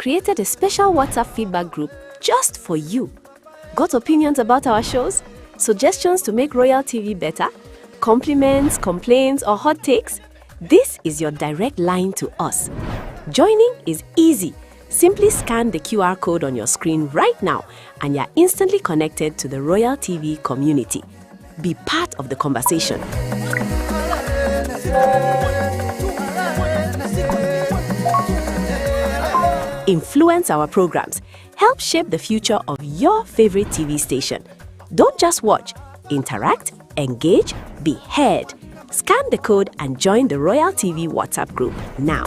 created a special WhatsApp feedback group just for you. Got opinions about our shows? Suggestions to make Royal TV better? Compliments, complaints, or hot takes? This is your direct line to us. Joining is easy. Simply scan the QR code on your screen right now and you're instantly connected to the Royal TV community. Be part of the conversation. Influence our programs. Help shape the future of your favorite TV station. Don't just watch. Interact, engage, be heard. Scan the code and join the Royal TV WhatsApp group now.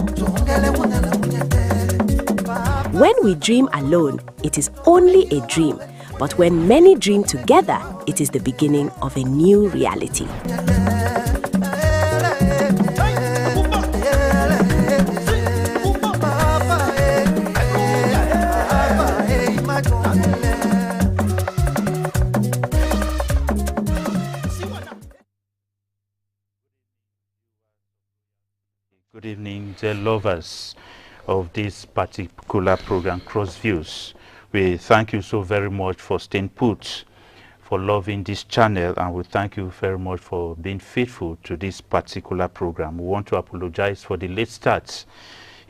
When we dream alone, it is only a dream. But when many dream together, it is the beginning of a new reality. Good evening, dear lovers of this particular program, Crossviews. We thank you so very much for staying put, for loving this channel, and we thank you very much for being faithful to this particular program. We want to apologize for the late start.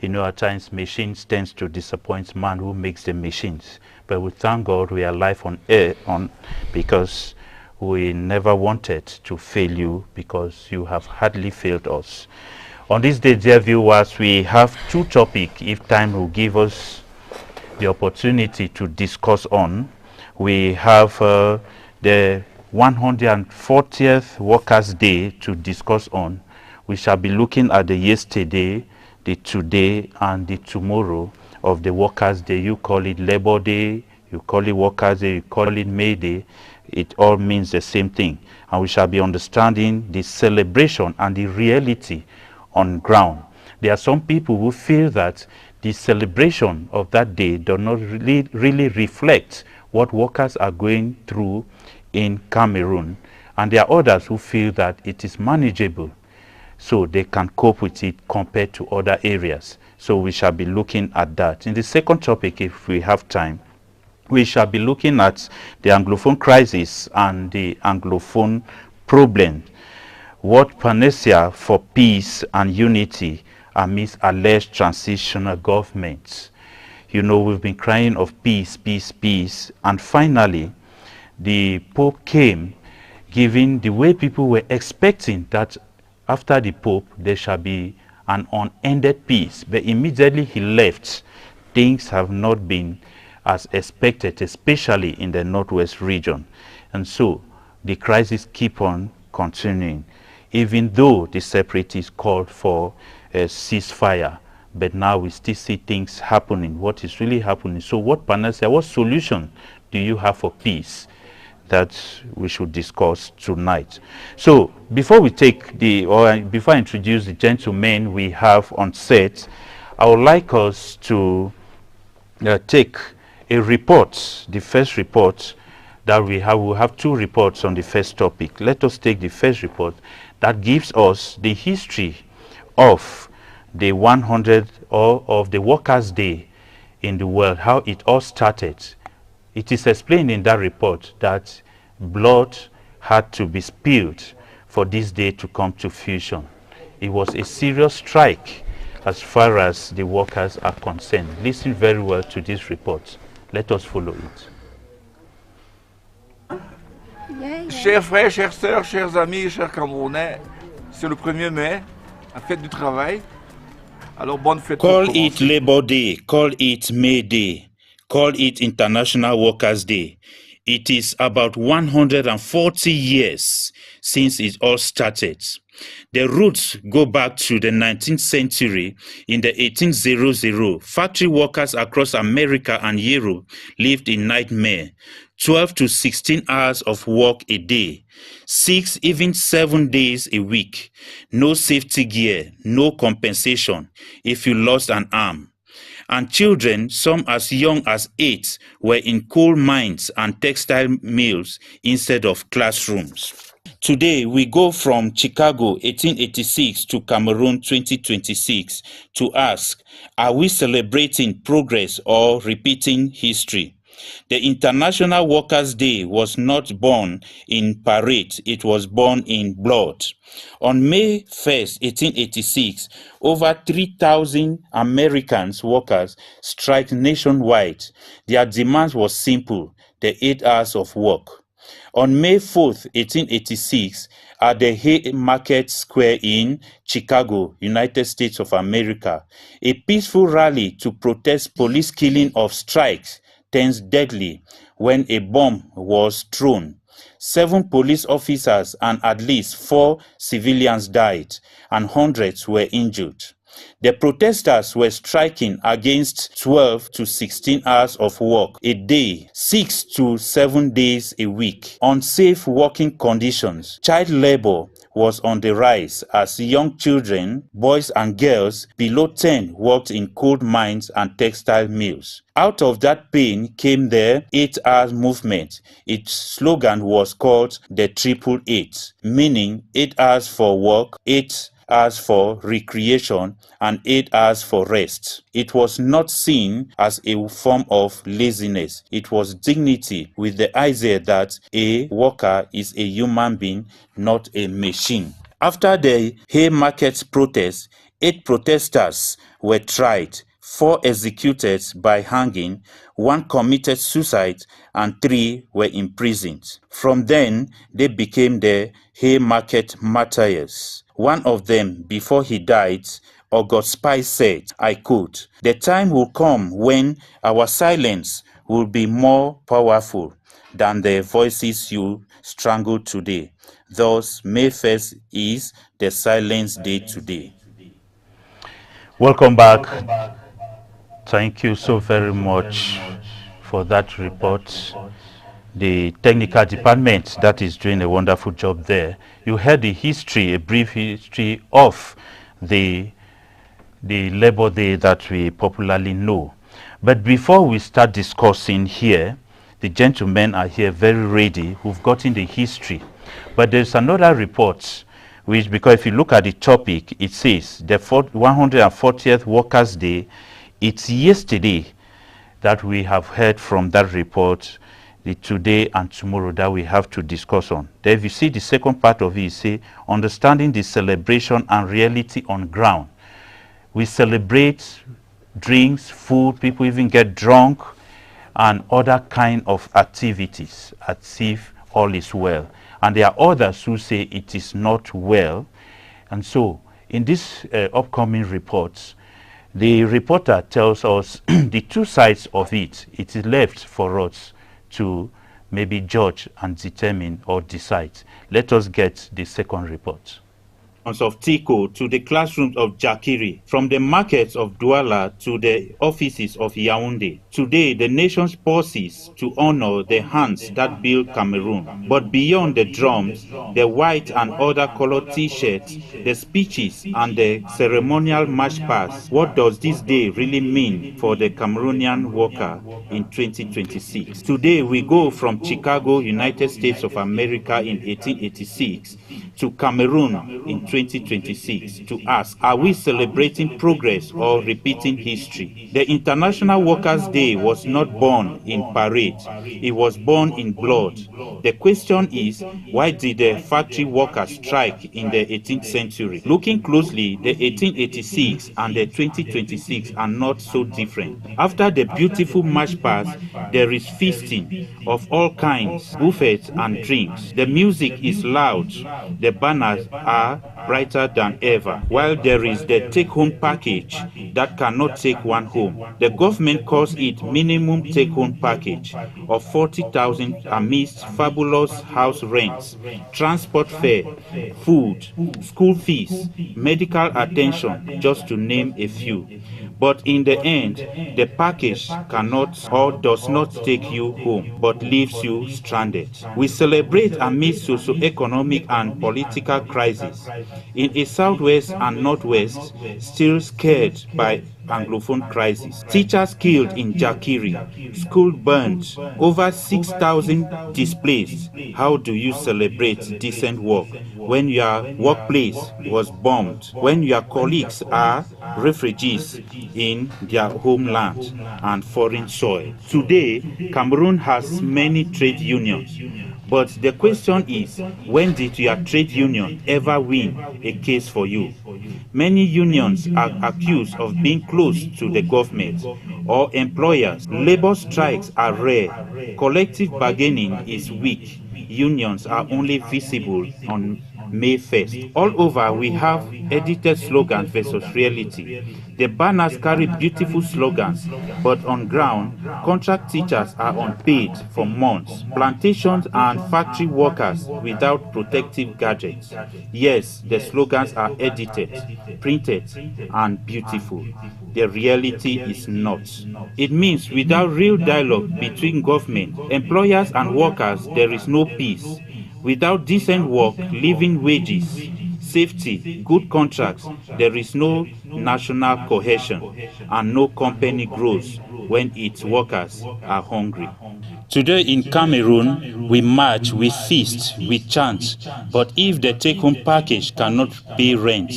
You know, at times machines tend to disappoint man who makes the machines. But we thank God we are live on air because we never wanted to fail you, because you have hardly failed us. On this day, dear viewers, we have two topics, if time will give us the opportunity to discuss on. We have the 140th Workers' Day to discuss on. We shall be looking at the yesterday, the today, and the tomorrow of the Workers' Day. You call it Labor Day, you call it Workers' Day, you call it May Day. It all means the same thing. And we shall be understanding the celebration and the reality on ground. There are some people who feel that the celebration of that day does not really reflect what workers are going through in Cameroon. And there are others who feel that it is manageable, so they can cope with it compared to other areas. So we shall be looking at that. In the second topic, if we have time, we shall be looking at the Anglophone crisis and the Anglophone problem. What panacea for peace and unity amidst alleged transitional governments? You know, we've been crying of peace, peace, peace, and finally the Pope came, giving the way people were expecting that after the Pope there shall be an unended peace. But immediately he left, things have not been as expected, especially in the Northwest region. And so the crisis keep on continuing, even though the separatists called for a ceasefire. But now we still see things happening. What is really happening? So what panacea, what solution do you have for peace that we should discuss tonight? So before we take before I introduce the gentlemen we have on set, I would like us to take a report, the first report that we have. We'll have two reports on the first topic. Let us take the first report that gives us the history of the 100 or of the Workers' Day in the world, how it all started. It is explained in that report that blood had to be spilled for this day to come to fruition. It was a serious strike as far as the workers are concerned. Listen very well to this report. Let us follow it. Chers frères, chères sœurs, chers amis, chers Camerounais, c'est le 1er mai, la fête du travail. Alors bonne fête. Call it Labor Day, call it May Day, call it International Workers' Day. It is about 140 years since it all started. The roots go back to the 19th century. In the 1800s, factory workers across America and Europe lived in nightmare. 12 to 16 hours of work a day, 6, even 7 days a week. No safety gear, no compensation if you lost an arm. And children, some as young as 8, were in coal mines and textile mills instead of classrooms. Today, we go from Chicago 1886 to Cameroon 2026 to ask, are we celebrating progress or repeating history? The International Workers' Day was not born in parade, it was born in blood. On May 1st, 1886, over 3,000 Americans workers struck nationwide. Their demand was simple, the 8 hours of work. On May 4th, 1886, at the Haymarket Square in Chicago, United States of America, a peaceful rally to protest police killing of strikes turns deadly when a bomb was thrown. 7 police officers and at least 4 civilians died, and hundreds were injured. The protesters were striking against 12 to 16 hours of work a day, 6 to 7 days a week, unsafe working conditions. Child labor was on the rise as young children, boys and girls below 10, worked in coal mines and textile mills. Out of that pain came the 8 hours movement. Its slogan was called the Triple Eight, meaning 8 hours for work, 8 hours for recreation, and 8 hours for rest. It was not seen as a form of laziness. It was dignity, with the idea that a worker is a human being, not a machine. After the Haymarket protest, 8 protesters were tried, 4 executed by hanging, 1 committed suicide, and 3 were imprisoned. From then, they became the Haymarket Martyrs. One of them, before he died, August Spice said, I quote, "The time will come when our silence will be more powerful than the voices you strangle today. Thus, May 1st is the Silence Day today." Welcome back. Thank you so very much for that report. The technical department that is doing a wonderful job there. You heard the history, a brief history of the Labor Day that we popularly know. But before we start discussing here, the gentlemen are here very ready who've gotten the history. But there's another report which, because if you look at the topic, it says the 140th Workers' Day. It's yesterday that we have heard from that report, the today and tomorrow that we have to discuss on. Then if you see the second part of it, you say, understanding the celebration and reality on ground. We celebrate drinks, food, people even get drunk, and other kind of activities as if all is well. And there are others who say it is not well. And so, in this upcoming reports, the reporter tells us the two sides of it. It is left for us to maybe judge and determine or decide. Let us get the second report. Of Tiko to the classrooms of Jakiri, from the markets of Douala to the offices of Yaoundé. Today, the nation pauses to honor the hands that build Cameroon. But beyond the drums, the white and other colored t-shirts, the speeches, and the ceremonial march past, what does this day really mean for the Cameroonian worker in 2026? Today, we go from Chicago, United States of America in 1886 to Cameroon in 2026 to ask, are we celebrating progress or repeating history? The International Workers' Day was not born in parade. It was born in blood. The question is, why did the factory workers strike in the 18th century? Looking closely, the 1886 and the 2026 are not so different. After the beautiful march past, there is feasting of all kinds, buffets and drinks. The music is loud. The banners are brighter than ever, while there is the take-home package that cannot take one home. The government calls it minimum take-home package of 40,000 amidst fabulous house rents, transport fare, food, school fees, medical attention, just to name a few. But in the end, the package cannot or does not take you home, but leaves you stranded. We celebrate amidst socio-economic and political crisis. In a southwest and northwest, still scared by Anglophone crisis. Teachers killed in Jakiri, school burned, over 6,000 displaced. How do you celebrate decent work when your workplace was bombed, when your colleagues are refugees in their homeland and foreign soil? Today, Cameroon has many trade unions. But the question is, when did your trade union ever win a case for you? Many unions are accused of being close to the government or employers. Labor strikes are rare. Collective bargaining is weak. Unions are only visible on May 1st. All over, we have edited slogans versus reality. The banners carry beautiful slogans, but on ground, contract teachers are unpaid for months. Plantations and factory workers without protective gadgets. Yes, the slogans are edited, printed, and beautiful. The reality is not. It means without real dialogue between government, employers, and workers, there is no peace. Without decent work, living wages, safety, good contracts, there is no national cohesion, and no company grows when its workers are hungry. Today in Cameroon, we march, we feast, we chant, but if the take-home package cannot pay rent,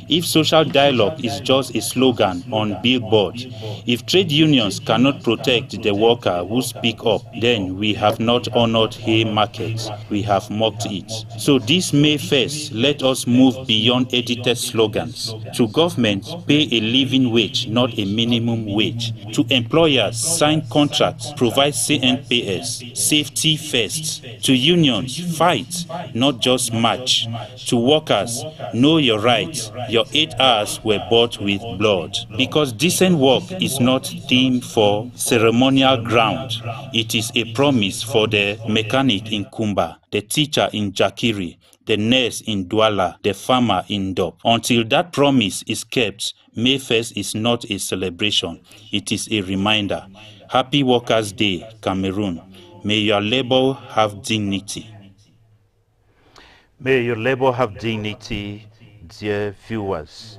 if social dialogue is just a slogan on billboards, if trade unions cannot protect the worker who speak up, then we have not honored Haymarket, we have mocked it. So this May 1st, let us move beyond edited slogans. To government, pay a living wage, not a minimum wage. To employers, sign contracts, provide CNPS, safety first. To unions, fight, not just march. To workers, know your rights. Your 8 hours were bought with blood. Because decent work is not theme for ceremonial ground. It is a promise for the mechanic in Kumba, the teacher in Jakiri, the nurse in Douala, the farmer in Dop. Until that promise is kept, May 1st is not a celebration, it is a reminder. Happy Workers' Day, Cameroon. May your labor have dignity. May your labor have dignity, dear viewers.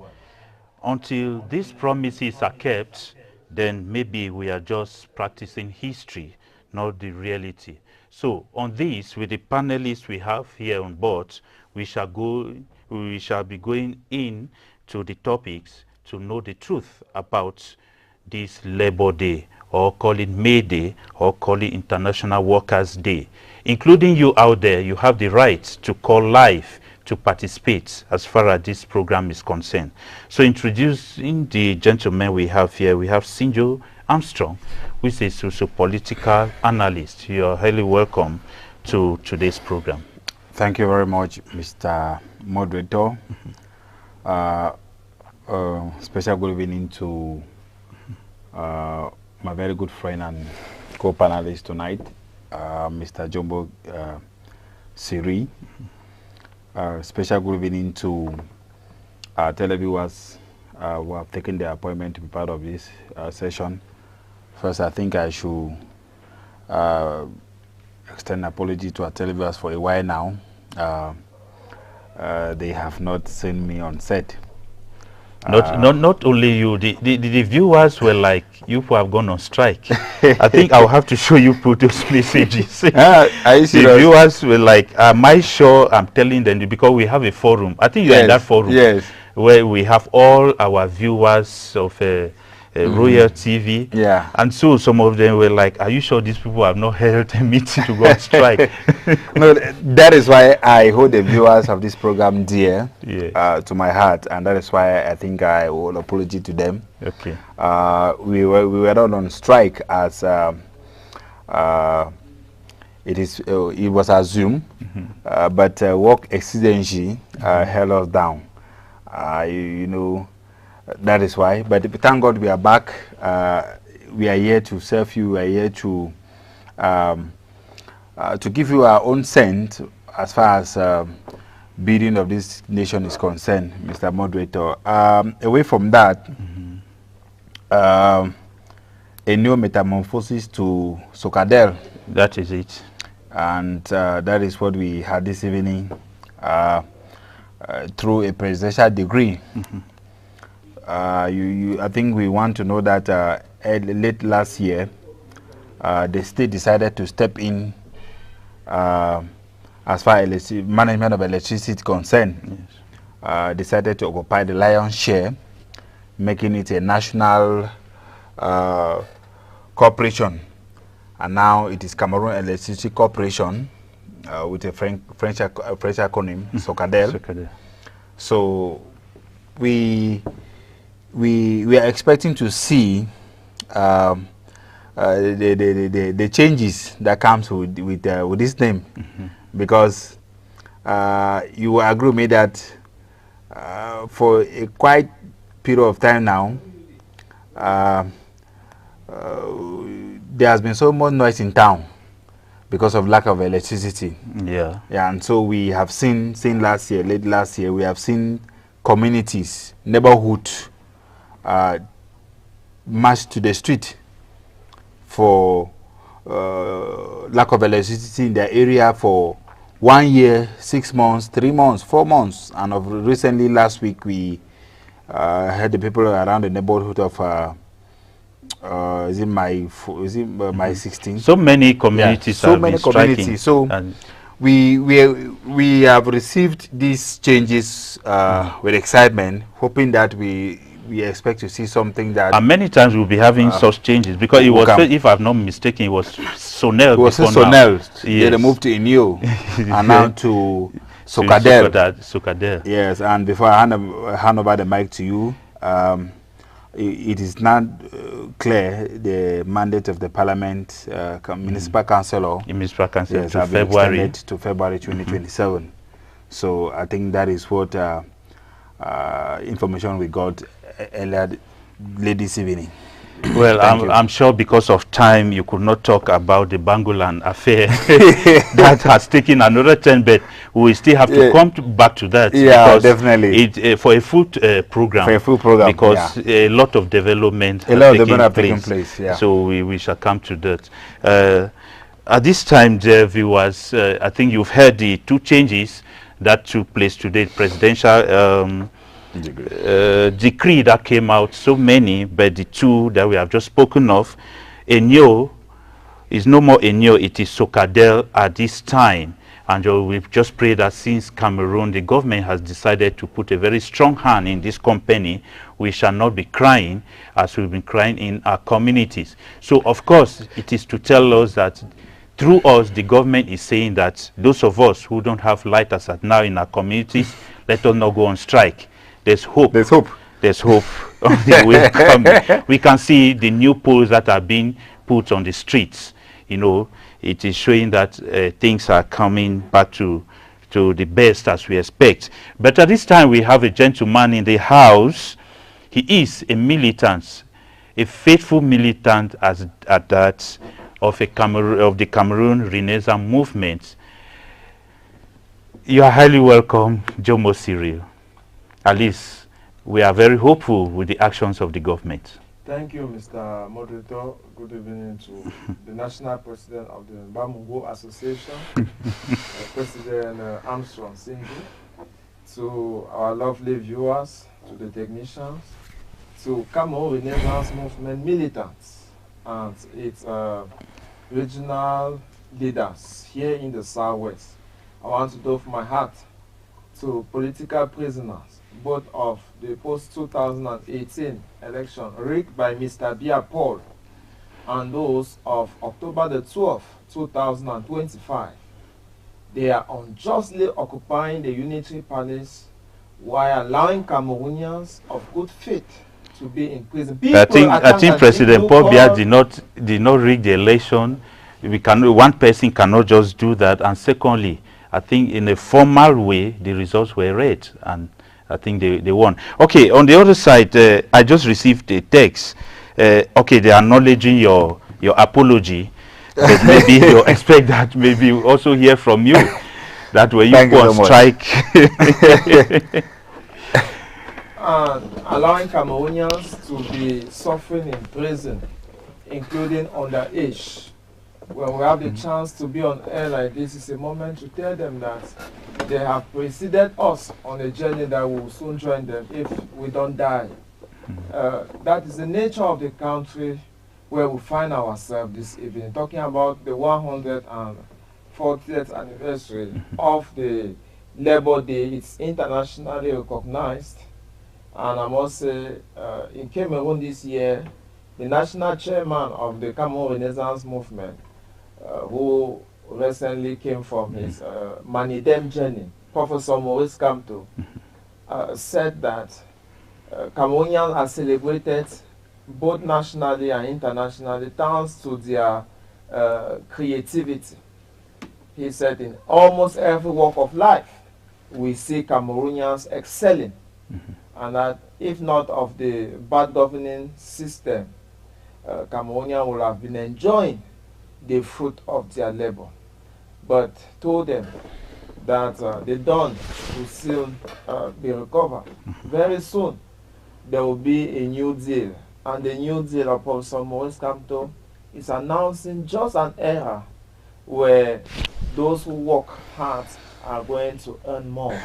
Until these promises are kept, then maybe we are just practicing history, not the reality. So on this, with the panelists we have here on board, we shall be going in to the topics to know the truth about this Labor Day, or call it May Day, or call it International Workers' Day. Including you out there, you have the right to call live to participate as far as this program is concerned. So introducing the gentlemen we have here, we have Sinjo Armstrong, who is a socio-political analyst. You are highly welcome to today's program. Thank you very much, Mr. Moderator. Special good evening to my very good friend and co-panelist tonight, Mr. Jumbo Siri. Special good evening to our televiewers who have taken their appointment to be part of this session. First, I think I should extend an apology to our televiewers for a while now. They have not seen me on set. Not only you, the viewers were like, you have gone on strike. I think I'll have to show you those messages. The viewers were like, am I sure? I'm telling them, because we have a forum. I think you're in that forum. Yes. Where we have all our viewers of Royal TV. Yeah. And so some of them were like, are you sure these people have not held a meeting to go on strike? No, that is why I hold the viewers of this program dear to my heart, and that is why I think I will apology to them. Okay. We were not on strike as it was assumed, but work exigency held us down. You know, that is why. But thank God we are back. We are here to serve you. We are here to give you our own sense as far as building of this nation is concerned, Mr. Moderator. Away from that, a new metamorphosis to Sokadel. That is it. And that is what we had this evening. through a presidential degree. I think we want to know that late last year, the state decided to step in as far as management of electricity is concerned. Yes. Decided to occupy the lion's share, making it a national corporation. And now it is Cameroon Electricity Corporation with a French acronym, SOCADEL. So we are expecting to see the changes that comes with this name, because you will agree with me that for a quite period of time now, there has been so much noise in town because of lack of electricity. Yeah, and so we have seen late last year, we have seen communities, neighborhood, march to the street for lack of electricity in their area for 1 year, 6 months, 3 months, 4 months, and recently last week we had the people around the neighborhood of my 16. So many communities, so many communities. So we have received these changes with excitement, hoping that we expect to see something that. And many times we'll be having such changes, because it was, if I'm not mistaken, it was Sonel. It was Sonel. Yes. They moved to Inyo and now to SOCADEL. Yes, and before I hand over the mic to you, it is not clear the mandate of the Parliament, Municipal Council, Municipal Council, yes, to February 2027. So I think that is what information we got earlier late this evening. Well, I'm sure because of time you could not talk about the Bangolan affair that has taken another 10, but we still have to come back to that. Yeah, definitely. It for a full program. For a full program, because a lot of development have taken place. Yeah. So we shall come to that. At this time, dear viewers, I think you've heard the 2 changes that took place today. Presidential decree that came out, so many, but the 2 that we have just spoken of. Enyo is no more Enyo, it is SOCADEL at this time. And we've just prayed that since Cameroon, the government has decided to put a very strong hand in this company, we shall not be crying as we've been crying in our communities. So of course, it is to tell us that through us, the government is saying that those of us who don't have light as at now in our communities, let us not go on strike. There's hope. There's hope. There's hope on the way coming. We can see the new poles that are being put on the streets. You know, it is showing that things are coming back to the best as we expect. But at this time, we have a gentleman in the house. He is a militant, a faithful militant at that of the Cameroon Renaissance movement. You are highly welcome, Jomo Cyril. At least we are very hopeful with the actions of the government. Thank you, Mr. Moderator. Good evening to the National President of the Bamungo Association, President Armstrong Singi, to our lovely viewers, to the technicians, to Cameroon Renaissance Movement militants, and its regional leaders here in the Southwest. I want to doff my hat to political prisoners, both of the post-2018 election rigged by Mr. Bia Paul and those of October the 12th, 2025. They are unjustly occupying the Unitary Palace while allowing Cameroonians of good faith to be in prison. I think President Paul Bia did not rig the election. One person cannot just do that. And secondly, I think in a formal way, the results were read, and I think they won. Okay, on the other side, I just received a text. Okay, they are acknowledging your apology, but maybe you expect that maybe we also hear from you that when you go on strike. Allowing Cameroonians to be suffering in prison, including underage. When we have the chance to be on air like this, it's a moment to tell them that they have preceded us on a journey that will soon join them if we don't die. That is the nature of the country where we find ourselves this evening, talking about the 140th anniversary of the Labor Day. It's internationally recognized, and I must say, in Cameroon this year, the national chairman of the Cameroon Renaissance Movement, who recently came from his Manidem journey, Professor Maurice Kamto, said that Cameroonians are celebrated both nationally and internationally thanks to their creativity. He said in almost every walk of life, we see Cameroonians excelling, and that if not of the bad governing system, Cameroonians would have been enjoying the fruit of their labor. But told them that the dawn will soon be recovered. Very soon, there will be a new deal. And the new deal of Professor Maurice Kamto is announcing just an era where those who work hard are going to earn more.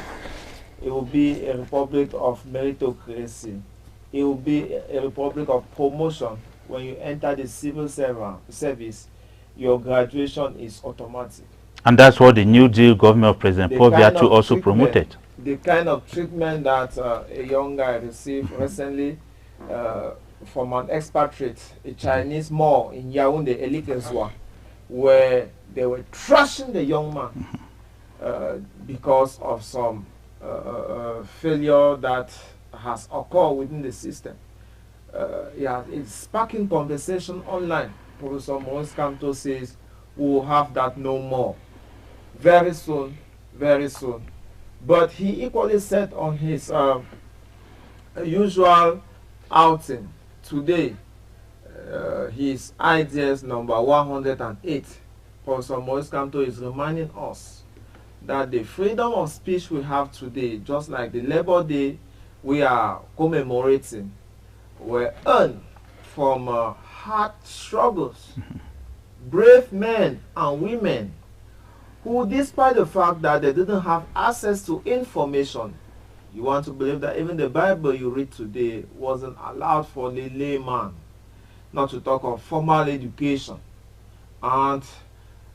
It will be a republic of meritocracy. It will be a republic of promotion. When you enter the civil service, your graduation is automatic. And that's what the New Deal government of President Paul Biya also promoted. The kind of treatment that a young guy received recently from an expatriate, a Chinese mall in Yaoundé, Elikezwa, where they were trashing the young man because of some failure that has occurred within the system. Yeah, it's sparking conversation online. Professor Maurice Kamto says we will have that no more. Very soon, very soon. But he equally said on his usual outing today, his ideas number 108, Professor Maurice Kamto is reminding us that the freedom of speech we have today, just like the Labor Day we are commemorating, were earned from hard struggles. Brave men and women who, despite the fact that they didn't have access to information, you want to believe that even the Bible you read today wasn't allowed for the layman, not to talk of formal education, and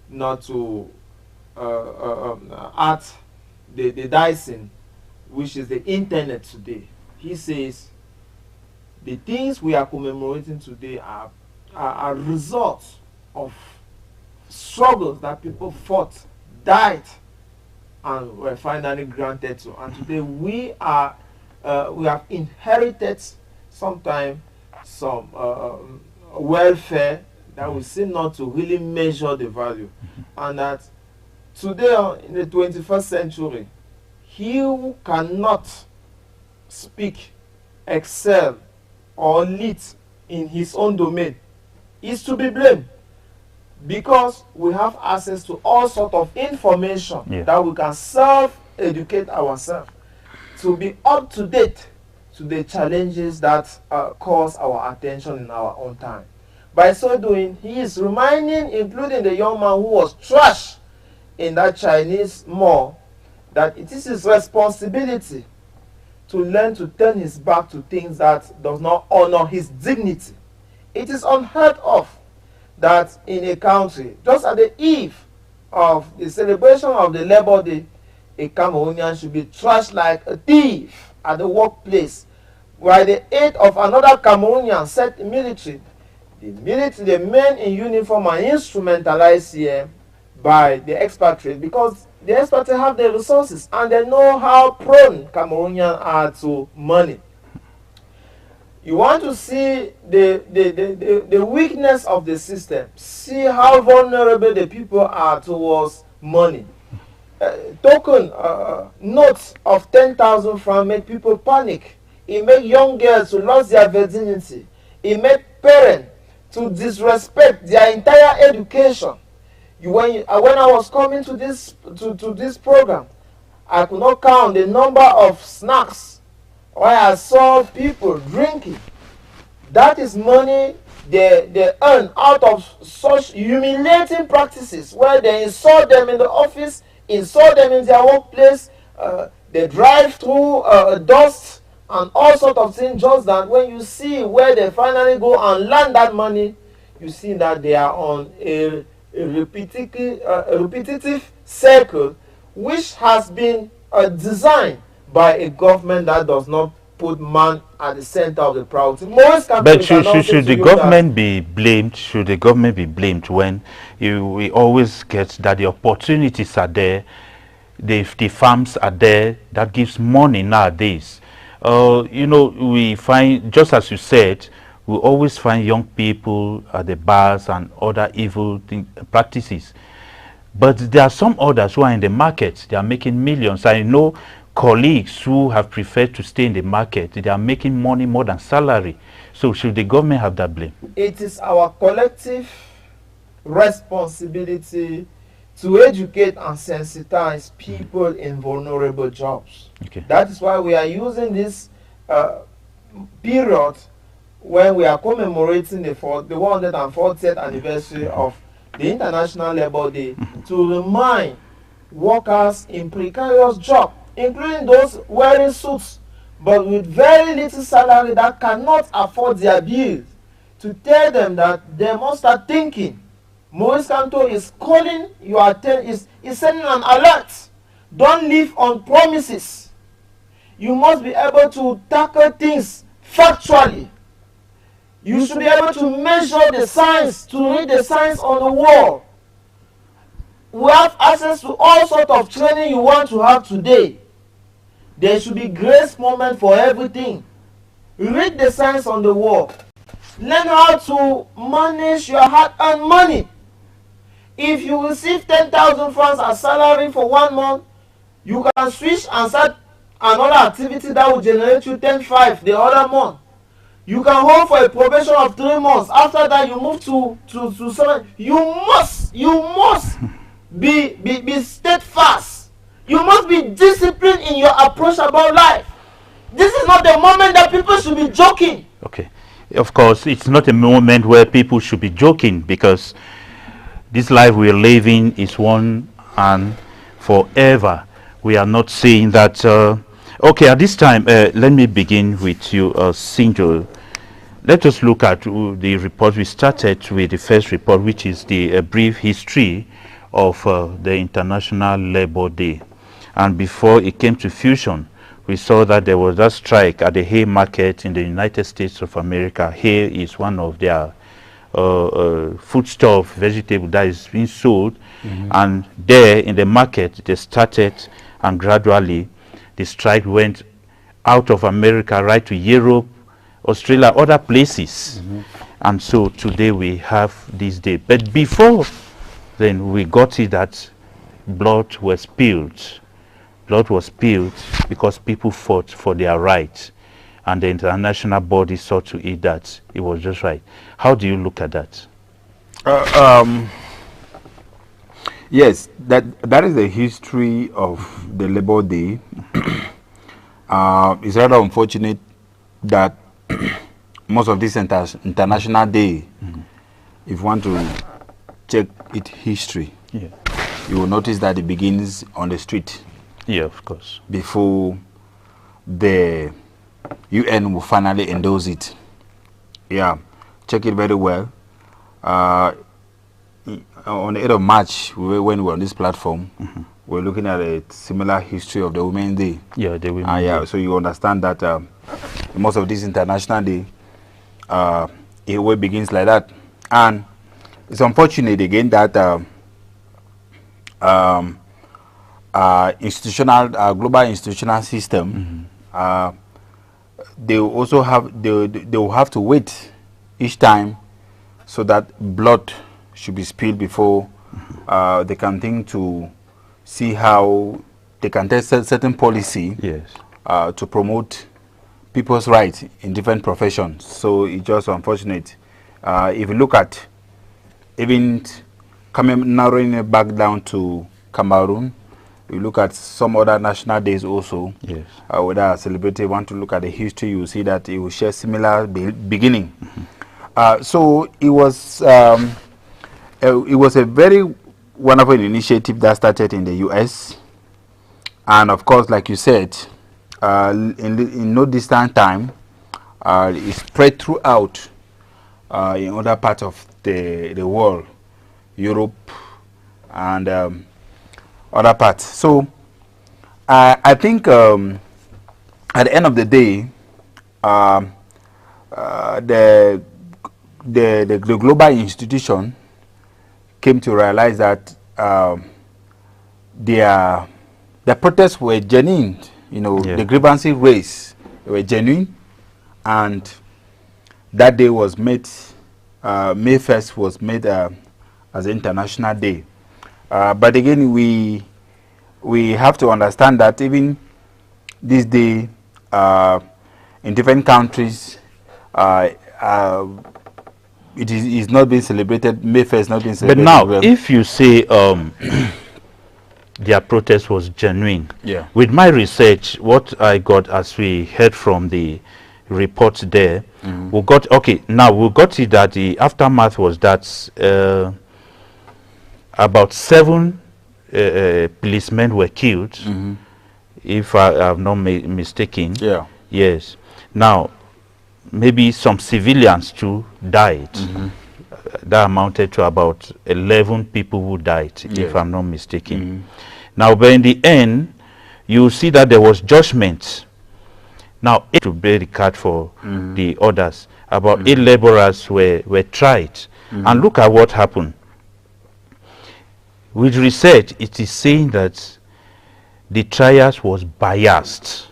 not to add the dicing, which is the internet today. He says the things we are commemorating today are results of struggles that people fought, died, and were finally granted to. And today we have inherited sometimes some welfare that we seem not to really measure the value. And that today in the 21st century, he who cannot speak, excel, or lead in his own domain is to be blamed, because we have access to all sorts of information that we can self-educate ourselves to be up to date to the challenges that cause our attention in our own time. By so doing, he is reminding, including the young man who was trashed in that Chinese mall, that it is his responsibility to learn to turn his back to things that does not honor his dignity. It is unheard of that in a country, just at the eve of the celebration of the Labor Day, a Cameroonian should be trashed like a thief at the workplace, while the aid of another Cameroonian set military, the men in uniform are instrumentalized here by the expatriates, because the expatriates have the resources and they know how prone Cameroonians are to money. You want to see the weakness of the system, see how vulnerable the people are towards money. Token notes of 10,000 francs make people panic. It make young girls to lose their virginity. It make parents to disrespect their entire education. When I was coming to this program, I could not count the number of snacks where I saw people drinking. That is money they earn out of such humiliating practices, where they insult them in the office, install them in their workplace. They drive through dust and all sorts of things. Just that when you see where they finally go and land that money, you see that they are on a repetitive circle, which has been designed by a government that does not put man at the center of the priority. But should the government be blamed? Should the government be blamed when we always get that the opportunities are there, the farms are there, that gives money nowadays? You know, we find, just as you said, we always find young people at the bars and other evil practices. But there are some others who are in the market. They are making millions. I know colleagues who have preferred to stay in the market. They are making money more than salary. So should the government have that blame? It is our collective responsibility to educate and sensitize people in vulnerable jobs. Okay. That is why we are using this period when we are commemorating the 140th anniversary of the International Labour Day to remind workers in precarious jobs, including those wearing suits but with very little salary that cannot afford their bills, to tell them that they must start thinking. Maurice Kamto is calling your attention, is sending an alert. Don't live on promises. You must be able to tackle things factually. You should be able to measure the signs, to read the signs on the wall. We have access to all sorts of training you want to have today. There should be grace moment for everything. Read the signs on the wall. Learn how to manage your hard-earned money. If you receive 10,000 francs as salary for 1 month, you can switch and start another activity that will generate you 10,500 the other month. You can hold for a probation of 3 months. After that, you move to 7. You must be steadfast. You must be disciplined in your approach about life. This is not the moment that people should be joking. Okay. Of course, it's not a moment where people should be joking, because this life we are living is one and forever. We are not saying that. Okay, at this time, let me begin with you, Sinjo. Let us look at the report. We started with the first report, which is the brief history of the International Labour Day. And before it came to fusion, we saw that there was a strike at the hay market in the United States of America. Hay is one of their foodstuff, vegetable that is being sold. And there in the market, they started, and gradually the strike went out of America right to Europe, Australia, other places. And so today we have this day. But before then, we got it that blood was spilled. Blood was spilled because people fought for their rights, and the international body saw to it that it was just right. How do you look at that? Yes, that is the history of the Labour Day. It's rather unfortunate that most of this international day, if you want to check its history, you will notice that it begins on the street. Yeah, of course. Before the UN will finally endorse it. Yeah, check it very well. On the 8th of March, when we were on this platform, we're looking at a similar history of the Women's Day. Yeah, the Women's Day. So you understand that most of this international day, it always begins like that. And it's unfortunate again that global institutional system, they also have they will have to wait each time, so that blood should be spilled before they can think to see how they can test certain policy to promote people's rights in different professions. So it's just unfortunate. If you look at even narrowing it back down to Cameroon, you look at some other national days also. Yes. Whether a celebrity want to look at the history, you see that it will share similar beginning. So it was a very wonderful initiative that started in the US, and of course, like you said, in no distant time, it spread throughout in other parts of the world, Europe, and other parts. So I think at the end of the day, the global institution came to realize that the protests were genuine. You know, the grievances raised were genuine, and that day was made, May 1st was made as International Day. But again, we have to understand that even this day, in different countries, it is not being celebrated. May 1st not being celebrated. But now, if you say their protest was genuine, with my research, what I got as we heard from the report there, we got it that the aftermath was that about 7 policemen were killed, if I am not mistaken. Yes. Now, maybe some civilians too died. That amounted to about 11 people who died, if I'm not mistaken. Now, but in the end, you see that there was judgment. Now, to bear the card for the others, about 8 laborers were tried. And look at what happened. With research, it is saying that the trials was biased.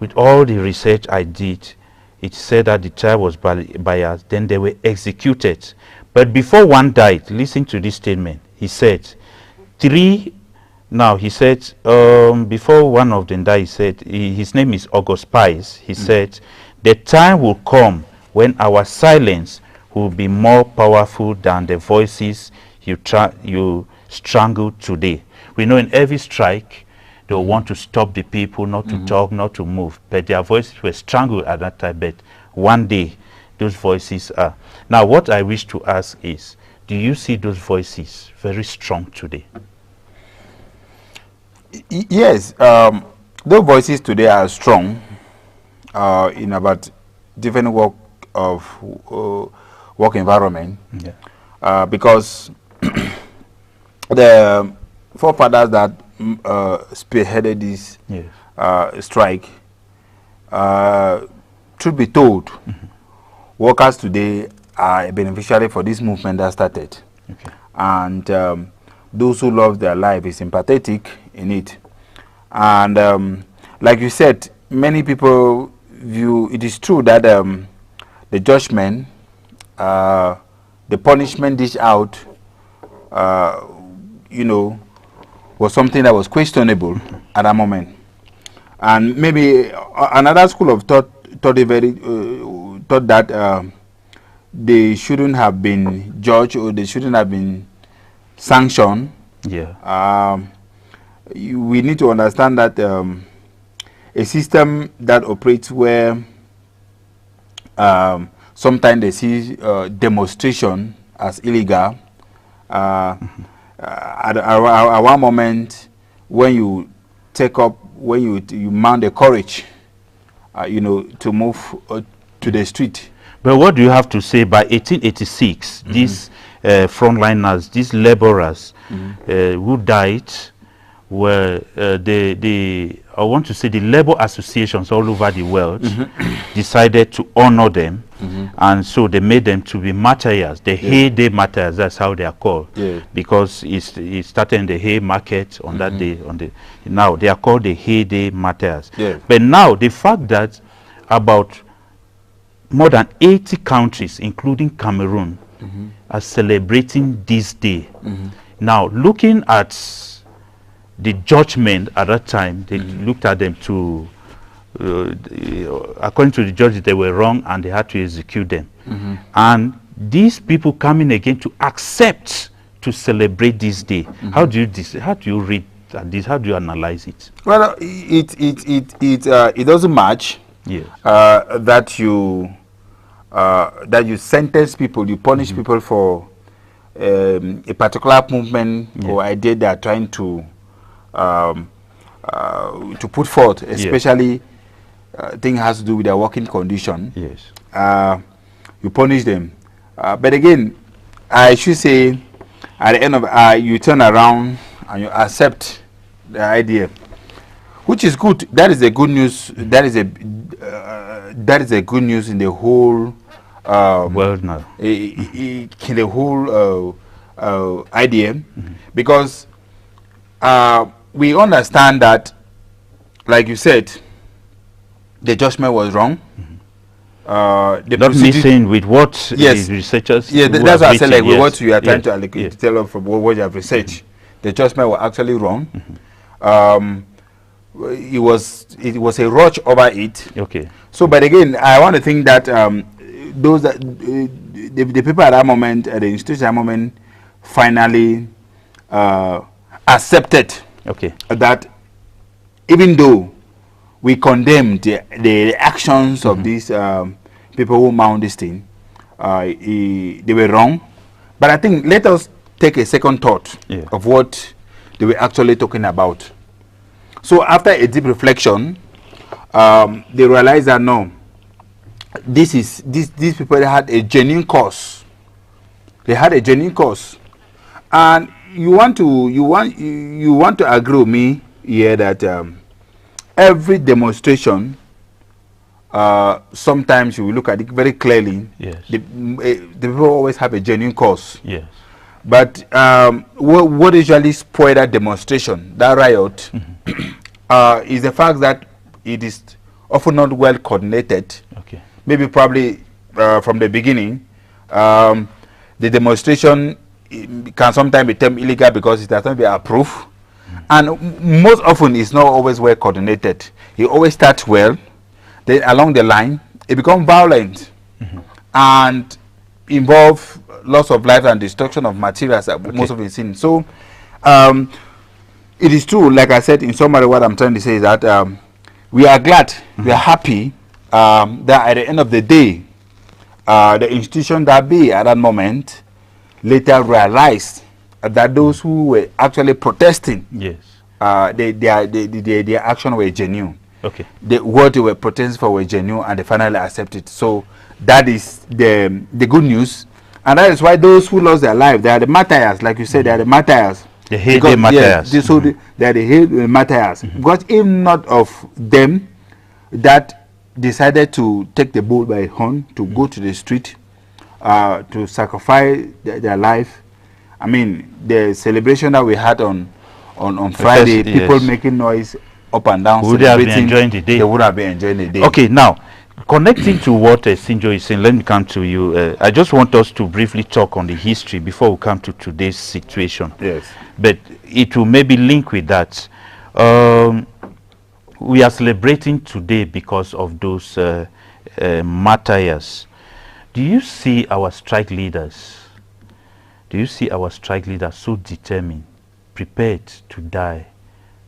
With all the research I did, it said that the trial was biased. Then they were executed. But before one died, listen to this statement. He said, before one of them died, he said, his name is August Pies. He said, the time will come when our silence will be more powerful than the voices you strangled today. We know in every strike, they want to stop the people, not to talk, not to move. But their voices were strangled at that time. But one day, those voices are. Now, what I wish to ask is, do you see those voices very strong today? Yes, those voices today are strong in about different work environment. Because the forefathers that spearheaded this strike, truth be told, workers today are a beneficiary for this movement that started. And those who love their life is sympathetic in it. And like you said, many people view, it is true that the judgment, the punishment dished out, was something that was questionable at that moment. And maybe another school of thought that they shouldn't have been judged, or they shouldn't have been sanctioned. We need to understand that a system that operates where sometimes they see demonstration as illegal. At one moment, when you take up, when you mount the courage, to move to the street. But what do you have to say? By 1886, these frontliners, these laborers who died, were I want to say the labor associations all over the world decided to honor them, and so they made them to be martyrs, the heyday martyrs. That's how they are called, because it started in the hay market on that day. Now they are called the heyday martyrs. But now the fact that about more than 80 countries, including Cameroon, are celebrating this day. Now, looking at the judgment at that time, they looked at them to, according to the judges, they were wrong and they had to execute them. And these people coming again to accept to celebrate this day. How do you read this? How do you analyze it? Well, it doesn't match. That you sentence people, you punish people for a particular movement or idea they are trying to put forth, especially thing has to do with their working condition. Yes. You punish them. But again, I should say, at the end of you turn around and you accept the idea, which is good. That is a good news. That is a good news in the whole world now. In the whole idea, because we understand that, like you said, the judgment was wrong. Not missing with what the researchers. Yeah, that's what I said. Like with what you are trying to tell us from what you have researched, the judgment was actually wrong. It was a rush over it. Okay. So, but again, I want to think that those that the people at that moment, at the institution at that moment, finally accepted. Okay. That even though we condemn the actions of these people who mount this thing, they were wrong. But I think let us take a second thought of what they were actually talking about. So after a deep reflection, they realized that no, these people had a genuine cause. They had a genuine cause, and you want to agree with me here that every demonstration, sometimes you will look at it very clearly. Yes. The people always have a genuine cause. Yes. But what usually spoil that demonstration, that riot, is the fact that it is often not well coordinated. Okay. Maybe probably from the beginning, the demonstration can sometimes be termed illegal because it has not been approved. And most often it's not always well coordinated. It always starts well, then along the line it becomes violent and involve loss of life and destruction of materials that most of it is seen. So it is true, like I said, in summary, what I'm trying to say is that we are glad, we are happy that at the end of the day, the institution that be at that moment later realized that those who were actually protesting, their action were genuine. Okay. What they were protesting for were genuine, and they finally accepted. So that is the good news, and that is why those who lost their life, they are the martyrs, like you said, they are the martyrs. The hate martyrs. They are the hate martyrs. Because if not of them that decided to take the bull by horn, to go to the street, to sacrifice their life. I mean, the celebration that we had on Friday, people making noise up and down, would have been enjoying the day. They would have been enjoying the day. Okay, now connecting to what Sinjo is saying, let me come to you. I just want us to briefly talk on the history before we come to today's situation. Yes. But it will maybe link with that. We are celebrating today because of those martyrs. Do you see our strike leaders? Do you see our strike leaders so determined, prepared to die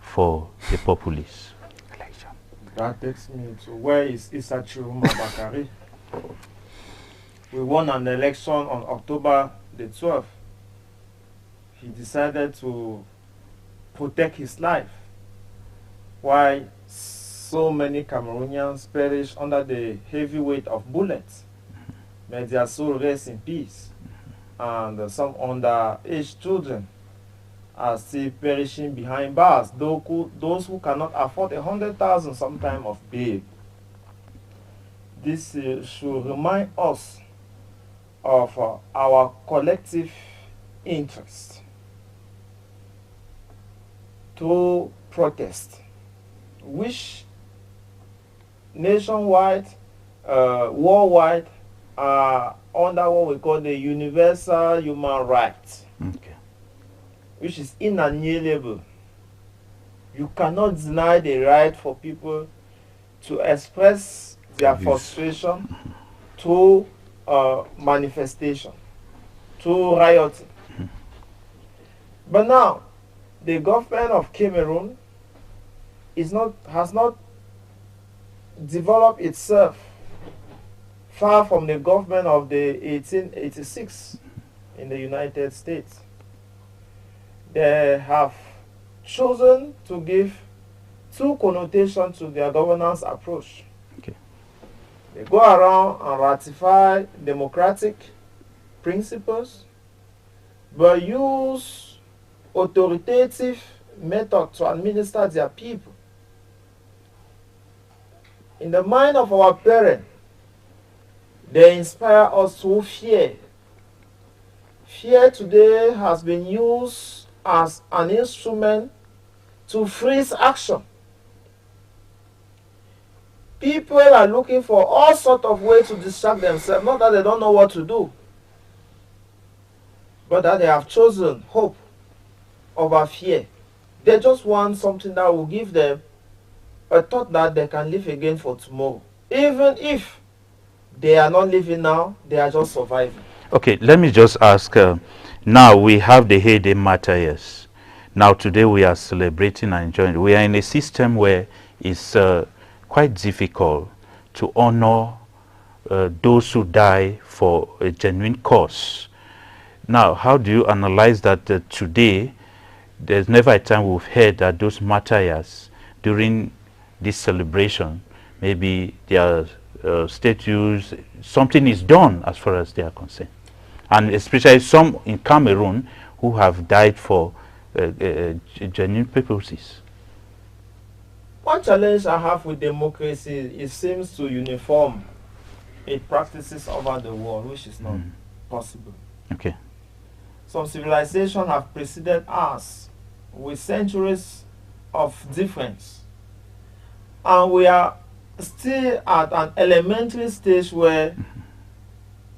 for the populace? That takes me to where is Isachiru Mabakari? We won an election on October the 12th. He decided to protect his life. Why so many Cameroonians perish under the heavy weight of bullets? May their soul rest in peace. And some underage children are still perishing behind bars. Those who cannot afford 100,000 sometime of bail. This should remind us of our collective interest to protest, which nationwide, worldwide, are under what we call the universal human rights, which is inalienable. You cannot deny the right for people to express their frustration, to manifestation, to rioting. But now, the government of Cameroon has not developed itself far from the government of the 1886 in the United States. They have chosen to give two connotations to their governance approach. Okay. They go around and ratify democratic principles, but use authoritative method to administer their people. In the mind of our parents, they inspire us through fear. Fear today has been used as an instrument to freeze action. People are looking for all sorts of ways to distract themselves, not that they don't know what to do, but that they have chosen hope over fear. They just want something that will give them a thought that they can live again for tomorrow. Even if they are not living now, they are just surviving. Okay, let me just ask, now we have the heyday martyrs. Now today we are celebrating and enjoying. We are in a system where it's quite difficult to honor those who die for a genuine cause. Now, how do you analyze that today there's never a time we've heard that those martyrs during this celebration, maybe their statues, something is done as far as they are concerned? And especially some in Cameroon who have died for genuine purposes. One challenge I have with democracy, it seems to uniform its practices over the world, which is not possible. Okay. Some civilizations have preceded us with centuries of difference. And we are still at an elementary stage where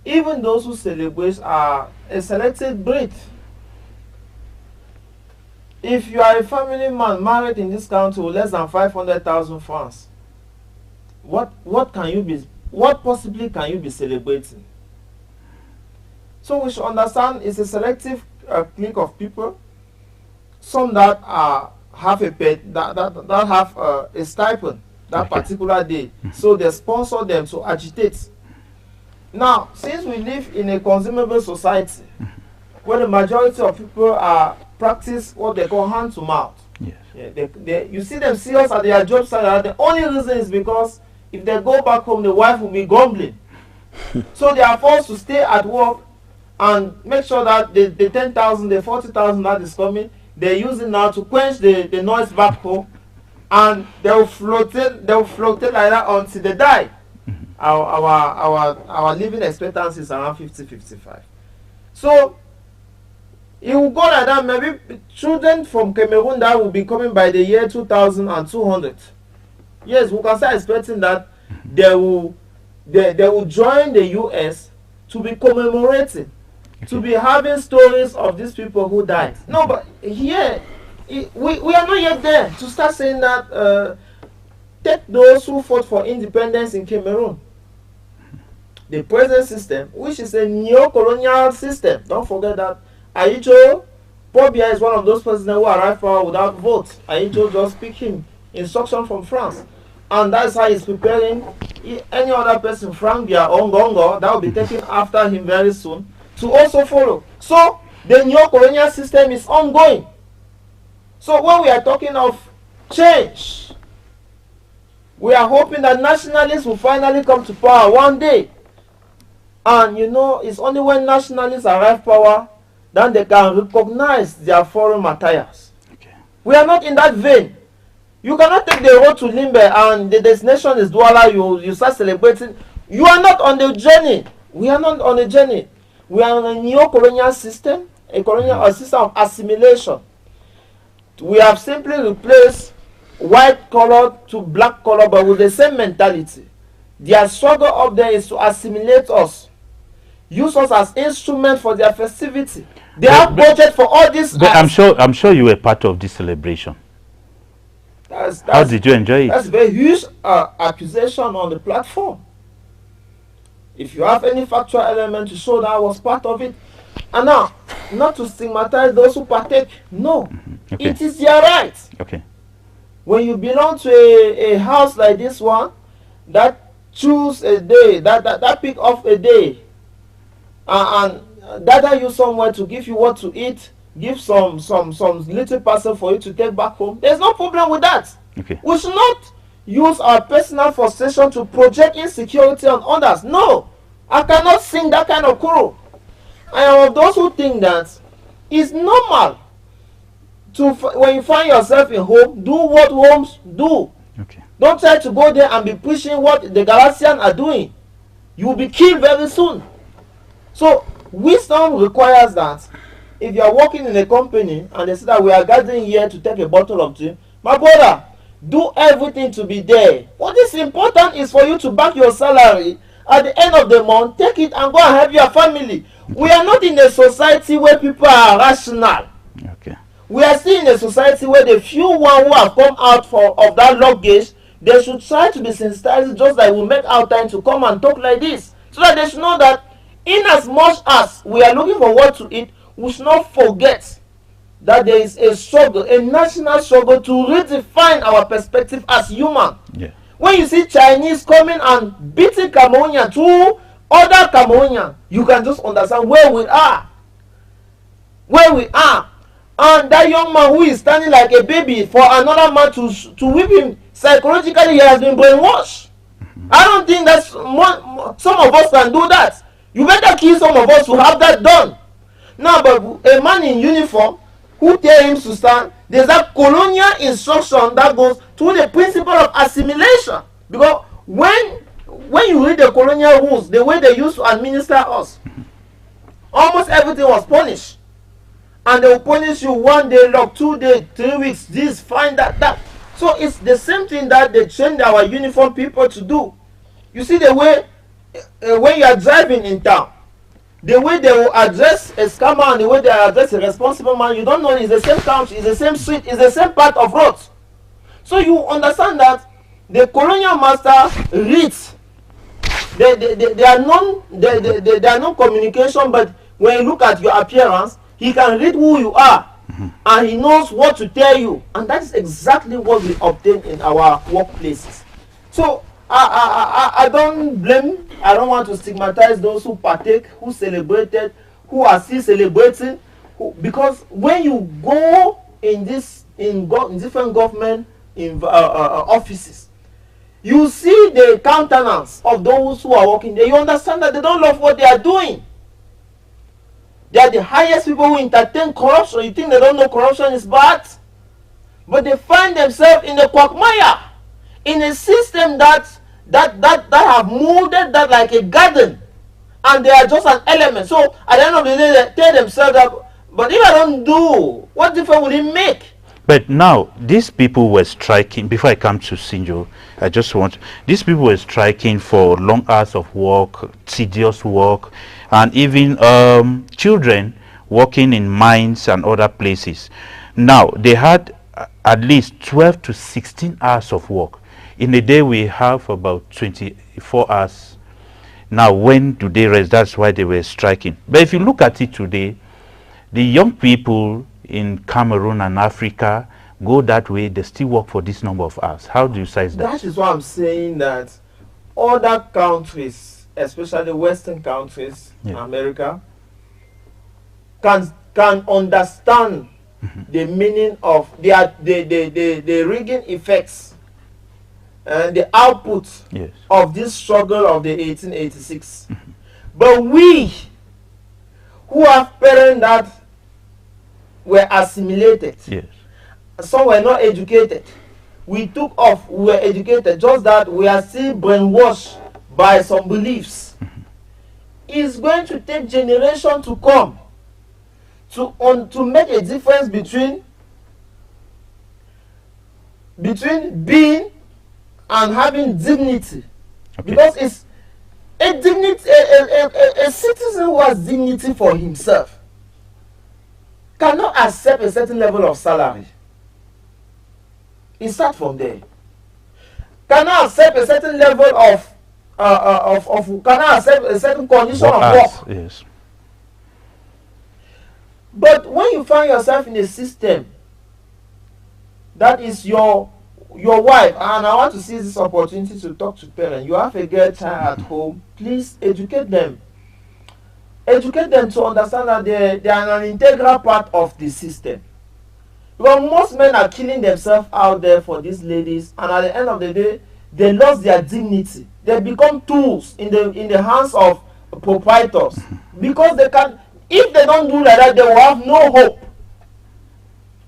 even those who celebrate are a selected breed. If you are a family man married in this country with less than 500,000 francs, what possibly can you be celebrating? So we should understand it's a selective clique of people. Some that have a stipend that particular day, so they sponsor them to agitate. Now, since we live in a consumable society where the majority of people practice what they call hand to mouth. Yes. Yeah, you see them serious at their job site. The only reason is because if they go back home, the wife will be grumbling. So they are forced to stay at work and make sure that the 10,000, the 40,000 that is coming, they're using now to quench the noise back home, and they will float it like that until they die. Our living expectancy is around 50-55. So it will go like that. Maybe children from Cameroon that will be coming by the year 2200. Yes, we can start expecting that they will join the US to be commemorating, to be having stories of these people who died. No, but here we are not yet there to start saying that take those who fought for independence in Cameroon. The present system, which is a neo-colonial system, don't forget that Ayicho Pobia is one of those presidents who arrived power without vote. Ayicho just picked him instruction from France, and that's how he's preparing any other person, Frank Bia or Ngongo, that will be taken after him very soon, to also follow. So the neo-colonial system is ongoing. So when we are talking of change, we are hoping that nationalists will finally come to power one day. And you know, it's only when nationalists arrive power that they can recognize their foreign martyrs. Okay. We are not in that vein. You cannot take the road to Limbe and the destination is Douala, you start celebrating. You are not on the journey. We are not on a journey. We are on a neo-colonial system, a system of assimilation. We have simply replaced white color to black color, but with the same mentality. Their struggle up there is to assimilate us, use us as instruments for their festivity. They have budget for all this. But I'm sure you were part of this celebration. How did you enjoy it? That's a very huge accusation on the platform. If you have any factual element to show that I was part of it, and now, not to stigmatize those who partake, no, Okay. it is their right. Okay. When you belong to a house like this one, that choose a day, that pick off a day, and gather you somewhere to give you what to eat, give some little parcel for you to take back home. There's no problem with that. Okay. We should not use our personal frustration to project insecurity on others. No, I cannot sing that kind of choral. I am of those who think that it's normal to, when you find yourself in home, do what homes do. Okay. Don't try to go there and be pushing what the Galatians are doing. You will be killed very soon. So wisdom requires that if you are working in a company and they say that we are gathering here to take a bottle of tea, my brother, do everything to be there. What is important is for you to back your salary at the end of the month, take it and go and help your family. We are not in a society where people are rational. Okay. We are still in a society where the few one who have come out of that luggage, they should try to be sensitized, just like we make our time to come and talk like this, so that they should know that in as much as we are looking for what to eat, we should not forget that there is a struggle, a national struggle to redefine our perspective as human. Yeah. When you see Chinese coming and beating Cameroonian to other Cameroonian, you can just understand where we are. Where we are. And that young man who is standing like a baby for another man to whip him, psychologically he has been brainwashed. I don't think that some of us can do that. You better kill some of us to have that done. Now, but a man in uniform who tell him to stand, there's that colonial instruction that goes to the principle of assimilation. Because when you read the colonial rules, the way they used to administer us, almost everything was punished. And they will punish you 1 day, lock, 2 days, 3 weeks, this, find that. So it's the same thing that they trained our uniform people to do. You see the way, when you are driving in town, the way they will address a scammer and the way they address a responsible man, you don't know it's the same country, it's the same street, it's the same part of roads. So you understand that the colonial master reads. They are non-communication, but when you look at your appearance, he can read who you are, and he knows what to tell you. And that is exactly what we obtain in our workplaces. So I don't blame, I don't want to stigmatize those who partake, who celebrated, who are still celebrating, because when you go in different government offices, you see the countenance of those who are working there. You understand that they don't love what they are doing. They are the highest people who entertain corruption. You think they don't know corruption is bad? But they find themselves in the quagmire, in a system that have molded that like a garden, and they are just an element. So at the end of the day, they tell themselves that, but if I don't do, what difference will it make? But now, these people were striking, before I come to Sinjo, these people were striking for long hours of work, tedious work, and even children working in mines and other places. Now, they had at least 12 to 16 hours of work. In a day, we have about 24 hours. Now, when do they rest? That's why they were striking. But if you look at it today, the young people in Cameroon and Africa go that way, they still work for this number of hours. How do you size that? That is why I'm saying that other countries, especially Western countries, America, can understand the meaning of the rigging effects and the output of this struggle of the 1886. But we, who have parents that were assimilated, some were not educated, we took off, we were educated, just that we are still brainwashed by some beliefs. It's going to take generations to come to make a difference between being and having dignity. Because it's a dignity, a citizen who has dignity for himself cannot accept a certain level of salary. It starts from there. Cannot accept a certain level of cannot accept a certain condition of work. Yes. But when you find yourself in a system that is your wife, and I want to seize this opportunity to talk to parents. You have a girl child at home, please educate them. educate them to understand that they are an integral part of the system. Because most men are killing themselves out there for these ladies, and at the end of the day, they lost their dignity. They become tools in the hands of proprietors, because they can. If they don't do like that, they will have no hope.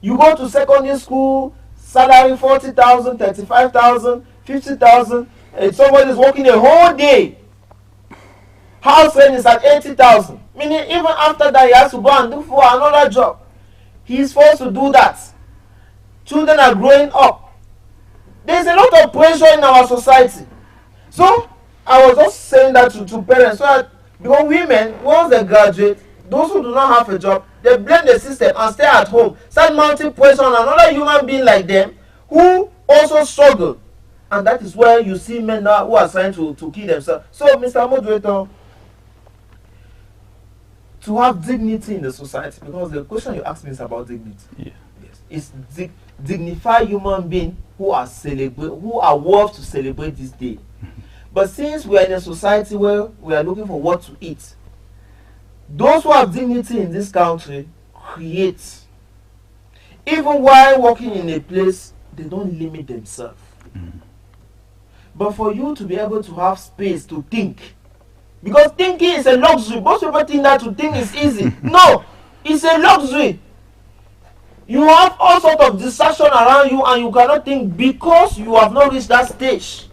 You go to secondary school, salary 40,000, 35,000, 50,000, and somebody is working a whole day. House rent is at 80,000. Meaning, even after that, he has to go and do for another job. He is forced to do that. Children are growing up. There is a lot of pressure in our society. So, I was just saying that to parents, so that, because women, once they graduate, those who do not have a job, they blame the system and stay at home, start mounting pressure on another human being like them who also struggle. And that is where you see men now who are trying to kill themselves. So, Mr. Moderator, to have dignity in the society, because the question you asked me is about dignity. Yeah. Yes. It's dignify human beings who are worth to celebrate this day. But since we are in a society where we are looking for what to eat, those who have dignity in this country create. Even while working in a place, they don't limit themselves. But for you to be able to have space to think, because thinking is a luxury. Most people think that to think is easy. No, it's a luxury. You have all sorts of distraction around you and you cannot think because you have not reached that stage.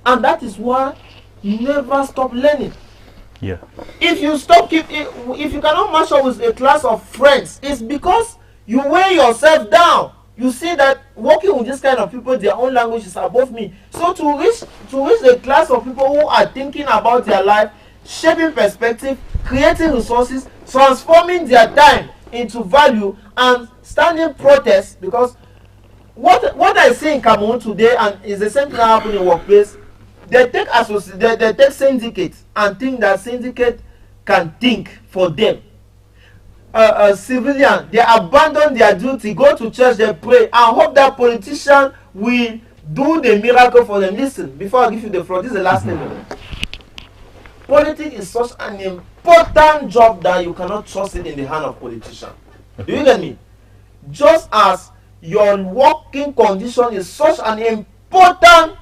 And that is why you never stop learning. Yeah. If you cannot match up with a class of friends, it's because you weigh yourself down. You see that working with this kind of people, their own language is above me. So to reach a class of people who are thinking about their life, shaping perspective, creating resources, transforming their time into value, and standing protest, because what I see in Cameroon today, and is the same thing that happen in workplace. They take syndicates and think that syndicate can think for them. Civilian, they abandon their duty, go to church, they pray, and hope that politician will do the miracle for them. Listen, before I give you the floor, this is the last statement. Politics is such an important job that you cannot trust it in the hand of politicians. Do you get me? Just as your working condition is such an important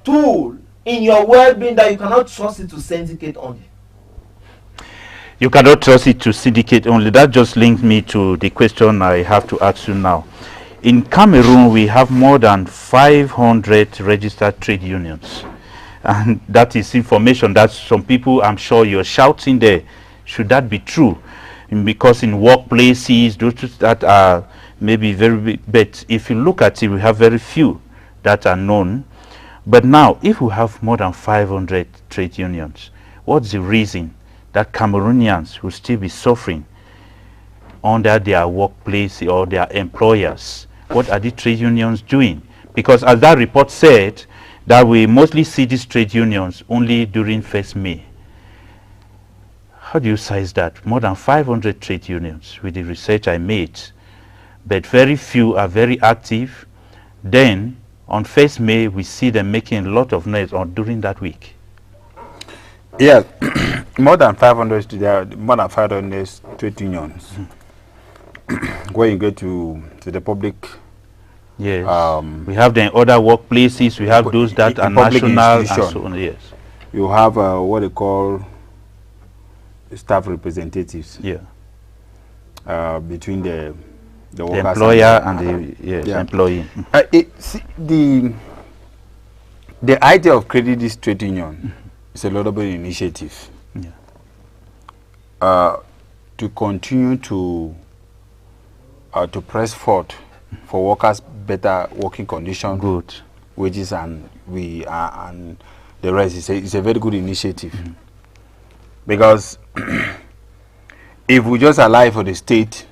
tool in your well-being that you cannot trust it to syndicate only. You cannot trust it to syndicate only. That just links me to the question I have to ask you now. In Cameroon, we have more than 500 registered trade unions. And that is information that some people, I'm sure you're shouting there. Should that be true? Because in workplaces, those that are maybe very big, but if you look at it, we have very few that are known. But now, if we have more than 500 trade unions, what's the reason that Cameroonians will still be suffering under their workplace or their employers? What are the trade unions doing? Because as that report said, that we mostly see these trade unions only during 1st May. How do you size that? More than 500 trade unions with the research I made, but very few are very active. Then on 1st May, we see them making a lot of noise on during that week. Yes, more than 500. There are more than 500 trade unions. When you get to the public, yes, we have the other workplaces. We have those that are national and so on. Yes, you have what they call staff representatives. Yeah, between the employer and the employee. The idea of creating this trade union is a laudable initiative. Yeah. To continue to press forth for workers better working conditions, good wages, and and the rest. It's a very good initiative. Because if we just allow for the state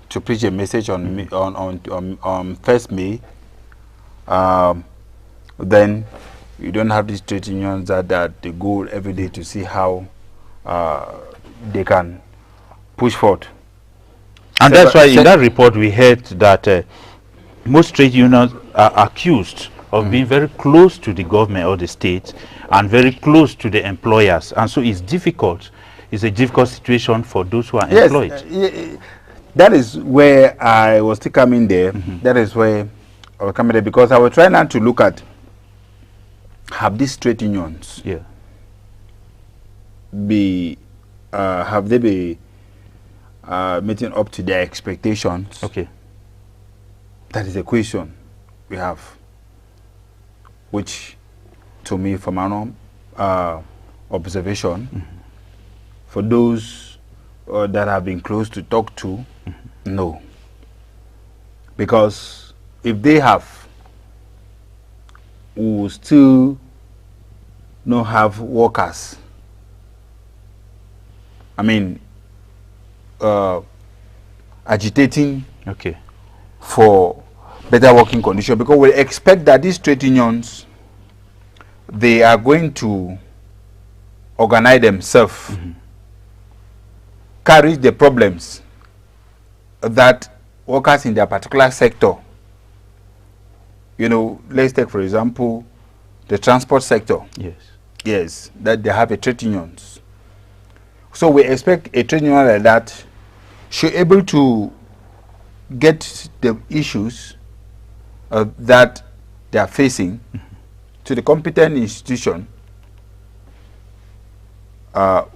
to preach a message on 1st May, then you don't have these trade unions that they go every day to see how they can push forward. And that's why in that report we heard that most trade unions are accused of being very close to the government or the state, and very close to the employers, and so it's difficult. It's a difficult situation for those who are employed. That is where I was still coming there. That is where I was coming there, because I was trying now to look at, have these trade unions have they be meeting up to their expectations? Okay. That is a question we have, which to me, from my own observation, for those that have been close to talk to, no. Because if they have, we will still not have workers. I mean, agitating for better working conditions, because we expect that these trade unions, they are going to organize themselves, carry the problems that workers in their particular sector, you know, let's take for example the transport sector. Yes, that they have a trade unions. So we expect a trade union like that should able to get the issues that they are facing to the competent institution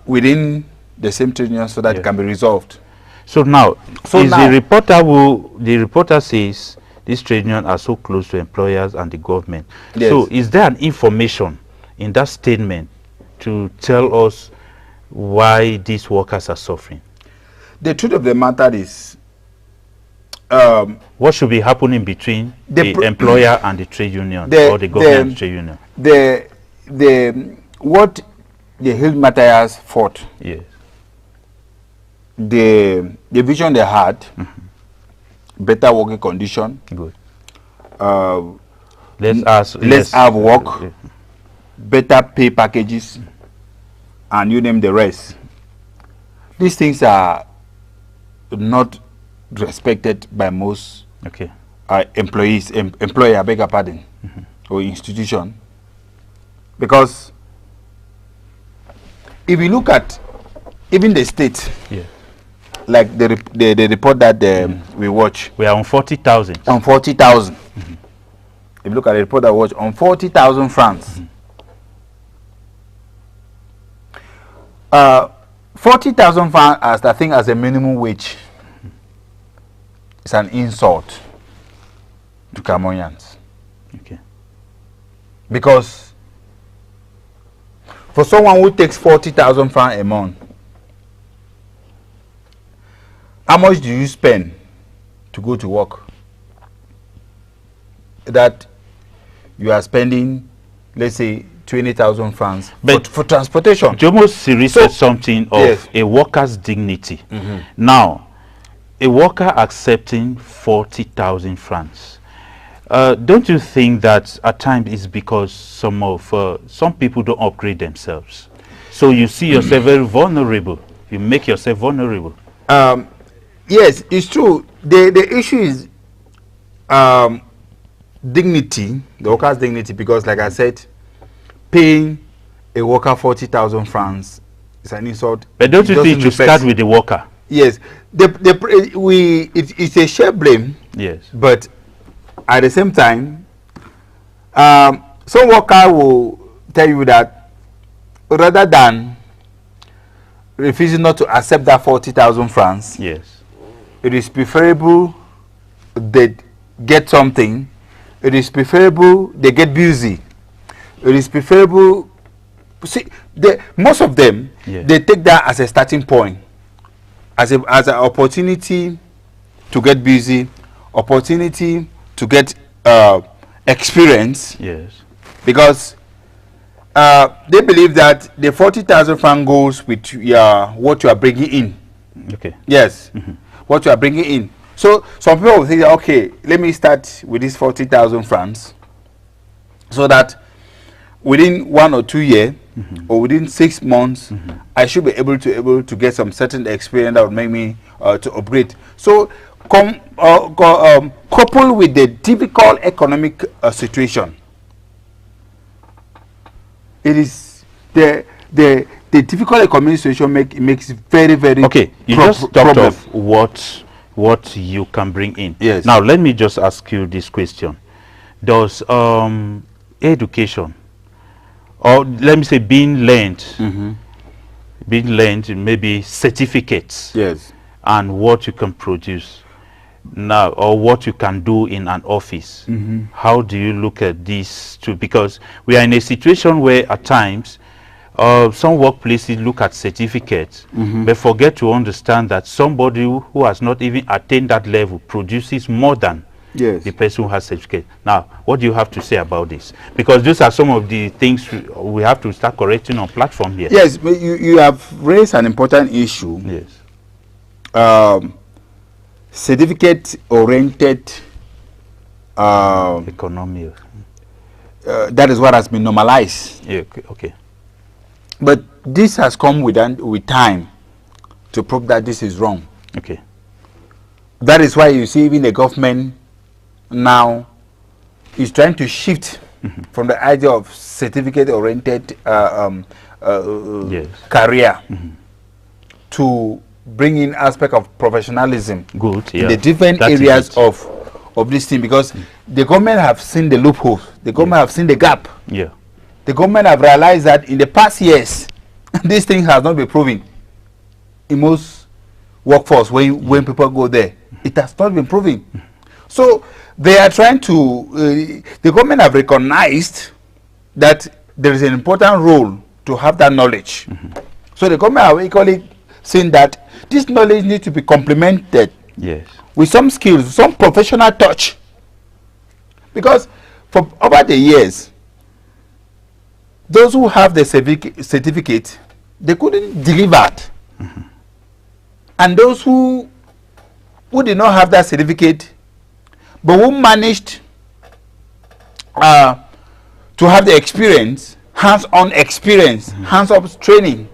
within the same trade union, so that it can be resolved. So now, the reporter says these trade unions are so close to employers and the government. So is there an information in that statement to tell us why these workers are suffering? The truth of the matter is, what should be happening between the employer and the trade union, or the government and the trade union? What the Hill Matthias fought, the vision they had, better working condition, let's have work, better pay packages, and you name the rest. These things are not respected by most employees, employer, I beg your pardon, or institution. Because if you look at even the state, like the report that we watch, we are on 40,000. On 40,000. If you look at the report that we watch, on 40,000 francs. 40,000 francs, as I think, as a minimum wage, is an insult to Cameroonians. Because for someone who takes 40,000 francs a month, how much do you spend to go to work? That you are spending, let's say, 20,000 francs for transportation. Jomo Siri said something of a worker's dignity. Now, a worker accepting 40,000 francs, don't you think that at times it's because some people don't upgrade themselves? So you see yourself very vulnerable. You make yourself vulnerable. Yes, it's true. The issue is dignity, the worker's dignity, because like I said, paying a worker 40,000 francs is an insult. But don't you think you should start with the worker? Yes, it's a shared blame. Yes, but at the same time, some worker will tell you that rather than refusing not to accept that 40,000 francs, it is preferable they get something. It is preferable they get busy. It is preferable. See, most of them, they take that as a starting point, as an opportunity to get busy, opportunity to get experience. Because they believe that the 40,000 franc goes with what you are bringing in. What you are bringing in. So some people will think, okay, let me start with this 40,000 francs, so that within 1 or 2 years, or within 6 months, I should be able to get some certain experience that would make me to upgrade. So coupled with the difficult economic situation, it is the difficult economic situation makes it very, very okay. You just talked of what you can bring in. Yes. Now let me just ask you this question: does education, or let me say being learned, maybe certificates, yes, and what you can produce now, or what you can do in an office, how do you look at these two? Because we are in a situation where at times some workplaces look at certificates but forget to understand that somebody who has not even attained that level produces more than yes, the person who has certificate. Now, what do you have to say about this? Because these are some of the things we have to start correcting on platform here. yes. But you have raised an important issue. Yes. Certificate oriented Economy. that is what has been normalized. Yeah, okay. But this has come with time to prove that this is wrong. Okay. That is why you see even the government now is trying to shift from the idea of certificate oriented Yes. career to bring in aspect of professionalism Good. Yeah. in the different That is areas it. of this thing, because the government have seen the loopholes, the government have seen the gap. Yeah. The government have realized that in the past years this thing has not been proven in most workforce. When people go there, it has not been proven. So they are trying to the government have recognized that there is an important role to have that knowledge. So the government have equally seen that this knowledge needs to be complemented Yes. with some skills, some professional touch, because for over the years those who have the certificate, they couldn't deliver it. And those who did not have that certificate but who managed to have the experience, hands-on experience, hands-on training,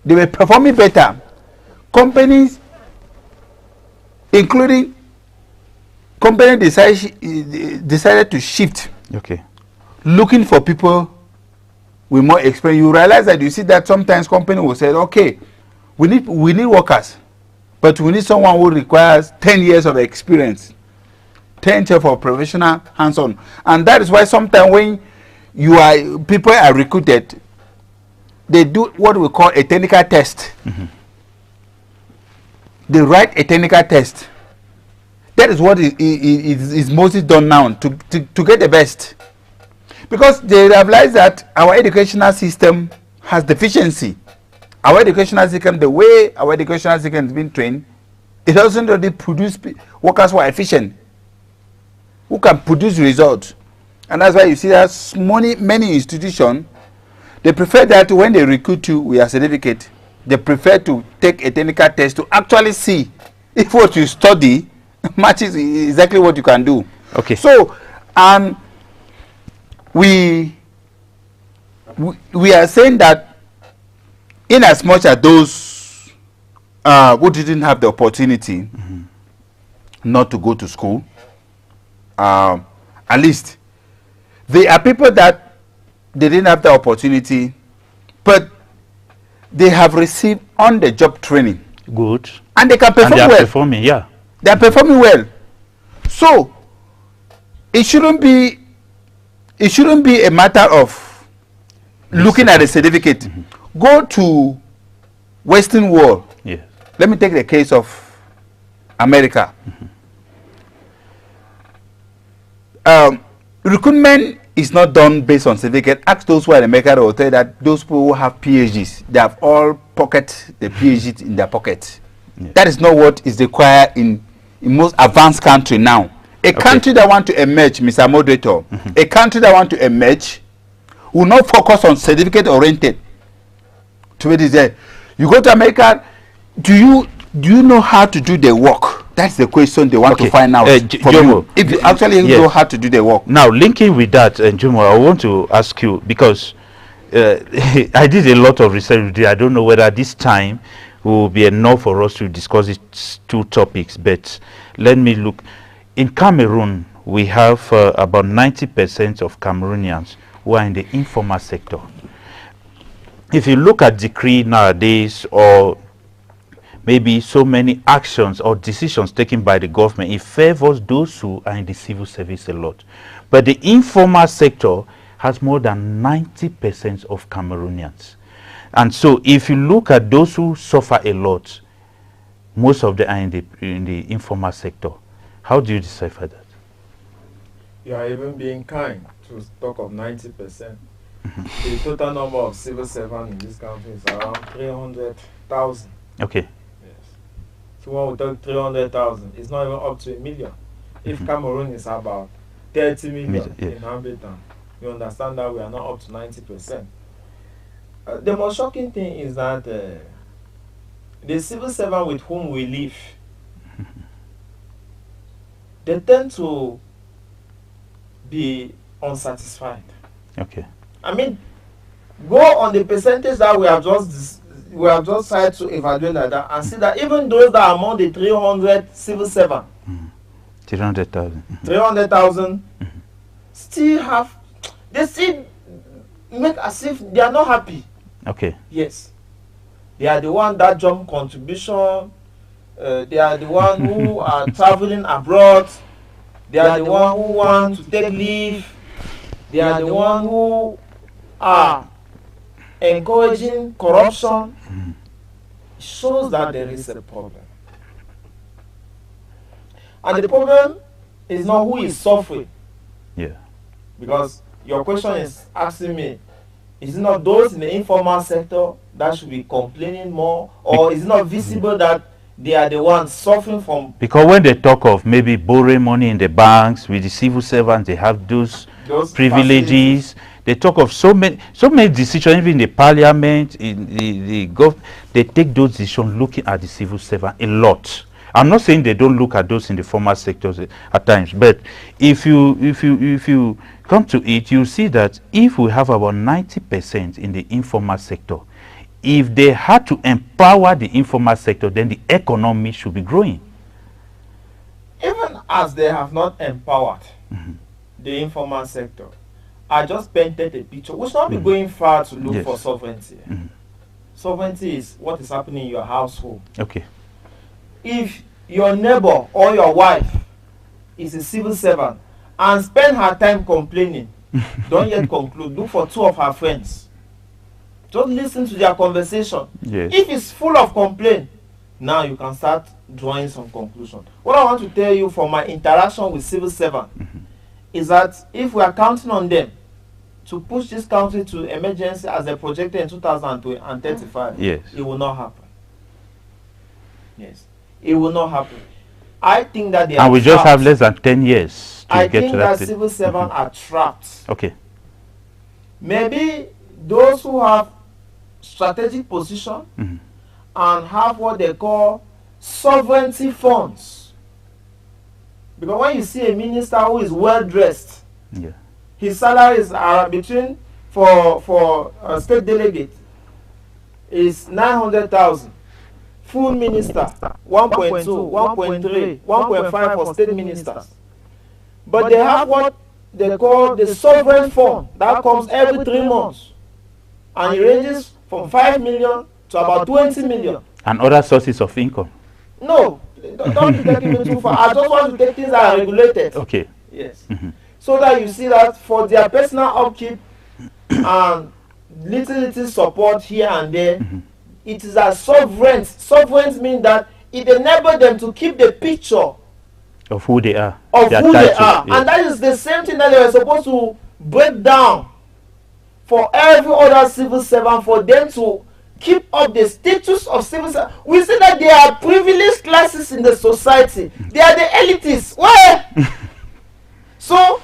they were performing better. Companies, including companies, decided to shift, Okay. looking for people with more experience. You realize that you see that sometimes company will say, okay, we need workers, but we need someone who requires 10 years of experience, 10 years of professional hands-on. And that is why sometimes when people are recruited, they do what we call a technical test. They write a technical test. That is what is mostly done now to get the best, because they realize that our educational system has deficiency. Our educational system, the way our educational system has been trained, it doesn't really produce workers who are efficient, who can produce results. And that's why you see that many institutions, they prefer that when they recruit you with a certificate, they prefer to take a technical test to actually see if what you study matches exactly what you can do. Okay. So, we are saying that in as much as those who didn't have the opportunity not to go to school, at least there are people that they didn't have the opportunity, but they have received on-the-job training. Good. And they can perform and they are well. performing, yeah. They are performing well. So it shouldn't be a matter of looking at a certificate. Go to Western world. Yes. Let me take the case of America. Recruitment is not done based on certificate. Ask those who are in America, they will tell you that those people who have PhDs, they have all pocket the PhD in their pocket. Yes. That is not what is required in most advanced country now. A country that want to emerge, Mr. Moderator, a country that want to emerge will not focus on certificate oriented. To what is there? You go to America, do you know how to do the work? That's the question they want to find out from you. If you actually know how to do the work. Now, linking with that, Jomo, I want to ask you, because I did a lot of research today. I don't know whether this time will be enough for us to discuss these two topics, but let me look. In Cameroon, we have about 90% of Cameroonians who are in the informal sector. if you look at decree nowadays, or maybe so many actions or decisions taken by the government, it favors those who are in the civil service a lot. But the informal sector has more than 90% of Cameroonians. And so if you look at those who suffer a lot, most of them are in the informal sector. How do you decipher that? You are even being kind to talk of 90%. The total number of civil servants in this country is around 300,000. Okay. So when we talk 300,000, it's not even up to 1 million. If Cameroon is about 30 million Yes. inhabitants, you understand that we are not up to 90%. The most shocking thing is that the civil servant with whom we live, they tend to be unsatisfied. Okay. I mean, go on the percentage that we have just tried to evaluate like that, and see that even those that are among the 300 civil servants, 300,000. 300,000 still make as if they are not happy. Okay. Yes, they are the one that jump contribution. They are the one who are traveling abroad. They are the one who want to take leave. They are the one who are encouraging corruption. It shows that there is a problem. And the problem is not who is suffering. Yeah. Because your question is asking me, is it not those in the informal sector that should be complaining more, or is it not visible that they are the ones suffering from? Because when they talk of maybe borrowing money in the banks with the civil servants, they have those privileges. Facilities. They talk of so many decisions, even in the parliament, in the government. They take those decisions looking at the civil servant a lot. I'm not saying they don't look at those in the formal sectors at times, but if you come to it, you see that if we have about 90% in the informal sector, if they had to empower the informal sector, then the economy should be growing. Even as they have not empowered the informal sector, I just painted a picture. We should not be going far to look for sovereignty. Sovereignty is what is happening in your household. Okay. If your neighbor or your wife is a civil servant and spend her time complaining, don't yet conclude. Look for 2 of her friends. Just listen to their conversation. Yes. If it's full of complaint, now you can start drawing some conclusion. What I want to tell you from my interaction with civil servants is that if we are counting on them to push this country to emergency as they projected in 2035, yes, it will not happen. Yes, it will not happen. I think that they are. And we just have less than 10 years to I get think to that that. Civil servants are trapped. Okay. Maybe those who have strategic position and have what they call sovereignty funds. Because when you see a minister who is well dressed, his salaries are between for a state delegate is 900,000. Full minister 1.2, 1.3, 1.5 for state ministers. But they have what they call the sovereign fund that comes every 3 months, and it ranges from 5 million to about 20 million. And other sources of income. No, don't be taking me too far. I just want to take things that are regulated. Okay. Yes. So that you see that for their personal upkeep and little support here and there, it is a sovereign. Sovereigns mean that it enables them to keep the picture of who they are. Of who they are. Yes. And that is the same thing that they were supposed to break down for every other civil servant, for them to keep up the status of civil servant. We see that they are privileged classes in the society. They are the elitists. Why? So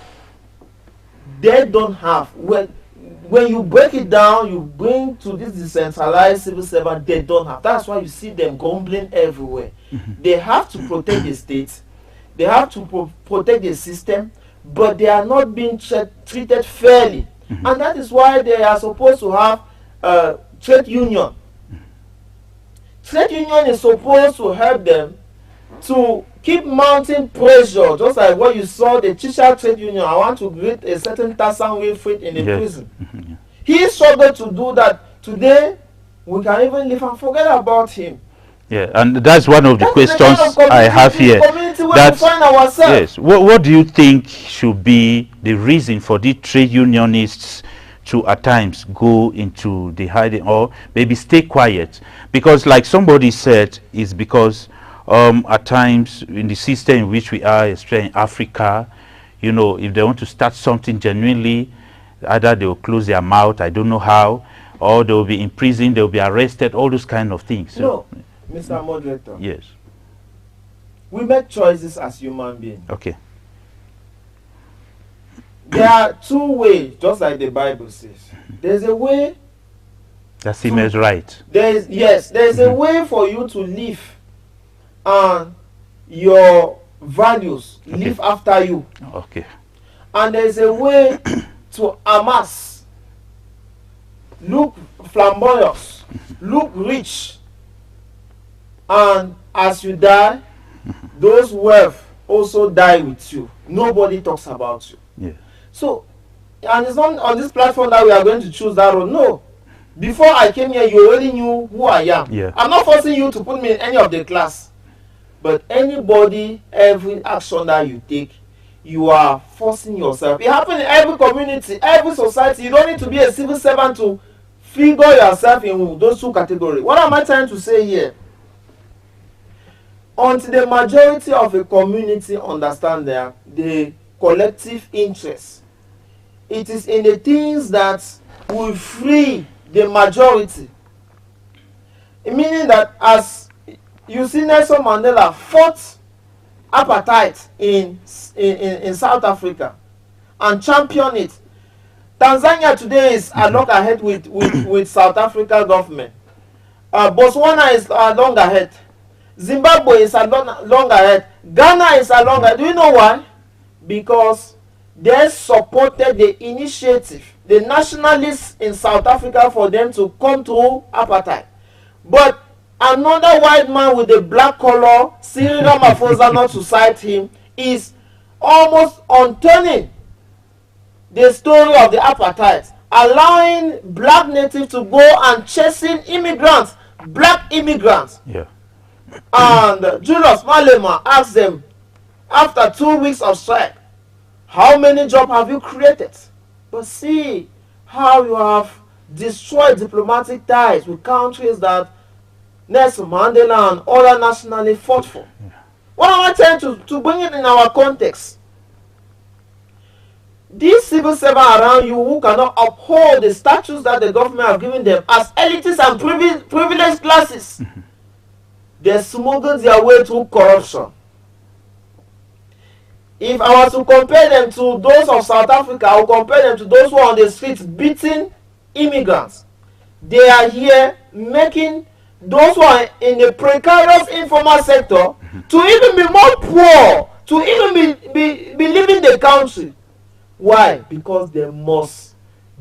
they don't have. When you break it down, you bring to this decentralized civil servant, they don't have. That's why you see them grumbling everywhere. They have to protect the state. They have to protect the system, but they are not being treated fairly. And that is why they are supposed to have a trade union. Trade union is supposed to help them to keep mounting pressure, just like what you saw the teacher trade union. I want to greet a certain Tassan Wilfred in the prison. He struggled to do that. Today, we can even live and forget about him. Yeah, and that's one of the That's questions the kind of I have here. Community where we find ourselves. Yes. What do you think should be the reason for the trade unionists to at times go into the hiding or maybe stay quiet? Because like somebody said, it's because at times in the system in which we are, especially in Africa, you know, if they want to start something genuinely, either they will close their mouth, I don't know how, or they will be in prison, they will be arrested, all those kind of things. No, Mr. Moderator. Yes. We make choices as human beings. Okay. There are two ways, just like the Bible says. There's a way. That seems right. There's a way for you to live, and your values live after you. Okay. And there's a way to amass, look flamboyant, look rich, and as you die, those wealth also die with you. Nobody talks about you. Yeah. So, and it's not on this platform that we are going to choose that road. No. Before I came here, you already knew who I am. Yeah. I'm not forcing you to put me in any of the class. But anybody, every action that you take, you are forcing yourself. It happens in every community, every society. You don't need to be a civil servant to figure yourself in those two categories. What am I trying to say here? Until the majority of a community understand the collective interest, it is in the things that will free the majority. Meaning that as you see Nelson Mandela fought apartheid in South Africa and championed it. Tanzania today is along ahead with South Africa government. Botswana is along ahead. Zimbabwe is along ahead. Ghana is along ahead. Do you know why? Because they supported the initiative, the nationalists in South Africa, for them to come to apartheid. But another white man with a black color, Cyril Ramaphosa, not to cite him, is almost unturning the story of the apartheid, allowing black natives to go and chasing immigrants, black immigrants. Yeah. And Julius Malema asked them, after 2 weeks of strike, how many jobs have you created? But see how you have destroyed diplomatic ties with countries that Nelson Mandela and other nationalists fought for. Yeah. What am I trying to bring it in our context? These civil servants around you who cannot uphold the statues that the government have given them as elites and privileged classes, they smuggle their way through corruption. If I was to compare them to those of South Africa, I would compare them to those who are on the streets beating immigrants. They are here making those who are in the precarious informal sector to even be more poor, to even be leaving the country. Why? Because they must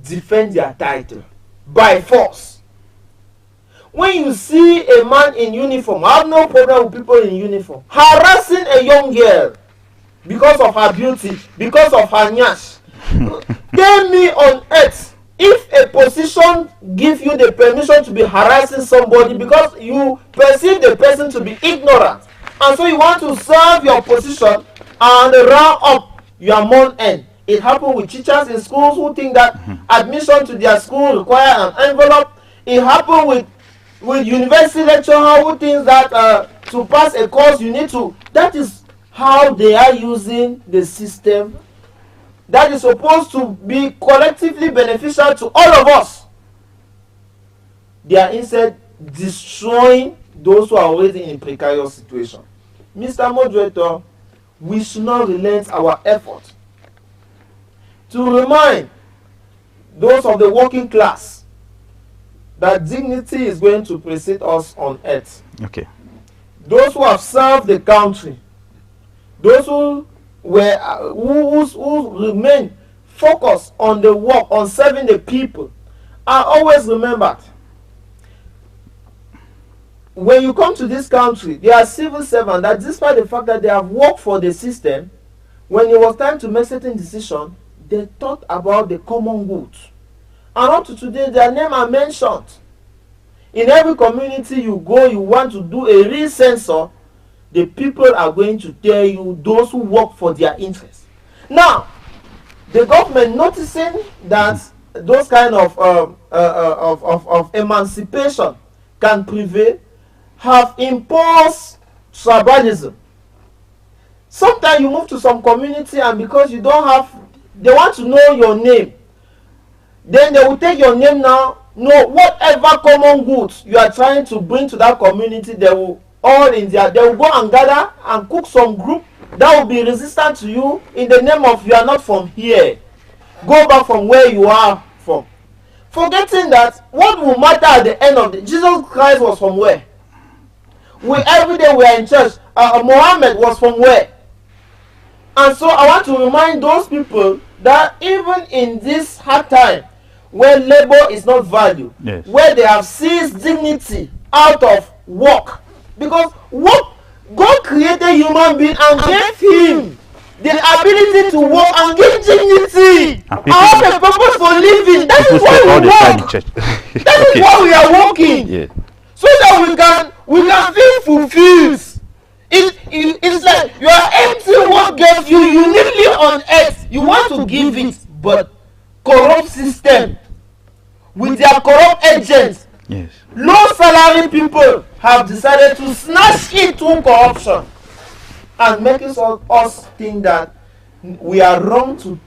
defend their title by force. When you see a man in uniform, I have no problem with people in uniform, harassing a young girl because of her beauty, because of her nyash. Tell me on earth, if a position gives you the permission to be harassing somebody because you perceive the person to be ignorant, and so you want to serve your position and round up your month end. It happened with teachers in schools who think that admission to their school requires an envelope. It happened with university lecturers who think that to pass a course you need to. That is how they are using the system that is supposed to be collectively beneficial to all of us. They are instead destroying those who are already in a precarious situation. Mr. Moderator, we should not relent our effort to remind those of the working class that dignity is going to precede us on earth. Okay. Those who have served the country, those who remain focused on the work, on serving the people, are always remembered. When you come to this country, there are civil servants that, despite the fact that they have worked for the system, when it was time to make certain decisions, they thought about the common good. And up to today, their name are mentioned. In every community you go, you want to do a real census, the people are going to tell you those who work for their interests. Now, the government noticing that those kind of emancipation can prevail, have imposed tribalism. Sometimes you move to some community and because you don't have, they want to know your name. Then they will take your name now, know whatever common goods you are trying to bring to that community, they will all in there, they will go and gather and cook some group that will be resistant to you in the name of you are not from here. Go back from where you are from. Forgetting that what will matter at the end of the Jesus Christ was from where? We every day we are in church. Muhammad was from where? And so I want to remind those people that even in this hard time, where labor is not valued, yes, where they have seized dignity out of work, because work, God created human being and gave him the ability to work and give dignity. I have a purpose for living. That is why we work. That is why we are working. Yeah. So that we can feel fulfilled. It's like you are empty what gave you uniquely on earth. You want to give it, but corrupt system with their corrupt agents. Yes. Low salary people have decided to snatch it through corruption and making us think that we are wrong to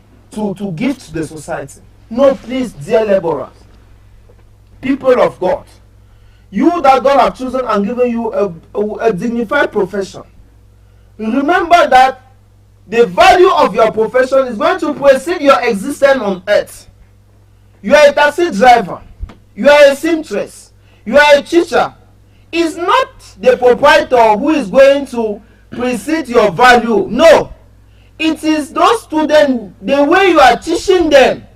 give to the society. No, please, dear laborers, people of God, you that God have chosen and given you a dignified profession, remember that the value of your profession is going to precede your existence on earth. You are a taxi driver, you are a seamstress, you are a teacher. It's not the proprietor who is going to precede your value. No, it is those students, the way you are teaching them.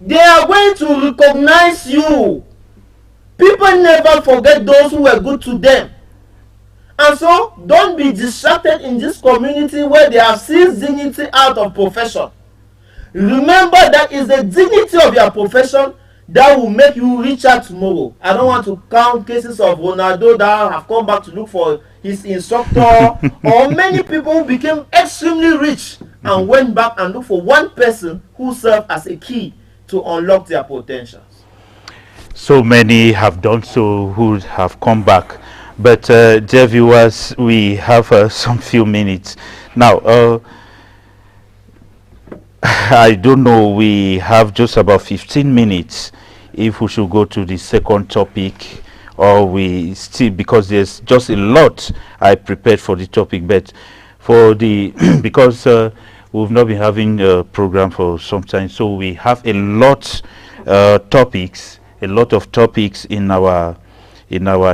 They are going to recognize you. People never forget those who were good to them. And so, don't be distracted in this community where they have seized dignity out of profession. Remember that is the dignity of your profession that will make you richer tomorrow. I don't want to count cases of Ronaldo that have come back to look for his instructor or many people who became extremely rich and went back and looked for one person who served as a key to unlock their potentials. So many have done so who have come back. But dear viewers, we have some few minutes. Now, I don't know, we have just about 15 minutes if we should go to the second topic, or we still, because there's just a lot I prepared for the topic, but for the because we've not been having a program for some time, so we have a lot topics, a lot of topics in our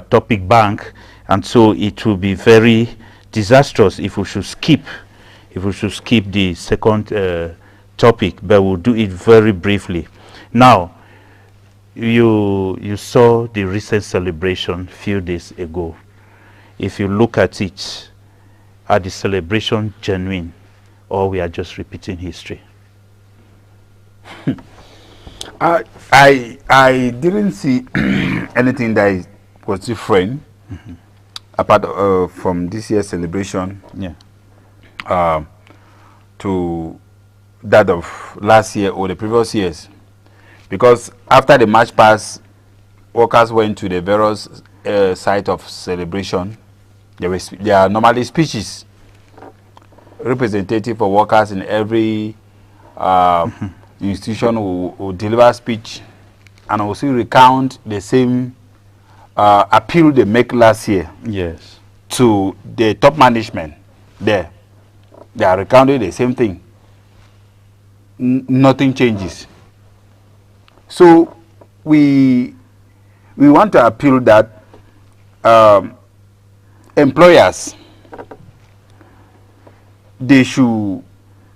topic bank, and so it will be very disastrous if we should skip the second topic, but we'll do it very briefly. Now, you saw the recent celebration few days ago. If you look at it, are the celebration genuine, or we are just repeating history? I didn't see anything that was different apart from this year's celebration, to that of last year or the previous years, because after the march past, workers went to the various site of celebration. There are normally speeches, representative for workers in every institution will deliver speech and also recount the same appeal they make last year. Yes. To the top management there. They are recounting the same thing. Nothing changes. So we want to appeal that employers, they should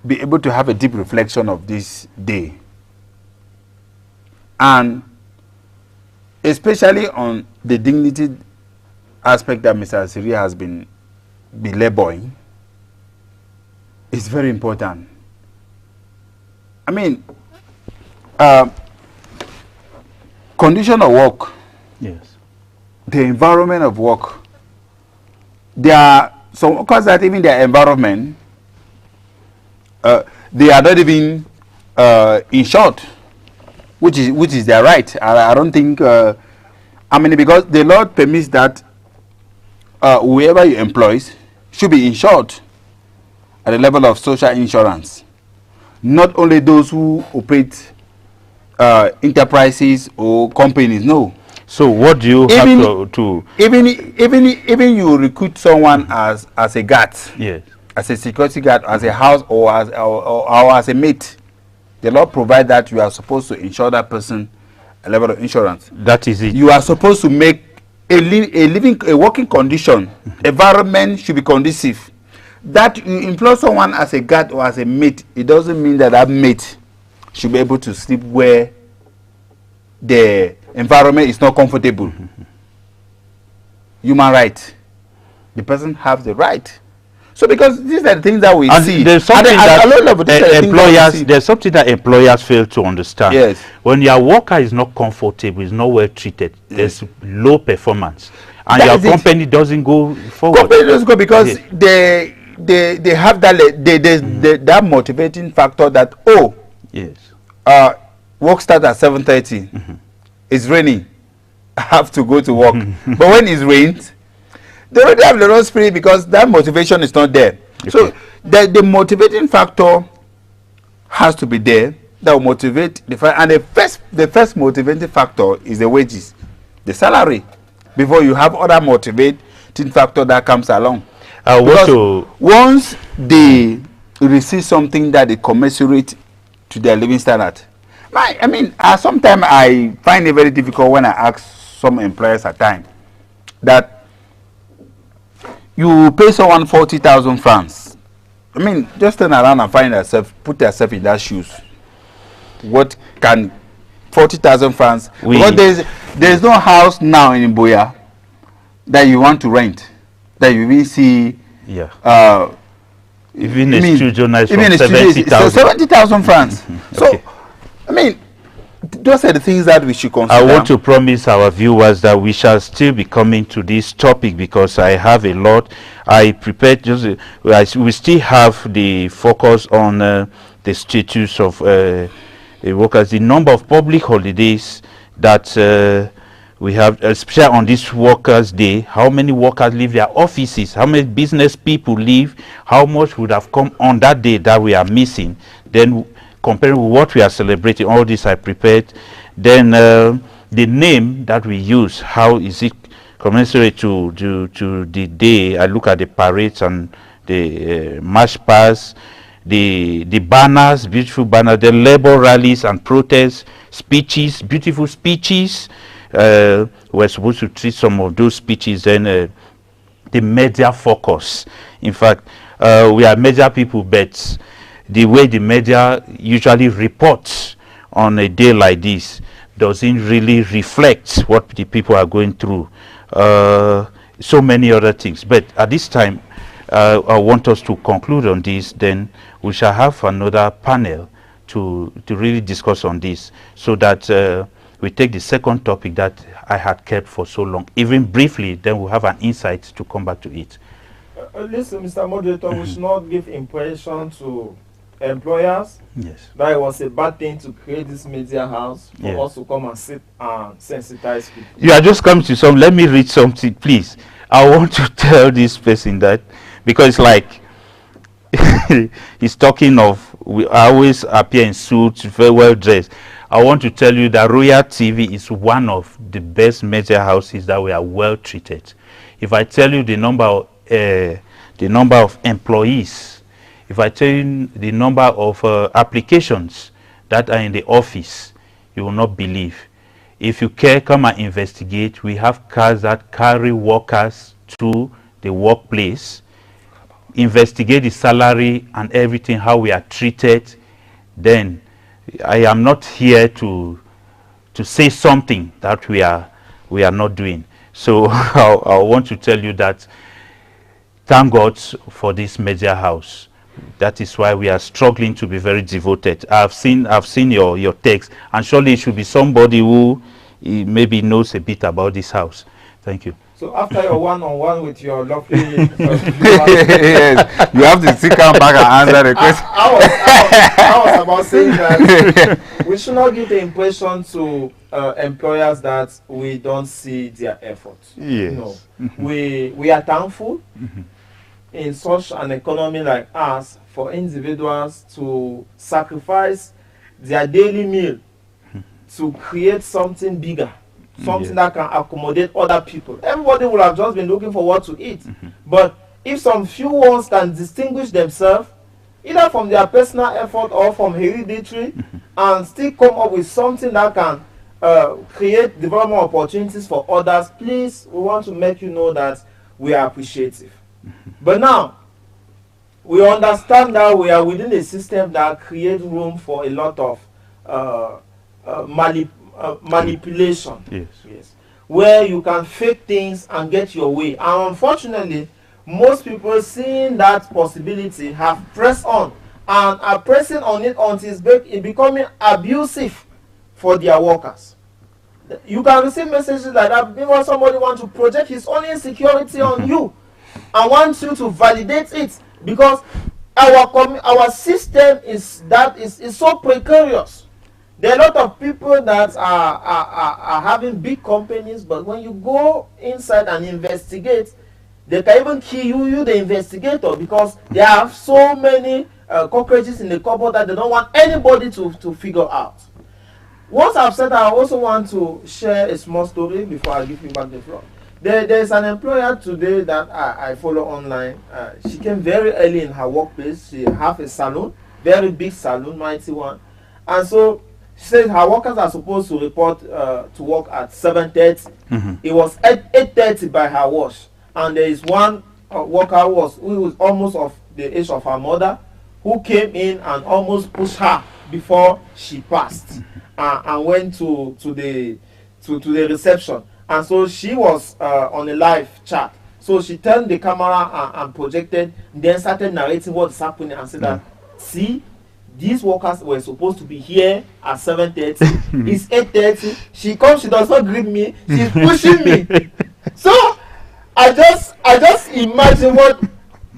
be able to have a deep reflection of this day, and especially on the dignity aspect that Mr. Siri has been belaboring. It's very important. I mean, condition of work, Yes. the environment of work. There are some workers that even their environment, they are not even insured, which is their right. I don't think. I mean, because the law permits that whoever you employ should be insured at the level of social insurance. Not only those who operate enterprises or companies. No. So what do you Even- have to Even you recruit someone as a guard, yes. as a security guard, as a house or as a mate, the law provides that you are supposed to insure that person a level of insurance. That is it. You are supposed to make a working condition, environment should be conducive. That you employ someone as a guard or as a mate, it doesn't mean that that mate should be able to sleep where the environment is not comfortable. Human right. The person has the right. So because these are the things that we And see. there's something At a low level, these are the things that we employers, see. there's something that employers fail to understand. Yes. When your worker is not comfortable, is not well treated, there's low performance, and That your is it. company doesn't go forward. Company doesn't go because Yes. they have that that motivating factor that Yes. work starts at 7:30. It's raining. I have to go to work. But when it rains, they already have the wrong spirit because that motivation is not there. So Okay. the motivating factor has to be there. That will motivate and the first motivating factor is the wages, the salary, before you have other motivating factor that comes along. I want Because to once they receive something that they commensurate to their living standard, I mean, sometimes I find it very difficult when I ask some employers at times that you pay someone 40,000 francs. I mean, just turn around and put yourself in that shoes. What can 40,000 francs? Because there's no house now in Boya that you want to rent, that you will see. yeah. Even a studio night from 70,000. 70,000 francs. So, Okay. I mean, those are the things that we should consider. I want to promise our viewers that we shall still be coming to this topic because I have a lot. I prepared we still have the focus on the status of the workers, the number of public holidays that we have, especially on this Workers' Day. How many workers leave their offices? How many business people leave? How much would have come on that day that we are missing? Then comparing with what we are celebrating, all this I prepared. Then the name that we use, how is it commensurate to the day? I look at the parades and the march past, the banners, beautiful banners, the labor rallies and protests, speeches, beautiful speeches. We're supposed to treat some of those speeches. Then the media focus. In fact, we are media people, but the way the media usually reports on a day like this doesn't really reflect what the people are going through. So many other things. But at this time, I want us to conclude on this. Then we shall have another panel to really discuss on this, so that we take the second topic that I had kept for so long, even briefly. Then we'll have an insight to come back to it. Listen, Mr. Moderator, we should not give impression to employers Yes. that it was a bad thing to create this media house for Yeah. us to come and sit and sensitize people. You are just coming to some. Let me read something, please. I want to tell this person that, because like he's talking of, we always appear in suits, very well dressed. I want to tell you that Royal TV is one of the best media houses that we are well treated. If I tell you the number of employees, if I tell you the number of applications that are in the office, you will not believe. If you care, come and investigate. We have cars that carry workers to the workplace. Investigate the salary and everything, how we are treated. Then I am not here to say something that we are not doing. So I want to tell you that thank God for this media house. That is why we are struggling to be very devoted. I've seen your text, and surely it should be somebody who he maybe knows a bit about this house. Thank you. So after your one-on-one with your lovely Yes, you have to still come back and answer the question. I was about saying that we should not give the impression to employers that we don't see their efforts. Yes. No, we are thankful in such an economy like ours for individuals to sacrifice their daily meal to create something bigger, something that can accommodate other people. Everybody would have just been looking for what to eat. But if some few ones can distinguish themselves, either from their personal effort or from hereditary, and still come up with something that can create development opportunities for others, please, we want to make you know that we are appreciative. But now, we understand that we are within a system that creates room for a lot of manipulation. Yes. Where you can fake things and get your way. And unfortunately, most people seeing that possibility have pressed on and are pressing on it until it's becoming abusive for their workers. You can receive messages like that because somebody wants to project his own insecurity on you and wants you to validate it, because our system is so precarious. There are a lot of people that are having big companies, but when you go inside and investigate, they can even kill you the investigator, because they have so many cockroaches in the cupboard that they don't want anybody to figure out. Once I've said that, I also want to share a small story before I give you back the floor. There's an employer today that I follow online. She came very early in her workplace. She has a salon, very big salon, mighty one. And so she said her workers are supposed to report to work at 7:30. It was 8:30 by her watch. And there is one worker who was almost of the age of her mother, who came in and almost pushed her before she passed and went to the reception. And so she was on a live chat. So she turned the camera and projected, then started narrating what's happening and said that, see, these workers were supposed to be here at 7:30. It's 8:30. She comes, she does not greet me. She's pushing me. So I just imagine what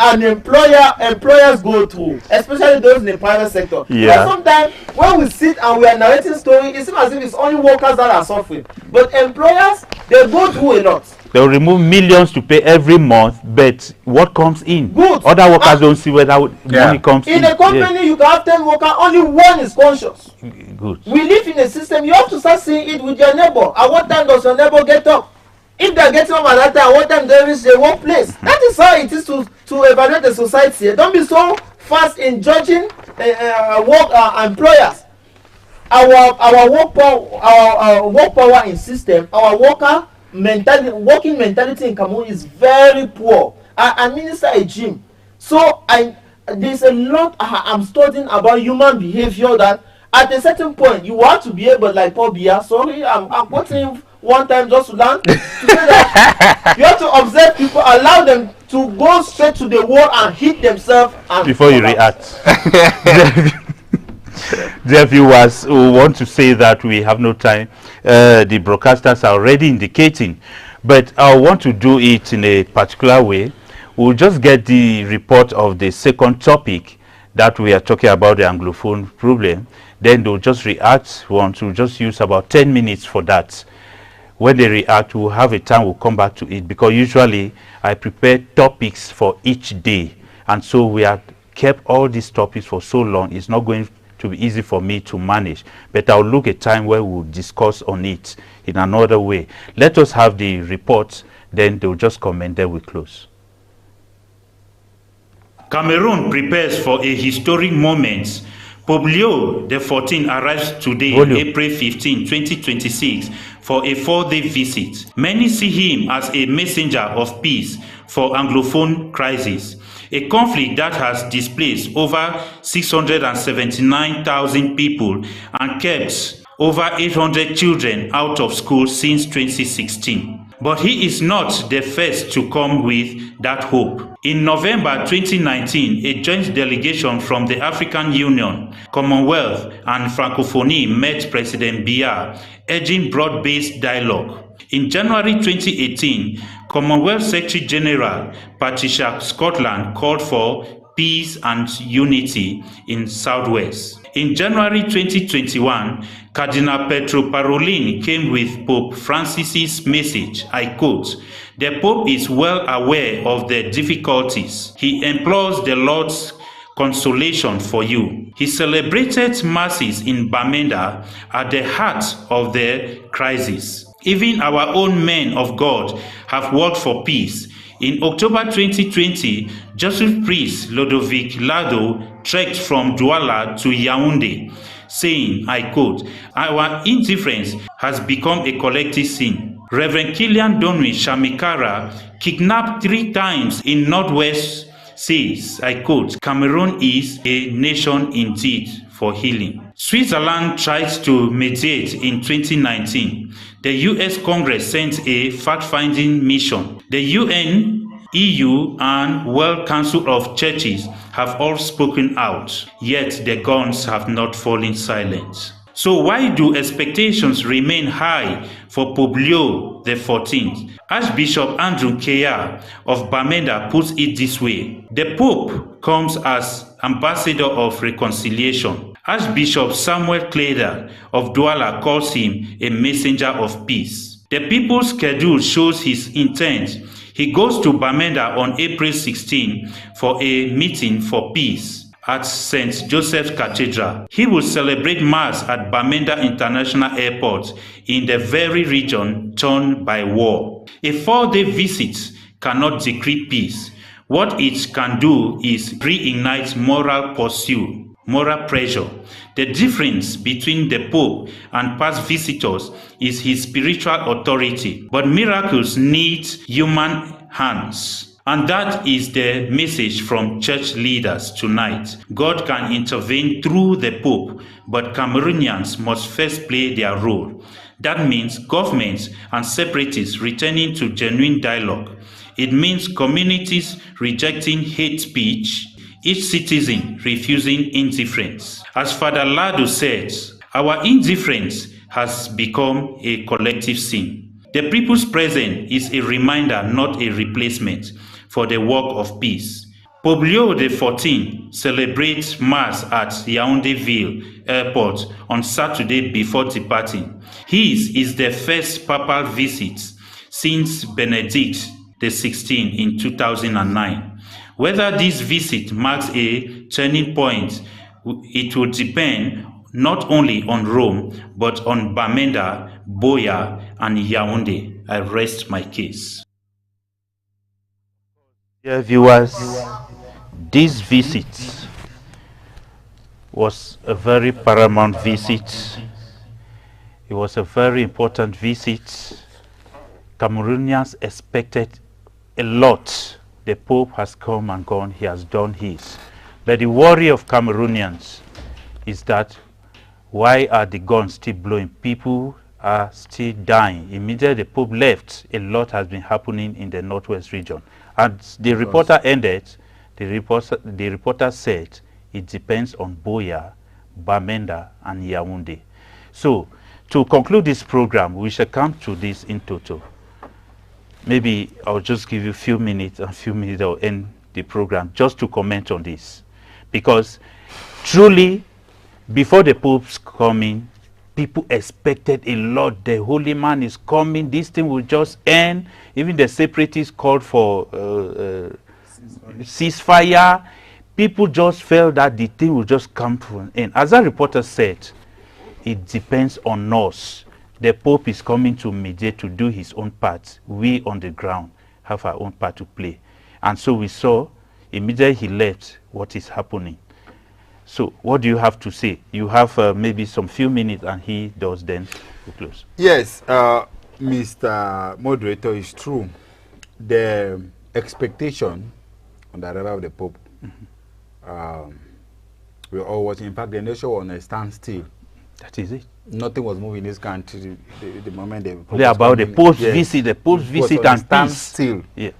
an employers go through, especially those in the private sector. Yeah. But sometimes when we sit and we are narrating stories, it seems as if it's only workers that are suffering. But employers, they go through a lot. They'll remove millions to pay every month, but what comes in? Good. Other workers don't see whether money comes in. In a company, you can have 10 workers, only one is conscious. Good. We live in a system, you have to start seeing it with your neighbor. At what time does your neighbor get up? If they are getting up at that time, what time they reach the workplace? That is how it is to evaluate the society. Don't be so fast in judging employers. Our work power in system, our working mentality in Cameroon is very poor. I administer a gym, so there's a lot I'm studying about human behavior that at a certain point you have to be able, like Paul Biya. Sorry, I'm quoting him one time just to learn. To say that you have to observe people, allow them to go straight to the wall and hit themselves before you react. Dear viewers who want to say that we have no time, the broadcasters are already indicating, but I want to do it in a particular way. We'll just get the report of the second topic that we are talking about, the Anglophone problem. Then they'll just react. We want to just use about 10 minutes for that. When they react, we'll have a time, we'll come back to it, because usually I prepare topics for each day. And so we have kept all these topics for so long, it's not going to be easy for me to manage. But I'll look at a time where we'll discuss on it in another way. Let us have the report, then they'll just comment, then we close. Cameroon prepares for a historic moment. Pope Leo XIV arrives today, April 15, 2026, for a 4-day visit. Many see him as a messenger of peace for Anglophone crisis, a conflict that has displaced over 679,000 people and kept over 800 children out of school since 2016. But he is not the first to come with that hope. In November 2019, a joint delegation from the African Union, Commonwealth, and Francophonie met President Biya, urging broad-based dialogue. In January 2018, Commonwealth Secretary General Patricia Scotland called for peace and unity in Southwest. In January 2021, Cardinal Petro Parolin came with Pope Francis's message, I quote, "The Pope is well aware of the difficulties. He implores the Lord's consolation for you." He celebrated masses in Bamenda at the heart of the crisis. Even our own men of God have worked for peace. In October 2020, Jesuit priest Ludovic Lado trekked from Douala to Yaoundé, saying, I quote, "Our indifference has become a collective sin." Reverend Kilian Donwi Shamikara, kidnapped 3 times in Northwest, says, I quote, "Cameroon is a nation indeed for healing." Switzerland tried to mediate in 2019. The US Congress sent a fact-finding mission. The UN, EU, and World Council of Churches have all spoken out, yet the guns have not fallen silent. So why do expectations remain high for Pope Leo XIV? Archbishop Andrew Keya of Bamenda puts it this way: the Pope comes as ambassador of reconciliation. Archbishop Samuel Cleda of Douala calls him a messenger of peace. The people's schedule shows his intent. He goes to Bamenda on April 16 for a meeting for peace at St. Joseph's Cathedral. He will celebrate Mass at Bamenda International Airport in the very region torn by war. A 4-day visit cannot decree peace. What it can do is reignite moral pursuit, moral pressure. The difference between the Pope and past visitors is his spiritual authority, but miracles need human hands. And that is the message from church leaders tonight. God can intervene through the Pope, but Cameroonians must first play their role. That means governments and separatists returning to genuine dialogue. It means communities rejecting hate speech, each citizen refusing indifference. As Father Lado says, our indifference has become a collective sin. The people's presence is a reminder, not a replacement, for the work of peace. Pope Leo XIV celebrates Mass at Yaoundéville Airport on Saturday before departing. His is the first papal visit since Benedict XVI in 2009. Whether this visit marks a turning point, it will depend not only on Rome, but on Bamenda, Boya, and Yaoundé. I rest my case. Dear viewers, this visit was a very paramount visit. It was a very important visit. Cameroonians expected a lot. The Pope has come and gone, he has done his. But the worry of Cameroonians is that why are the guns still blowing? People are still dying. Immediately the Pope left, a lot has been happening in the Northwest region. And the reporter ended, the reporter said it depends on Boya, Bamenda, and Yaoundé. So, to conclude this program, we shall come to this in total. Maybe I'll just give you a few minutes, I'll end the program just to comment on this. Because truly, before the Pope's coming, people expected a lot. The Holy Man is coming, this thing will just end. Even the separatists called for ceasefire. People just felt that the thing will just come to an end. As that reporter said, it depends on us. The Pope is coming to mediate, to do his own part. We on the ground have our own part to play. And so we saw, immediately he left, what is happening. So what do you have to say? You have maybe some few minutes and he does, then we close. Yes, Mr. Moderator, is true. The expectation on the arrival of the Pope, we were all watching. In fact, the nation was on a standstill. That is it. Nothing was moving in this country the moment the Only about the post visit, the post visit and peace. Still. Yeah.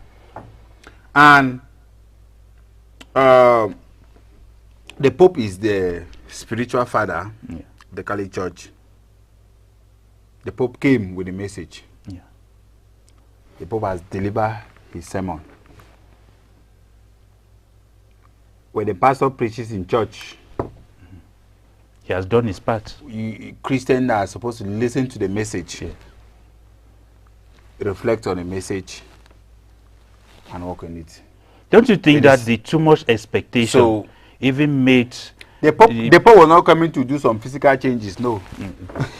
And the Pope is the spiritual father, the Catholic Church. The Pope came with a message. Yeah. The Pope has delivered his sermon. When the pastor preaches in church, he has done his part. Christians are supposed to listen to the message, reflect on the message, and work on it. Don't you think that the too much expectation even made the Pope was not coming to do some physical changes? No.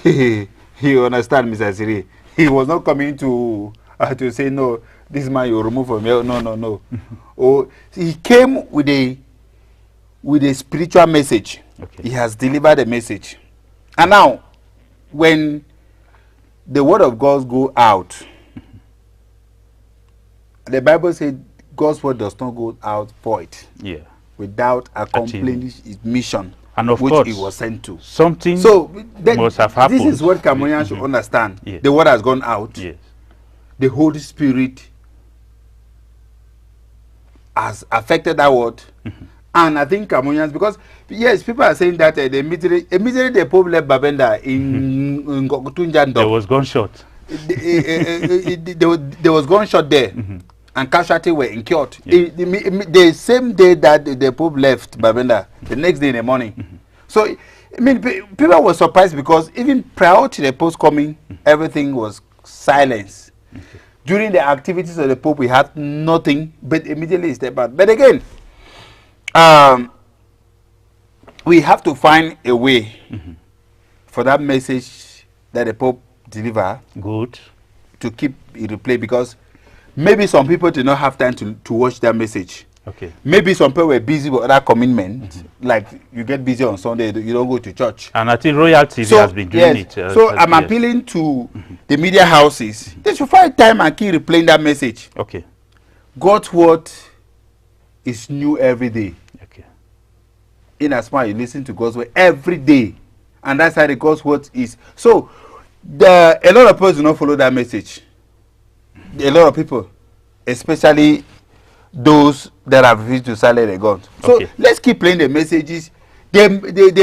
You understand, Mr. Siri? He was not coming to say, no, this man you remove from here. No. He came with a spiritual message. Okay. He has delivered a message. And now, when the word of God go out, the Bible said God's word does not go out void. Yeah. Without accomplishing his mission, and of which course, he was sent to. Something must have happened. This is what Cameroonians should understand. Yes. The word has gone out. Yes. The Holy Spirit has affected that word. And I think Cameroonians, because yes, people are saying that immediately the Pope left Babenda in Tunjando. There was gunshot. There was gunshot there. And casualties were incurred. The same day that the Pope left Babenda, the next day in the morning. So, I mean, people were surprised because even prior to the Pope's coming, everything was silence. During the activities of the Pope, we had nothing, but immediately he stepped out. But again, we have to find a way for that message that the Pope delivered to keep it replay, because maybe some people did not have time to watch that message. Okay. Maybe some people were busy with other commitments, like you get busy on Sunday, you don't go to church. And I think Royal TV has been doing it. So I'm appealing to the media houses. They should find time and keep replaying that message. Okay. God's word is new every day. Okay. In as much as you listen to God's word every day, and that's how the God's word is. So a lot of people do not follow that message. A lot of people, especially those that have refused to silence the God. So let's keep playing the messages. They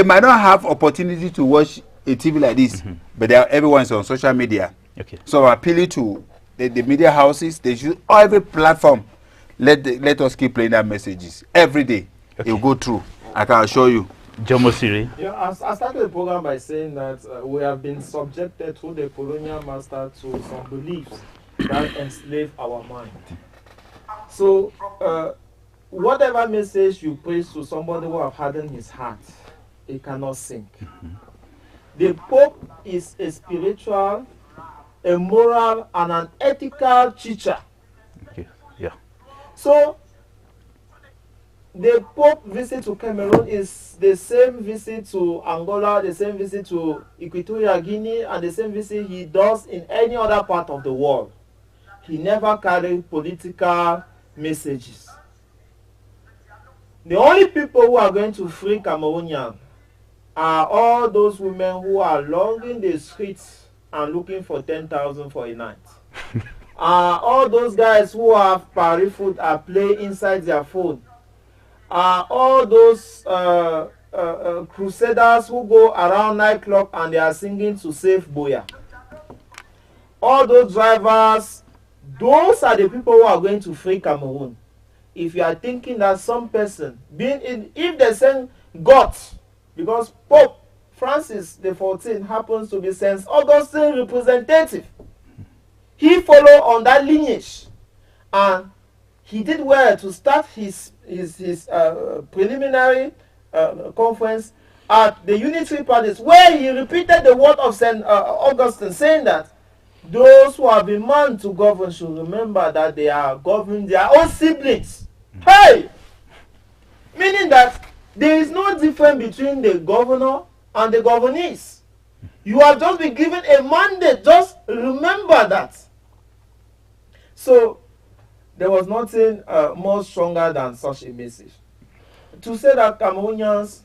might not have opportunity to watch a TV like this, but everyone's on social media. Okay. So I'm appealing to the media houses. They should, every platform, let us keep playing that messages every day. It will go through. I can assure you. Jomo Siri. Yeah, I started the program by saying that we have been subjected through the colonial master to some beliefs that enslave our mind. So, whatever message you preach to somebody who have hardened his heart, it cannot sink. The Pope is a spiritual, a moral, and an ethical teacher. Okay. Yeah. So, the Pope visit to Cameroon is the same visit to Angola, the same visit to Equatorial Guinea, and the same visit he does in any other part of the world. He never carried political messages. The only people who are going to free Cameroonian are all those women who are longing the streets and looking for 10,000 for a night. All those guys who have party food are playing inside their phone. All those crusaders who go around nightclub and they are singing to save Boya. All those drivers, those are the people who are going to free Cameroon. If you are thinking that some person, if they send God, because Pope Francis the 14th happens to be St. Augustine representative, he followed on that lineage, and he did well to start his preliminary conference at the Unitary Palace, where he repeated the word of St. Augustine, saying that those who have been man to govern should remember that they are governing their own siblings. Hey! Meaning that there is no difference between the governor and the governees. You have just been given a mandate. Just remember that. So, there was nothing more stronger than such a message. To say that Cameroonians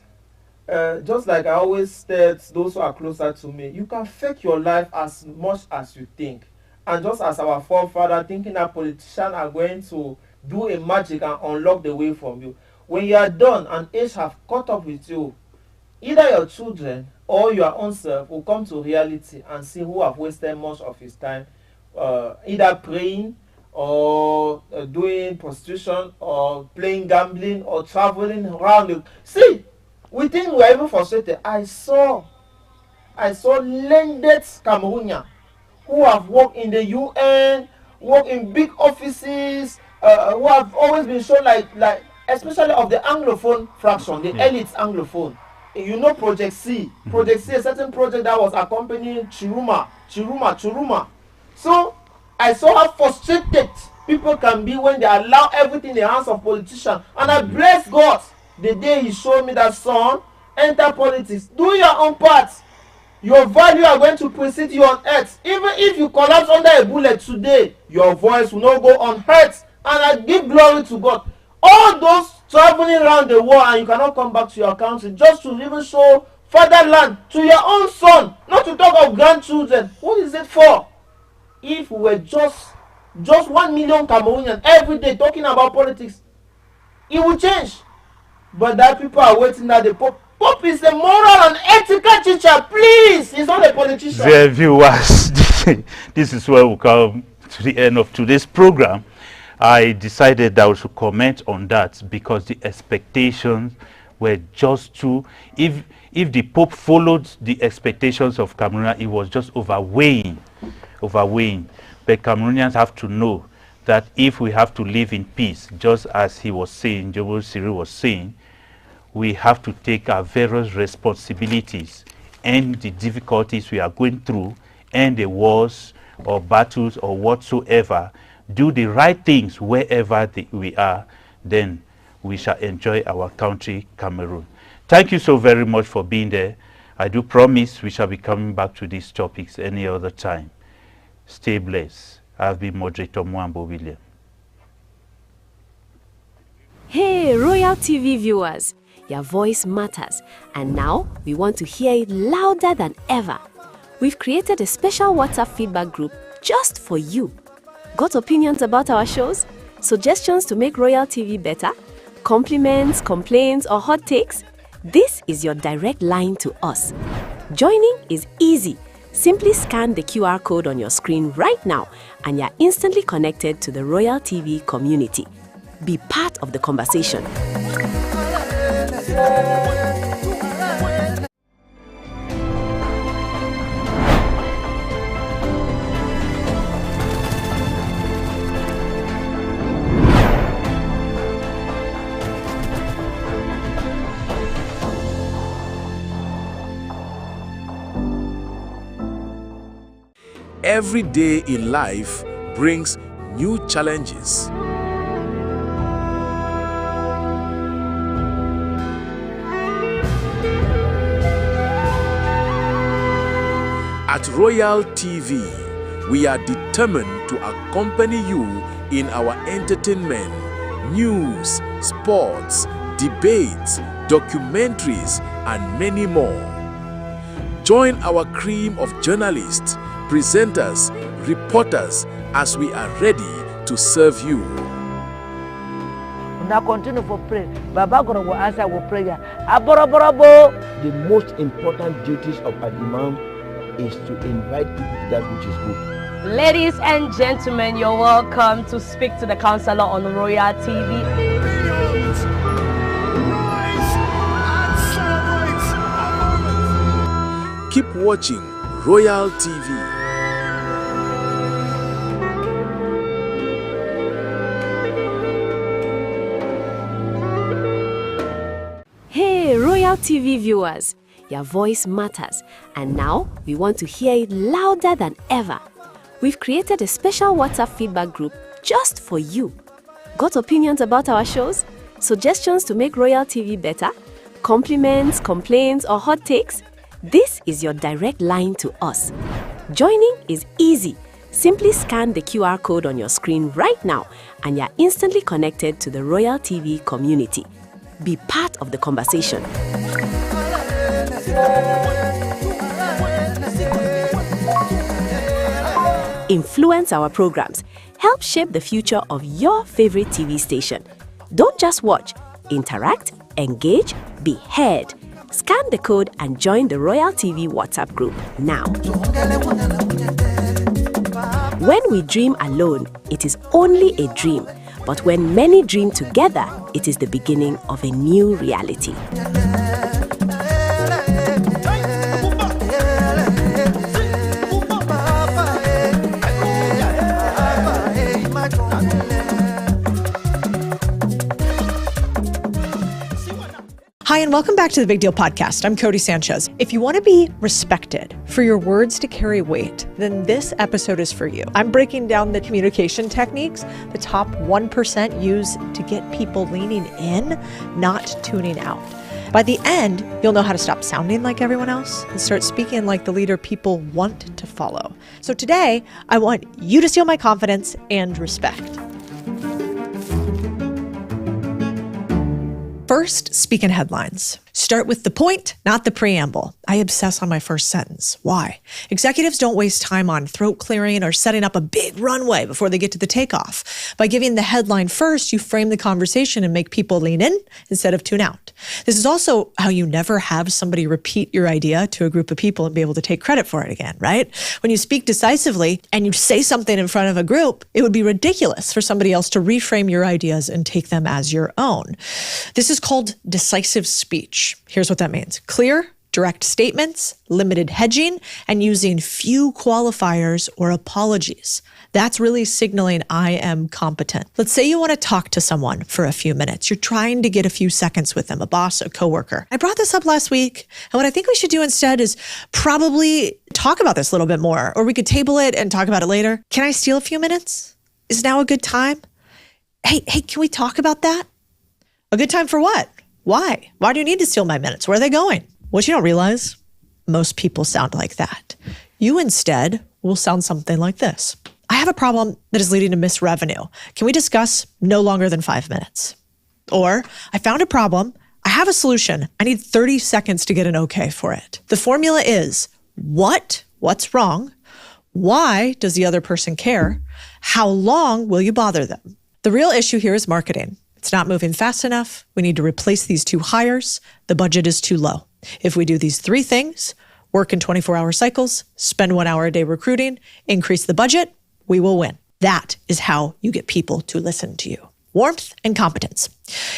just like I always tell those who are closer to me, you can fake your life as much as you think. And just as our forefather thinking that politicians are going to do a magic and unlock the way from you, when you are done and age have caught up with you, either your children or your own self will come to reality and see who have wasted much of his time either praying or doing prostitution or playing gambling or traveling around the see. We think we are even frustrated. I saw landed Cameroonians who have worked in the UN, worked in big offices, who have always been shown like especially of the Anglophone fraction, the elite Anglophone. You know Project C. Project C, a certain project that was accompanying Chiruma. So I saw how frustrated people can be when they allow everything in the hands of politicians. And I bless God the day he showed me that, son, enter politics. Do your own part. Your value are going to precede you on earth. Even if you collapse under a bullet today, your voice will not go unhurt. And I give glory to God. All those traveling around the world and you cannot come back to your country just to even show fatherland to your own son, not to talk of grandchildren. What is it for? If we were just 1 million Cameroonians every day talking about politics, it will change. But that people are waiting that the Pope is a moral and ethical teacher. Please, he's not a politician. Dear viewers, this is where we come to the end of today's program. I decided that we should comment on that because the expectations were just too. If the Pope followed the expectations of Cameroon, it was just overweighing. But Cameroonians have to know that if we have to live in peace, just as he was saying, Jombo Siri was saying, we have to take our various responsibilities and the difficulties we are going through and the wars or battles or whatsoever, do the right things wherever we are, then we shall enjoy our country, Cameroon. Thank you so very much for being there. I do promise we shall be coming back to these topics any other time. Stay blessed. I've been moderator Mwambo William. Hey, Royal TV viewers, your voice matters, and now we want to hear it louder than ever. We've created a special WhatsApp feedback group just for you. Got opinions about our shows? Suggestions to make Royal TV better? Compliments, complaints, or hot takes? This is your direct line to us. Joining is easy. Simply scan the QR code on your screen right now and you're instantly connected to the Royal TV community. Be part of the conversation. Every day in life brings new challenges. At Royal TV, we are determined to accompany you in our entertainment, news, sports, debates, documentaries, and many more. Join our cream of journalists, presenters, reporters as we are ready to serve you. Now continue for prayer. Baba God will answer our prayer. The most important duties of an imam is to invite people to that which is good. Ladies and gentlemen, you're welcome to speak to the counselor on Royal TV. Keep watching Royal TV. Hey, Royal TV viewers, your voice matters, and now we want to hear it louder than ever. We've created a special WhatsApp feedback group just for you. Got opinions about our shows? Suggestions to make Royal TV better? Compliments, complaints, or hot takes? This is your direct line to us. Joining is easy. Simply scan the QR code on your screen right now and you're instantly connected to the Royal TV community. Be part of the conversation. Influence our programs. Help shape the future of your favorite TV station. Don't just watch. Interact, engage, be heard. Scan the code and join the Royal TV WhatsApp group now. When we dream alone, it is only a dream. But when many dream together, it is the beginning of a new reality. Hi, and welcome back to the Big Deal Podcast. I'm Cody Sanchez. If you want to be respected for your words to carry weight, then this episode is for you. I'm breaking down the communication techniques the top 1% use to get people leaning in, not tuning out. By the end, you'll know how to stop sounding like everyone else and start speaking like the leader people want to follow. So today, I want you to steal my confidence and respect. First, speak in headlines. Start with the point, not the preamble. I obsess on my first sentence. Why? Executives don't waste time on throat clearing or setting up a big runway before they get to the takeoff. By giving the headline first, you frame the conversation and make people lean in instead of tune out. This is also how you never have somebody repeat your idea to a group of people and be able to take credit for it again, right? When you speak decisively and you say something in front of a group, it would be ridiculous for somebody else to reframe your ideas and take them as your own. This is called decisive speech. Here's what that means. Clear, direct statements, limited hedging, and using few qualifiers or apologies. That's really signaling I am competent. Let's say you want to talk to someone for a few minutes. You're trying to get a few seconds with them, a boss, a coworker. I brought this up last week, and what I think we should do instead is probably talk about this a little bit more, or we could table it and talk about it later. Can I steal a few minutes? Is now a good time? Hey, can we talk about that? A good time for what? Why? Why do you need to steal my minutes? Where are they going? What you don't realize, most people sound like that. You instead will sound something like this. I have a problem that is leading to missed revenue. Can we discuss no longer than 5 minutes? Or I found a problem. I have a solution. I need 30 seconds to get an okay for it. The formula is what's wrong? Why does the other person care? How long will you bother them? The real issue here is marketing. It's not moving fast enough. We need to replace these 2 hires. The budget is too low. If we do these 3 things, work in 24-hour cycles, spend 1 hour a day recruiting, increase the budget, we will win. That is how you get people to listen to you. Warmth and competence.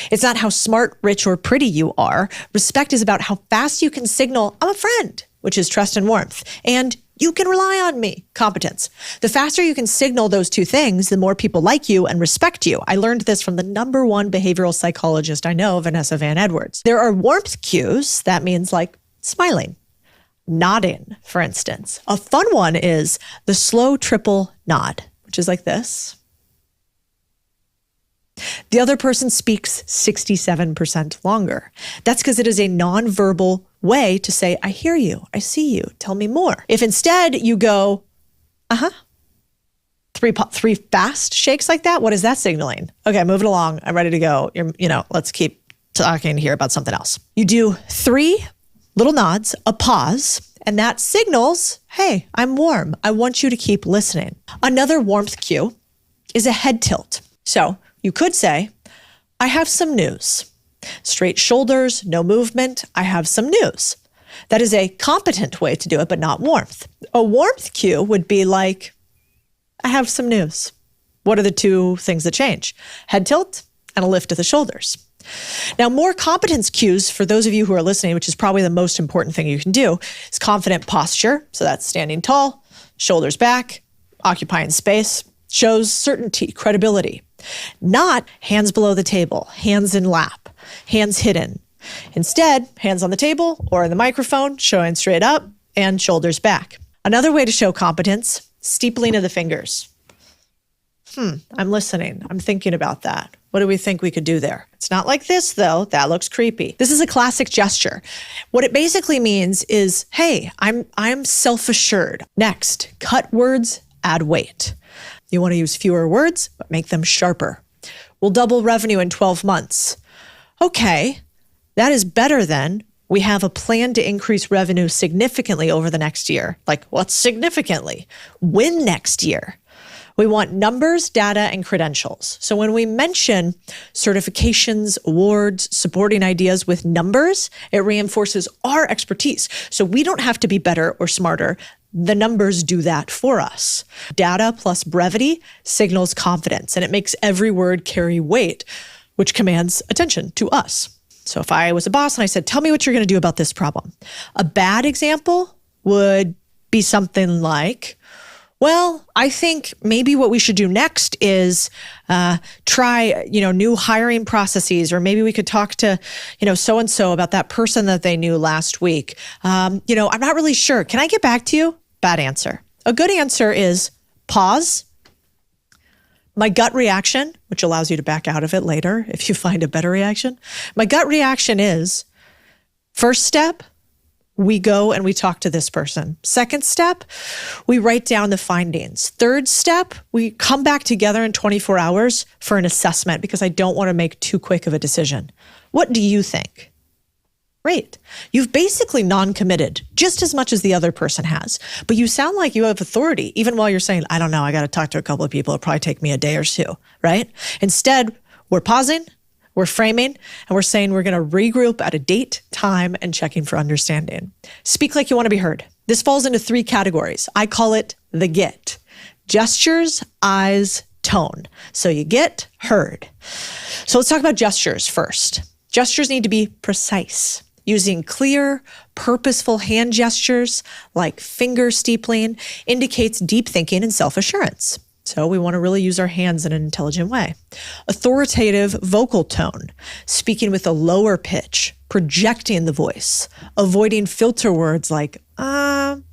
It's not how smart, rich, or pretty you are. Respect is about how fast you can signal, I'm a friend, which is trust and warmth. And you can rely on me, competence. The faster you can signal those 2 things, the more people like you and respect you. I learned this from the #1 behavioral psychologist I know, Vanessa Van Edwards. There are warmth cues. That means like smiling, nodding, for instance. A fun one is the slow triple nod, which is like this. The other person speaks 67% longer. That's because it is a nonverbal way to say, I hear you, I see you, tell me more. If instead you go, three fast shakes like that, what is that signaling? Okay, move it along, I'm ready to go. Let's keep talking here about something else. You do 3 little nods, a pause, and that signals, hey, I'm warm. I want you to keep listening. Another warmth cue is a head tilt. So you could say, I have some news. Straight shoulders, no movement, I have some news. That is a competent way to do it, but not warmth. A warmth cue would be like, I have some news. What are the 2 things that change? Head tilt and a lift of the shoulders. Now, more competence cues for those of you who are listening, which is probably the most important thing you can do, is confident posture. So that's standing tall, shoulders back, occupying space, shows certainty, credibility. Not hands below the table, hands in lap, hands hidden. Instead, hands on the table or in the microphone, showing straight up and shoulders back. Another way to show competence, steepling of the fingers. I'm listening. I'm thinking about that. What do we think we could do there? It's not like this, though. That looks creepy. This is a classic gesture. What it basically means is, hey, I'm self-assured. Next, cut words, add weight. You want to use fewer words, but make them sharper. We'll double revenue in 12 months. Okay, that is better than We have a plan to increase revenue significantly over the next year. Like, what's significantly? When next year? We want numbers, data, and credentials. So when we mention certifications, awards, supporting ideas with numbers, it reinforces our expertise. So we don't have to be better or smarter. The numbers do that for us. Data plus brevity signals confidence, and it makes every word carry weight, which commands attention to us. So if I was a boss and I said, tell me what you're going to do about this problem. A bad example would be something like, well, I think maybe what we should do next is try, new hiring processes, or maybe we could talk to, so-and-so about that person that they knew last week. I'm not really sure. Can I get back to you? Bad answer. A good answer is pause. My gut reaction, which allows you to back out of it later if you find a better reaction. My gut reaction is, first step, we go and we talk to this person. Second step, we write down the findings. Third step, we come back together in 24 hours for an assessment because I don't want to make too quick of a decision. What do you think? Great. You've basically non-committed just as much as the other person has, but you sound like you have authority, even while you're saying, I don't know, I got to talk to a couple of people. It'll probably take me a day or two, right? Instead, we're pausing, we're framing, and we're saying we're going to regroup at a date, time, and checking for understanding. Speak like you want to be heard. This falls into 3 categories. I call it the GET. Gestures, eyes, tone. So you get heard. So let's talk about gestures first. Gestures need to be precise. Using clear, purposeful hand gestures like finger steepling indicates deep thinking and self-assurance. So we want to really use our hands in an intelligent way. Authoritative vocal tone, speaking with a lower pitch, projecting the voice, avoiding filter words like,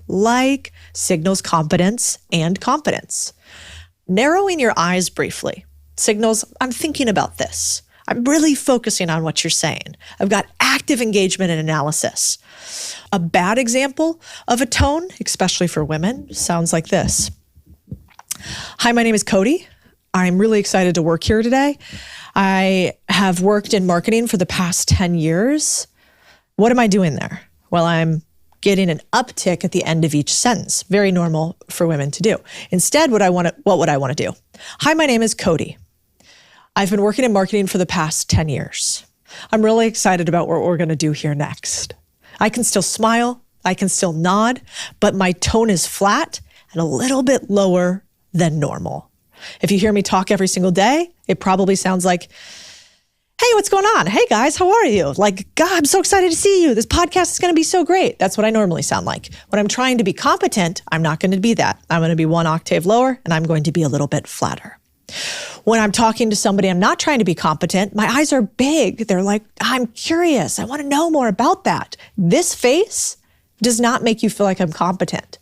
like, signals competence and confidence. Narrowing your eyes briefly signals, I'm thinking about this. I'm really focusing on what you're saying. I've got active engagement and analysis. A bad example of a tone, especially for women, sounds like this. Hi, my name is Cody. I'm really excited to work here today. I have worked in marketing for the past 10 years. What am I doing there? Well, I'm getting an uptick at the end of each sentence. Very normal for women to do. Instead, what would I want to do? Hi, my name is Cody. I've been working in marketing for the past 10 years. I'm really excited about what we're going to do here next. I can still smile, I can still nod, but my tone is flat and a little bit lower than normal. If you hear me talk every single day, it probably sounds like, hey, what's going on? Hey guys, how are you? Like, God, I'm so excited to see you. This podcast is going to be so great. That's what I normally sound like. When I'm trying to be competent, I'm not going to be that. I'm going to be 1 octave lower and I'm going to be a little bit flatter. When I'm talking to somebody, I'm not trying to be competent. My eyes are big. They're like, I'm curious. I want to know more about that. This face does not make you feel like I'm competent.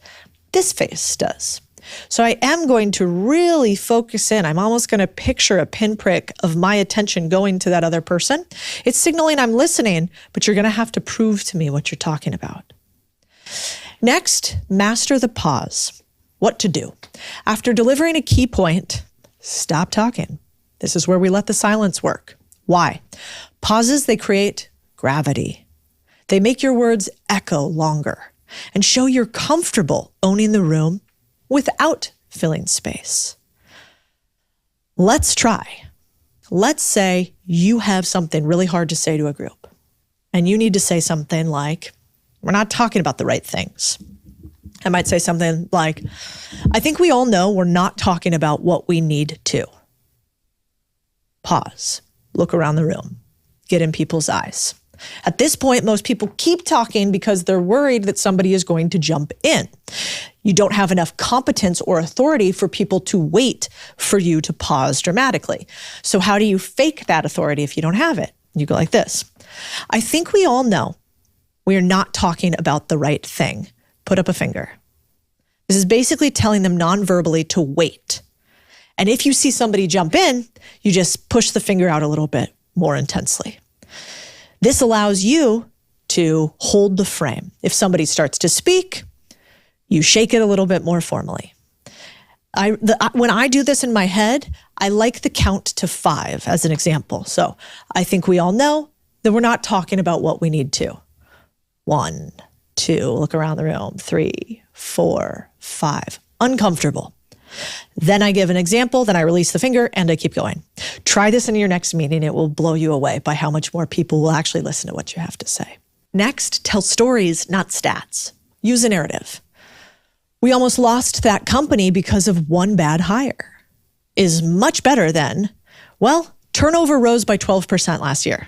This face does. So I am going to really focus in. I'm almost going to picture a pinprick of my attention going to that other person. It's signaling I'm listening, but you're going to have to prove to me what you're talking about. Next, master the pause. What to do. After delivering a key point, stop talking. This is where we let the silence work. Why? Pauses, they create gravity. They make your words echo longer and show you're comfortable owning the room without filling space. Let's try. Let's say you have something really hard to say to a group, and you need to say something like, we're not talking about the right things. I might say something like, I think we all know we're not talking about what we need to. Pause. Look around the room. Get in people's eyes. At this point, most people keep talking because they're worried that somebody is going to jump in. You don't have enough competence or authority for people to wait for you to pause dramatically. So how do you fake that authority if you don't have it? You go like this. I think we all know we are not talking about the right thing. Put up a finger. This is basically telling them non-verbally to wait. And if you see somebody jump in, you just push the finger out a little bit more intensely. This allows you to hold the frame. If somebody starts to speak, you shake it a little bit more formally. When I do this in my head, I like the count to 5 as an example. So I think we all know that we're not talking about what we need to. 1, 2, look around the room, 3, 4, 5. Uncomfortable. Then I give an example, then I release the finger, and I keep going. Try this in your next meeting. It will blow you away by how much more people will actually listen to what you have to say. Next, tell stories, not stats. Use a narrative. We almost lost that company because of one bad hire. Is much better than, well, turnover rose by 12% last year.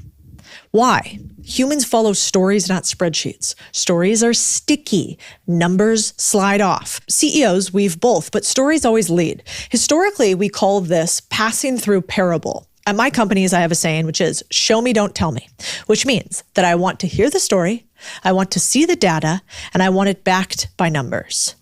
Why? Humans follow stories, not spreadsheets. Stories are sticky. Numbers slide off. CEOs weave both, but stories always lead. Historically, we call this passing through parable. At my companies, I have a saying, which is, show me, don't tell me, which means that I want to hear the story, I want to see the data, and I want it backed by numbers.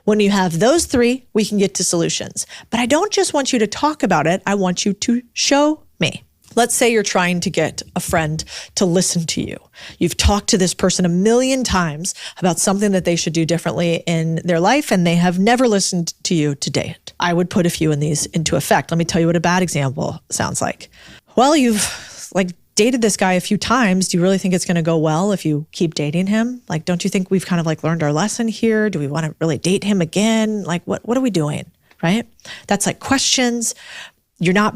When you have those three, we can get to solutions. But I don't just want you to talk about it. I want you to show me. Let's say you're trying to get a friend to listen to you. You've talked to this person a million times about something that they should do differently in their life, and they have never listened to you to date. I would put a few of these into effect. Let me tell you what a bad example sounds like. Well, you've dated this guy a few times. Do you really think it's going to go well if you keep dating him? Don't you think we've kind of learned our lesson here? Do we want to really date him again? What are we doing? Right? That's questions. You're not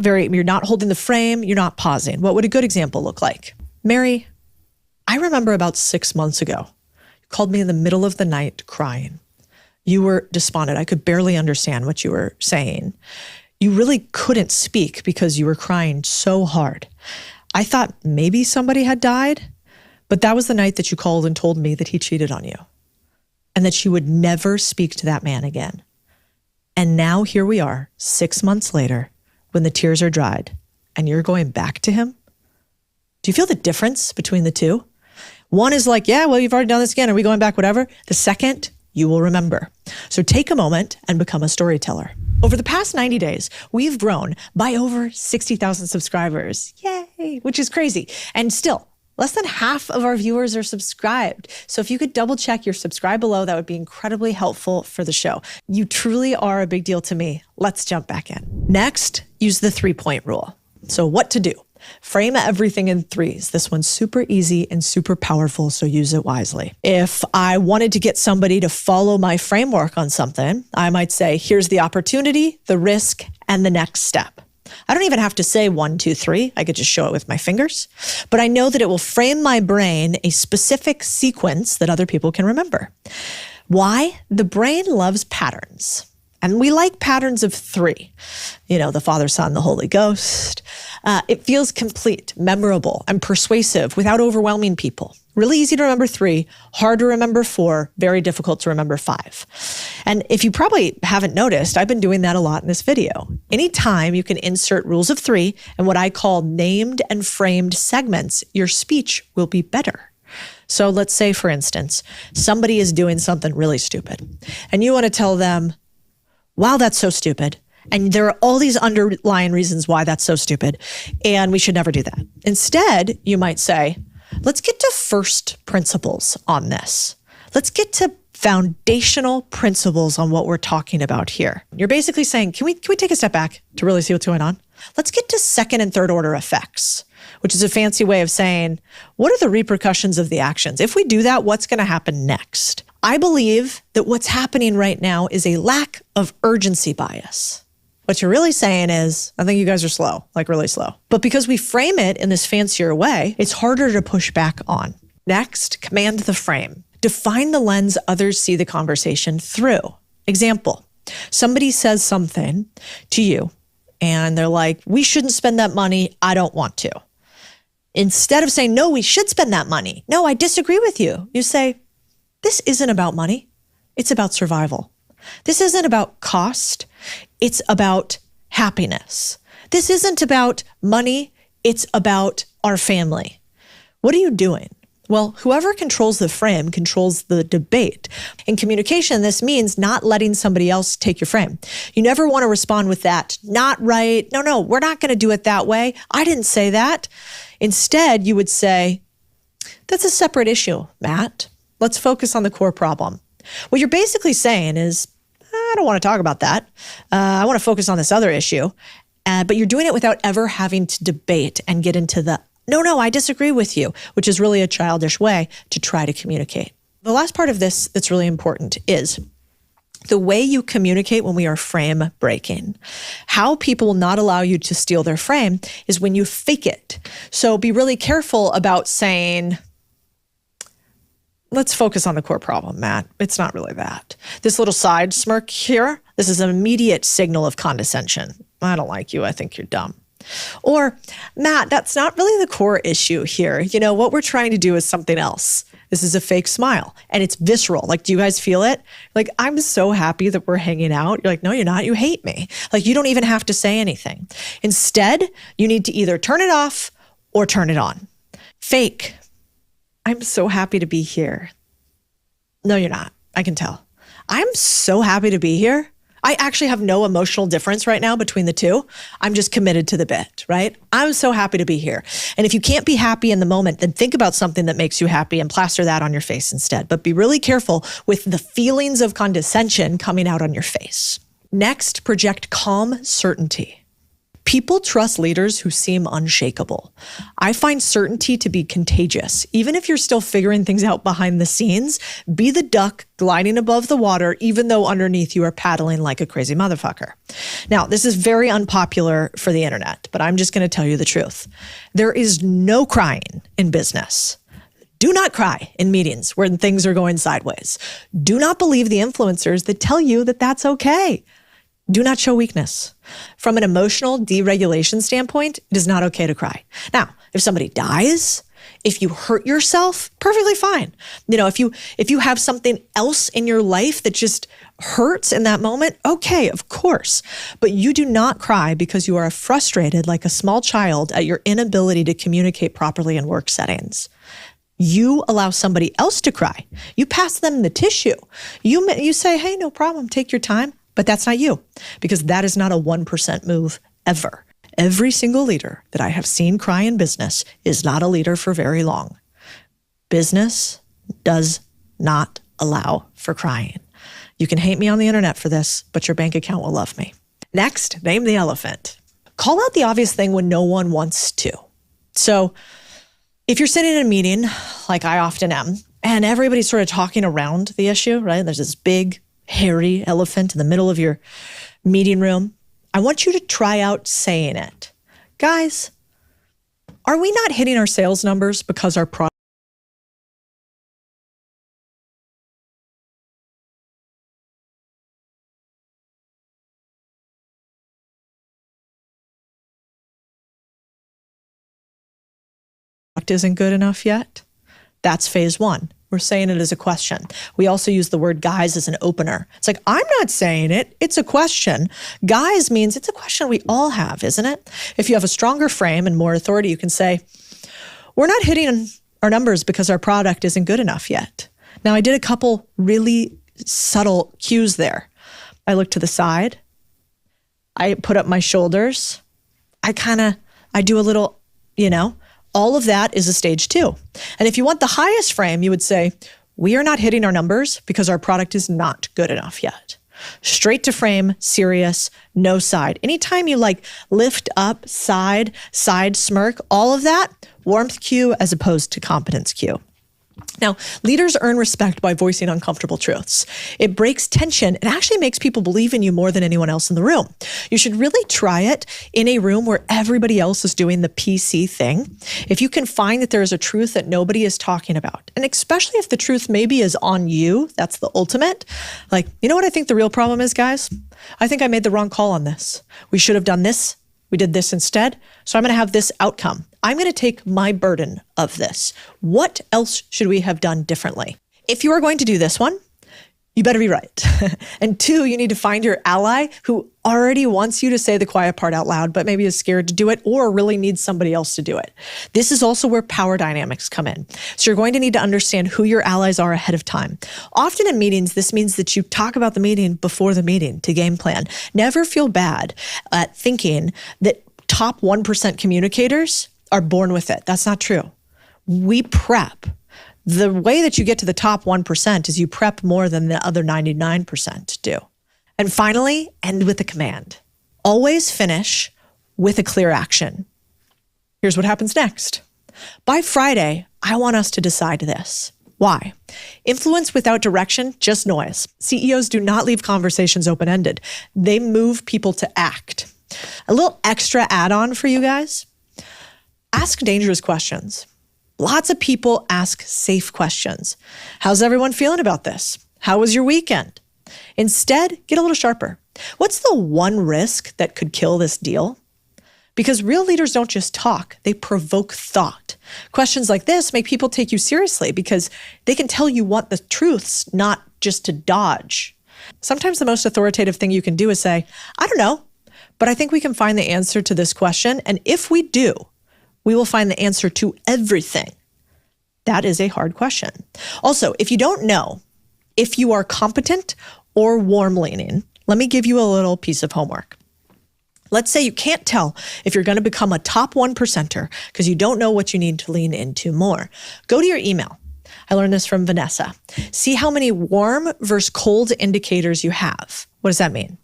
holding the frame. You're not pausing. What would a good example look like? Mary, I remember about 6 months ago, you called me in the middle of the night crying. You were despondent. I could barely understand what you were saying. You really couldn't speak because you were crying so hard. I thought maybe somebody had died, but that was the night that you called and told me that he cheated on you and that you would never speak to that man again. And now here we are, 6 months later, when the tears are dried and you're going back to him. Do you feel the difference between the two? One is yeah, well, you've already done this again. Are we going back? Whatever. The second, you will remember. So take a moment and become a storyteller. Over the past 90 days, we've grown by over 60,000 subscribers. Yay, which is crazy. And still, less than half of our viewers are subscribed. So if you could double check your subscribe below, that would be incredibly helpful for the show. You truly are a big deal to me. Let's jump back in. Next, use the 3-point rule. So what to do? Frame everything in threes. This one's super easy and super powerful, so use it wisely. If I wanted to get somebody to follow my framework on something, I might say, here's the opportunity, the risk, and the next step. I don't even have to say 1, 2, 3. I could just show it with my fingers. But I know that it will frame my brain a specific sequence that other people can remember. Why? The brain loves patterns. And we like patterns of 3. The Father, Son, the Holy Ghost. It feels complete, memorable, and persuasive without overwhelming people. Really easy to remember 3, hard to remember 4, very difficult to remember 5. And if you probably haven't noticed, I've been doing that a lot in this video. Anytime you can insert rules of 3 and what I call named and framed segments, your speech will be better. So let's say, for instance, somebody is doing something really stupid, and you want to tell them, wow, that's so stupid. And there are all these underlying reasons why that's so stupid, and we should never do that. Instead, you might say, let's get to first principles on this. Let's get to foundational principles on what we're talking about here. You're basically saying, can we take a step back to really see what's going on? Let's get to second and third order effects, which is a fancy way of saying, what are the repercussions of the actions? If we do that, what's going to happen next? I believe that what's happening right now is a lack of urgency bias. What you're really saying is, I think you guys are slow, really slow. But because we frame it in this fancier way, it's harder to push back on. Next, command the frame. Define the lens others see the conversation through. Example, somebody says something to you and they're like, we shouldn't spend that money. I don't want to. Instead of saying, no, we should spend that money. No, I disagree with you. You say, this isn't about money. It's about survival. This isn't about cost. It's about happiness. This isn't about money. It's about our family. What are you doing? Well, whoever controls the frame controls the debate. In communication, this means not letting somebody else take your frame. You never want to respond with that, not right. No, we're not going to do it that way. I didn't say that. Instead, you would say, that's a separate issue, Matt. Let's focus on the core problem. What you're basically saying is, I don't want to talk about that. I want to focus on this other issue. But you're doing it without ever having to debate and get into the no, I disagree with you, which is really a childish way to try to communicate. The last part of this that's really important is the way you communicate when we are frame breaking. How people will not allow you to steal their frame is when you fake it. So be really careful about saying, let's focus on the core problem, Matt. It's not really that. This little side smirk here, this is an immediate signal of condescension. I don't like you. I think you're dumb. Or, Matt, that's not really the core issue here. You know, what we're trying to do is something else. This is a fake smile and it's visceral. Like, do you guys feel it? Like, I'm so happy that we're hanging out. You're like, no, you're not. You hate me. Like, you don't even have to say anything. Instead, you need to either turn it off or turn it on. Fake. I'm so happy to be here. No, you're not. I can tell. I'm so happy to be here. I actually have no emotional difference right now between the two. I'm just committed to the bit, right? I'm so happy to be here. And if you can't be happy in the moment, then think about something that makes you happy and plaster that on your face instead. But be really careful with the feelings of condescension coming out on your face. Next, project calm certainty. People trust leaders who seem unshakable. I find certainty to be contagious. Even if you're still figuring things out behind the scenes, be the duck gliding above the water, even though underneath you are paddling like a crazy motherfucker. Now, this is very unpopular for the internet, but I'm just going to tell you the truth. There is no crying in business. Do not cry in meetings when things are going sideways. Do not believe the influencers that tell you that that's okay. Do not show weakness. From an emotional deregulation standpoint, it is not okay to cry. Now, if somebody dies, if you hurt yourself, perfectly fine. You know, if you have something else in your life that just hurts in that moment, okay, of course. But you do not cry because you are frustrated like a small child at your inability to communicate properly in work settings. You allow somebody else to cry. You pass them the tissue. You say, hey, no problem, take your time. But that's not you, because that is not a 1% move ever. Every single leader that I have seen cry in business is not a leader for very long. Business does not allow for crying. You can hate me on the internet for this, but your bank account will love me. Next, name the elephant. Call out the obvious thing when no one wants to. So if you're sitting in a meeting, like I often am, and everybody's sort of talking around the issue, right? There's this big, hairy elephant in the middle of your meeting room. I want you to try out saying it. Guys, are we not hitting our sales numbers because our product isn't good enough yet? That's phase one. We're saying it as a question. We also use the word guys as an opener. It's like, I'm not saying it. It's a question. Guys means it's a question we all have, isn't it? If you have a stronger frame and more authority, you can say, we're not hitting our numbers because our product isn't good enough yet. Now, I did a couple really subtle cues there. I look to the side. I put up my shoulders. I do a little, all of that is a stage two. And if you want the highest frame, you would say, we are not hitting our numbers because our product is not good enough yet. Straight to frame, serious, no side. Anytime you lift up, side smirk, all of that, warmth cue as opposed to competence cue. Now, leaders earn respect by voicing uncomfortable truths. It breaks tension. It actually makes people believe in you more than anyone else in the room. You should really try it in a room where everybody else is doing the PC thing. If you can find that there is a truth that nobody is talking about, and especially if the truth maybe is on you, that's the ultimate. You know what I think the real problem is, guys? I think I made the wrong call on this. We should have done this. We did this instead. So I'm going to have this outcome. I'm going to take my burden of this. What else should we have done differently? If you are going to do this one, you better be right. And two, you need to find your ally who already wants you to say the quiet part out loud, but maybe is scared to do it or really needs somebody else to do it. This is also where power dynamics come in. So you're going to need to understand who your allies are ahead of time. Often in meetings, this means that you talk about the meeting before the meeting to game plan. Never feel bad at thinking that top 1% communicators are born with it. That's not true. We prep. The way that you get to the top 1% is you prep more than the other 99% do. And finally, end with a command. Always finish with a clear action. Here's what happens next. By Friday, I want us to decide this. Why? Influence without direction, just noise. CEOs do not leave conversations open-ended. They move people to act. A little extra add-on for you guys. Ask dangerous questions. Lots of people ask safe questions. How's everyone feeling about this? How was your weekend? Instead, get a little sharper. What's the one risk that could kill this deal? Because real leaders don't just talk, they provoke thought. Questions like this make people take you seriously because they can tell you want the truths, not just to dodge. Sometimes the most authoritative thing you can do is say, I don't know, but I think we can find the answer to this question. And if we do, we will find the answer to everything. That is a hard question. Also, if you don't know if you are competent or warm-leaning, let me give you a little piece of homework. Let's say you can't tell if you're going to become a top 1%er because you don't know what you need to lean into more. Go to your email. I learned this from Vanessa. See how many warm versus cold indicators you have. What does that mean?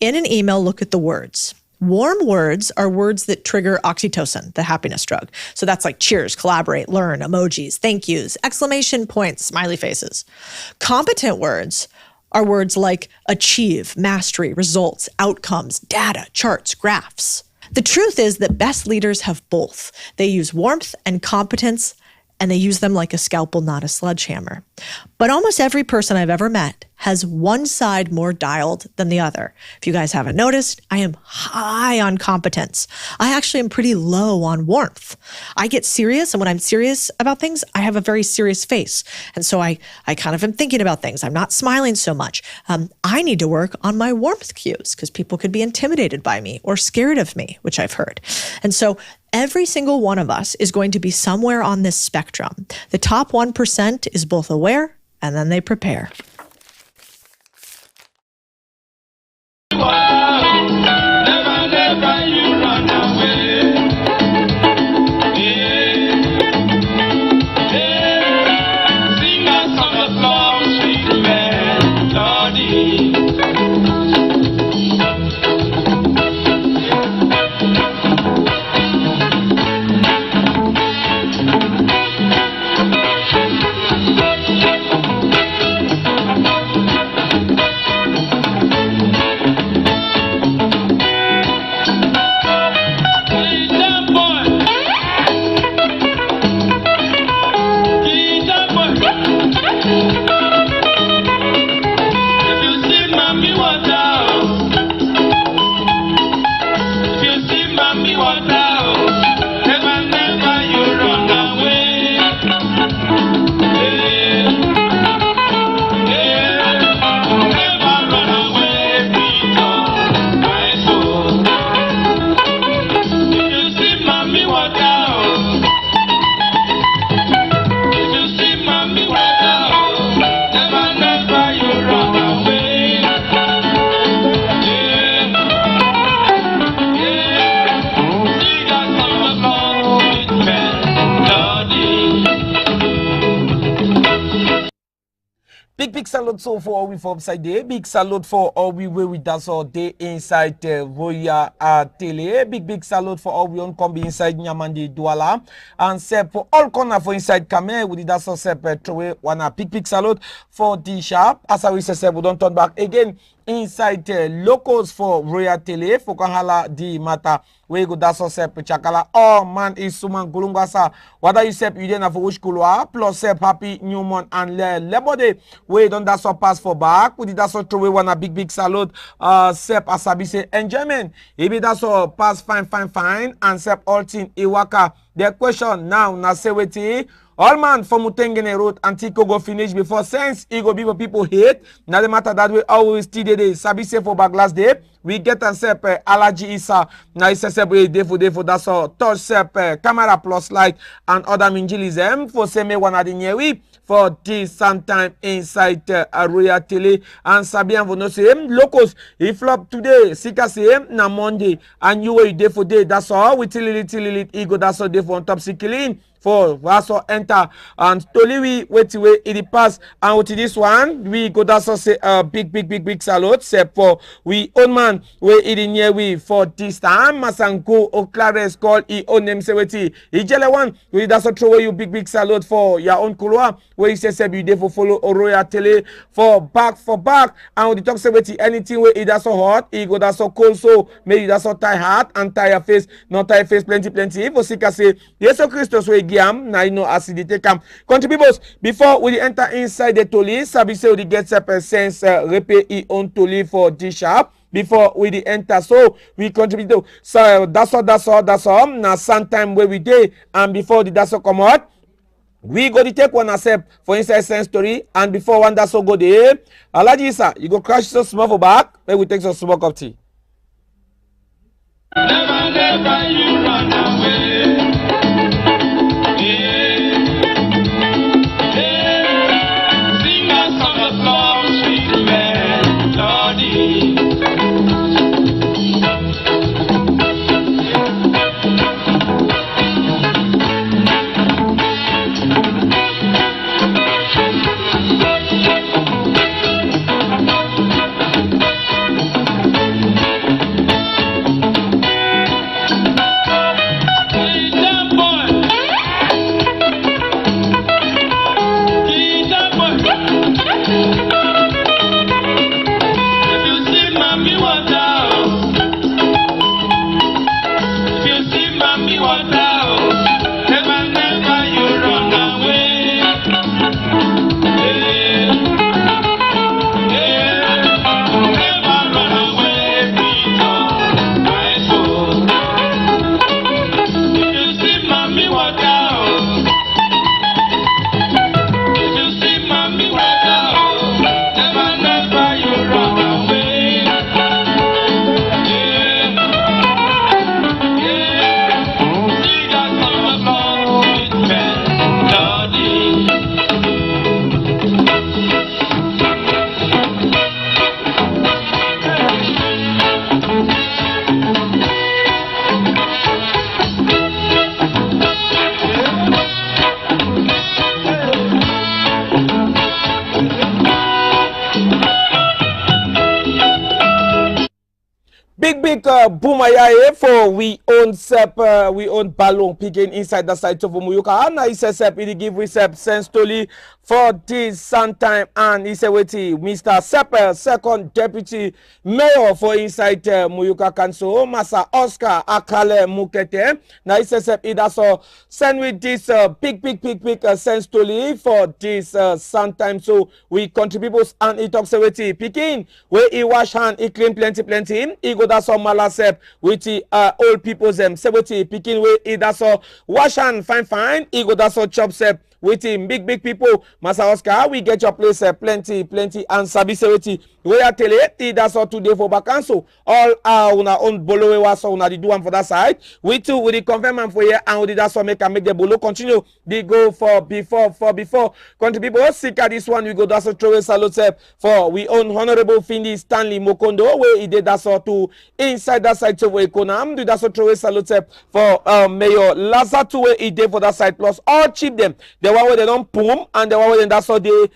In an email, look at the words. Warm words are words that trigger oxytocin, the happiness drug. So that's like cheers, collaborate, learn, emojis, thank yous, exclamation points, smiley faces. Competent words are words like achieve, mastery, results, outcomes, data, charts, graphs. The truth is that best leaders have both. They use warmth and competence, and they use them like a scalpel, not a sledgehammer. But almost every person I've ever met has one side more dialed than the other. If you guys haven't noticed, I am high on competence. I actually am pretty low on warmth. I get serious, and when I'm serious about things, I have a very serious face. And so I kind of am thinking about things. I'm not smiling so much. I need to work on my warmth cues because people could be intimidated by me or scared of me, which I've heard. And so every single one of us is going to be somewhere on this spectrum. The top 1% is both aware and then they prepare. Big salute so for all we for upside there. Big salute for all we way with us all day inside Royal Tele. Big salute for all we on come be inside Nyamandi Douala. And say for all corner for inside Kame with that so sep throw one a big salute for D Sharp. As I will say we don't turn back again inside locals for Royal Tele for Kahala di Mata. We go that so sep chakala. Oh man is suman gulungasa. Whether you sep you didn't have which kulwa plus sep happy new month and Labor Day. We don't that so pass for back. We did that so throw one a big salute. Sep asabi say enjoyment. Maybe that's so pass fine and sep all thing iwaka. The question now na say weti. All man from Mutengene road Antico go finish before sense he go people hate. Now the matter that we always still day. Sabi say for back last day. We get and sep allergy isa. Now it's sep we day for that's all touch sep camera plus light and other mingilism for say me one at the near for this sometime inside Royal Tele and Sabian for no same locals he flop today sika same na Monday and you will day for day that's all we till it ego that's all day for on top clean for also enter and toli we wait way in the past and with this one we go that's say big salute say for we own man we in near we for this time Masango o Clarence call he own name say wait he jele one we that's throw you big salute for your own couloir where he say you dey for follow Royal Tele for back and when the talk say wait anything where it that's so hot he go that's so cold so maybe that's so tie heart and tie your face not tie face plenty if you see say yes so Christos we giam na you know as he take am contributors before we enter inside the toli sabi say we get sense repay he own toli for this sharp before we enter so we contribute so that's all na sometime where we dey and before the that's all come out we go to take one accept for inside sense story and before one that's all go there Alaji Isa you go crash so small for back then we take some small cup tea. Never you run away. Sing a song of love, sweet melody. Big boomaya for we own sep we own balloon picking inside the side of Muyuka and he says sep he give we sep sense toli for this sometime and he said wait Mr. Sepp second deputy mayor for inside Muyuka Council Masa Oscar Akale Mukete now he says sep he does send with this big sense toli for this sometime so we contribute and he talks wait picking where he wash hand he clean plenty he go that's all malasep with the old people's say what he picking way he that's all wash and fine he go that's all chop sep with him big people Masa Oscar we get your place plenty and sabi say what we are tell it that's all today for vacancy all una own bolo we so una the do one for that side we too we the confirm and for here and we that's all make the bolo continue they go for before contribute sick at this one we go that's all throw salute for we own honorable Findi Stanley Mokondo where he did that's all to inside that side so we Konam do that's all throw salute for Mayor Lazatu where he did for that side plus all cheap them the one where they don't boom and the one where that's all they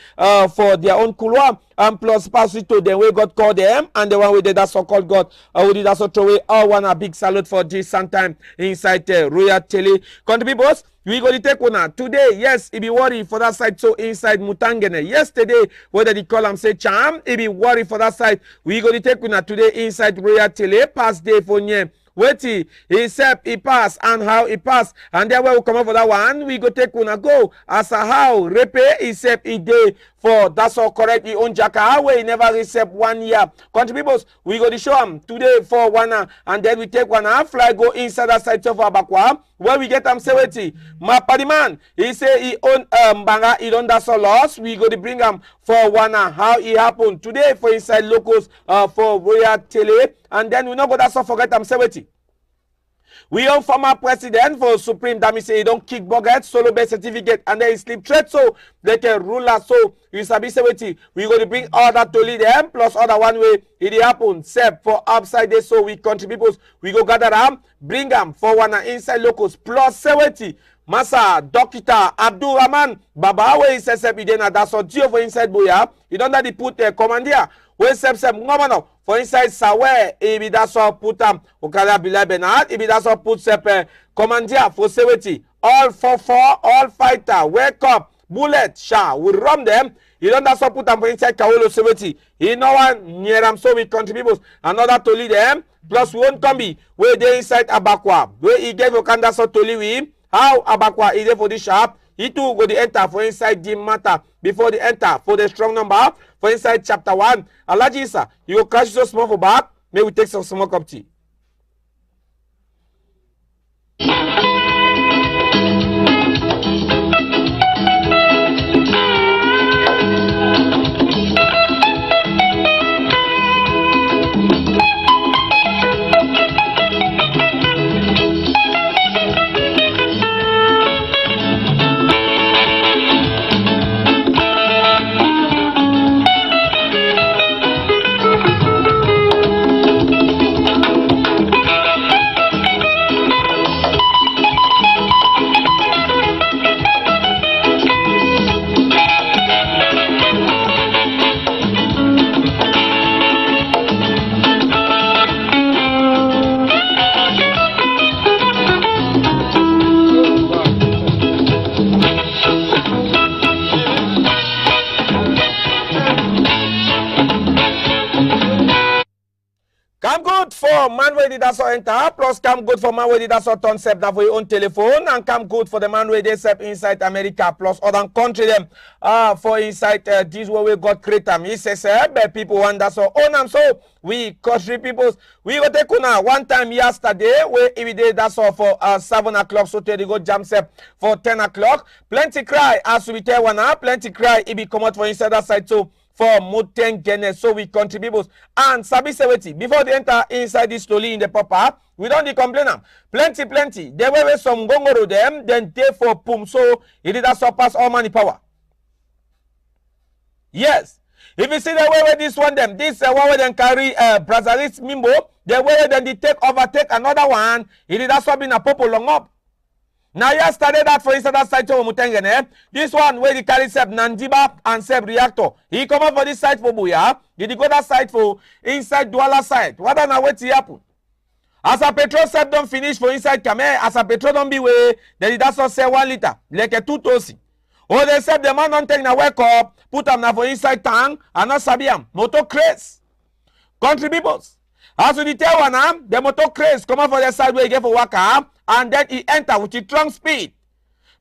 for their own couloir and plus pass it to them where God called them and the one where they that's all called God we did that's all throw away all one a big salute for this sometime inside Royal Tele contributors. We go to take one today. Yes, it be worry for that side. So inside Mutangene. Yesterday, whether the column say charm, it be worry for that side. We go to take one today inside Royal Tele. Past day for nye. Wait, he said he pass and how he pass. And then when we come up for that one, we go take one go. As a how repay he said he day for that's all correct. He own Jaka where he never received 1 year. Contributors, we go to show him today for one and then we take one fly go inside that side of Abakwa. Where we get them say wait, my party man, he say he own Banga, he don't that's all loss. We go to bring him for one how it happened today for inside locals for Royal Tele. And then we not go that's all forget them say wait. We own former president for Supreme that means say he don't kick bucket, solo based certificate, and then he sleep trade so they can rule us. So you sabi say wait, we going to bring all that to lead them plus other one way it happen. Sep for upside day so we contribute we go gather them, bring them for one inside locals plus 70. Massa, Dokita, Abdul Rahman, Baba, where he says, that's what Gio for inside Boya. You don't have to put the commandia. Where says, Ngomano, for inside Sawe, if that's what put them, Okada Bila Benard, if that's what put commandia for safety. All 4-4, all fighter, wake up, bullet, Shah, we run them. You don't have to put them for inside Kaolo safety. You know one near them, so we contribute another to lead them. Plus, we won't come be where they inside Abakwa, where he gave Okanda so to leave him. How Abakwa is there for the sharp? He too go the enter for inside the matter before the enter for the strong number for inside chapter 1. Alaji Isa, you go catch so small for back. May we take some smoke up tea. Come good for man where did that's all enter, plus come good for man where did that's all turn step that for your own telephone, and come good for the man where they step inside America plus other country them for inside this where we got create them. He says but people want that's all own them, so we country peoples we go take una one time yesterday where every day that's all for 7 o'clock, so they go jam step for 10 o'clock. Plenty cry as we tell one plenty cry it be come out for inside that side too. For Muten Gene, so we contribute and Sabi Seweti before they enter inside this story in the pop-up, we don't complain them. Plenty. They were some gongoro them, then they for pum, so it did not surpass all money power. Yes. If you see the way where this one them, this one where they carry Brazaris Mimbo, the way then they overtake another one, it did not stop in a popo long up. Now yesterday that for instance that side to Mutengene, this one where he carry Seb Nandiba and Seb Reactor. He come up for this side for Buya. Did he go that side for inside Douala side? What are now wait to happen? As a petrol Seb don't finish for inside Kame, as a petrol don't be way, then it does not say 1 liter, like a 2 tosi. Or they said the man don't take na wake up, put them now for inside tank, and not Sabiam. Motor craze. Country peoples. As we tell one the motor craze come up for the side where he get for waka. And then he enter with the strong speed.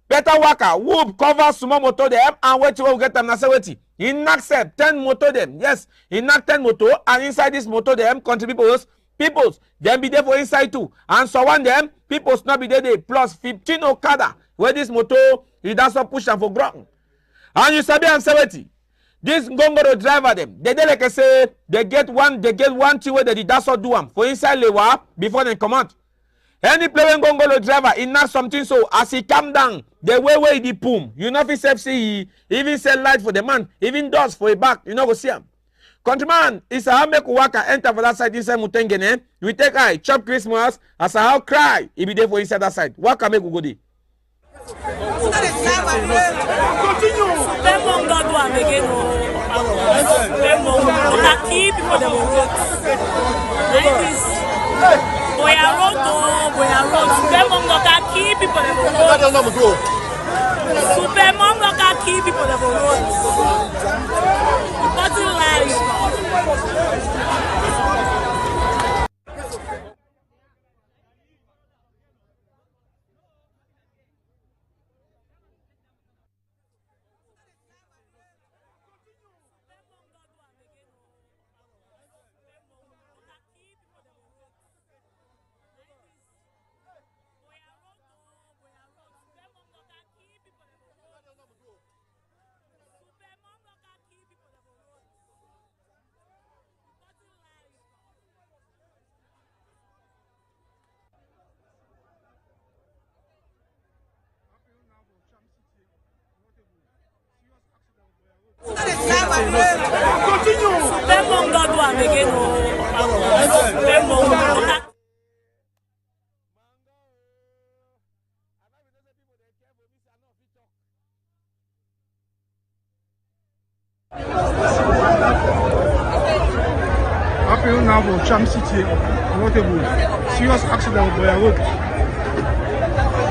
Better worker, whoop, cover small motor them, and wait till we get them. Wait. He knocks 10 motor them. Yes, he knocked 10 motor, and inside this motor them, country peoples, them be there for inside too. And so one them, peoples not be there, plus 15 Okada, where this motor, he does not push them for ground. And you sabi and 70. This Gongoro driver them, they like I say, they get one thing where they does not do them for inside Lewa before they come out. Any player Gongolo driver, he not something so as he come down, the way the boom. You know if he says he even sell light for the man, even does for a back, you know go see him. Countryman, it's a how make worker enter for that side inside Mutengene. We take eye, chop Christmas, as a how cry, he be there for inside that side. What can make go there? Boya road, Super Mongo can keep people on the road. Super Mongo can keep people on the road. What's in life? now for Cham City, notable serious accident by a road.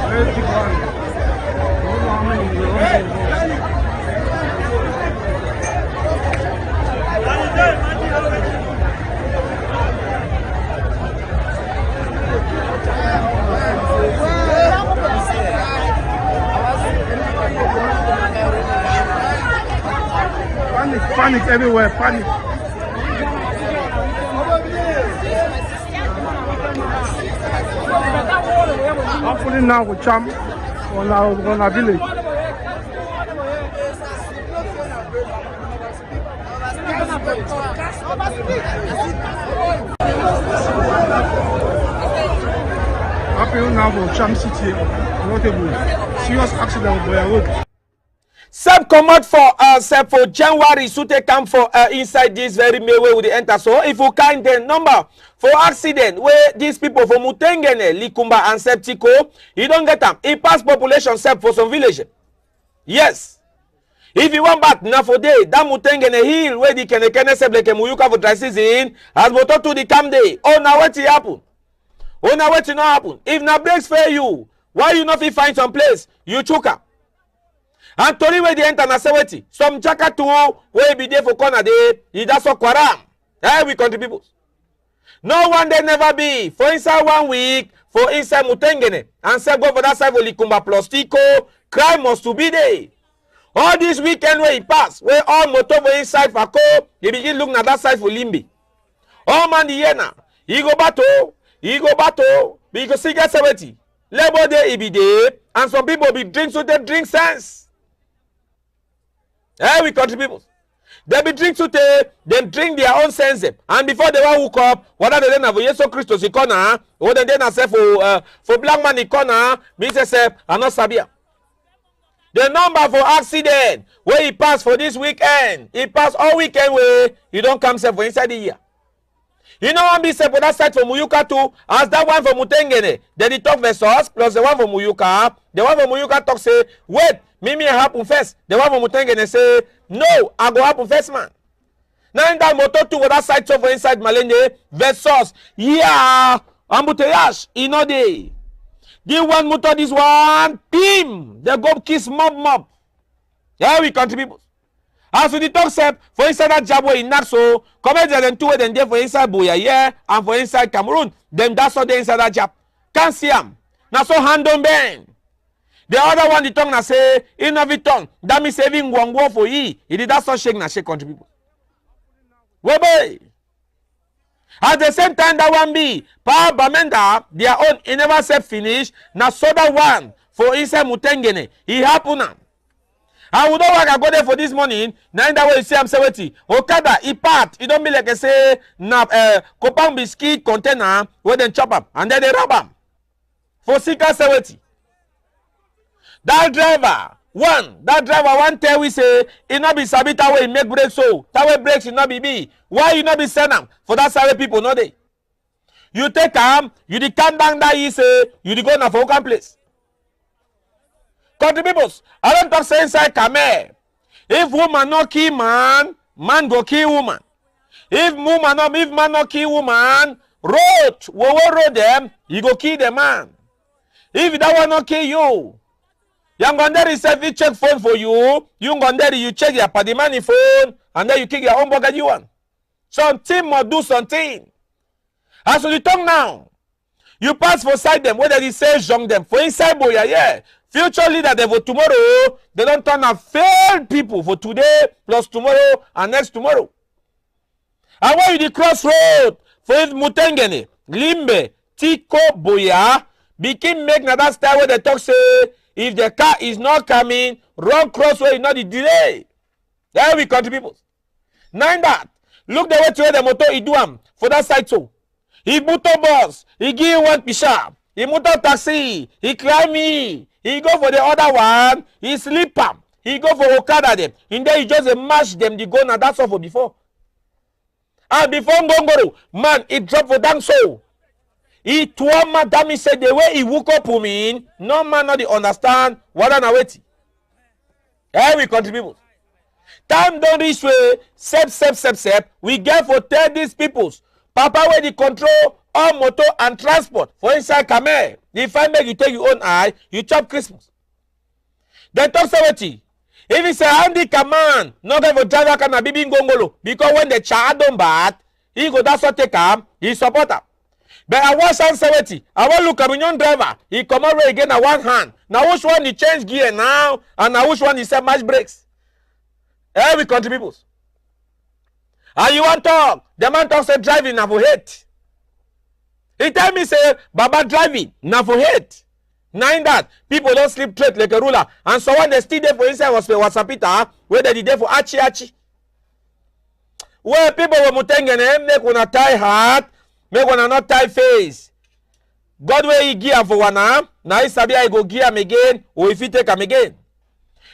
Very big one. I don't know how many were Panic everywhere, panic. Hopefully now with Cham on our village. Happening now for Cham City, notable serious accident by a road. Sep comot for for January, so they come for inside this very May way with the enter. So if you count the number for accident where these people from Mutengene, Likumba and Septico, you don't get them. It pass population Sep for some village. Yes. If you want back now for day, that Mutengene hill where the Kene Sep like Muyuka for dry season, as motor to the camp day. Oh now what will happen? Oh now what will not happen? If na breaks for you, why you not find some place? You choke up. And Tori where the enter na seweti. Some Jakatu where be there for corner day, he does so kwaram. We country people. No one there never be. For inside 1 week, for inside Mutengene, and say go for that side for Likumba plus Tico, crime must to be there. All this weekend where he pass, where all motor for inside Fako, they begin looking at that side for Limbi. All man the yena, he go battle, because he get seweti. Labor day he be there, and some people be drink so they drink sense. We country people. They be drink to then drink their own sense. And before they want hook up, whether they then have Jesus Christos in corner, or they then say for black man in corner, Mr. Sep, and not Sabia. The number for accident where he pass for this weekend, he pass all weekend where you don't come for inside the year. You know one be set for that side for Muyuka too, as that one for Mutengene. Then he talk versus plus the one for Muyuka. The one for Muyuka talk say, wait, me happen first. The one for Mutengene say, no, I go happen first, man. Now in that motor two for that side so for inside Malende versus, yeah, embouteillage, you know they. Give one motor this one, team, they go kiss mob. Yeah, we country people. As we talk step for inside that job where in Naxo, come then two then there for inside Boya, yeah, and for inside Cameroon, then that's all they inside that job. Can't see them. Now so hand on bend. The other one the tongue na say, in every tongue, that means saving one word for ye. It did that so shake na shake country people. Well, boy. At the same time that one be, Power Bamenda, their own, he never said finish, na so that one for inside Mutengene. He happen now. I would not work I go there for this morning. Now that way you see I'm 70. Okada, he part. It don't be like I say na Kopang biscuit container where they chop up and then they rub them. For 70. That driver one tell we say it not be sabita way make break so. That way breaks it not be me. Why you not be send them? For that side people no they. You take them, you the calm down that you say you the go na for one place. Country peoples, I don't talk say inside Kame. If woman no kill man, man go kill woman. If man no kill woman, road them, you go kill the man. If that one no kill you, Yangonderi say we check phone for you, you check your party money phone, and then you kick your own burger you want. Something must do something. As you talk now, you pass for side them, whether they say young them, for inside boya, yeah. Future leader they for tomorrow, they don't turn out failed people for today, plus tomorrow, and next tomorrow. And when you the crossroad, for Mutengene, Limbe, Tiko, Boya, begin make that style where they talk say, if the car is not coming, wrong crossway is not the delay. There we country people. Nine that. Look the way to where the motor he do for that side so. He motor bus, he give one pisha. He motor taxi, he climb me. He go for the other one, he sleep am. He go for Okada them. And then he just mash them, the go now. That's all for before. And before Ngongoro, man, it drop for damn so. He told madam, he said the way he woke up to me, no man not understand what I'm waiting. We country people. Time don't reach way, sep. We get for tell these peoples. Papa where the control all motor and transport for inside Camel. If I make you take your own eye, you chop Christmas. Then talk something. If it's a handy command, not even driver can be being gongolo. Because when the child don't bad, he go that's what take him, he support him. But I was on 70. I want look at my driver. He come over again at one hand. Now which one he change gear now, and now which one he set match brakes. Every country peoples. And you want talk? The man talk say driving na for hate. He tell me say Baba driving na for hate. Now in that people don't sleep straight like a ruler. And so when they still there for inside was Wasapita, where they did there for achi. Where people were mutengene make una tie heart, make una not tie face. God where he give for one arm, now he sabi I go give him again, or if he take him again.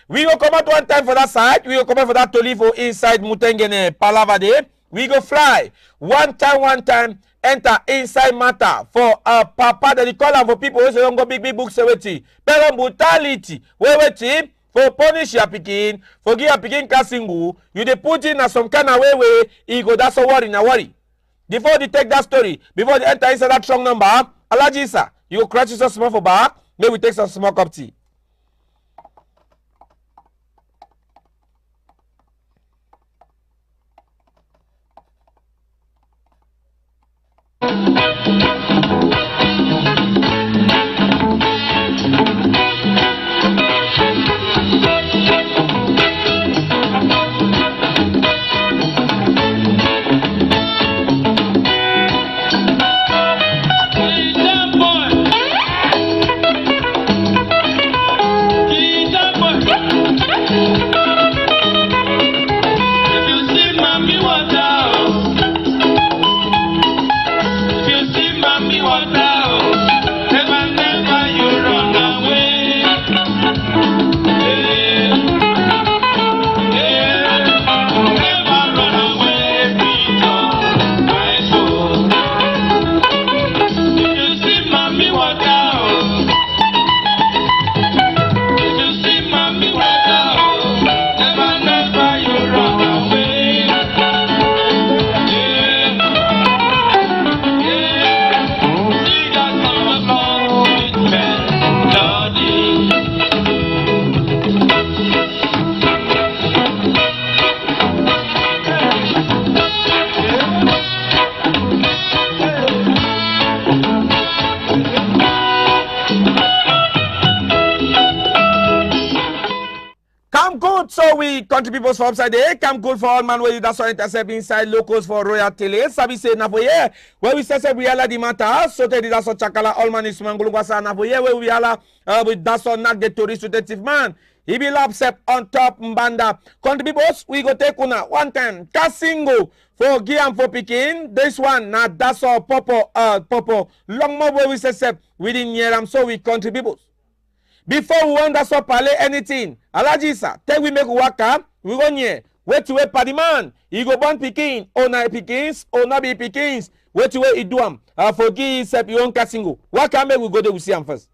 We go come out one time for that side. We go come out for that to live for inside Mutengene Palavade. We go fly. One time, enter inside matter for papa that they call for people who say don't go big books away. Pero brutality. Wait, for punish your picking, for give your picking kasingu, you dey put in some kind of way, he go that's a worry. Before they take that story, before they enter inside that strong number, Alaji sir, you go crash some small for back, maybe we take some small cup tea. So we country people from upside there, come good for all man where you that's why intercept inside locals for Royal Tele. Sabi say na for here where we say we ala the matter. So te that's so chakala all man is mangulugwasa na for here where we ala with that's so not the tourist detective man. He be upset on top mbanda. Country people we go take una one time. Kasingo for Giam for picking. This one na that's all popo long more where we say within year so we country people. Before we want that's all pale anything. Alaji sir, take we make waka, we go near. Wait to wait party man. He go born picking, or na pickings, or na be pickings. Wait to wait he do am. Forgive sep your own kasingo. What can make we go there we see him first?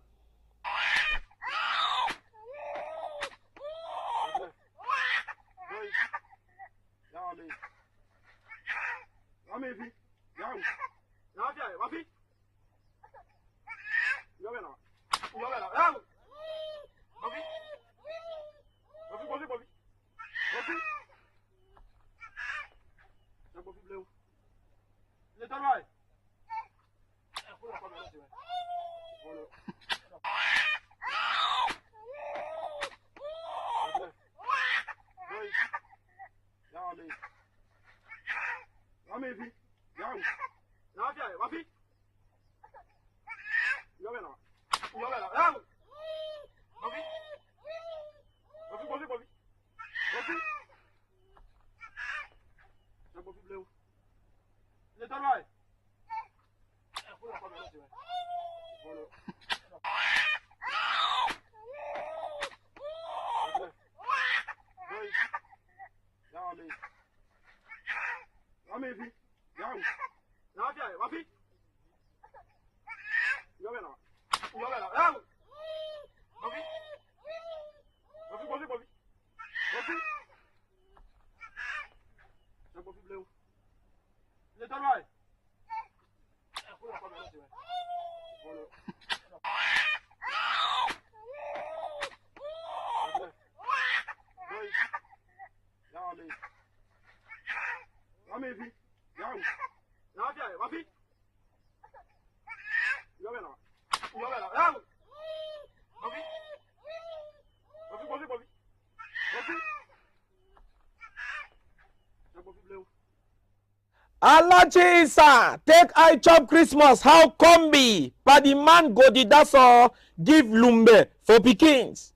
Alaji Isa, take I chop Christmas. How come be? But the man go the daso give lumbe for pikins.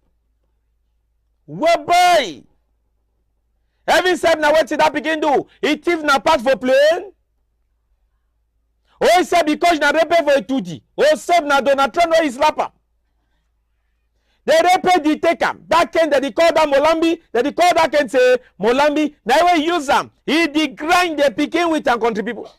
Well boy. Having said now what did that pikin do? He thief na part for plane. Oh, he said because na rape for a 2D. Oh, save na Donald Trump no is slapper. They rape the take am. That can they call that Molambi. They call that can say Molambi. Now we use them. He grind the pikin with and country people.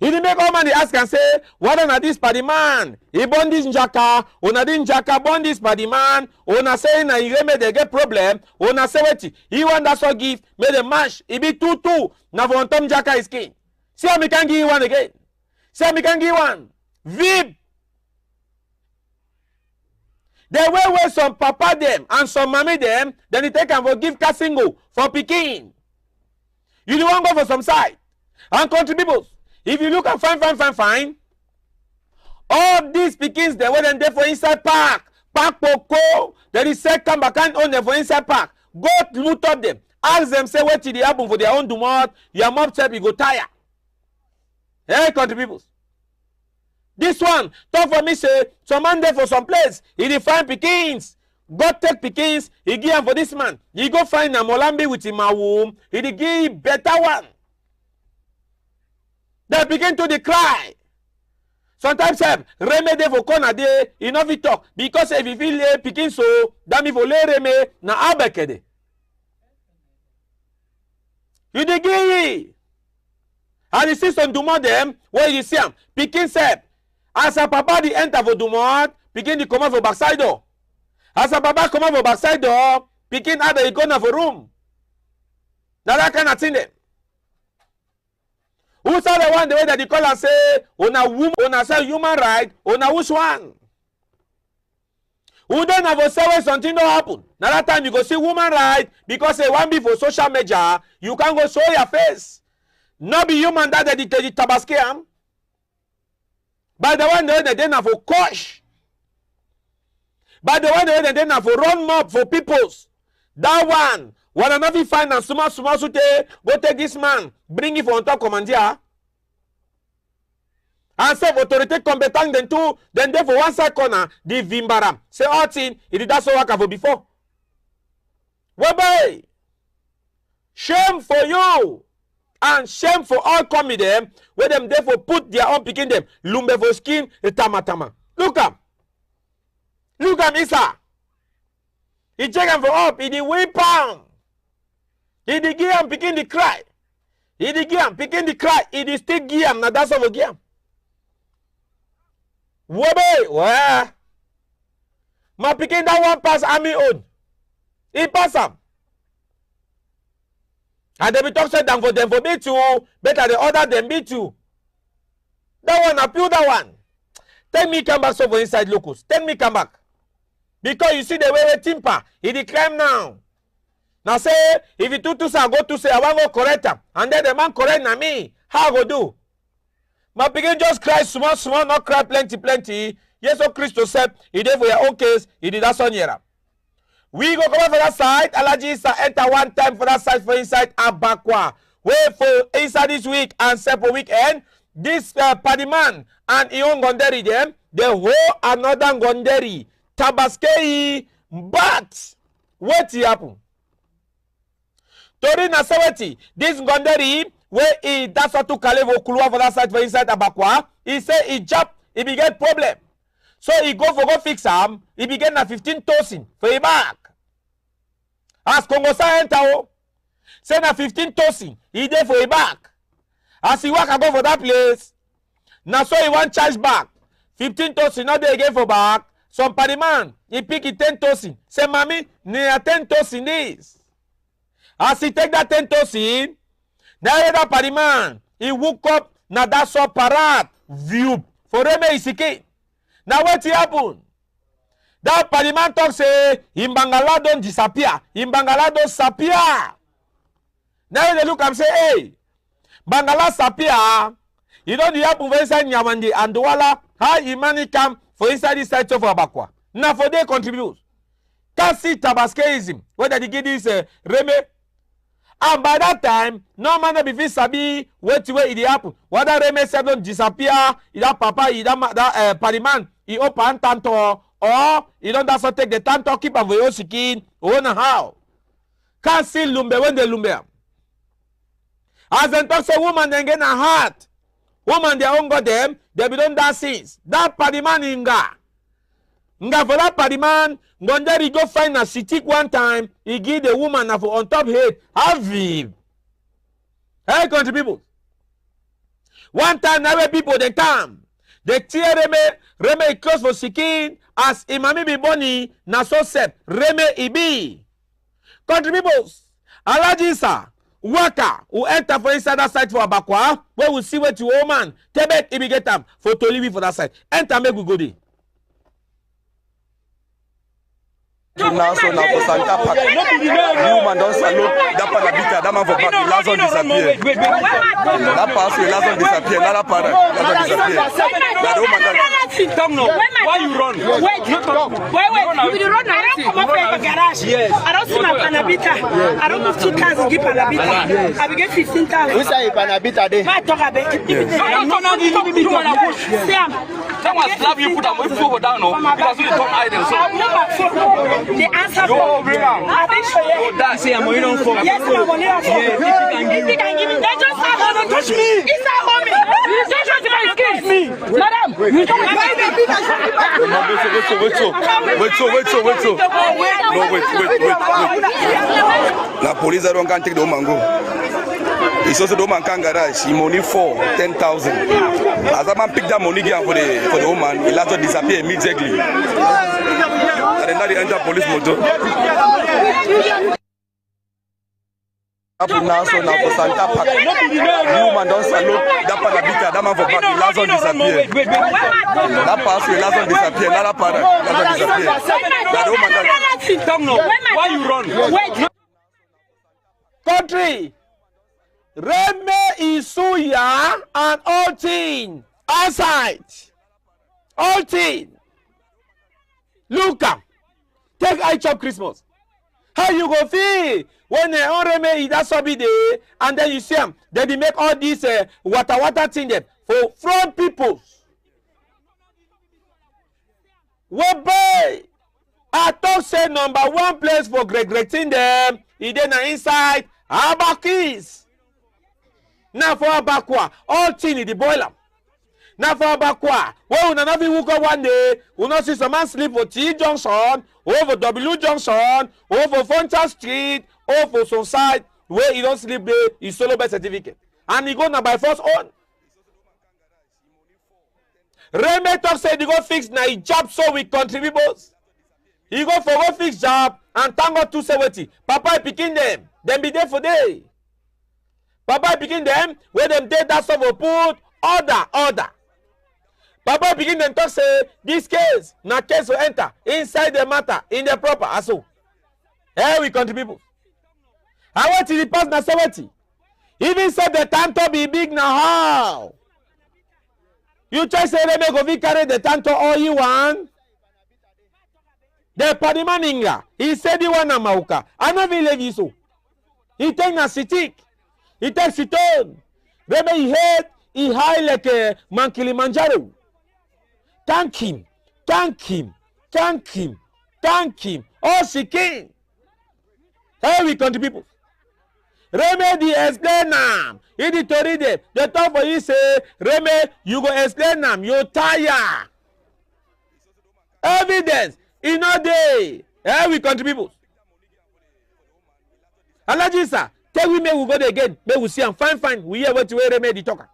He didn't make all man they ask and say, what on this party man? He born this njaka, ona din njaka born this party man, ona say na he made they get problem, ona say what he want that so give, made a mash, he be 2-2, na for on tom njaka is king. See how me can give you one again. See how me can give one. Vib. They will some papa them and some mommy them, then they take and for give Kasingo for picking. You don't want to go for some side. And country people, if you look at fine, all these pickings, they were there for inside park. Park Poko, there is second back and on them for inside park. Go loot up them. Ask them, say what did they happen for their own dumont. Your mom said you go tire. Hey, country people. This one, talk for me, say, some man there for some place. He define pickings. God take pickings, he give him for this man. He go find a Molambi with him a womb. He give better one. They begin to cry. Sometimes remedy for corner day, he no fit talk. Because if you feel picking so, that me for le reme na abekede. You dey give. And you see some dumont them, where you see them, picking sep. As a papa the enter for dumont, picking the come out for backside door. As a papa come out for backside door, picking out the corner for room. Now that kind of thing them. Who saw the one the way that they call and say, ona woman, ona say human right, ona which one? Who don't have a say when something don't happen? Now that time you go see woman right, because they want be for social media, you can go show your face. Not be human that they did Tabaskeam. By the one the way they didn't have for coach. By the one the way they didn't have for run mob for peoples. That one. When another find and suma sute, go take this man, bring it for on top commandia. And say authority competent then two, then there for one side corner, the Vimbaram. Say all thing, it did that so work for before. Whereby, shame for you, and shame for all coming them, where them therefore put their own picking them, lumbe for skin, the tamatama. Look up. Look at Isa. He check him for up, he did whip palm. He did give him picking the cry. He did give him picking the cry. He did still give him. Now that's over give him. Webe, where? Ma picking that one pass army own. He pass him. And they be talk say them for me too. Better the other than me too. That one appeal that one. Tell me come back so for inside locus. Tell me come back. Because you see the way we timper. He did climb now. Now say, if you do say, I go to say, I want to go correct him. And then the man correct na me. How I go do? My begin just cry small, not cry plenty. Yes, so Christo said, he did for your own case, he did that son here. We go come for that side. Alaji Isa enter one time for that side for inside Abakwa. Wait for inside this week and separate weekend. This party man and Ion Gonderi them, the whole another Gonderi. Tabaskei, but what happen? Tori na seweti, this Gonderi, where he that's what to Kalevo Kulwa for that side for inside Abakwa, he say he jump, he be get problem. So he go fix him, he be get na 15,000 for he back. As Congo sa enter, say na 15,000, he there for he back. As he walk and go for that place, now so he want charge back. 15,000, not there again for back. Some party man, he pick it 10,000. Say, mommy, near 10,000 is. As he take that 10,000, now that party man, he woke up, now that's all parat, view, for Reme Isike. Now what happen? That party man talk say, Imbangala don't disappear. Imbangala don't disappear. Now they look and say, hey, Bangala Sapia, you don't have to inside Nyamandi and Douala, how Imani come for inside this side of Abakwa. Now for they contribute. Can't see Tabaskeism, whether they give this Reme. And by that time, no man be sabi wait it happen. Whether Reme said don't disappear, either Papa, either Pariman, he open tanto, or you don't also take the tanto keep of your skin, or how. Can't see Lumbe when they Lumbe. As them talk say woman then get a heart. Woman they own got them, they be done that since. That Pariman inga. Nga for that Pariman, Gondari go find a city one time, he give the woman on top head. Have him. Hey country people. One time now people they come. They tear Reme close for Sikin as Imami be boni na so set. Reme ibi. Country people. Alajisa. Worker who enter for inside that side for Abakwa, where we see what you woman. Tebet ibi get them for to leave for that side. Enter make we go there. Now so now for Santa Park. Woman don't salute that panabita, that man for back, the last one disappear. That pass the last one disappear, another part, last one disappear. That woman that come now. Why you run? Wait, you will run now. I don't come up from the garage. Yes. I don't see my panabita. I don't move 2 cars and give panabita. I will get 15,000. Who say panabita day? I talk about it. Someone slap you, put a way forward down, because you don't hide them. So the answer for I think so, yeah. That's it, I'm going on for. Yes, I'm going on for. If you can give me, they just have on touch me. It's not on me. They just excuse me. Madam, you don't buy the big wait. La police don't can take the mango. It's also the man can garage. He money for 10,000. As a man pick that money for the woman, he let her disappear immediately. And then they enter police motor. Now so now for Santa Park. Woman don't salute that panabita, that man for back, the last one disappear. That pass the last one disappear, another part, last one disappear. That woman that come now. Why you run? Wait. Country. Reme Isuya and all thing outside. All thing. Look up. Take I chop Christmas. How you go feel when the Reme is that sobi day and then you see them, then they make all these water thing there for front people. What boy? I talk say number 1 place for greeting them. He then inside Abakis. Now for Abakwa, all thing in the boiler. Now for Abakwa, well, we not even woke up one day, we not see some man sleep for T Junction, over W Junction, over Fonta Street, over some side where he don't sleep there, his solo birth certificate. And he go now by force on. Reme talk say he go fix na he job so with contributors. He go for go fix job and thank God 270. Papa picking them be there for day. Papa picking them where them take that stuff for put order. Papa begin them talk say this case na case will enter inside the matter in the proper aso. Here we country people. I want to the pass na 70. Even said the tanto be big now how? You try say they go fit carry the tanto all you want. The padimaninga he said he want na mauka. I no fit leave you so. He take na sitik. He take siton. Reme he head he high like a man Kilimanjaro. Thank him. Oh, she king. Here we come to people. Remedy explain them. He did to read it. The top for you say, Reme, you go explain them. You tire. Evidence. In no day. Here we come to people. Alaji sir, tell we may we go there again. May we see and fine. We hear what you Remedy talker.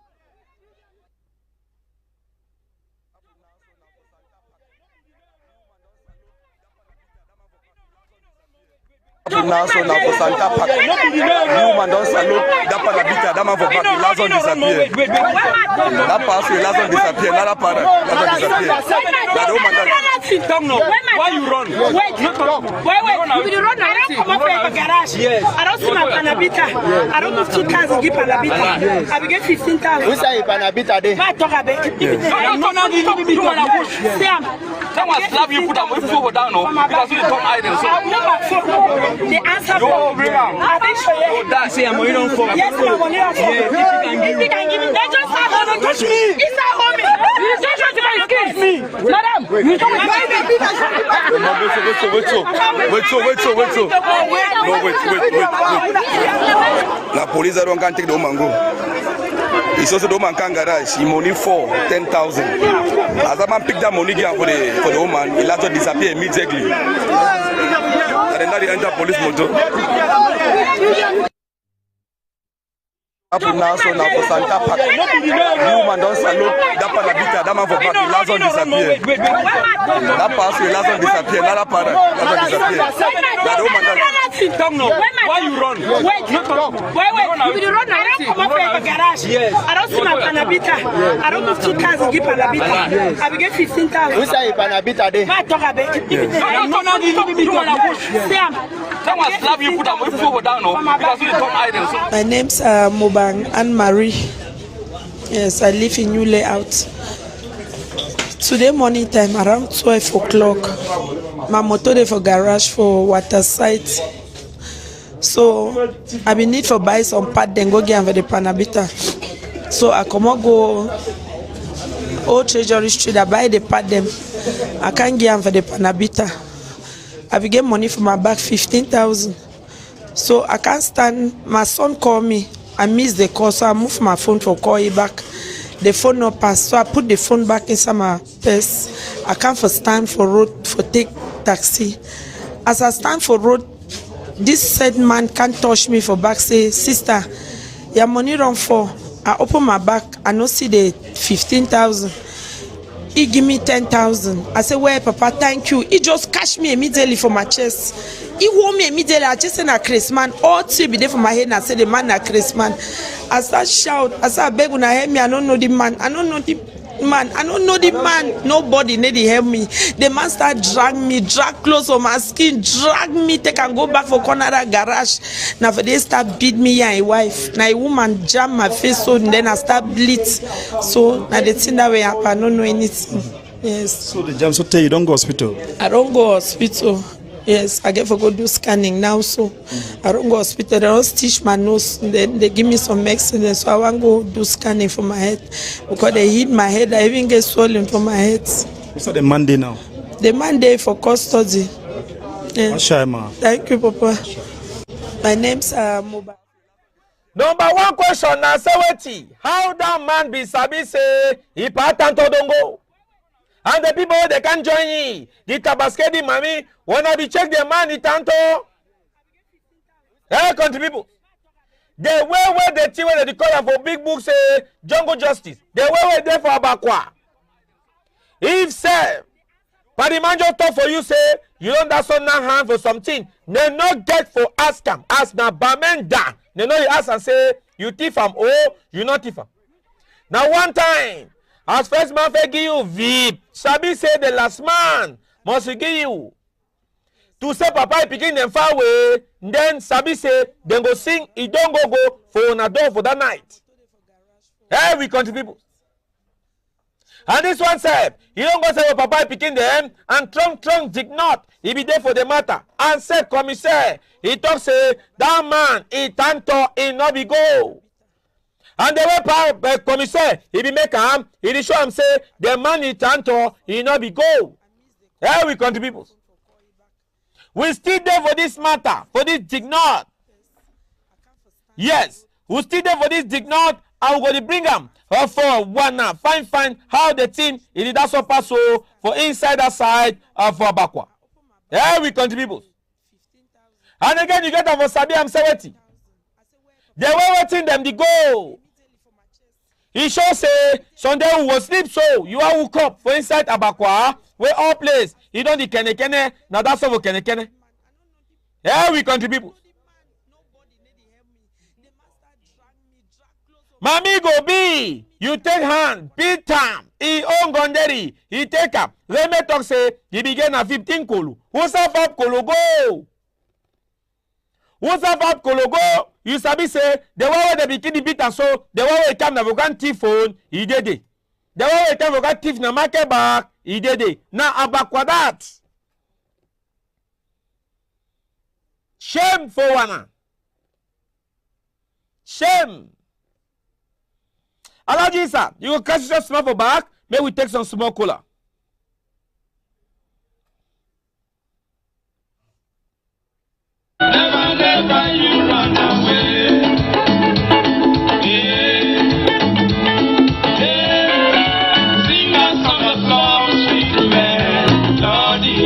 now, so now for Santa Park. Woman don't salute that panabita, that man for back, the last one disappear. That pass, the last one disappear, another para, last one disappear. That woman Why you run? Wait. If you run, I don't come up from the garage. Yes. I don't see my panabita. I don't move 2 cars and give panabita. I will get 15,000. Who say panabita day? I talk about it. Sam. Someone slap you, put them over down, because you don't idle. So the answer for me. I think so. That's it. I'm going on for. Yes, I'm going on for. If you can give me, they just have to touch me. It's not homie. You just have to kiss me, madam. You don't wait. La police don't can take the woman go. It's also the woman can garage. He money for 10,000. As a man pick that money for the woman, he'll have to disappear immediately. And then they enter police motor. Now, so now for Santa Park. Woman don't salute that panabita, that man for back, the last one disappear. That pass, the last one disappear, another para, last one disappear. That woman why you run? Wait. If you run, I don't come up from the garage. Yes. I don't see my panabita. I don't move 2 cars and give panabita. I will get 15,000. Who say panabita day? I talk about it. Sam. Someone slap you, put them over down, because you don't idle. My name's Mobang Anne-Marie. Yes, I live in New Layout. Today morning time around 12 o'clock, my motor dey for garage for water site. So I been need for buy some part, then go get for the panabita. So I come out go Old Treasury Street, I buy the part them. I can't get for the panabita. I be get money for my bag 15,000. So I can't stand. My son called me. I missed the call, so I moved my phone for call you back. The phone no pass, so I put the phone back inside my purse. I can't for stand for road for take taxi. As I stand for road, this said man can't touch me for back. Say, sister, your money run for. I open my back. I no see the 15,000. He give me 10,000. I say, well, Papa, thank you. He just cash me immediately for my chest. He hold me immediately. I just said, a Chris man. All 3 be there for my head. And I said, the man, a Chris man. As I shout, as I beg when I hear me, I don't know the man. I don't know the man. I don't know the man. Nobody need to help me. The man start drag me, drag clothes on my skin, drag me, take and go back for corner garage. Now for they start beat me and a wife. Now a woman jam my face so and then I start bleed. So now the thing that way happen, I don't know anything. Yes. So the jam so tell you don't go hospital? I don't go hospital. Yes, I get for go do scanning now, so I don't go hospital. They don't stitch my nose. Then they give me some medicine, so I want go do scanning for my head because they hit my head. I even get swollen for my head. What's the Monday now? The Monday for custody. Yes. Thank you, Papa. My name's Mobile. Number 1 question na say how that man be sabi say he pattern to don't go. And the people they can join in. The Tabaskedi Mami, when I be check the man, it tanto. Hey, country people. The way where the team where they call for big books say jungle justice. The way where they for Abakwa. If say, but the man just talk for you say you don't have some hand for something. They not get for ask him. Ask na bamenda. They know you ask and say you thief am oh you not thief am. Now one time. As first man give you VIP, Sabi say the last man must give you. To say Papa picking them far away, then Sabi say then go sing, he don't go for una door for that night. Hey, we country people. And this one said, he don't go say Papa picking them and trunk dig not. He be there for the matter. And said commissaire, he talk say that man he tanto he no be go. And the way commissaire, he be make him, he show him say, the man in tanto, he not be go. Here we country people. We still there for this matter, for this dignot. Yes, we still there for this dignot, and we're going to bring him for one fine, how the team, it did also pass so for inside that side for Abakwa. Here we country people. And again, you get them for Sabi and Seweti. They were waiting them to go. He sure say Sunday we will sleep so you are woke up for inside Abakwa where all place. You don't the kene now that's all kene. Here we country people. Mami go be, you take hand, beat am, he own gonderi, he take up. Reme talk say, he begin at 15 kolo. Who's up kolo go? Who's up kolo go? You sabi say, the one where they begin the beat and so, the one where come na vogan thief phone, he did it. The one where come vogan thief na market back, he did it. Now abakwa that. Shame for one. Shame. Alaji sir, you will catch your small for back. May we take some small cola. Never, never you run away. Sing a song of love, sweet melody.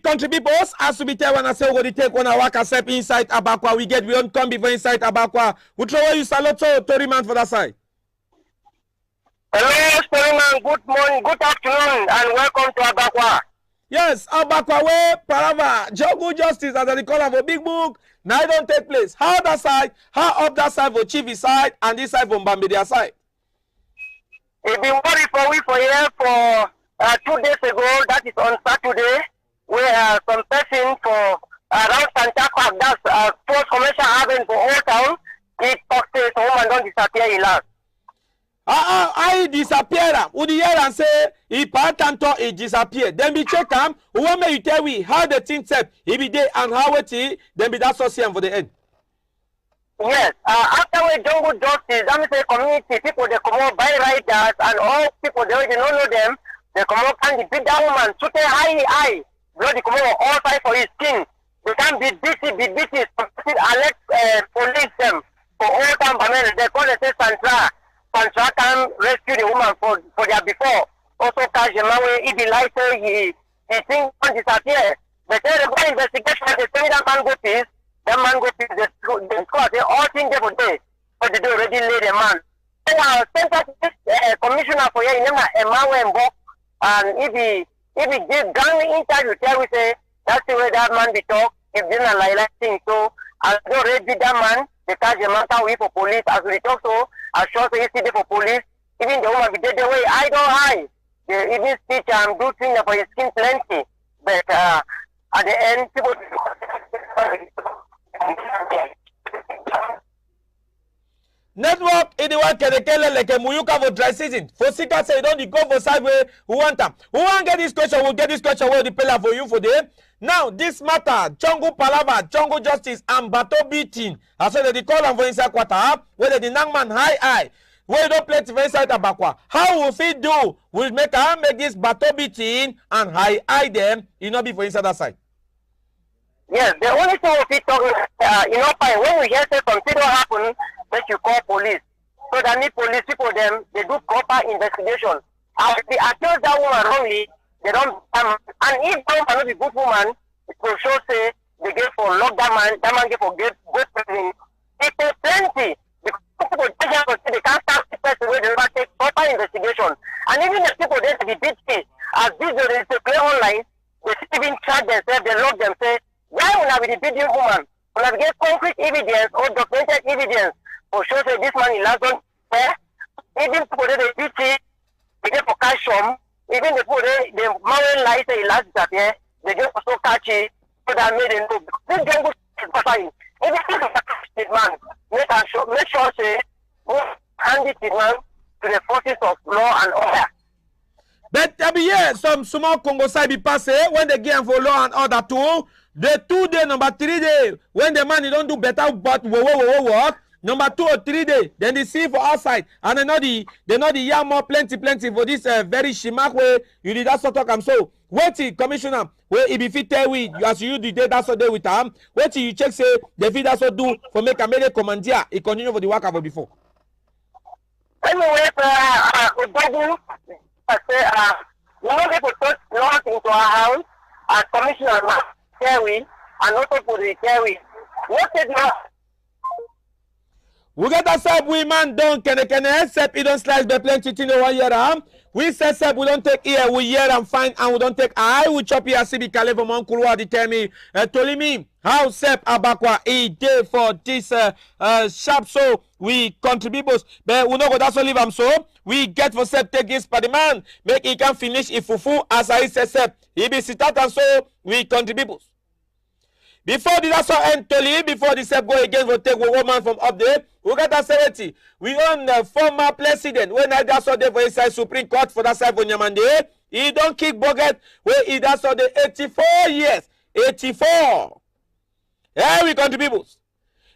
Country people, as we tell when I say we go take one work step inside Abakwa, we don't come before inside Abakwa. We throw you salute to Tory man for that side. Hello, Storyman. Good morning, good afternoon, and welcome to Abakwa. Yes, Abakwa way, Parava, Jungle Justice, as they call it for Big Book. Now it don't take place. How that side, how up that side for Chiefy side, and this side for Mbambidia side. It's been worried for we for here for 2 days ago. That is on Saturday. Where some person for around Santa Cruz, that's post commercial haven for Old Town, he talked to a woman don't disappear in last. I disappear. Would you hear and say he part and talk he disappeared? Then be check him. Who may you tell we how the thing set? He be there and how it is, then be that social for the end. Yes, after we Jungle Justice, that means the community people they come out by writers and all people they don't know them, they come out and they beat that woman, shoot a high. Bloody come over all sides for his skin. They can't be busy. Alex police them for all time. They call it Santra. Santra can rescue the woman for their before. Also, Kajemawe, he be like he thinks one disappear. They say the go investigation. They say that man go peace. That man go peace. They score. They all think they for day. But they do already lay the man. So commissioner for here, and if he give gang interview, tell we say that's the way that man be talk. If they not like thing, so as they already beat that man, they catch the matter we for police. As we talk so, as short as you see for police, even the woman be dead the way I don't hide. They even speech and do things for his skin plenty, but at the end people. Network in the one Kelekele like a Muyuka for dry season. For Sika say don't go for sideway. Who want them? Who want get this question? We'll get this question. We'll the for you for them. Now this matter, Chongo Palava, Chongo Justice, and Bato beating. I said that the call them for inside quarter, whether the Nangman high. Where don't play for inside Abakwa. How will we do? We'll make this Bato beating and high them. It not be for inside that side. Yes, the only thing if you talk, when you hear say something don't happen, that you call police. So that means police people them they do proper investigation. And if they accuse that woman wrongly, they don't and if that woman not be good woman, it will show say they get for lock that man get for get good prison. It is plenty. Because people they can't start the person where they never take proper investigation. And even the people there to be beat as video they play online, they even charge themselves, they lock themselves. Why would I be the beating woman? When I get concrete evidence or documented evidence for sure say this man is last one fair, even people they beat it, they get for cash from, even the people the man lie say he last disappear, they get also catch it, so that made them know. This gang go fine. Even if it's a catch man, make sure say hand it man to the forces of law and order. But some small Congo side be passe when they get for law and order too. The 2 day, number 3 day, when the man he don't do better but work. Number 2 or 3 day, then they see for outside and they know the year more plenty for this very shimak way you did that sort of come. So wait commissioner where if fit tell we as you do that's what they with him. Wait till you check say the fit that's what do for make a mele commandier he continue for the work about before. Anyway, I say, we know people touch laws into our house as commissioner carry and also for the carry. What is now? We get a sub we man don't can except he don't slice the plenty thing in 1 year. We say sub we don't take ear, we hear and find and we don't take eye. We chop here CB Caleb Mon Kulwa the tell me told me how Sep Abakwa a day for this sharp so we contribute but we no go that's all leave am so we get for Sep take this for the man make he can finish if fufu as I say Sep he be sit out and so we contribute. Before the last end Toli, before the Sep go again for take one man from up there, we got a 70. We own the former president when I just saw there for inside Supreme Court for that side for Nyamande. He don't kick bucket where he does saw the 84 years. 84. Here we contribute.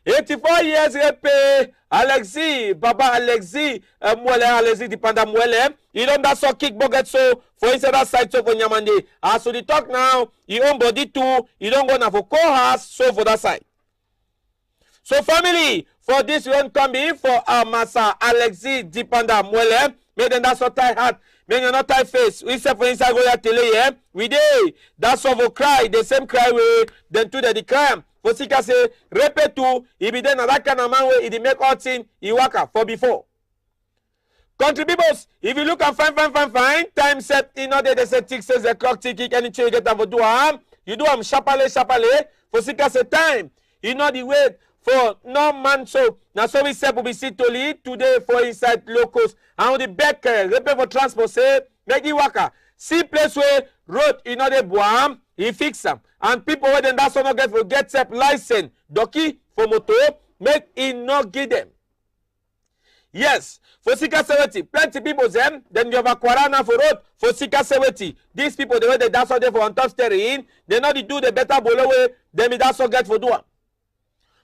84 years he pay Alexis, Baba Alexis, Mwele Alexis Dipanda Mwele. He don't that so kick bucket so for inside that side so for Nyamande. As so the talk now, he own body too. He don't go now for co-house so for that side. So family, for this one coming for Massa Alexis Dipanda Mwele. Make them that's so tight heart. Make them not tight face. We say for inside go tele yeah. We dey. That's all for cry. The same cry we then to the crime. For Sika say, repeat to, he be then that kind of man where he make all thing, he waka for before. Contributors, if you look and fine, time set, in order they say tick says the clock tick, anything you get them for do you do sharply, for Sika say time, you know the way for no man so, now so we say, we be sit to lead today for inside locals, and with the back, repeat for transport say, make it waka, see place where road, you know the boam, he fix them. And people where then that's not get for get up license, doki for motor, make it not give them. Yes, for Sika 70, plenty people them, then you have a quarana for road for Sika 70. These people the way they that's all there for on top steering, they not do the better below way, then that's all get for do.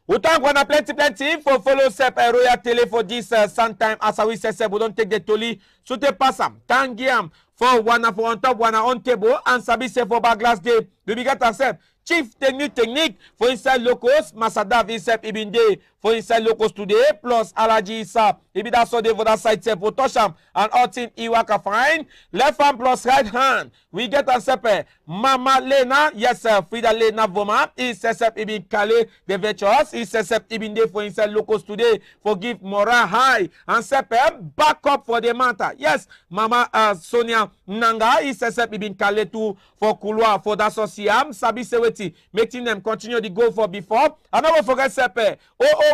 We talk one plenty for follow Sep Royal Tele for this sometime as we say Sep we don't take the toli so te pass am tangiam for one for on top one on table and sabi say for bag glass day we get ourselves chief technique for inside locals Masadav Isep Ibinde for inside locals today plus Alaji Isa Ibi that's so for that side Sep for Tosham and all thing Iwaka fine left hand plus right hand we get ourselves Mama Lena yes Frida Lena Voma is Sep Ibin Kale the virtuous is Sep Ibinde for inside locals today for give moral high and Sep back up for the matter yes Mama Sonia Nanga is Sep Ibin Kale too for Kulwa for that Siam Sabi Seweti making them continue to go for before and never forget Sepe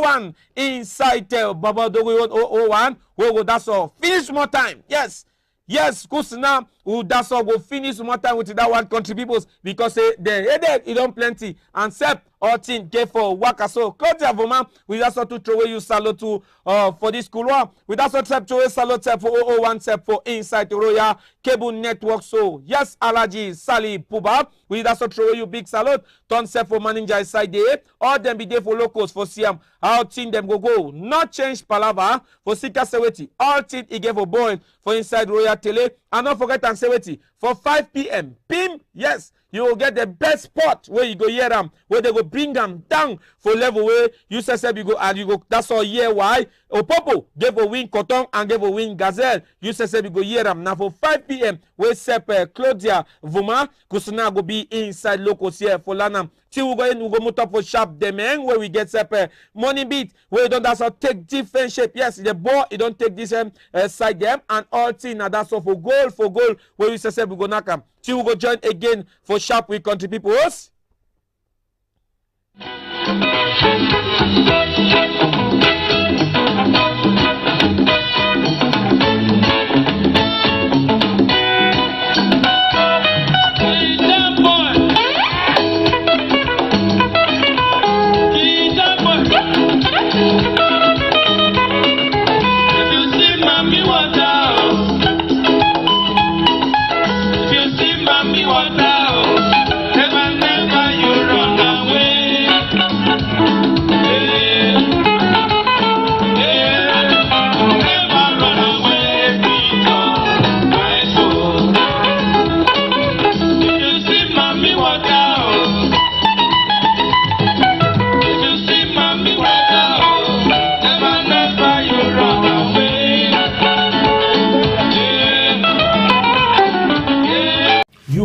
001 inside Baba Dogo 001 we that's all finish more time yes Kusina who that's all go finish more time with that one country peoples because they headed it on plenty and Sep all team get for waka so Claudia Voma we that's all to throw away you salute to for this Kulwa we that's all Sep to salute Sep for 001 Sep for inside Royal Cable Network so yes Alaji Sali Puba we that's all throw you big salute turn Sep for manager side there all them be there for locals for Siam how team them go not change palava for Sika Seweti all team he gave a boy for inside Royal Tele and don't forget and Seweti for 5 p.m. PIM yes you will get the best spot where you go hear them, where they go bring them down for level where you say you go and you go. That's all year why. Opopo gave a win Cotton and gave a win Gazelle. You say you go hear them now for 5 p.m. where Sep Claudia Vuma Kusuna go be inside locals here for Lanam. Till we go in, we go move up for sharp them where we get Sep money beat where you don't that's all take different shape. Yes, the ball you don't take this side them and all thing now that's all for goal where you say we go knock them. Till we go join again for sharp with country people.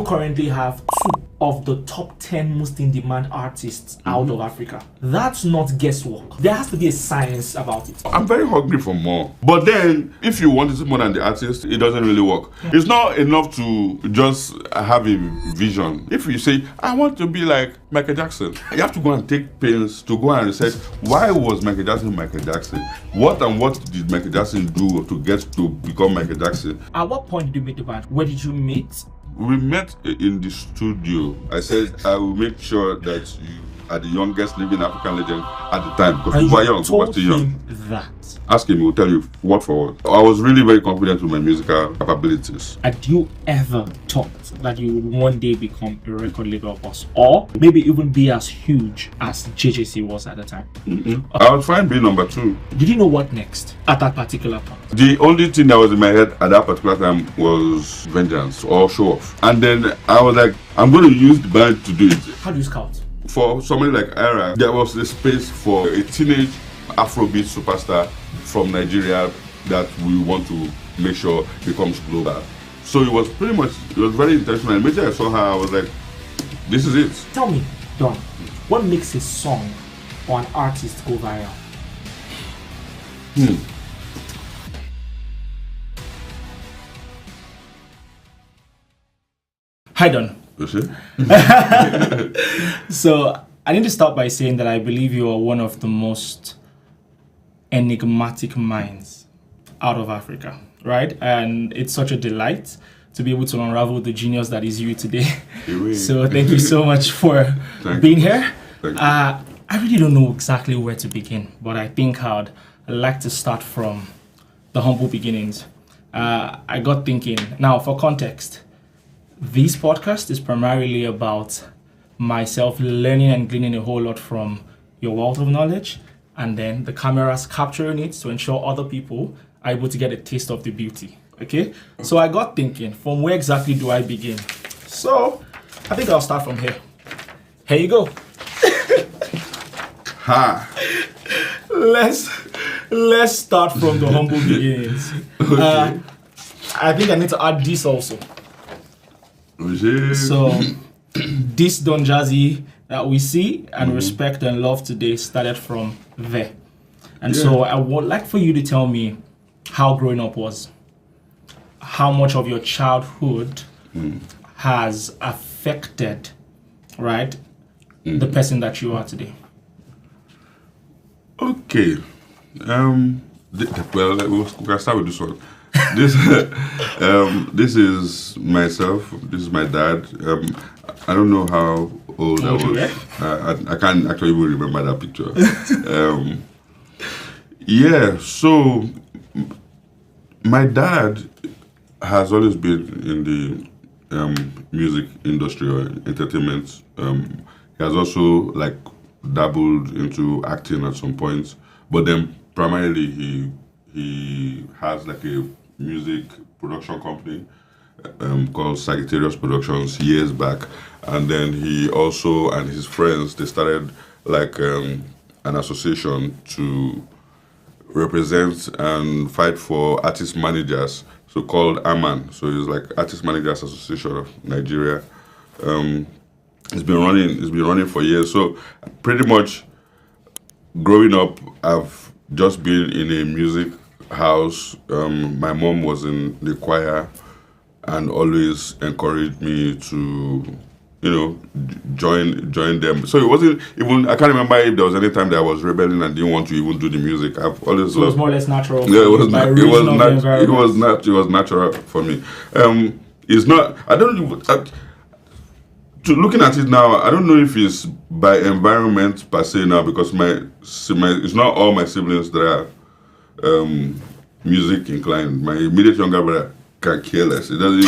Currently have 2 of the top 10 most in-demand artists out of Africa. That's not guesswork. There has to be a science about it. I'm very hungry for more. But then, if you want it more than the artist, it doesn't really work. It's not enough to just have a vision. If you say, I want to be like Michael Jackson, you have to go and take pains to go and research, why was Michael Jackson Michael Jackson? What did Michael Jackson do to get to become Michael Jackson? At what point did you meet the band? Where did you meet? We met in the studio. I said I will make sure that you are the youngest living African legend at the time because we were young, we were still young. That. Ask him, he will tell you word for word. I was really very confident with my musical capabilities. Had you ever thought that you would one day become a record label boss or maybe even be as huge as JJC was at the time? I was fine being number 2. Did you know what next at that particular point? The only thing that was in my head at that particular time was vengeance or show off. And then I was like, I'm going to use the band to do it. How do you scout? For somebody like Ira, there was a space for a teenage Afrobeat superstar from Nigeria that we want to make sure becomes global. So it was very intentional. Immediately I saw her, I was like, this is it. Tell me, Don, what makes a song or an artist go viral? Hi, Don. So I need to start by saying that I believe you are one of the most enigmatic minds out of Africa, right? And it's such a delight to be able to unravel the genius that is you today. So thank you so much for being here. I really don't know exactly where to begin, but I think I'd like to start from the humble beginnings. I got thinking, now for context, this podcast is primarily about myself learning and gleaning a whole lot from your wealth of knowledge, and then the cameras capturing it to ensure other people are able to get a taste of the beauty. Okay? So I got thinking, from where exactly do I begin? So I think I'll start from here. Here you go. Let's start from the humble beginnings. Okay. I think I need to add this also. So this Don Jazzy that we see and respect and love today started from there. And so I would like for you to tell me how growing up was. How much of your childhood has affected, right, the person that you are today? Okay. Well, we can start with this one. This is myself. This is my dad. I don't know how old I was. I can't actually even remember that picture. So my dad has always been in the music industry or entertainment. He has also dabbled into acting at some points, but then primarily he has a music production company, called Sagittarius Productions years back, and then he also and his friends, they started like an association to represent and fight for artist managers, so called AMAN. So it's like Artist Managers Association of Nigeria. It's been running for years. So pretty much growing up, I've just been in a music house. My mom was in the choir and always encouraged me to, join them. So it wasn't even, I can't remember if there was any time that I was rebelling and didn't want to even do the music. I've always So it was more or less natural. Yeah, it was natural for me. It's not, I don't even, looking at it now, I don't know if it's by environment per se now, because it's not all my siblings that are music inclined. My immediate younger brother can care less. It doesn't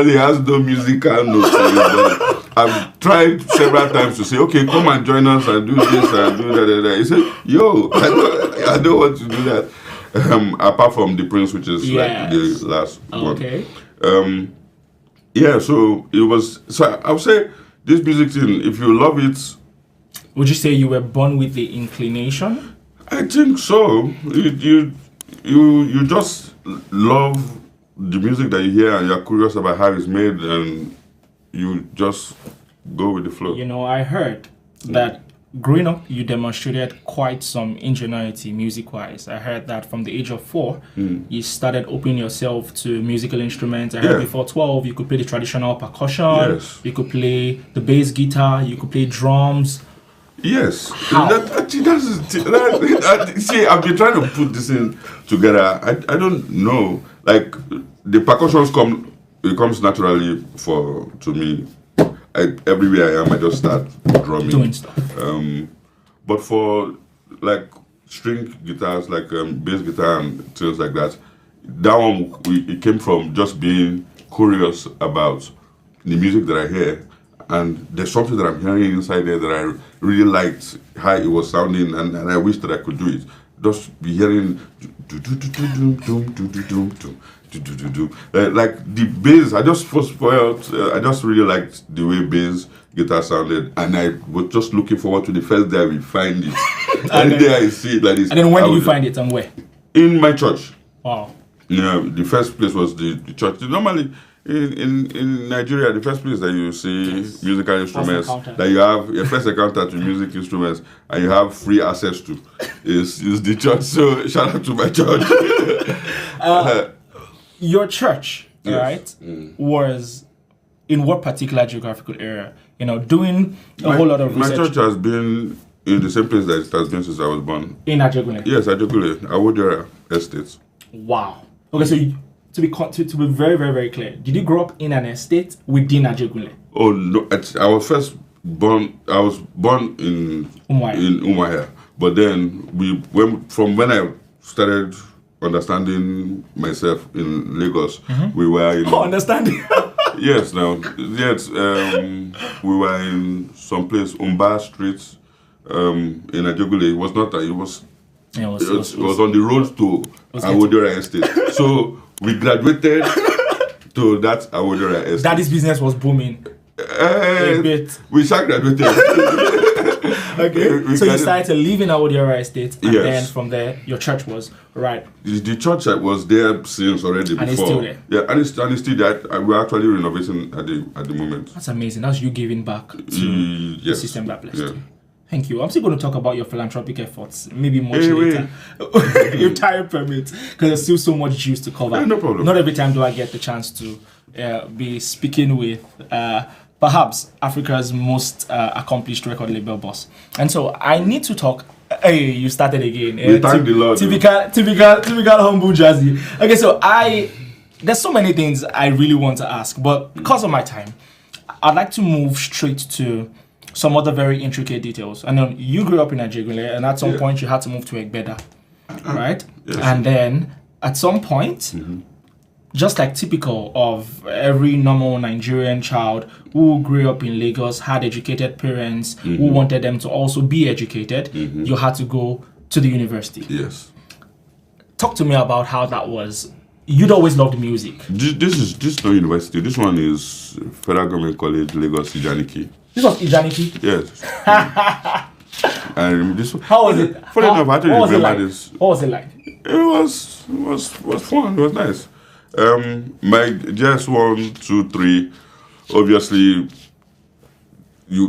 he has no musical notes. I've tried several times to say, okay, come and join us and do this and do that. He said, yo, I don't want to do that. Apart from the Prince, which is like the last one. Yeah, so it was. So I would say this music thing, if you love it. Would you say you were born with the inclination? I think so. You just love the music that you hear and you're curious about how it's made and you just go with the flow. I heard that growing up you demonstrated quite some ingenuity music-wise. I heard that from the age of 4, you started opening yourself to musical instruments. I heard before 12 you could play the traditional percussion, you could play the bass guitar, you could play drums. Yes. See, I've been trying to put this in together. I don't know. Like the percussions comes naturally to me. Everywhere I am, I just start drumming. Doing stuff. But for like string guitars, like bass guitar and things like that, that one it came from just being curious about the music that I hear. And there's something that I'm hearing inside there that I really liked how it was sounding, and I wish that I could do it. Just be hearing like the bass. I just really liked the way bass guitar sounded, and I was just looking forward to the first day we find it. And then I see it like this. And then when did you find it and where? In my church. Wow. Yeah, the first place was the church. Normally, in Nigeria, the first place that you see musical instruments, that you have your first encounter to music instruments, and you have free access to, is the church. So shout out to my church. Your church, right, was in what particular geographical area? Doing a whole lot of research. My church has been in the same place that it has been since I was born. In Ajegunle? Yes, Ajegunle, Awodera Estate. Wow. Okay, so to be very, very, very clear, did you grow up in an estate within Ajegunle? Oh no, I was born in Umuahia, but then when I started understanding myself in Lagos, we were in understanding. Yes, we were in some place, Umba Street, in Ajegunle. It was not that, it was on the road to Awodera Estate. So we graduated to that Awodera Estate. Daddy's business was booming. A bit. We shall graduated. Okay. So you started to live in Awodera Estate, and then from there, your church was right. The church was there since already before. And it's still there. Yeah, and it's still there. We're actually renovating at the moment. That's amazing. That's you giving back to the system that blessed you. Thank you. I'm still going to talk about your philanthropic efforts, maybe much later. Your time permits, because there's still so much juice to cover. No problem. Not every time do I get the chance to be speaking with perhaps Africa's most accomplished record label boss. And so I need to talk. Hey, you started again. We thank the Lord. Typical humble jazzy. Okay, so there's so many things I really want to ask, but because of my time, I'd like to move straight to some other very intricate details. I know you grew up in Ajegunle, and at some point you had to move to Egbeda, right? Yes. And then at some point, just like typical of every normal Nigerian child who grew up in Lagos, had educated parents who wanted them to also be educated, you had to go to the university. Yes. Talk to me about how that was. you'd always loved music. This is not university. This one is Federal Government College, Lagos, Ijaniki. This was Ijaniki? Yes. And this. How was it? Funny enough, I actually remember this. What was it like? It was fun. It was nice. My JS 1, 2, 3. Obviously,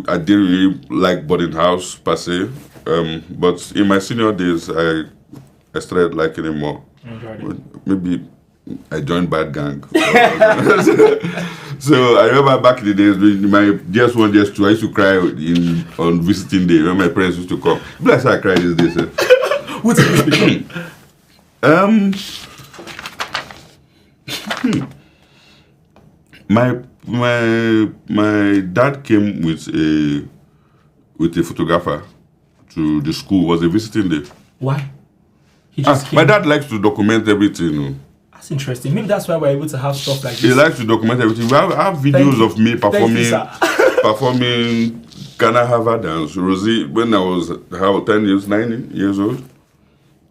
I didn't really like boarding house per se. But in my senior days, I started liking it more. Maybe I joined bad gang. So I remember back in the days, my JS 1, JS 2, I used to cry on visiting day when my parents used to come. Bless I cry these days. What's it? My dad came with a photographer to the school. It was a visiting day. Why? He just came. My dad likes to document everything. That's interesting. Maybe that's why we're able to have stuff like this. He likes to document everything. I have videos of me performing Ghana Harvard dance. Rosie, when I was 9 years old.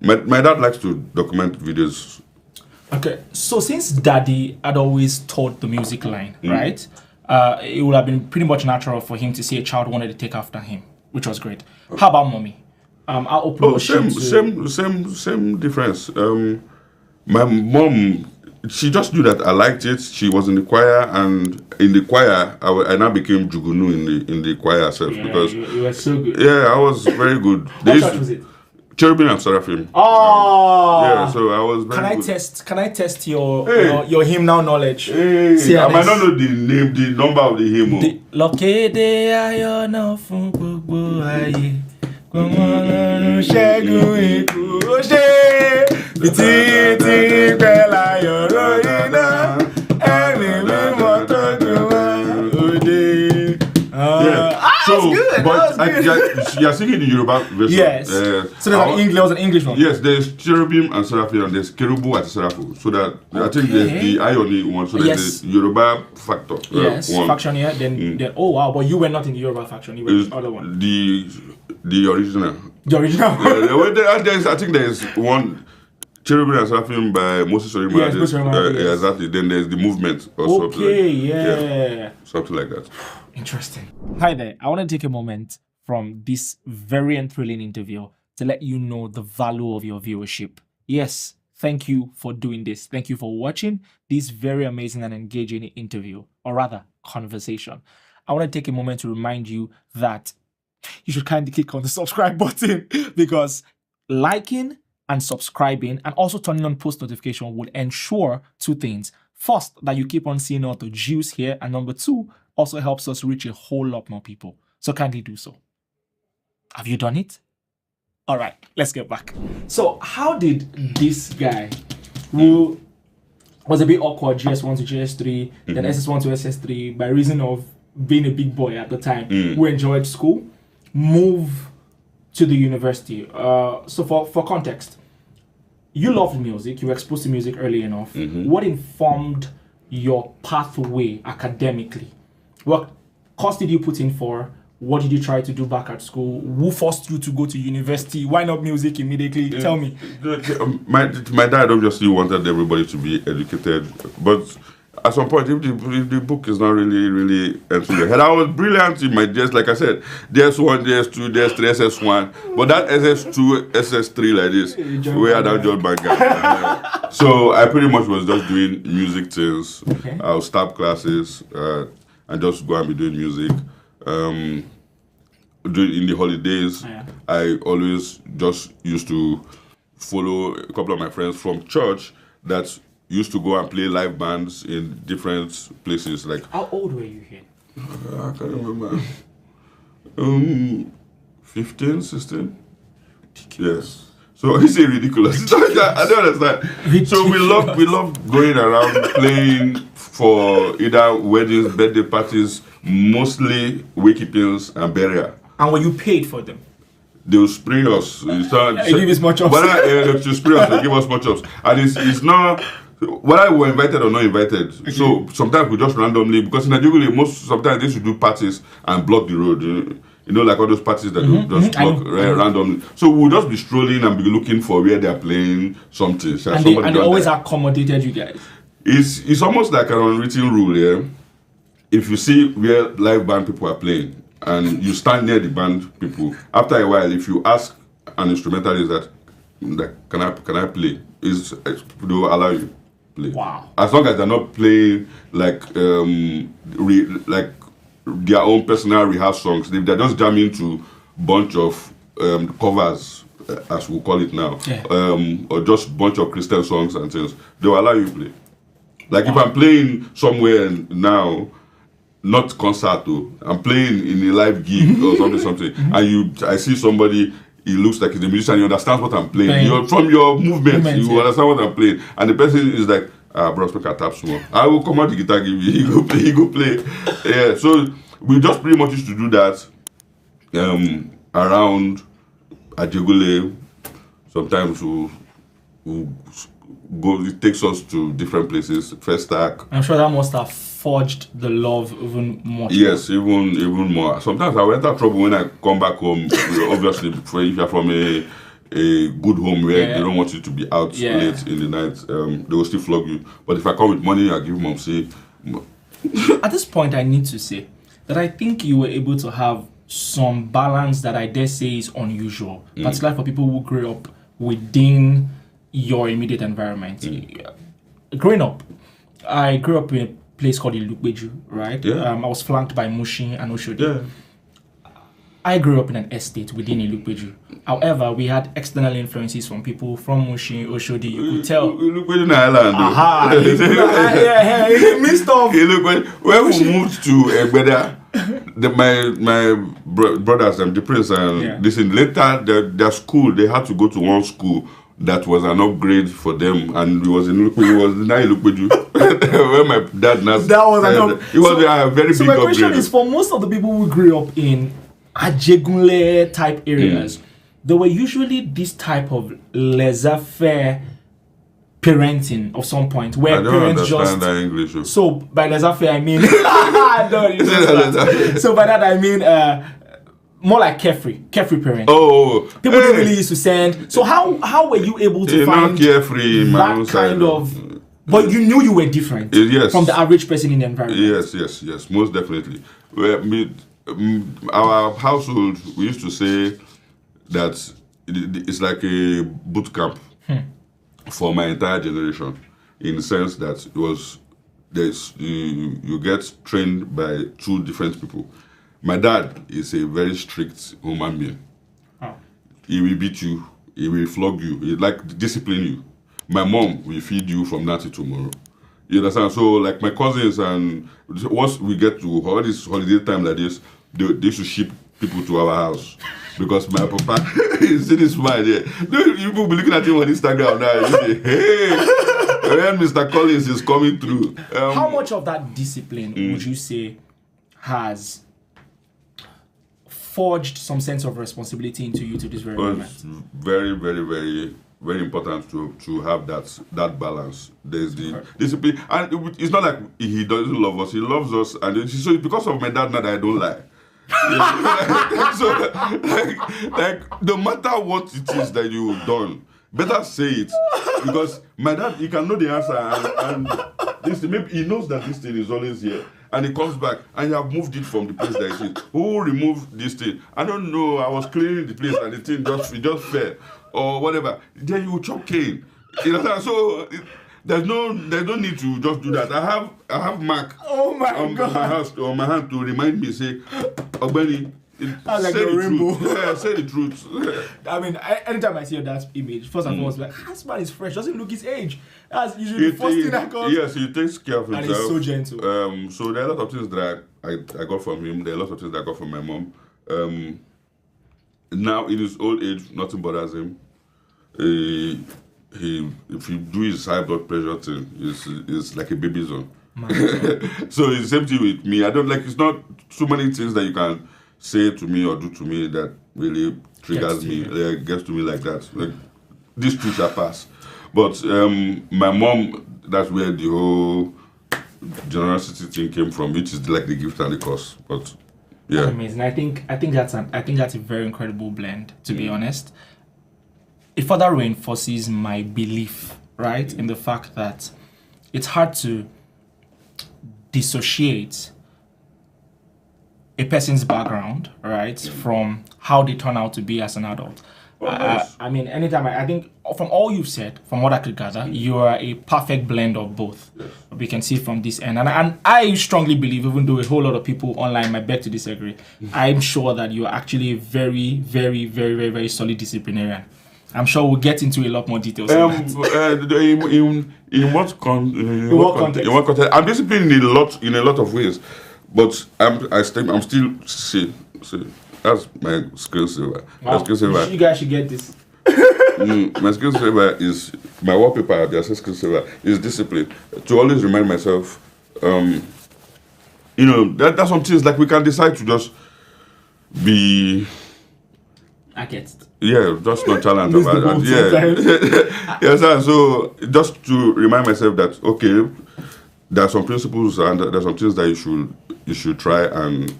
My dad likes to document videos. Okay, so since Daddy had always taught the music line, right? It would have been pretty much natural for him to see a child wanted to take after him, which was great. How about mommy? I'll open same difference. My mom, she just knew that I liked it. She was in the choir, and in the choir, I now became Jugunu in the choir herself because you were so good. Yeah, I was very good. What church was it? Cherubim and Seraphim. Oh, yeah. So I was very good. Can I test your hymnal knowledge? Hey, I might not know the number of the hymn. Lokede ayona fun gbogbo aye. So, but you're singing the Yoruba version. Yes. So there was an English one. Yes, there's cherubim and seraphim, and there's kerubu and seraphu. So that I think there's the irony one. So there's the Yoruba factor. Yes, one. faction here. Then oh wow, but you were not in the Yoruba faction. You were in the other one. The original. The original. I think there's one. Cherubim and Seraphim by Moses Orima. Yes, Moses Orima. Yeah, exactly. Then there's the movement or something. Yeah. Something like that. Interesting. Hi there. I want to take a moment from this very thrilling interview to let you know the value of your viewership. Yes, thank you for doing this. Thank you for watching this very amazing and engaging interview, or rather, conversation. I want to take a moment to remind you that you should kindly click on the subscribe button because liking and subscribing and also turning on post notification would ensure two things. First, that you keep on seeing all the juice here, and number two, also helps us reach a whole lot more people. So kindly do so. Have you done it? All right, let's get back. So how did this guy, who was a bit awkward, GS1 to GS3, then SS1 to SS3, by reason of being a big boy at the time, who enjoyed school, move to the university? So for context, you loved music, you were exposed to music early enough. What informed your pathway academically? What course did you put in for? What did you try to do back at school? Who forced you to go to university? Why not music immediately? Tell me. My dad obviously wanted everybody to be educated, but at some point, if the book is not really entering your head, I was brilliant in my DS, like I said, DS1, DS2, DS3, SS1, but that SS2, SS3 like this, where I don't join back. So I pretty much was just doing music things. I'll stop classes and just go and be doing music. In the holidays, I always just used to follow a couple of my friends from church that used to go and play live bands in different places. Like, how old were you here? I can't remember. 15, 16. Yes. So he say ridiculous. I don't understand. Ridiculous. So we love going around playing for either weddings, birthday parties, mostly wakekeepings and burial. And were you paid for them? They will spray us. Give us more chops. To spray us, they give us more chops. And it's not whether we were invited or not invited. Okay. So sometimes we just randomly, because in Nigeria sometimes they should do parties and block the road. You know, like all those parties that will just block randomly. So we'll just be strolling and be looking for where they're playing something. So And they always accommodated you guys. It's almost like an unwritten rule, yeah. If you see where live band people are playing and you stand near the band people, after a while, if you ask an instrumentalist that can I play, they will allow you play. Wow. As long as they're not playing like like their own personal rehearsal songs, they're just jamming to bunch of covers, as we call it now, or just bunch of Christian songs and things, they will allow you to play. Like if I'm playing somewhere now, not concert though, I'm playing in a live gig or something, and I see somebody, he looks like he's a musician, he understands what I'm playing. From your movement, you understand what I'm playing, and the person is like, bro, speak a tap small. I will come out the guitar, give you, he go play. Yeah, so we just pretty much used to do that around Ajegule. Sometimes we'll go, it takes us to different places. First stack. I'm sure that must have forged the love even more. Yes, even more. Sometimes I enter trouble when I come back home. Obviously, if you're from a good home where they don't want you to be out late in the night, they will still flog you. But if I come with money, I give mom say. At this point, I need to say that I think you were able to have some balance that I dare say is unusual, particularly for people who grew up within your immediate environment. Growing up, I grew up in a place called Ilukbeju, right? I was flanked by Mushin and Oshodi. I grew up in an estate within Ilukbeju. However, we had external influences from people from Mushin, Oshodi. You could tell. Ilukbeju in Ireland. Aha! It mixed up. When we moved to Egbeda, my brothers, the prince, and listen, later their school, they had to go to one school that was an upgrade for them, and it was now Ilukbeju. When my dad now, that was it was a very big upgrade. So my question is, for most of the people who grew up in Ajegunle type areas, there were usually this type of laissez-faire parenting of some point where I don't parents understand just that English. So by laissez-faire I mean so by that I mean more like carefree parenting. People didn't really used to send. So how were you able to find carefree, that kind of? But you knew you were different from the average person in the environment. Yes, most definitely. Our household, we used to say that it's like a boot camp for my entire generation, in the sense that it was you get trained by two different people. My dad is a very strict human being. He will beat you, he will flog you, he like discipline you. My mom will feed you from now to tomorrow. You understand? So like my cousins, and once we get to all this holiday time like this, they should ship people to our house. Because my papa, you see this man here. You will be looking at him on Instagram now. You say, hey, when Mr. Collins is coming through. How much of that discipline would you say has forged some sense of responsibility into you to this very moment? It's very, very, very, very important to have that balance. There's the discipline, and it's not like he doesn't love us. He loves us, and so because of my dad now that I don't lie. So like no matter what it is that you've done, better say it, because my dad, he can know the answer, and this maybe he knows that this thing is always here, and he comes back and you have moved it from the place that it is. Who removed this thing? I don't know. I was cleaning the place and the thing just fell or whatever. Then you chop cane. You know, so there's no need to just do that. I have mark on my house, on my hand, to remind me, say, Ogbeni, like say the rainbow. Truth. Yeah, say the truth. I mean, anytime I see that image, first and foremost, like, this man is fresh, doesn't look his age. That's usually the first thing I got. Yes, he takes care of himself. And he's so gentle. So there are a lot of things that I got from him. There are a lot of things that I got from my mom. Now, in his old age, nothing bothers him. If you do his high blood pressure thing, it's like a baby zone. So it's the same thing with me. I don't like, it's not so many things that you can say to me or do to me that really triggers me, gets to me like that. Like, this too shall pass. But my mom, that's where the whole generosity thing came from, which is like the gift and the curse. But Yeah. That's amazing. I think that's a very incredible blend, to be honest. It further reinforces my belief, right, in the fact that it's hard to dissociate a person's background, right, from how they turn out to be as an adult. I mean, anytime I think from all you've said, from what I could gather, you are a perfect blend of both. Yes. We can see from this end, and I strongly believe, even though a whole lot of people online might beg to disagree, I'm sure that you are actually a very, very, very, very, very solid disciplinarian. I'm sure we'll get into a lot more details. In what context? I'm disciplined in a lot of ways, but I'm still see. That's my screensaver. Wow. You guys should get this. My screensaver is my wallpaper. The screensaver is discipline. To always remind myself, that's some things like we can decide to just be. Against. Yeah, just nonchalant about it. Yes, so just to remind myself that okay, there are some principles and there are some things that you should try and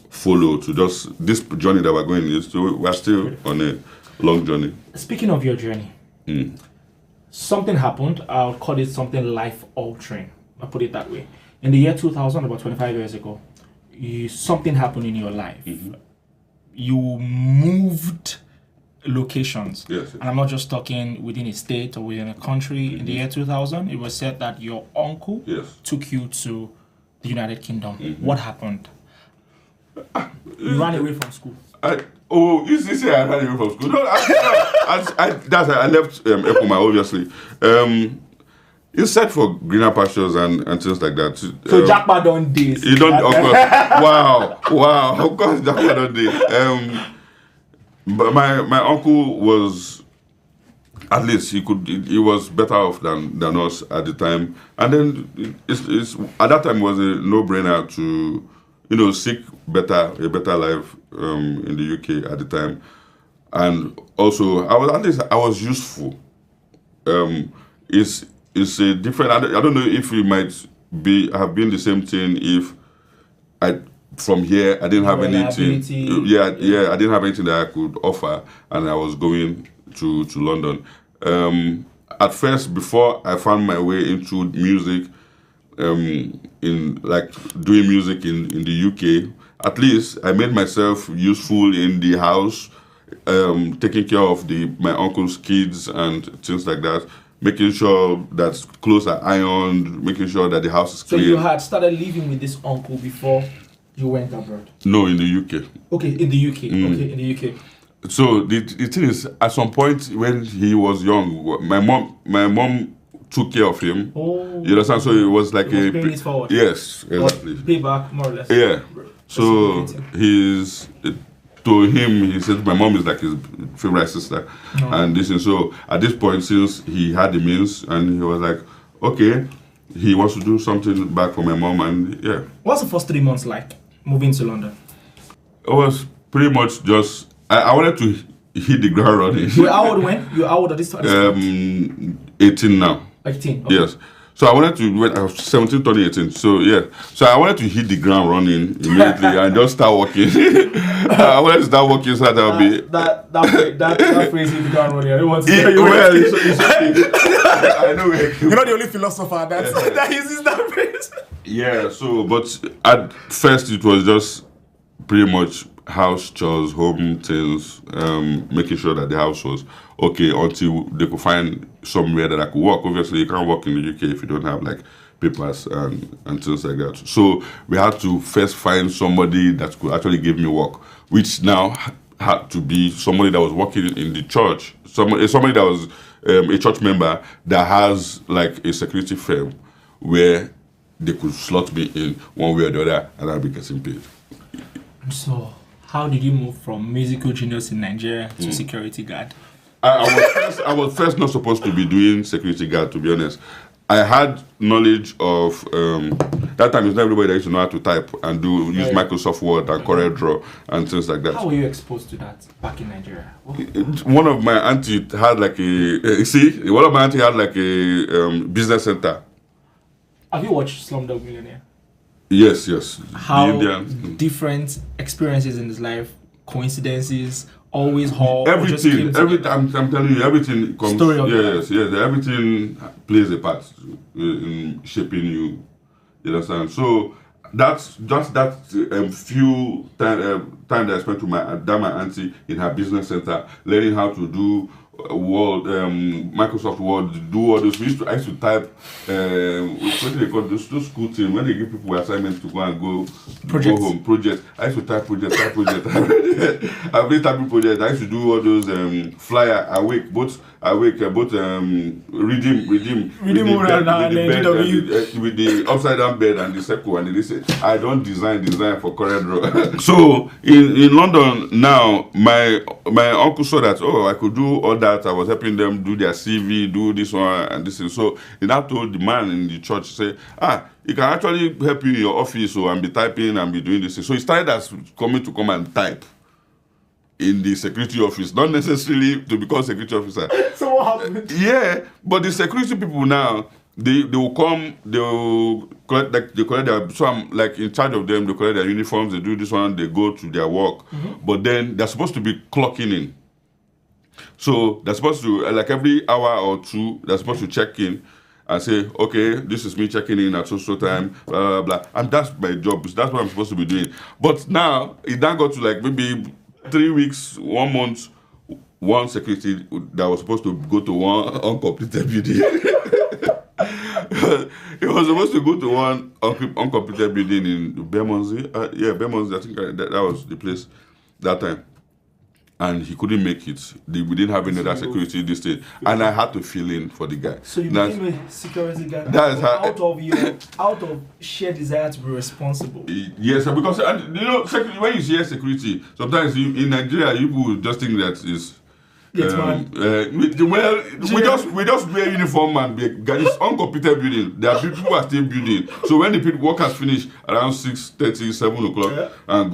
follow to just this journey that we're going is we're still on a long journey. Speaking of your journey, something happened. I'll call it something life altering. I'll put it that way. In the year 2000, about 25 years ago, something happened in your life. You moved locations. Yes. And I'm not just talking within a state or within a country. In the year 2000, it was said that your uncle took you to the United Kingdom. What happened? You ran away from school. You say I ran away from school? No, I left Ekuma, obviously. It's set for greener pastures and things like that. So Jackpot on this. You don't, of course. Wow. Of course, Jackpot on this. But my uncle was, at least he was better off than us at the time. And then it's at that time it was a no-brainer to seek a better life in the UK at the time. And also I was useful. It's a different. I don't know if it might have been the same thing if from here I didn't have anything. I didn't have anything that I could offer, and I was going to London. At first, before I found my way into music, in like doing music in the UK, at least I made myself useful in the house, taking care of my uncle's kids and things like that. Making sure that clothes are ironed, making sure that the house is clean. So you had started living with this uncle before you went abroad? No, in the UK. Okay, in the UK. Okay, in the UK. So the thing is, at some point when he was young, my mom took care of him. Oh. You understand? So it was like paying it forward. Yes, exactly. Payback, more or less. Yeah. So to him, he said my mom is like his favorite sister, and this and so at this point, since he had the means, and he was like, okay, he wants to do something back for my mom, and yeah. What's the first 3 months like moving to London? It was pretty much just I wanted to hit the ground running. You were how old when? You were how old at this time? 18 now. 18. Okay. Yes. So I wanted to, when I was 17, turning 18. So yeah. So I wanted to hit the ground running immediately and just start working. I wanted to start working so that I'll be. That phrase, hit the ground running. I don't want to hear you. Well, it's okay. I know you're not the only philosopher that uses that phrase. Yeah. So, but at first it was just pretty much house chores, home things, making sure that the house was okay until they could find somewhere that I could work. Obviously, you can't work in the UK if you don't have like papers and things like that. So we had to first find somebody that could actually give me work, which now had to be somebody that was working in the church, somebody that was a church member that has like a security firm where they could slot me in one way or the other and I'll be getting paid. So how did you move from musical genius in Nigeria to security guard? I was first not supposed to be doing security guard, to be honest. I had knowledge of that time. It's not everybody that used to know how to type and use Microsoft Word and CorelDRAW and things like that. How were you exposed to that back in Nigeria? One of my auntie had like a business center. Have you watched Slumdog Millionaire? Yes, yes. How different experiences in his life, coincidences, always all everything. I'm telling you, everything comes. Yes, everything plays a part in shaping you. You understand? So that's just that few time that I spent with my auntie in her business center, learning how to do Microsoft Word, do all those. I used to type. What do they call those school teams when they give people assignments to go home projects? I used to type project. I've been typing projects. I used to do all those flyer both redeem with the upside down bed and the circle, and they say I don't design for correct draw. So in London now, my uncle saw that I could do all that. I was helping them do their CV, do this one and this thing. So he now told the man in the church, say, he can actually help you in your office and be typing and be doing this thing. So he started as come and type in the security office, not necessarily to become security officer. So what happened? Yeah, but the security people now, they will come, they will collect their, so I'm like in charge of them, they collect their uniforms, they do this one, they go to their work. But then they're supposed to be clocking in. So they're supposed to, like every hour or two, they're supposed to check in and say, okay, this is me checking in at so time, blah, blah, blah. And that's my job. That's what I'm supposed to be doing. But now, it now got to like maybe 3 weeks, 1 month, one security that was supposed to go to one uncompleted building. He was supposed to go to one uncompleted building in Bermondsey. Bermondsey, I think that was the place that time. And he couldn't make it. We didn't have any other security this day. And I had to fill in for the guy. So you became a security guy out of sheer desire to be responsible. Yes, because when you hear security, sometimes in Nigeria, people just think that is. We just wear uniform and it's uncompleted building. There are people who are still building. So when the workers finish around 6:30, 7 o'clock and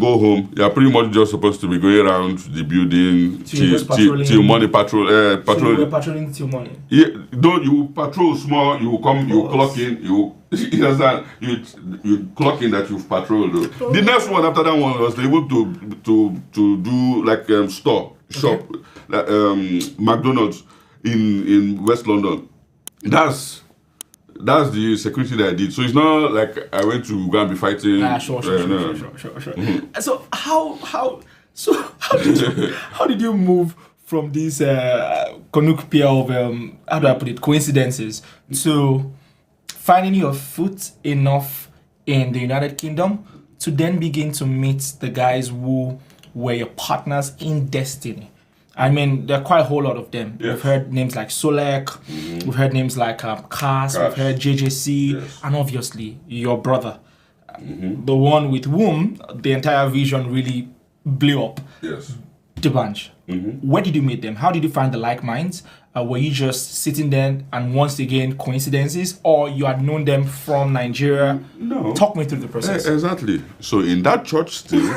go home, you are pretty much just supposed to be going around the building till morning patrol. So you were patrolling till morning? Yeah, though you patrol small, you come, you clock in, you understand, you clock in that you've patrolled. The next one after that one was able to do like shop, like, McDonald's in West London. That's the security that I did. So it's not like I went to go and be fighting. Sure. Mm-hmm. So how did you move from this cornucopia of how do I put it, coincidences to finding your foot enough in the United Kingdom to then begin to meet the guys who were your partners in destiny? I mean, there are quite a whole lot of them. Yes. We've heard names like Solek, we've heard names like Cass, we've heard JJC, and obviously your brother, the one with whom the entire vision really blew up. Yes. The bunch. Where did you meet them? How did you find the like minds? Were you just sitting there and once again coincidences, or you had known them from Nigeria? No. Talk me through the process. Exactly. So in that church still,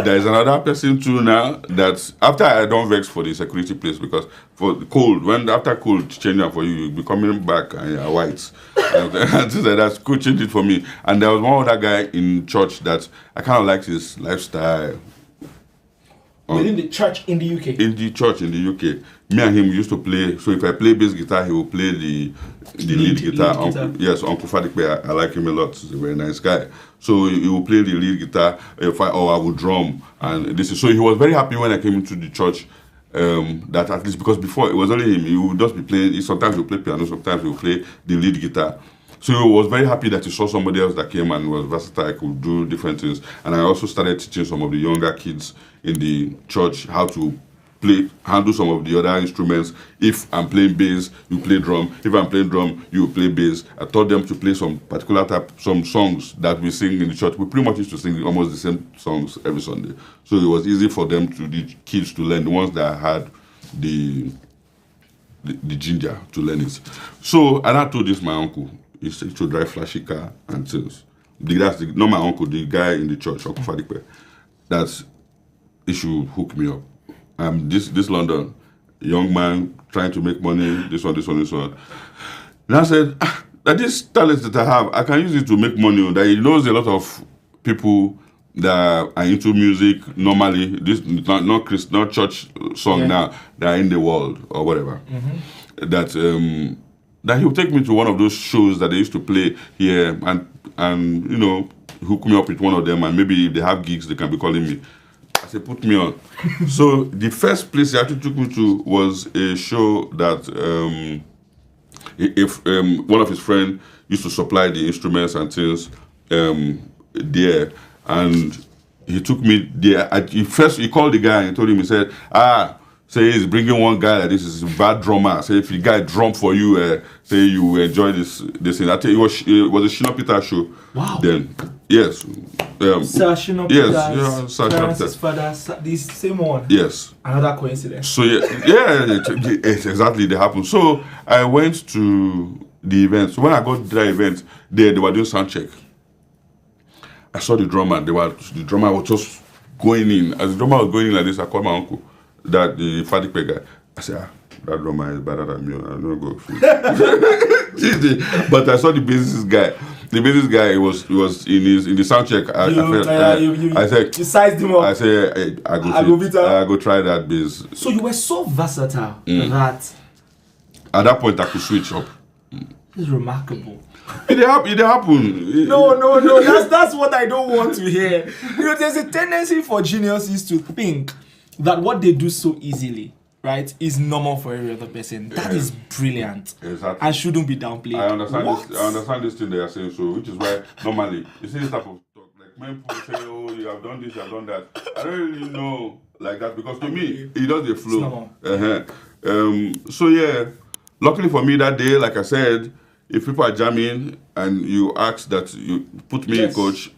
there's another person too now that after I don't vex for the security place because for the cold, after cold changing for you be coming back and you're white. And things like that, could change it for me. And there was one other guy in church that I kind of liked his lifestyle. Within the church in the UK? In the church in the UK. Me and him used to play. So if I play bass guitar, he will play the lead guitar. Yes, Uncle Fadikpe, I like him a lot. He's a very nice guy. So he will play the lead guitar, I would drum. And so he was very happy when I came into the church. That at least, because before it was only him, he would just be playing. Sometimes he would play piano, sometimes he would play the lead guitar. So he was very happy that he saw somebody else that came and was versatile, could do different things. And I also started teaching some of the younger kids in the church how to handle some of the other instruments. If I'm playing bass, you play drum. If I'm playing drum, you play bass. I taught them to play some particular some songs that we sing in the church. We pretty much used to sing almost the same songs every Sunday. So it was easy for them the kids to learn, the ones that had the ginger to learn it. So, and I told this my uncle. He used to drive flashy car and things. That's not my uncle, the guy in the church, Uncle Fadikpe. That's he should hook me up. This London, young man trying to make money, this one. And I said, that this talent that I have, I can use it to make money. That he knows a lot of people that are into music normally. This not church song now that are in the world or whatever. That he'll take me to one of those shows that they used to play here and you know, hook me up with one of them, and maybe if they have gigs they can be calling me. I said, put me on. So the first place he actually took me to was a show that one of his friends used to supply the instruments and things there, and he took me there. He called the guy and told him, he said, say he's bringing one guy like this is a bad drummer. Say if the guy drum for you, say you will enjoy this thing. I tell you, it was a Shina Peter show. Wow. Then yes, Sir Shina Peter, Sir Francis Father, this same one. Yes. Another coincidence. So exactly, they happened. So I went to the event. So when I got to the event, they were doing sound check. I saw the drummer. The drummer was just going in. As the drummer was going in like this, I called my uncle. That the Fadipe guy, I said, that drummer is better than me. I don't go. But I saw the bassist guy. The bassist guy was in the sound check. I said, you sized him up. I said, hey, I go try that bass. So you were so versatile that at that point I could switch up. It's remarkable. It happened. No. That's what I don't want to hear. You know, there's a tendency for geniuses to think that what they do so easily, right, is normal for every other person. That is brilliant. Exactly. And shouldn't be downplayed. I understand this thing they are saying, so which is why normally you see this type of talk, like when people say, oh, you have done this, you have done that. I don't really know like that because to me it does the flow. So yeah, luckily for me that day, like I said, if people are jamming and you ask that you put me in coach,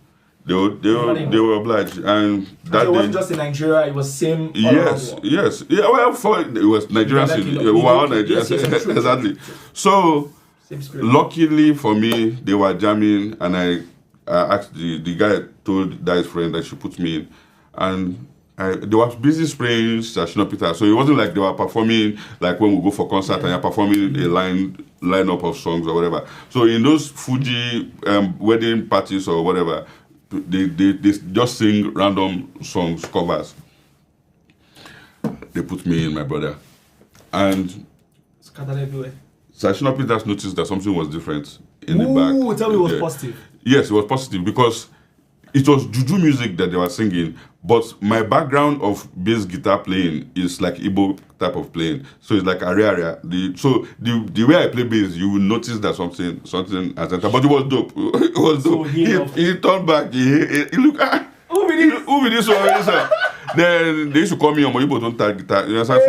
they were obliged, and that it wasn't just in Nigeria; it was same. Yes. Yeah, well, it was Nigerians. We were all Nigerians. Yes, exactly. So, luckily for me, they were jamming, and I asked the guy told that his friend that she put me in, and they were busy spraying Shina Peter, so it wasn't like they were performing like when we go for concert and you're performing a lineup of songs or whatever. So in those Fuji wedding parties or whatever. They just sing random songs, covers. They put me in, my brother. And scattered everywhere. Shina Peters noticed that something was different in the back. Tell me it was positive. Yes, it was positive because it was juju music that they were singing, but my background of bass guitar playing is like Igbo type of playing. So it's like area. The way I play bass, you will notice that something has entered. But it was dope. It was dope. He turned back. He looked, who be this one? Then they used to call me on my Igbo don't tag guitar. You know what I'm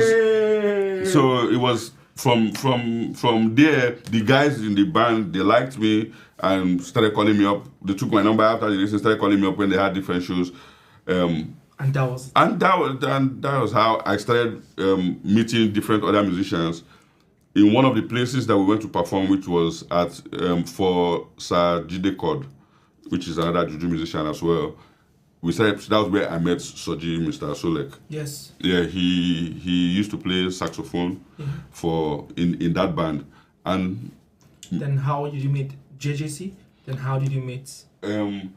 saying? So it was from there, the guys in the band, they liked me and started calling me up. They took my number after they started calling me up when they had different shows. And that was how I started meeting different other musicians. In one of the places that we went to perform, which was at for Sir Jide Cod, which is another juju musician as well. We said that was where I met Soji, Mr. Solek. Yes. Yeah, he used to play saxophone in that band. And then how did you meet JJC? Then how did you meet Mr.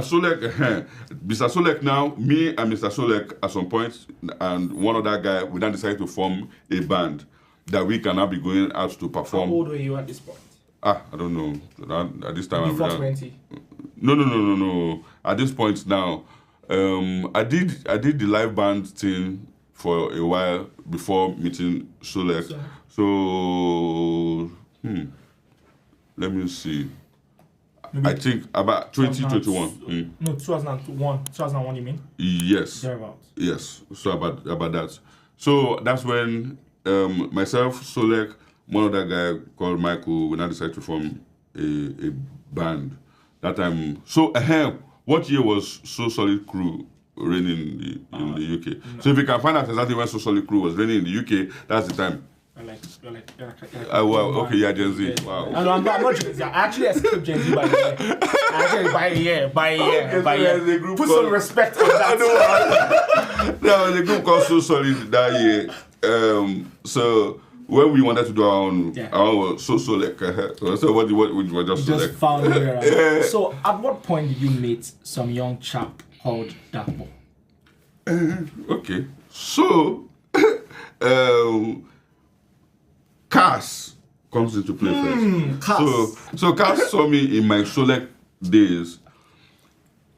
Solek now, me and Mr. Solek at some point and one other guy, we then decided to form a band that we can now be going out to perform. How old were you at this point? I don't know. At this time, before 20? No. At this point now, I did the live band thing for a while before meeting Solek. So, let me see. Maybe I think about 2021. No, 2001. 2001, you mean? Yes. Thereabouts. Yes. So about that. So that's when myself, Solek, one other guy called Michael, we now decided to form a band. That time. So what year was So Solid Crew reigning in the UK? No. So if you can find out exactly when So Solid Crew was reigning in the UK, that's the time. Wow, okay, yeah, Gen Z. Wow. I'm not Gen Z. I actually escaped Gen Z by a year. Put some respect on that. There was a group called So Solid that year. So when we wanted to do our own so what we were just Just like found it around. So at what point did you meet some young chap called Dapo? Okay, so Cass comes into play first. Cass. So Cass saw me in my Solek days.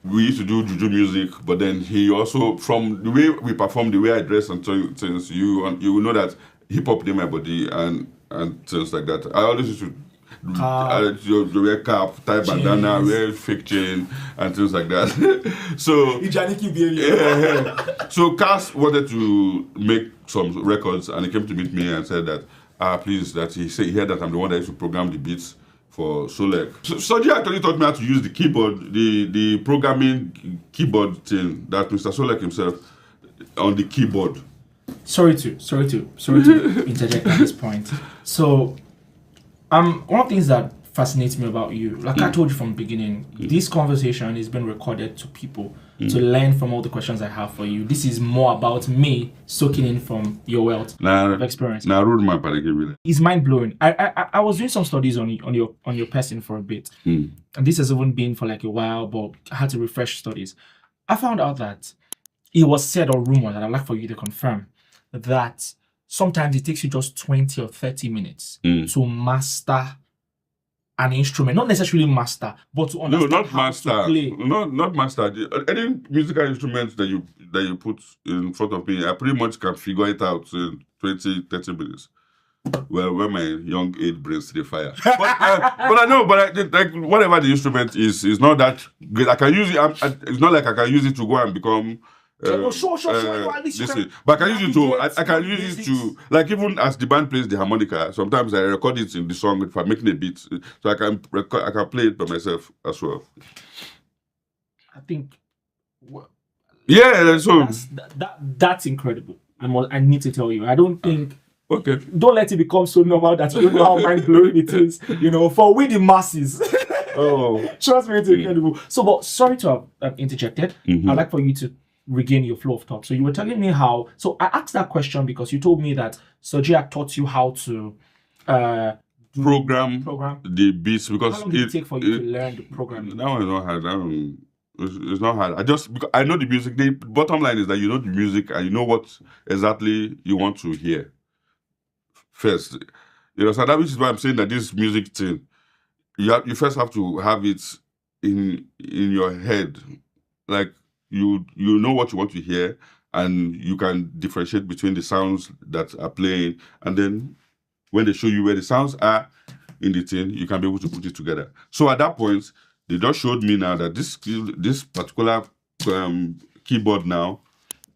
We used to do juju music, but then he also, from the way we perform, the way I dress and things, you will know that hip hop in my body and things like that. I always used to wear cap, tie bandana, wear fake chain and things like that. So Cass wanted to make some records, and he came to meet me and said that please, that he heard that I'm the one that used to program the beats for Solek. So Soji actually taught me how to use the keyboard, the programming keyboard thing that Mr. Solek himself on the keyboard. Sorry to interject at this point. So, one of the things that fascinates me about you, like I told you from the beginning, this conversation is being recorded to people to learn from all the questions I have for you. This is more about me soaking in from your wealth of experience. It's mind blowing. I was doing some studies on your person for a bit, and this has even been for like a while, but I had to refresh studies. I found out that it was said or rumored, and I'd like for you to confirm that sometimes it takes you just 20 or 30 minutes to master an instrument, not necessarily master, but to understand to play. Not master. Any musical instrument that you put in front of me, I pretty much can figure it out in 20, 30 minutes. Well, when my young age brings the fire. But I know, like whatever the instrument is not that great. I can use it. It's not like I can use it to go and become. Sure. But I can use it to. I can use it to, like, even as the band plays the harmonica. Sometimes I record it in the song if I'm making a beat, so I can play it by myself as well. I think. Yeah, so that's incredible. I need to tell you. I don't think. Okay. Don't let it become so normal that you don't know how mind blowing it is. For we the masses. Trust me, it's incredible. So, but sorry to have interjected. I'd like for you to regain your flow of thought. So you were telling me how. So I asked that question because you told me that Soji taught you how to program the beats. Because how long did it take for you to learn the programming? That one is not hard. It's not hard. Because I know the music. The bottom line is that you know the music and you know what exactly you want to hear. First, so that which is why I'm saying that this music thing, you first have to have it in your head, like you know what you want to hear, and you can differentiate between the sounds that are playing, and then when they show you where the sounds are in the thing, you can be able to put it together. So at that point, they just showed me now that this particular keyboard now,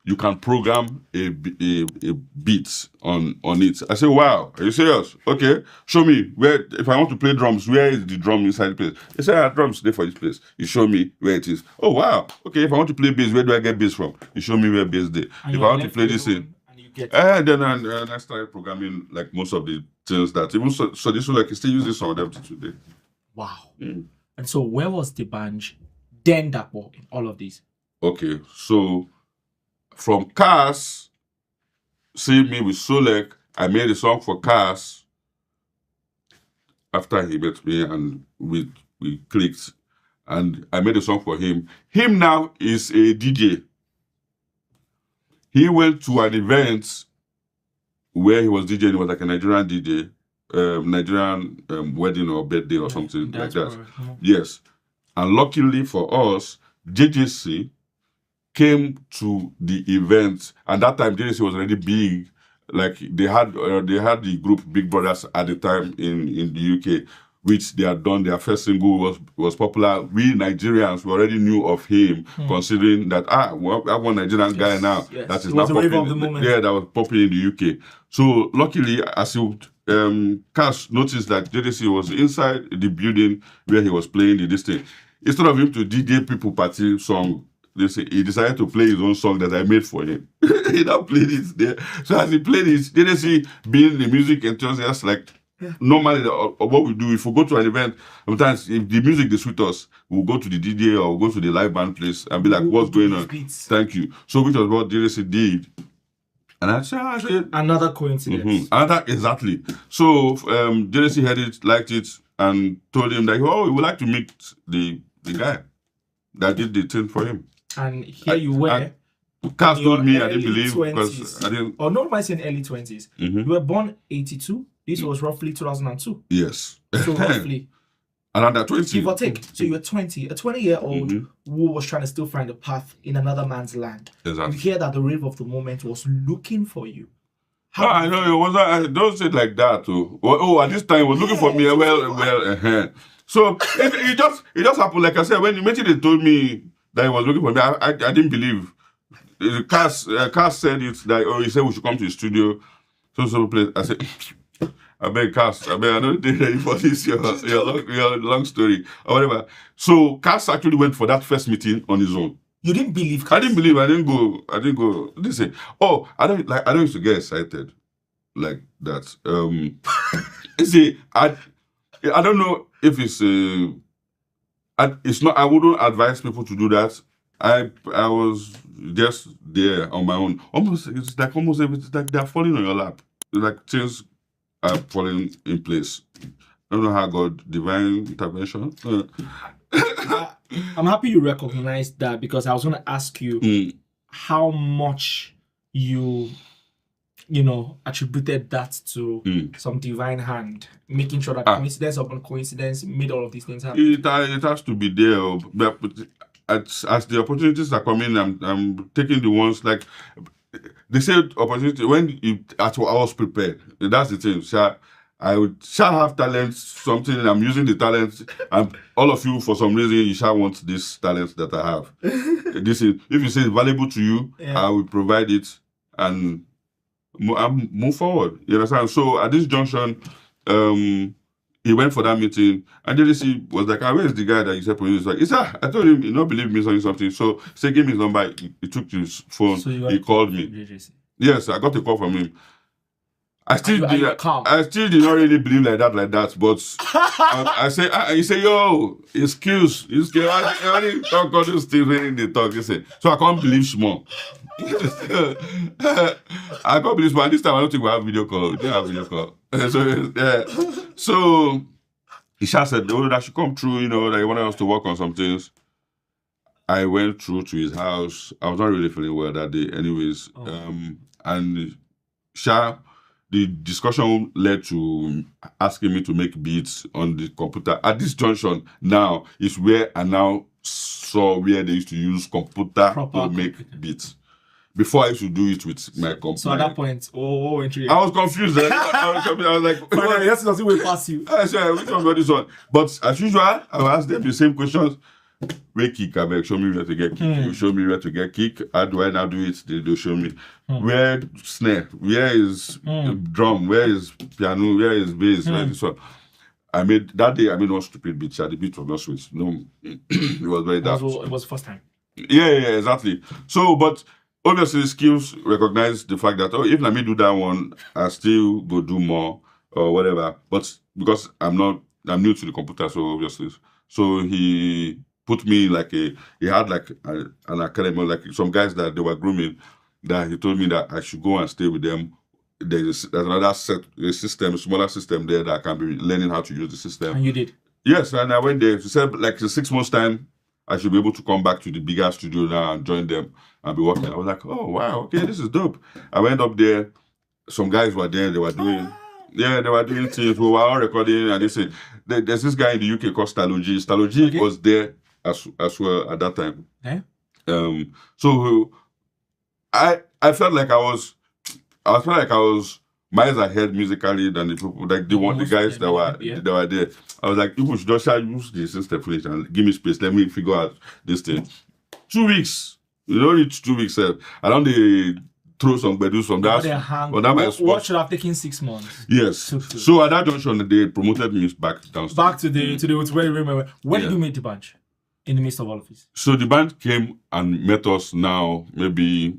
you can program a beat on it. I say, wow, are you serious? Okay, show me where. If I want to play drums, where is the drum inside the place? They say, drums there for this place. You show me where it is. Oh wow. Okay, if I want to play bass, where do I get bass from? You show me where bass there. If I want to play this in, then I started programming like most of the things that even so this one, like I still using some of them today. Wow. And so where was the band then Dapo in all of these? Okay, so from Cass, seeing me with Solek, I made a song for Cass after he met me, and we clicked, and I made a song for him. Him now is a DJ. He went to an event where he was DJing. It was like a Nigerian DJ, Nigerian wedding or birthday or something like that. Yes. And luckily for us, JJC came to the event, and that time JJC was already big. Like they had the group Big Brothers at the time in the UK, which they had done. Their first single was popular. We Nigerians already knew of him, considering that we have one Nigerian guy now that is now popular. That was popular in the UK. So luckily, as Cass noticed that JJC was inside the building where he was playing this thing. Instead of him to DJ people party song, he decided to play his own song that I made for him. He now played it there. So as he played it, JJC being the music enthusiast, like normally what we do, if we go to an event, sometimes if the music they suit us, we'll go to the DJ or we'll go to the live band place and be like, what's going on? Thank you. So which was what JJC did. And I said another coincidence. Exactly. So JDC heard it, liked it, and told him that, oh, he would like to meet the guy that did the thing for him. And here you were. Cass told me I didn't believe because I didn't. Or not, might say in early 20s. You were born 82. This was roughly 2002. Yes. So roughly. Around that 20. Give or take. So you were 20. A 20-year-old who was trying to still find a path in another man's land. Exactly. You hear that the rave of the moment was looking for you. I know it was. I don't say it like that. At this time, he was looking for me. So it just happened. Like I said, when they told me that he was looking for me, I didn't believe. Cass said it that he said we should come to the studio. So place. I said, I beg Cass, I don't think ready for this your long story or whatever. So Cass actually went for that first meeting on his own. You didn't believe Cass? I didn't believe. I didn't go. They say, I don't used to get excited like that. You see, I don't know if it's not. I wouldn't advise people to do that. I was just there on my own. It's like they're falling on your lap. It's like things are falling in place. I don't know how God, divine intervention. I'm happy you recognized that, because I was going to ask you how much you attributed that to some divine hand, making sure that coincidence upon coincidence made all of these things happen. It has to be there. But as the opportunities are coming, I'm taking the ones like they said opportunity when I was prepared. That's the thing. So I shall have talent, something, I'm using the talent, and all of you, for some reason, you shall want this talent that I have. This is, if you say it's valuable to you, I will provide it and move forward. You understand? So at this junction, he went for that meeting, and JDC was like, where is the guy that you said producer? Like, I told him, he not believe me saying something. So he said, give me his number. He took his phone, he called me. JDC. Yes, I got a call from him. I still did not really believe like that, but I say, he say, yo, excuse, I only talk all those things when they talk. So I can't believe small. I can't believe small. This time I don't think we have video call. We don't have video call. So he just said, that should come through, that he wanted us to work on some things. I went through to his house. I was not really feeling well that day anyways. And the discussion led to asking me to make beats on the computer. At this junction now is where I now saw where they used to use computer to make beats. Before I used to do it with my computer. So at that point, I was confused. I was like, yes, doesn't way past you. I said, which one got this one? But as usual, I will ask them the same questions. Where kick, I beg, show me where to get kick. You show me where to get kick. How do I now do it? They'll show me. Where snare? Where is drum? Where is piano? Where is bass? Where is this one? That day I made one stupid beat. The beat was not sweet. No, it was very dark. It was the first time. Yeah, exactly. So, but obviously skills recognize the fact that, if let me do that one, I still go do more or whatever. But because I'm new to the computer, so obviously. So he put me he had an academy, like some guys that they were grooming, that he told me that I should go and stay with them. There's another smaller system there that I can be learning how to use the system. And you did? Yes, and I went there. He said in 6 months' time, I should be able to come back to the bigger studio now and join them and be working. I was like, oh, wow, okay, this is dope. I went up there. Some guys were there. They were doing... Yeah, they were doing things. We were all recording, and they said, there's this guy in the UK called Stalogy. Stalogy was there as well at that time. Okay. So I felt like I was miles ahead musically than the people, like the guys that were there. I was like, people should just use the system finish and give me space. Let me figure out this thing. 2 weeks. You don't reach 2 weeks. I don't throw some bedus from that. What should have taken 6 months? Yes. So at that junction, they promoted me back downstairs. Back to where you remember. When did you meet the bunch? In the midst of all of this? So the band came and met us now, maybe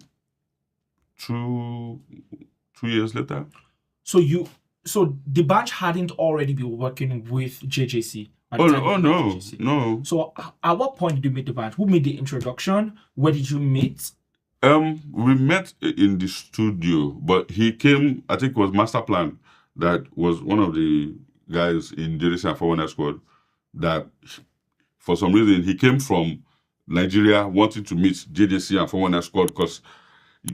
2 years later. So the bunch hadn't already been working with JJC? No. So at what point did you meet the band? Who made the introduction? Where did you meet? We met in the studio, but he came, I think it was Master Plan, that was one of the guys in JDC and 419 squad that for some reason he came from Nigeria wanting to meet JDC and 419 squad because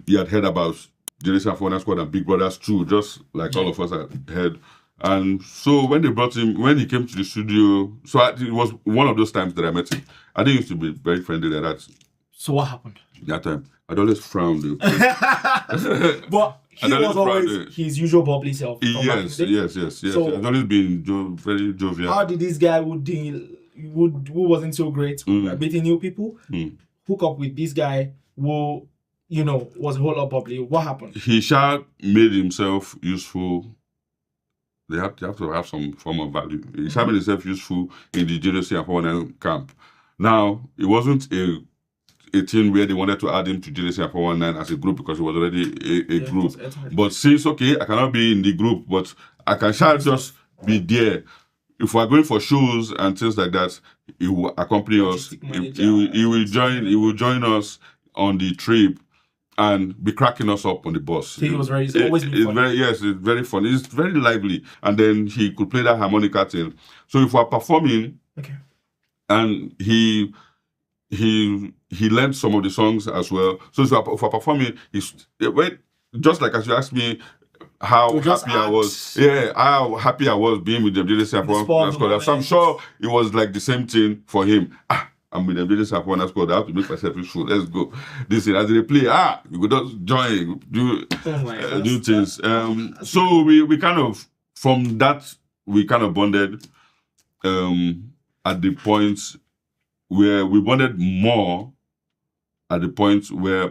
he had heard about JDC and 419 squad and Big Brothers too, just like all of us had heard. And so when they brought him, when he came to the studio, it was one of those times that I met him. I didn't used to be very friendly like that. So what happened? That time, I'd always frown. But he was always his usual bubbly self. Yes. So, I'd always been very jovial. how did this guy who wasn't so great meeting new people hook up with this guy who was a whole lot bubbly? What happened? He made himself useful. They have to have some form of value. He made himself useful in the JDC and 419 camp. Now, it wasn't a thing where they wanted to add him to JDC and 419 as a group because it was already a group. But since, okay, I cannot be in the group, but I can just be there. If we're going for shows and things like that, he will accompany us. He will join us on the trip and be cracking us up on the bus. He was always been funny. It's very funny. It's very lively. And then he could play that harmonica thing. So if we're performing, and he learned some of the songs as well. So if we're performing, just like as you asked me how happy I was being with the JDC and 419 squad. So I'm sure it was like the same thing for him. I'm with the JDC and 419 squad. I have to make myself useful. Let's go. This is as they play. You could just join, do things. So we kind of from that we kind of bonded. At the point where we bonded more, at the point where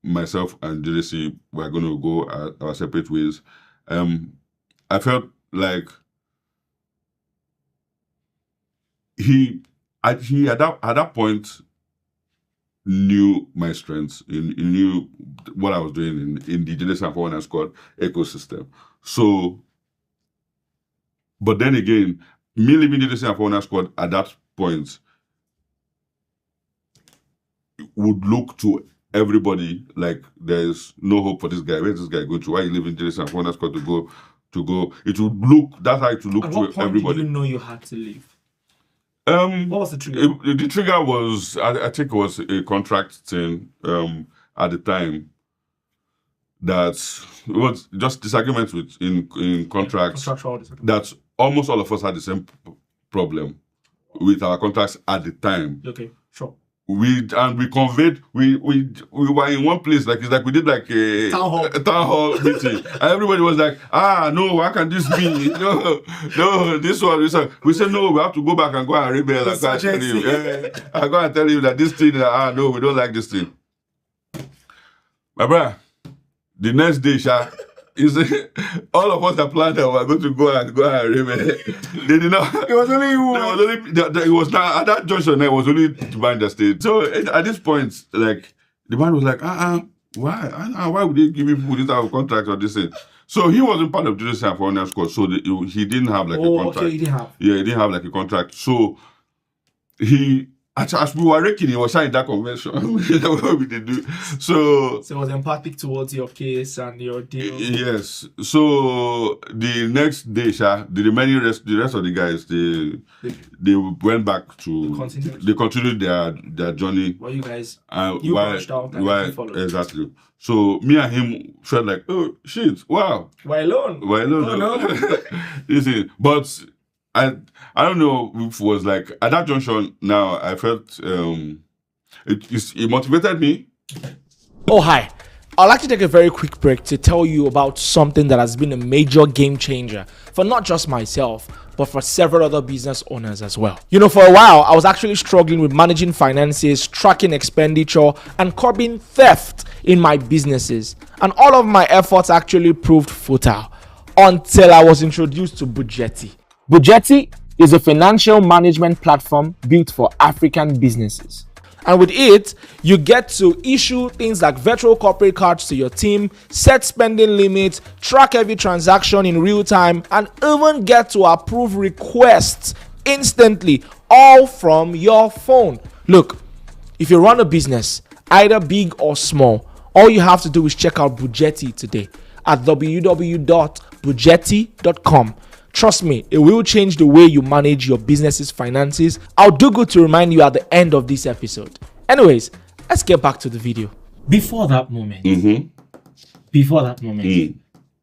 myself and JDC were going to go our separate ways, I felt like he at that point knew my strengths. He knew what I was doing in the JDC and 419 squad ecosystem. So, but then again, me leaving JDC and 419 squad at that point would look to everybody like there's no hope for this guy. Where's this guy going to? Why are you leaving JDC and 419 squad to go? It would look, that's how it would look At to what point everybody. did you know you had to leave? What was the trigger? The trigger was, I think it was a contract thing at the time. That it was just disagreements in contracts. Contractual disagreement. That almost all of us had the same problem with our contracts at the time. Okay, sure. We conveyed we were in one place, like it's like we did like a town hall meeting, and everybody was like, no, how can this be? No, this one. We said no, we have to go back and go and rebel. I go and tell you that this thing, no, we don't like this thing. My brother, the next day, all of us that planned that we were going to go and rebel. They did not. It was only you. It was not at that junction. It was only the band that stayed. So at this point, like the band was like, why would they give me this type of contract or this thing? So he wasn't part of JDC and 419 squad. So he didn't have like a contract. Okay, he didn't have. Yeah, he didn't have like a contract. So as we were raking, he was signing that convention. What we did do. So it was empathic towards your case and your deal. Yes. So the next day, the rest of the guys, they went back to they continued their journey. Well, you guys you branched out and you followed. Exactly. So me and him felt like, oh shit, wow. We're alone. Oh, no. But I don't know if it was like at that junction. Now I felt it motivated me. Oh hi, I'd like to take a very quick break to tell you about something that has been a major game changer for not just myself, but for several other business owners as well. For a while I was actually struggling with managing finances, tracking expenditure, and curbing theft in my businesses, and all of my efforts actually proved futile until I was introduced to Budgetti. Budgetti is a financial management platform built for African businesses. And with it, you get to issue things like virtual corporate cards to your team, set spending limits, track every transaction in real time, and even get to approve requests instantly, all from your phone. Look, if you run a business, either big or small, all you have to do is check out Bujetti today at www.bujetti.com. Trust me, it will change the way you manage your business's finances. I'll do good to remind you at the end of this episode. Anyways, let's get back to the video. Before that moment,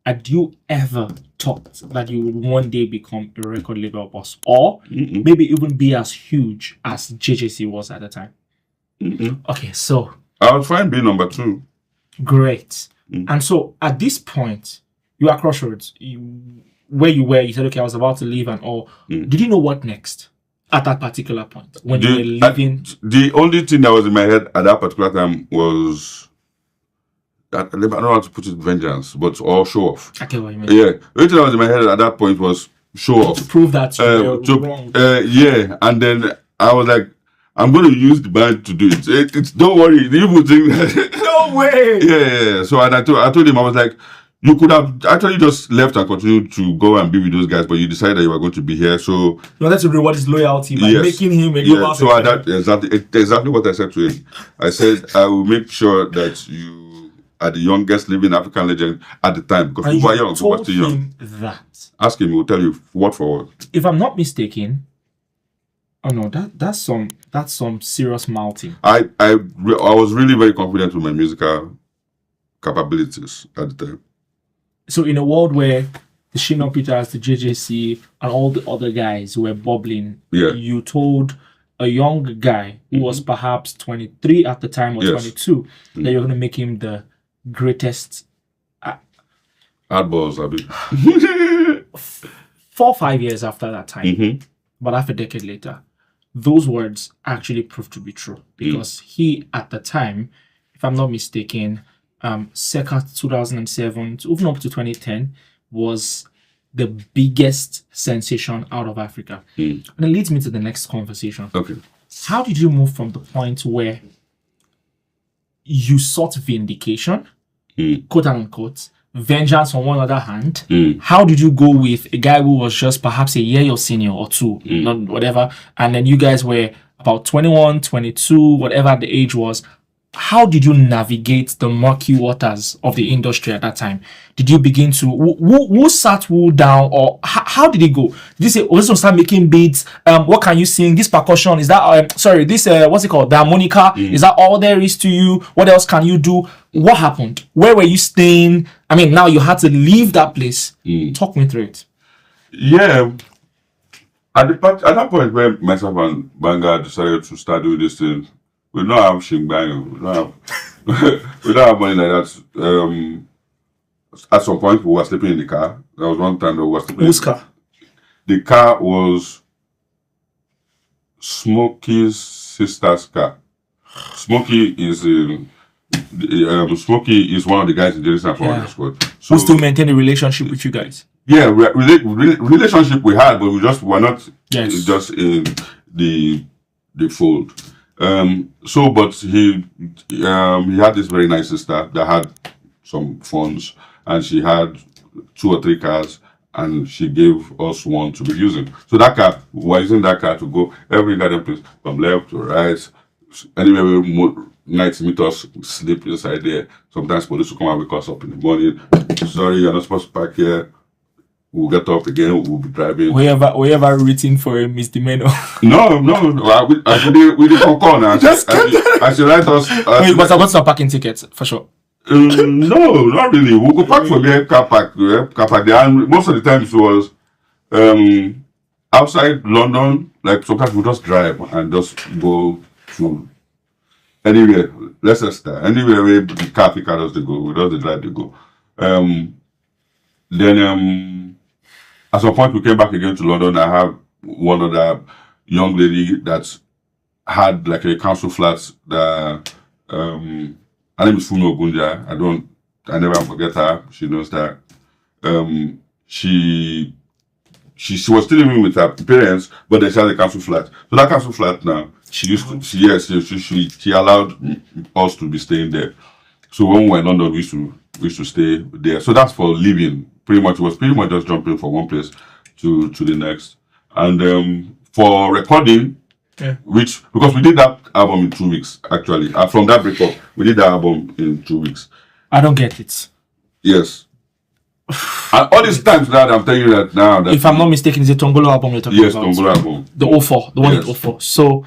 had you ever thought that you would one day become a record label boss, or maybe even be as huge as JJC was at the time? Okay, so I was fine being number 2. Great. And so at this point, you are crossroads. Where you were, you said, okay, I was about to leave and all. Did you know what next at that particular point when you were leaving? The only thing that was in my head at that particular time was, I don't know how to put it, vengeance, but or show off. Okay, what you mean? Yeah, the only thing that was in my head at that point was show off. To prove that you were wrong. Yeah, and then I was like, I'm going to use the band to do it. It's don't worry, the evil thing. No way. Yeah. So and I told him, I was like, you could have actually just left and continued to go and be with those guys, but you decided that you were going to be here. So you wanted to reward his loyalty by making him a global. So exactly what I said to him. I said, I will make sure that you are the youngest living African legend at the time, because we were young, we were still young. That. Ask him, he will tell you word for word. If I'm not mistaken, oh no, that's some serious mouthing. I was really very confident with my musical capabilities at the time. So in a world where the Shino Peters, the JJC, and all the other guys were bubbling, you told a young guy who was perhaps 23 at the time or 22 that you're going to make him the greatest. Hardballs, I mean. 4 or 5 years after that time, but half a decade later, those words actually proved to be true, because he, at the time, if I'm not mistaken, circa 2007 even up to 2010 was the biggest sensation out of Africa. And it leads me to the next conversation. Okay. How did you move from the point where you sought vindication, quote unquote, vengeance on one other hand? How did you go with a guy who was just perhaps a year your senior or 2, not whatever, and then you guys were about 21, 22, whatever the age was? How did you navigate the murky waters of the industry at that time? Did you begin to who sat who down, or how did it go? Did you say, let's start making beats? What can you sing? This percussion, is that this what's it called? The harmonica? Is that all there is to you? What else can you do? What happened? Where were you staying? I mean, now you had to leave that place. Talk me through it. Yeah. At that point where myself and Banga decided to start doing this thing, we don't have Shingbang. We don't have money like that. At some point, we were sleeping in the car. There was one time that we were sleeping. Whose car? The car was Smokey's sister's car. Smokey is one of the guys in the squad. So who still maintain a relationship with you guys? Yeah, relationship we had, but we were not just in the fold. But he had this very nice sister that had some funds, and she had 2 or 3 cars, and she gave us one to be using. So that car, we were using that car to go every goddamn place, from left to right, anywhere we nights meet us, sleep inside there. Sometimes police will come and wake us up in the morning. Sorry, you're not supposed to park here. We'll get up again, we'll be driving. Were you ever written for a misdemeanor? No. We did concur now. I should write us. Wait, but I got some parking tickets, for sure. No, not really. We'll go park for the car park. And most of the time it was outside London. Like sometimes we just drive and just go to anywhere. Leicester, anywhere where the car pick us to go. We just drive to go. Then at some point we came back again to London. I have one other young lady that had like a council flat that her name is Funo Gunja. I never forget her. She knows that. She was still living with her parents, but then she had a council flat. So that council flat now, she allowed us to be staying there. So when we were in London, we used to stay there. So that's for living. Pretty much, it was pretty much just jumping from one place to the next. And for recording, which because we did that album in 2 weeks actually. From that breakup, we did that album in 2 weeks. I don't get it. Yes. And all these times that I'm telling you that now. That if I'm not mistaken, it's a Tongolo album you're talking yes, about. Tongolo album. The 04, the one in 04. So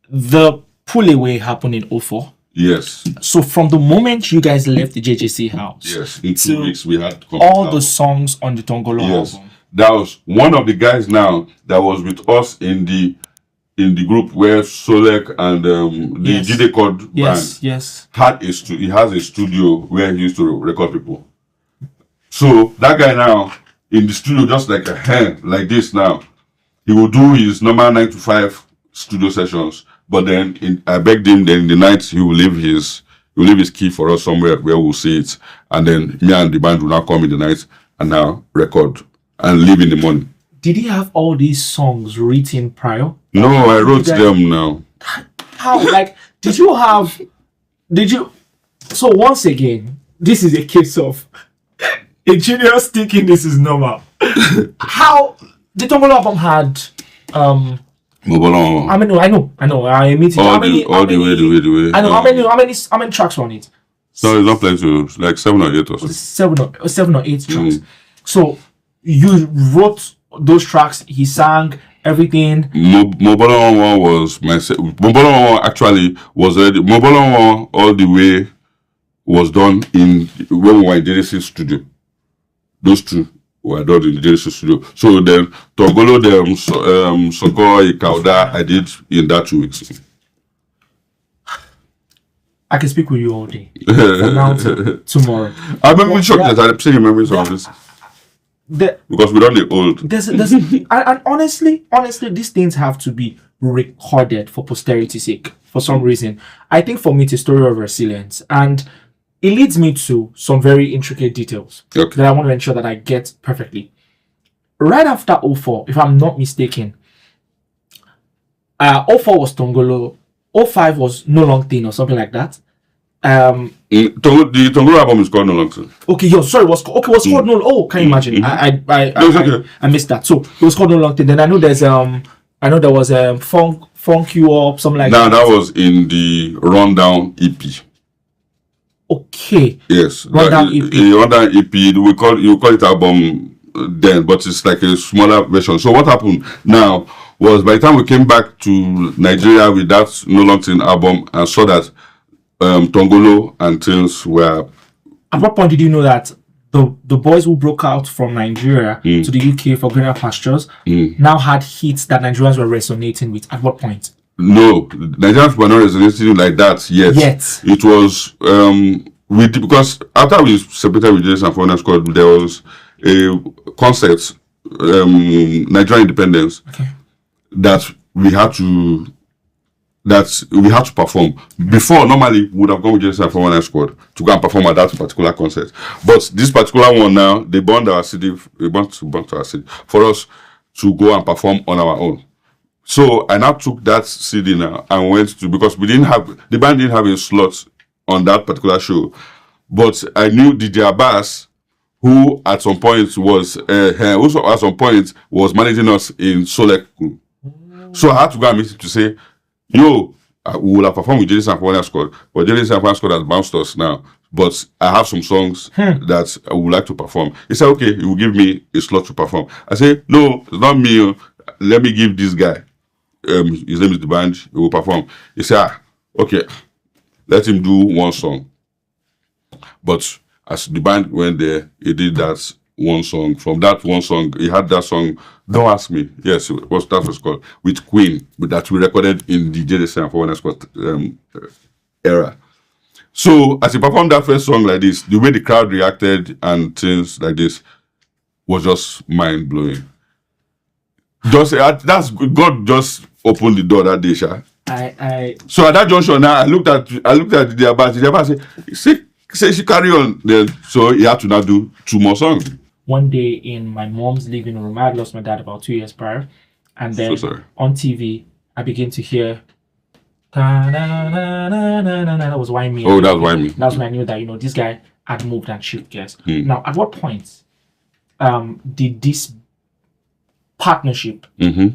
the pull away happened in 04. Yes. So from the moment you guys left the JJC house, yes, in 2 weeks we had all the songs on the Tongolo album. That was one of the guys now that was with us in the group where Solek and the Jide Code band had he has a studio where he used to record people. So that guy now in the studio just like a hand like this now, he will do his normal 9 to 5 studio sessions. But then I begged him. Then in the night he will leave his key for us somewhere where we'll see it, and then me and the band will now come in the night and now record and leave in the morning. Did he have all these songs written prior? No, I wrote them now. How? Like, did you? So once again, this is a case of a genius thinking this is normal. How the Tongolo album had I mean, I know. I admit it. All the way. I know how many tracks were on it. No, it's not plenty. Like 7 or 8 or so. 7 or 8 tracks. So you wrote those tracks. He sang everything. Mobolo one was Mobolo one actually was already Mobolo one all the way was done in when we were in JDC studio. Those two were done in the JDC studio. So then Tongolo Soko Ikauda I did in that 2 weeks. I can speak with you all day. From now to tomorrow. I'm even shocked that I'm saying memories of this. Because we don't need old. And honestly, these things have to be recorded for posterity's sake for some reason. I think for me it's a story of resilience, and it leads me to some very intricate details that I want to ensure that I get perfectly. Right after 04, if I'm not mistaken, 04 was Tongolo, 05 was No Long Thing or something like that. The Tongolo album is called No Long Thing. Okay, it was called No. Oh, can you imagine? I missed that. So it was called No Long Thing. Then I know there was Funk You Up, something like that. That was in the Rundown EP. Okay. Yes. Rundown EP. Rundown EP. You call it album then, but it's like a smaller version. So what happened now was by the time we came back to Nigeria with that No Long Thing album and saw that Tongolo and things were. At what point did you know that the boys who broke out from Nigeria to the UK for greener pastures now had hits that Nigerians were resonating with? At what point? No, Nigerians were not resonating like that yet. It was because after we separated with Jason Foreign Squad, there was a concert, Nigerian Independence, that we had to perform. Before, normally, we would have gone with Jason Foreign Squad to go and perform at that particular concert. But this particular one now, they burned our CD, for us to go and perform on our own. So I now took that CD now and went to, because the band didn't have a slot on that particular show. But I knew DJ Abbas, who at some point was managing us in Solek Crew. So I had to go and meet him to say, yo, we will have performed with Jason Foreign Squad, but Jason Foreign Squad has bounced us now. But I have some songs that I would like to perform. He said, okay, he will give me a slot to perform. I said, no, it's not me. Let me give this guy. His name is The Band. He will perform. He said, okay, let him do one song. But as the band went there, he did that one song. From that one song, he had that song, Don't Ask Me. Yes, that was called, with Queen, that we recorded in the JDC for one era. So as he performed that first song like this, the way the crowd reacted and things like this was just mind blowing. That's God just opened the door that day, Sha. So at that junction now, I looked at the Abbas said, say she carry on. Then so he had to now do 2 more songs. One day in my mom's living room, I had lost my dad about 2 years prior, and then on TV I began to hear. That was Why Me. Oh, that was Why Me. That's when I knew that this guy had moved and shift gears. Now, at what point did this partnership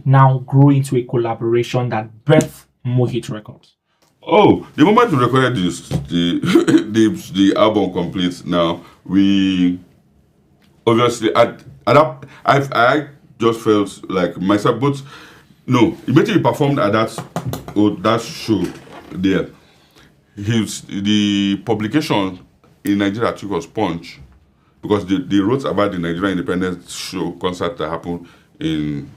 now grew into a collaboration that birthed Mohit Records? Oh, the moment we recorded this, the album complete. Now we obviously I just felt like myself, but no, immediately he performed at that show there. The publication in Nigeria took us Punch because they wrote about the Nigerian independence show concert that happened in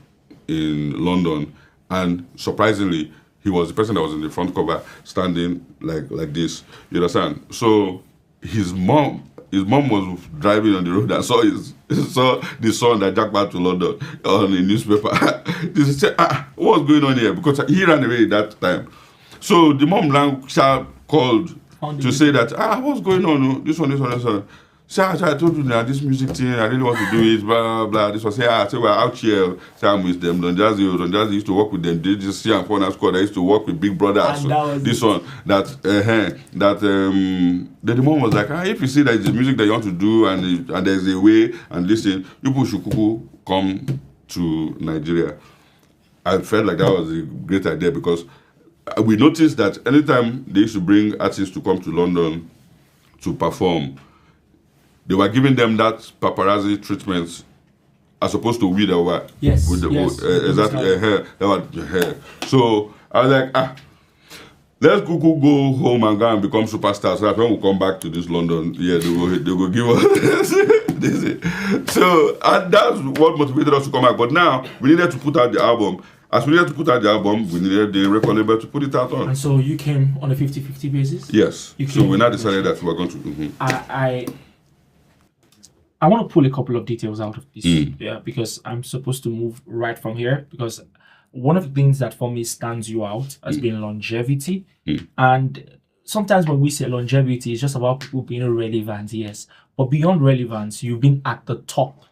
London, and surprisingly, he was the person that was in the front cover, standing like this. You understand? So his mom was driving on the road and saw the son that jacked back to London on the newspaper. They said, what's going on here? Because he ran away that time. So the mom now called to say that, what's going on? This one. Say, I told you now, this music thing, I really want to do it, blah, blah. This was, I said, we're out here. Say, I'm with them. Don Jazzy used to work with them. They just see and Corner Squad. I used to work with Big Brother. So this one, then the mom was like, if you see that it's the music that you want to do and there's a way and listen, you people should come to Nigeria. I felt like that was a great idea because we noticed that anytime they used to bring artists to come to London to perform, they were giving them that paparazzi treatment as opposed to we that were with the hair. So I was like, let's go home and go and become superstars. So that when we come back to this London, they go give us this. So and that's what motivated us to come back. But now we needed to put out the album. As we needed to put out the album, we needed the record label to put it out on. And so you came on a 50-50 basis? Yes. So we now decided that we were going to. I want to pull a couple of details out of this, because I'm supposed to move right from here, because one of the things that for me stands you out has been longevity. And sometimes when we say longevity, it's just about people being relevant, yes. But beyond relevance, you've been at the top,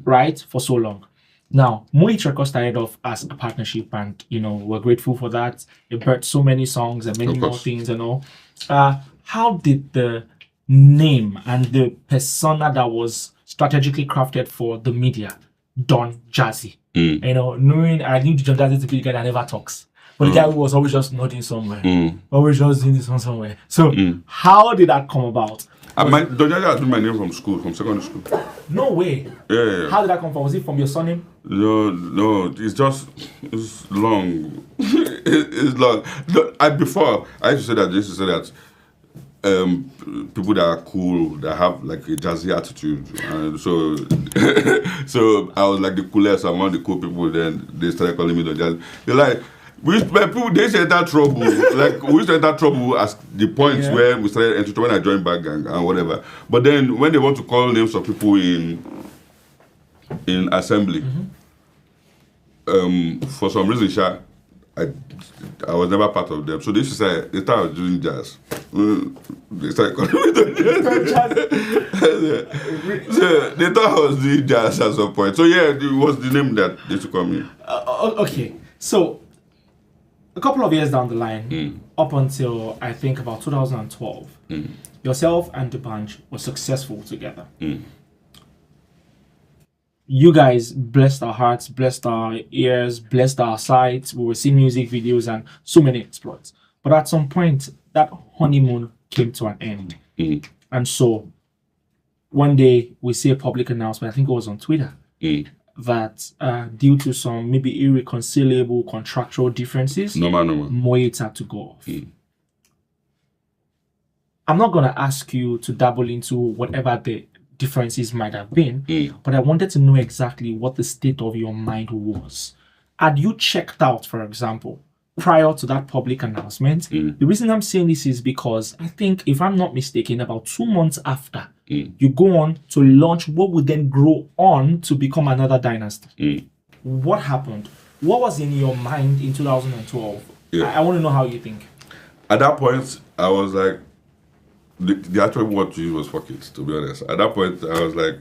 right, for so long. Now, Mohit Records started off as a partnership, and, we're grateful for that. It birthed so many songs and many more things and all. How did the name and the persona that was strategically crafted for the media, Don Jazzy? Knowing I knew Don Jazzy to be the guy that never talks, but the guy who was always just nodding somewhere, always just doing this one somewhere. So how did that come about? Don Jazzy has been my name from secondary school. No way. Yeah. How did that come from? Was it from your surname? No, it's long. It's long. Before I used to say that people that are cool, that have like a jazzy attitude, and so I was like the coolest among the cool people. Then they started calling me Don Jazzy. They're like, they used to enter trouble. Like we used to enter trouble at the point where we started entering, when I joined back gang and whatever. But then when they want to call names of people in assembly, for some reason, I was never part of them. So they used to say, they started doing jazz. They started calling me Don Jazz. So they thought I was doing jazz at some point. So it was the name that they used to call me. Okay, so a couple of years down the line, up until I think about 2012, yourself and the band were successful together. You guys blessed our hearts, blessed our ears, blessed our sights. We were seeing music videos and so many exploits. But at some point, that honeymoon came to an end. And so one day we see a public announcement, I think it was on Twitter, that due to some maybe irreconcilable contractual differences, Mohit had to go off. I'm not going to ask you to dabble into whatever the differences might have been, but I wanted to know exactly what the state of your mind was. Had you checked out, for example, prior to that public announcement? The reason I'm saying this is because I think, if I'm not mistaken, about 2 months after, you go on to launch what would then grow on to become another dynasty. What happened? What was in your mind in 2012? I want to know how you think. At that point, I was like, the actual word to use was fuck it, to be honest. At that point, I was like,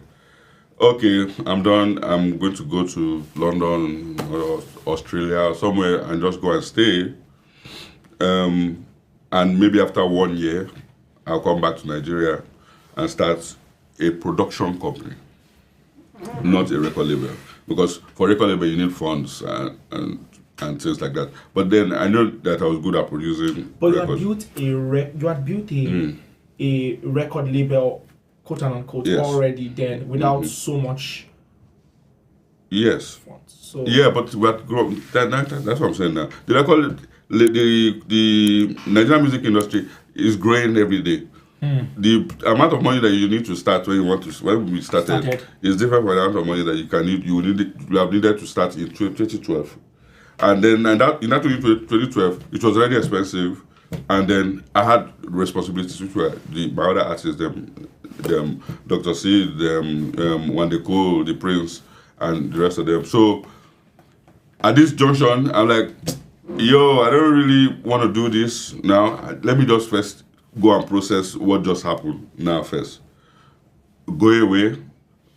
okay, I'm done. I'm going to go to London or Australia or somewhere and just go and stay. And maybe after 1 year, I'll come back to Nigeria and start a production company, not a record label. because for record label you need funds and things like that. But then I know that I was good at producing. But records. you had built a record label, quote unquote, Yes. already then without so much. Yes. So Yeah, but we had grown. That's what I'm saying now. The record, the Nigerian music industry is growing every day. The amount of money that you need to start when we started is different from the amount of money that you have needed to start in 2012. And then in that 2012, it was already expensive. And then I had responsibilities, which were my other artists, them Dr. C, them Wande Cole, the Prince, and the rest of them. So at this junction, I'm like, yo, I don't really want to do this now. Let me just first go and process what just happened now first. Go away.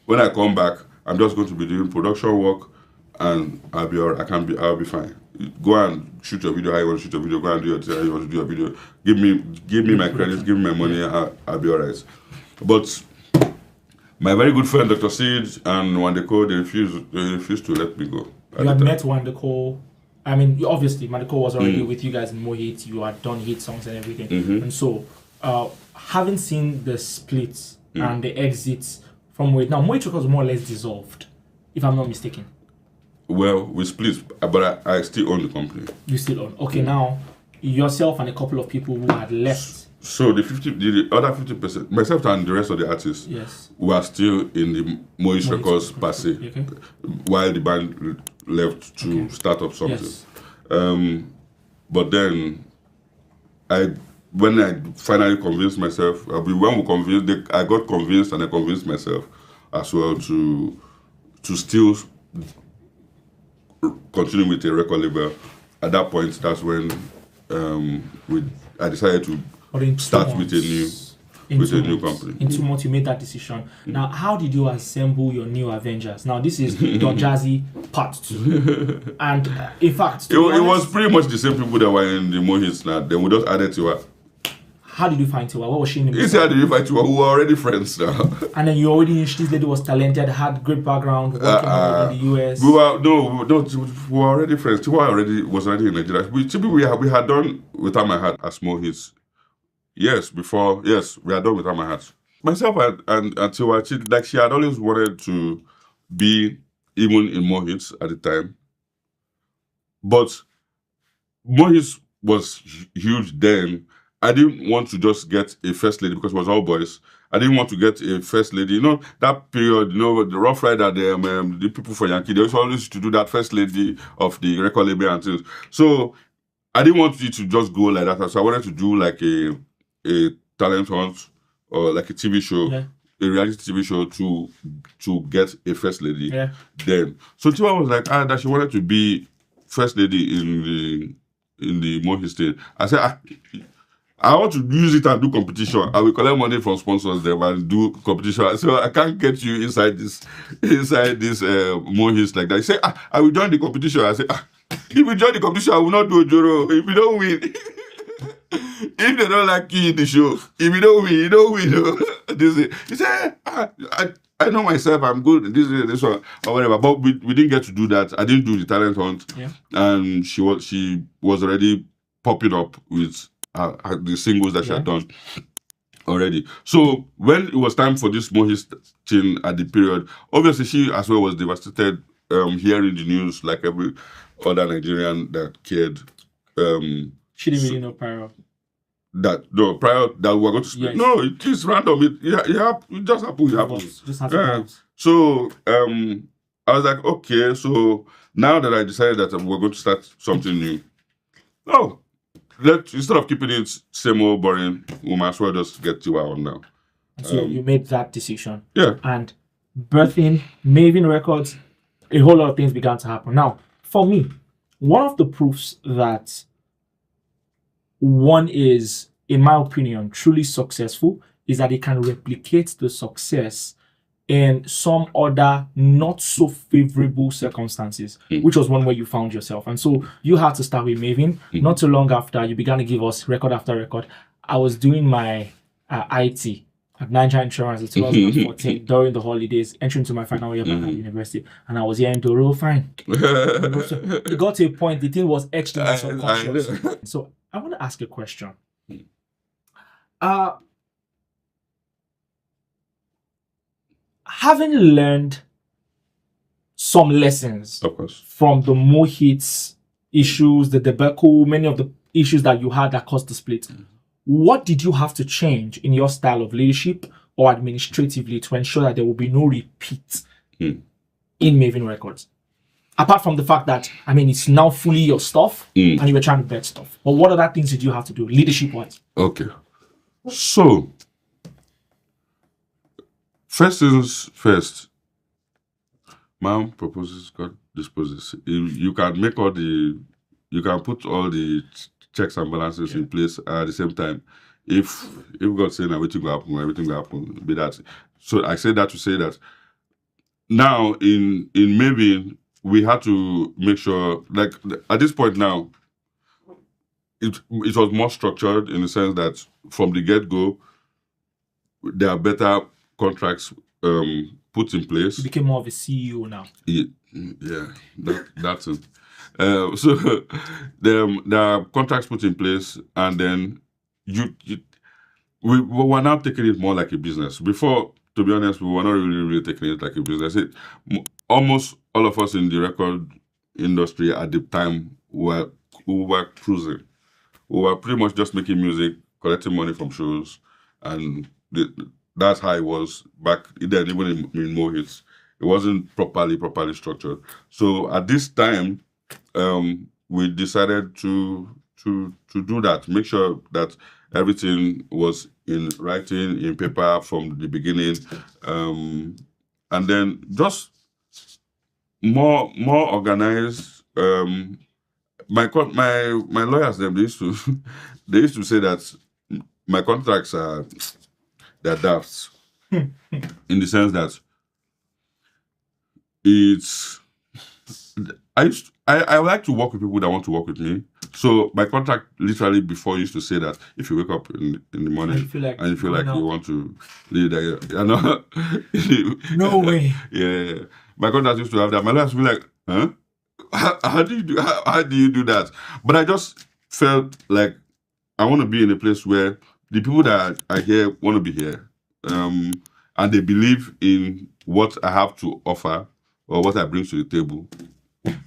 When I come back, I'm just going to be doing production work, and I'll be alright. I'll be fine. Go and shoot your video how you want to shoot your video. Go and do your thing how you want to do your video. Give me my credits. Give me my money. I'll be alright. But my very good friend Dr. Seed and Wande Cole, they refused to let me go. You had met Wande Cole. I mean, obviously, Wande Cole was already with you guys in More Hits. You had done hit songs and everything. And so, having seen the splits and the exits from More Hits, now More Hits was more or less dissolved, if I'm not mistaken. Well, we split, but I still own the company. You still own. Okay, now yourself and a couple of people who had left. So the other 50%, myself and the rest of the artists, were still in the Moish Records per se, while the band left to start up something. But then, when I finally convinced myself, I got convinced and I convinced myself as well to still continue with the record label. At that point, that's when I decided to start with a new company. In 2 months, you made that decision. Now, how did you assemble your new Avengers? Now, this is Don Jazzy Part 2. And in fact, it was pretty much the same people that were in the More Hits now. Then we just added Tiwa. How did you find Tiwa? What was she in the music? How did you find Tiwa? We were already friends now. And then you already knew this lady was talented, had great background, working in the US. We were already friends. Tiwa was already in Nigeria. We had done Without My Heart as More Hits. Yes, we had done Without My Heart. Myself and Tiwa, she had always wanted to be even in More Hits at the time. But More Hits was huge then. I didn't want to just get a first lady because it was all boys. I didn't want to get a first lady. You know, that period, the Rough Rider, the people for Yankee, they always used to do that first lady of the record label and things. So I didn't want it to just go like that. So I wanted to do like a talent hunt or like a TV show, a reality TV show to get a first lady. Then, so Tiwa was like, that she wanted to be first lady in the More Hits state. I said, I want to use it and do competition. I will collect money from sponsors there and do competition. So I can't get you inside this More Hits like that. He said, I will join the competition. I said, if you join the competition, I will not do a Joro. If you don't win, if they don't like you in the show, if you don't win, you don't win. He said, I know myself, I'm good. This one, or whatever. But we didn't get to do that. I didn't do the talent hunt. And she was already popping up with the singles that she had done already. So when it was time for this More Hits thing at the period, obviously she as well was devastated hearing the news like every other Nigerian that cared. She didn't really know prior that we were going to speak. No, it is random. It just happened. So I was like, okay, so now that I decided that we're going to start something new, instead of keeping it same old boring, we might as well just get Tiwa on now. So you made that decision. Yeah. And birthing, Maven Records, a whole lot of things began to happen. Now, for me, one of the proofs that one is, in my opinion, truly successful is that it can replicate the success in some other not so favorable circumstances, which was one where you found yourself. And so you had to start with Maven. Not too long after, you began to give us record after record. I was doing my IT at Niger Insurance in 2014 during the holidays, entering to my final year back at university, and I was hearing Doro fine. It got to a point, the thing was etched in my subconscious. So I want to ask a question. Having learned some lessons from the Mohits issues, the debacle, many of the issues that you had that caused the split, what did you have to change in your style of leadership or administratively to ensure that there will be no repeat in Maven Records? Apart from the fact that, I mean, it's now fully your stuff and you were trying to bet stuff. But what other things did you have to do, leadership-wise? Okay. So, first things first, man proposes, God disposes. You can make all the, you can put all the checks and balances in place at the same time. If God saying everything will happen, be that. So I say that to say that now in Maven, we had to make sure, like at this point now, it was more structured in the sense that from the get-go, there are better contracts put in place. You became more of a CEO now. Yeah, that's it. So there are contracts put in place, and then we were now taking it more like a business. Before, to be honest, we were not really taking it like a business. Almost all of us in the record industry at the time were cruising. We were pretty much just making music, collecting money from shows, and that's how it was back then, even in Mohits. It wasn't properly structured. So at this time, we decided to do that, make sure that everything was in writing, in paper from the beginning, and then just more organized. My lawyers, they used to say that my contracts they're dafts in the sense that I like to work with people that want to work with me. So my contract literally before used to say that if you wake up in the morning and you feel like you want to leave no way. Yeah. My contract used to have that. My lawyers would be like, huh? How do you do that? But I just felt like I want to be in a place where the people that are here want to be here, and they believe in what I have to offer or what I bring to the table.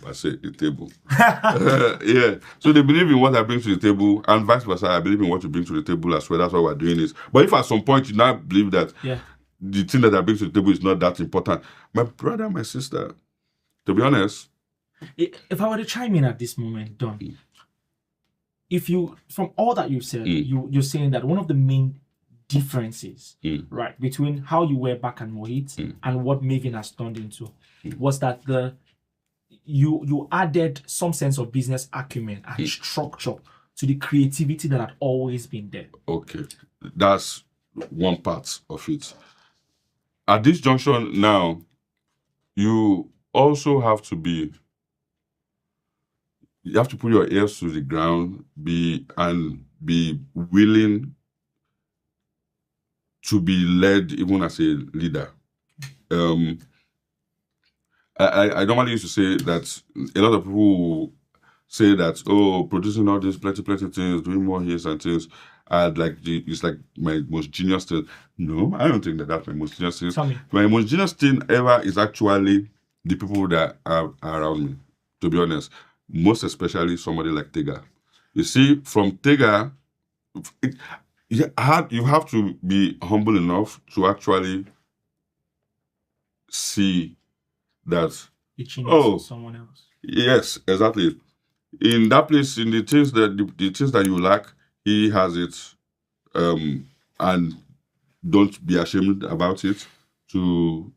I say the table. Yeah. So they believe in what I bring to the table, and vice versa. I believe in what you bring to the table as well. That's why we're doing this. But if at some point you now believe that the thing that I bring to the table is not that important, my brother, my sister, to be honest. If I were to chime in at this moment, Don, if you, from all that you've said, you're saying that one of the main differences, right, between how you were back at Mohit and what Maven has turned into was that you added some sense of business acumen and structure to the creativity that had always been there. Okay, that's one part of it. At this junction now, you also have to you have to put your ears to the ground, be willing to be led even as a leader. I normally used to say that a lot of people say that, oh, producing all these plenty things, doing more hits and things, it's like my most genius thing. No, I don't think that's my most genius thing. Tell me. My most genius thing ever is actually the people that are around me, to be honest. Most especially somebody like Tega. You see, from Tega, you have to be humble enough to actually see that someone else. Yes, exactly. In that place, in the things that you lack, he has it, and don't be ashamed about it. To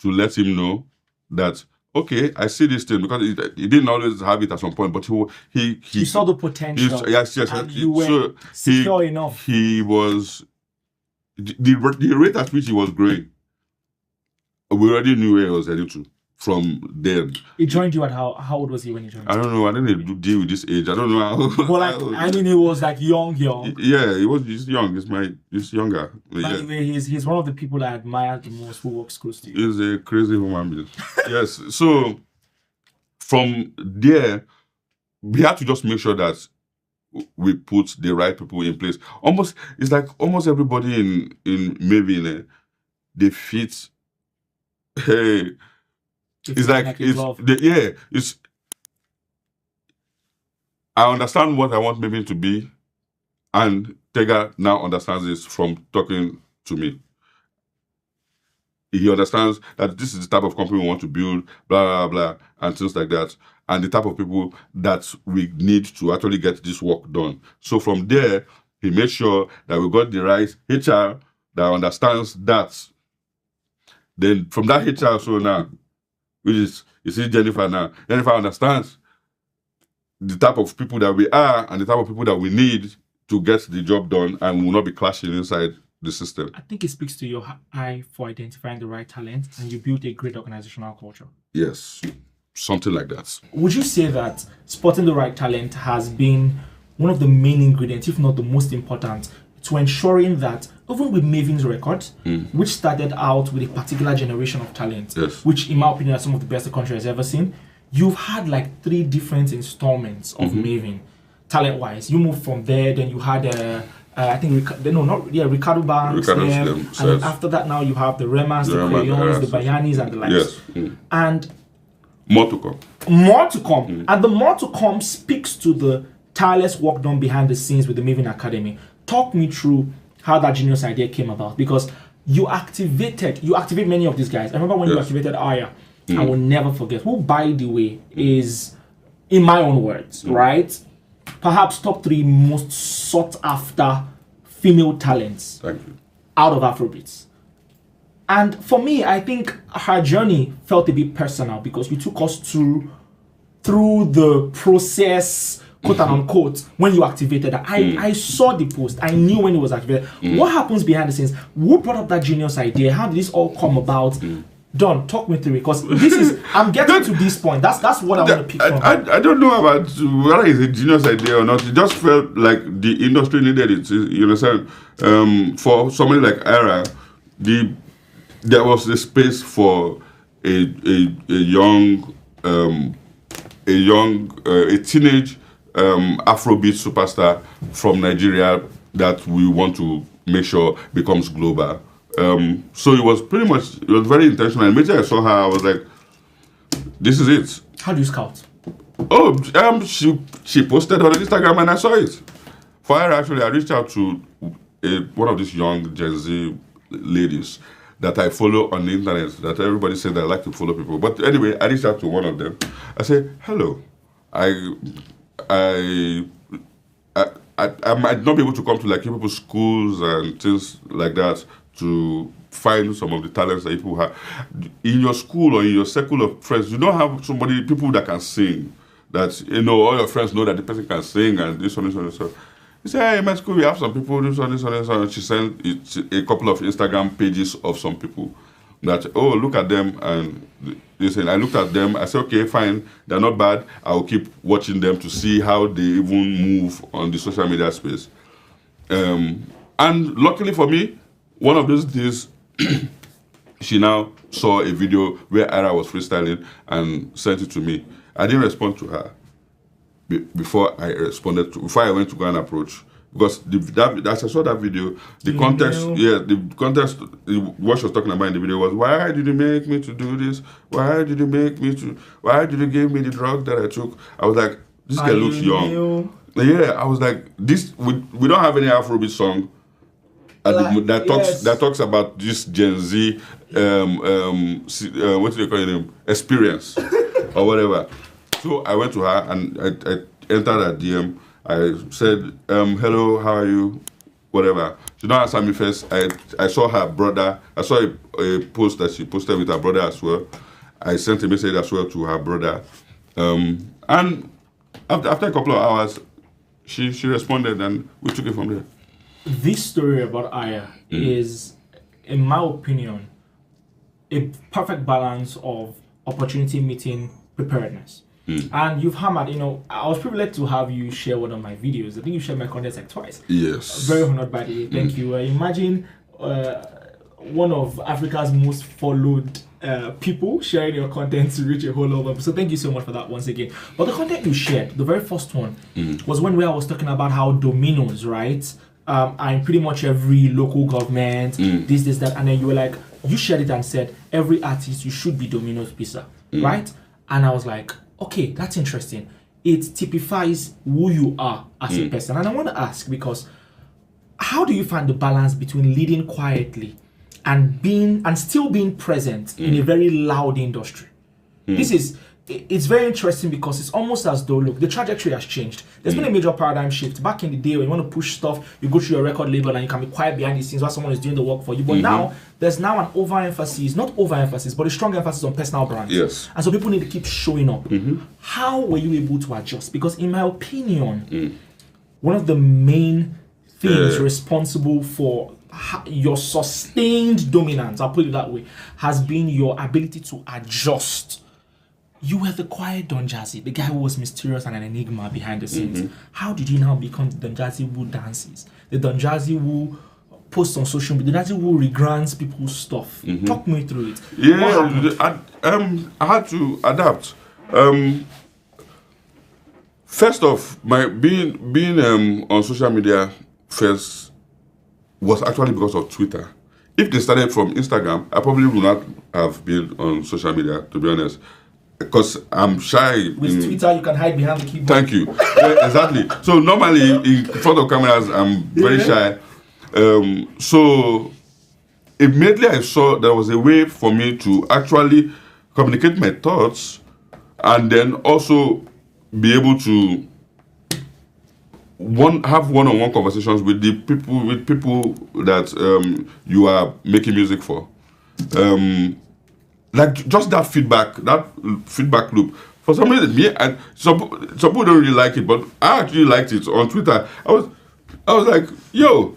let him know that, okay, I see this thing, because he didn't always have it at some point, but he saw the potential. Yes. And you were secure enough. He was the rate at which he was growing. We already knew where he was heading to. from then. He joined you at how old was he when he joined? I don't know. I didn't deal with this age. I don't know how. But I mean, he was like young. Yeah, he's young. He's younger. By the way, he's one of the people I admire the most who works close to you. He's a crazy human being. Yes. So from there, we had to just make sure that we put the right people in place. It's like almost everybody in Mavin, they fit. Hey, I understand what I want Mavin to be, and Tega now understands this from talking to me. He understands that this is the type of company we want to build, blah, blah, blah, and things like that. And the type of people that we need to actually get this work done. So from there, he made sure that we got the right HR that understands that. Then from that HR, so now, which is, you see Jennifer now. Jennifer understands the type of people that we are and the type of people that we need to get the job done, and will not be clashing inside the system. I think it speaks to your eye for identifying the right talent, and you built a great organizational culture. Yes, something like that. Would you say that spotting the right talent has been one of the main ingredients, if not the most important, to ensuring that even with Mavin's records, which started out with a particular generation of talent, which in my opinion are some of the best the country has ever seen, you've had like 3 different installments of Mavin, talent-wise. You moved from there, then you had I think Ricardo Banks, and after that now you have the Remas, the Crayons, the Bayanis, and the likes. Yes. And more to come. And the more to come speaks to the tireless work done behind the scenes with the Mavin Academy. Talk me through how that genius idea came about, because you activate many of these guys. I remember when you activated Aya, I will never forget, who by the way is, in my own words, right, perhaps top 3 most sought after female talents out of Afrobeats. And for me, I think her journey felt a bit personal, because you took us through the process, quote unquote, when you activated her. I saw the post. I knew when it was activated. What happens behind the scenes? Who brought up that genius idea? How did this all come about? Don, talk me through it, because this is, I'm getting to this point. That's what I want to pick from. I don't know about whether it's a genius idea or not. It just felt like the industry needed it. You understand? For somebody like Ira, there was a space for a teenage Afrobeat superstar from Nigeria that we want to make sure becomes global. So it was very intentional. And immediately I saw her, I was like, this is it. How do you scout? Oh, she posted on Instagram and I saw it. For her, actually, I reached out to one of these young Gen Z ladies that I follow on the internet, that everybody said that I like to follow people. But anyway, I reached out to one of them. I said, hello. I might not be able to come to like people's schools and things like that to find some of the talents that people have. In your school or in your circle of friends, you don't have people that can sing. That, all your friends know that the person can sing and this one, this one, this one. He said, hey, in my school, we have some people, this one, this one, this one. She sent a couple of Instagram pages of some people that, oh, look at them. And listen, I looked at them. I said, okay, fine. They're not bad. I'll keep watching them to see how they even move on the social media space. And luckily for me, one of those days, she now saw a video where Ira was freestyling and sent it to me. I didn't respond to her before I went to go and approach. Because as I saw that video, the context, what she was talking about in the video was, why did you make me to do this? Why did you give me the drug that I took? I was like, this girl looks young. Yeah, I was like, this, we don't have any Afrobeat song that talks about this Gen Z, what do they call it, experience, or whatever. So I went to her and I entered her DM. I said, hello, how are you? Whatever. She didn't answer me first. I saw her brother. I saw a post that she posted with her brother as well. I sent a message as well to her brother. And after a couple of hours, she responded and we took it from there. This story about Aya is, in my opinion, a perfect balance of opportunity meeting preparedness. And you've hammered, I was privileged to have you share one of my videos. I think you shared my content like twice. Yes. Very honored by the way. Thank you. Imagine one of Africa's most followed people sharing your content to reach a whole lot of people. So thank you so much for that once again. But the content you shared, the very first one, was one where I was talking about how Domino's, right? And pretty much every local government, this, that, and then you were like, you shared it and said, every artist, you should be Domino's Pizza, right? And I was like, okay, that's interesting. It typifies who you are as a person. And I want to ask, because how do you find the balance between leading quietly and still being present in a very loud industry? It's very interesting because it's almost as though, look, the trajectory has changed. There's been a major paradigm shift. Back in the day when you want to push stuff, you go through your record label and you can be quiet behind the scenes while someone is doing the work for you. But now, there's now an overemphasis, not overemphasis, but a strong emphasis on personal brands. Yes. And so people need to keep showing up. How were you able to adjust? Because in my opinion, one of the main things responsible for your sustained dominance, I'll put it that way, has been your ability to adjust. You were the quiet Don Jazzy, the guy who was mysterious and an enigma behind the scenes. How did you now become the Don Jazzy who dances? The Don Jazzy who posts on social media, the Don Jazzy who regrants people's stuff? Talk me through it. Yeah, I had to adapt. First off, my being on social media first was actually because of Twitter. If they started from Instagram, I probably would not have been on social media, to be honest. Because I'm shy. With Twitter, you can hide behind the keyboard. Thank you. Yeah, exactly. So normally in front of cameras, I'm very shy. So immediately I saw there was a way for me to actually communicate my thoughts and then also be able to have one-on-one conversations with people that you are making music for. Like just that feedback loop. For some reason, some people don't really like it, but I actually liked it on Twitter. I was like, yo,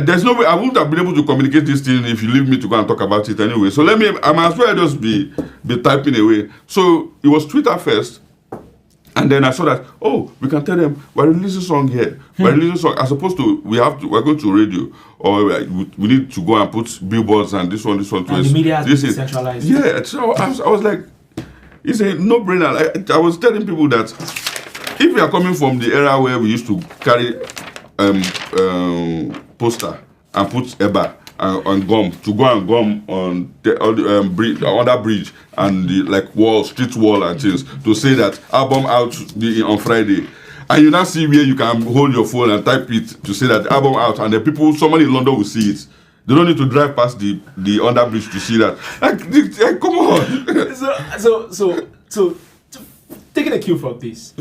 there's no way I wouldn't have been able to communicate this thing if you leave me to go and talk about it anyway. So I might as well just be typing away. So it was Twitter first. And then I saw that, we can tell them we're releasing a song here. We're releasing a song as opposed to we're going to radio, or we need to go and put billboards and this one. And the media has been decentralized. Yeah, so I was like, it's a no-brainer. I was telling people that if we are coming from the era where we used to carry poster and put EBA and gum to go and gum on the bridge, under bridge and the street wall and things to say that album out on Friday, and you now see where you can hold your phone and type it to say that album out, and the somebody in London will see it. They don't need to drive past the under bridge to see that. Come on. So taking a cue from this,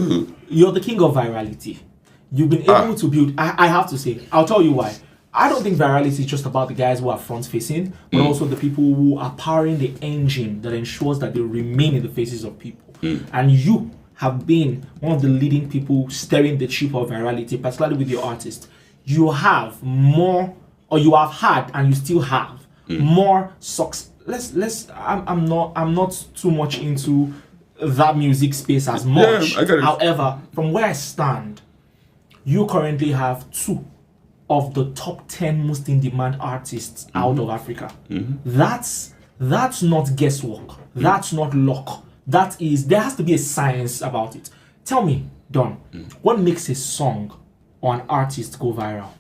you're the king of virality. You've been able to build. I have to say, I'll tell you why. I don't think virality is just about the guys who are front-facing, but also the people who are powering the engine that ensures that they remain in the faces of people. And you have been one of the leading people steering the ship of virality, particularly with your artists. You have more, or you have had, and you still have more success. I'm not too much into that music space as much. Yeah, I get it. However, from where I stand, you currently have 2 of the top 10 most in-demand artists out of Africa. That's not guesswork. That's not luck. There has to be a science about it. Tell me, Don, what makes a song or an artist go viral?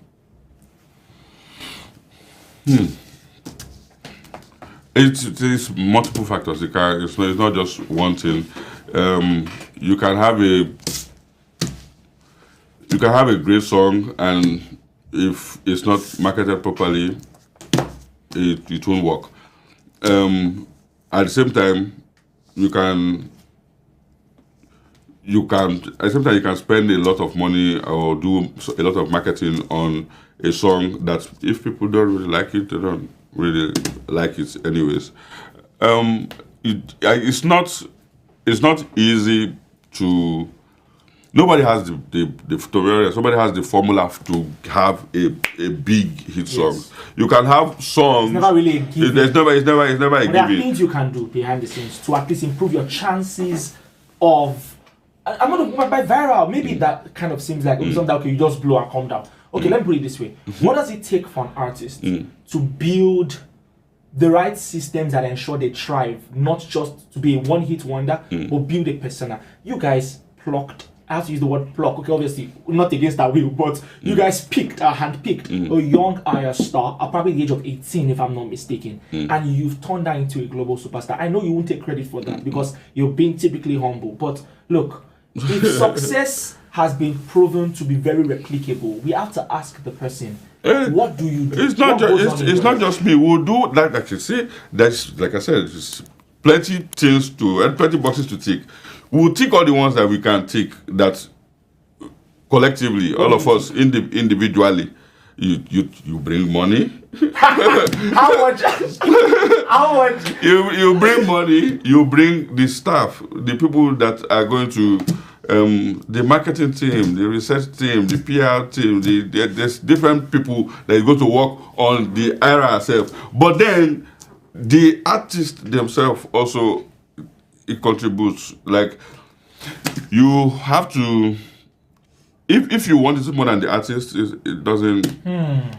It is multiple factors. It's not just one thing. You can have a great song, and if it's not marketed properly, it won't work. At the same time, you can spend a lot of money or do a lot of marketing on a song that if people don't really like it, they don't really like it anyways. It's not easy to Nobody has somebody has the formula to have a big hit song. You can have songs. It's never really a given. It's never a There are given. things you can do behind the scenes to at least improve your chances of. I'm not by viral. Maybe that kind of seems like something that okay, you just blow and come down. Okay, let me put it this way. What does it take for an artist to build the right systems that ensure they thrive, not just to be a one-hit wonder, but build a persona? You guys plucked. I have to use the word pluck. Okay, obviously not against that will, but you guys handpicked a young Aya star at probably the age of 18, if I'm not mistaken, and you've turned that into a global superstar. I know you won't take credit for that because you're being typically humble. But look, if success has been proven to be very replicable, we have to ask the person, what do you do? It's not just me. We'll do that. Like you see, there's like I said, there's plenty things and plenty boxes to tick. We'll tick all the ones that we can tick that collectively, all of us individually. You bring money. How much? How much? You bring money. You bring the staff, the people that are going to the marketing team, the research team, the PR team. There's different people that go to work on the era itself. But then the artists themselves also. It contributes. Like you have to, if you want it more than the artist, it doesn't.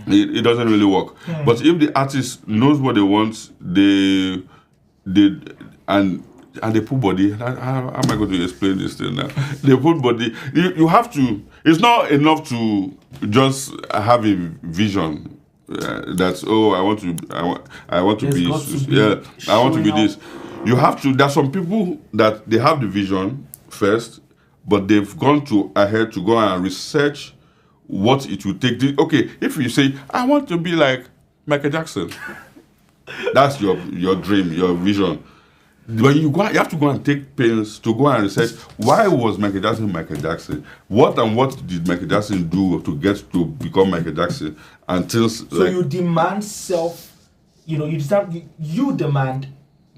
It doesn't really work. But if the artist knows what they want, they put body. How am I going to explain this thing now? They put body. You have to. It's not enough to just have a vision. That's I want to be I want to be this. You have to. There's some people that they have the vision first, but they've gone ahead to go and research what it will take. Okay, if you say I want to be like Michael Jackson, that's your dream, your vision. When you have to go and take pains to go and research why was Michael Jackson? What did Michael Jackson do to get to become Michael Jackson? Until so you demand you demand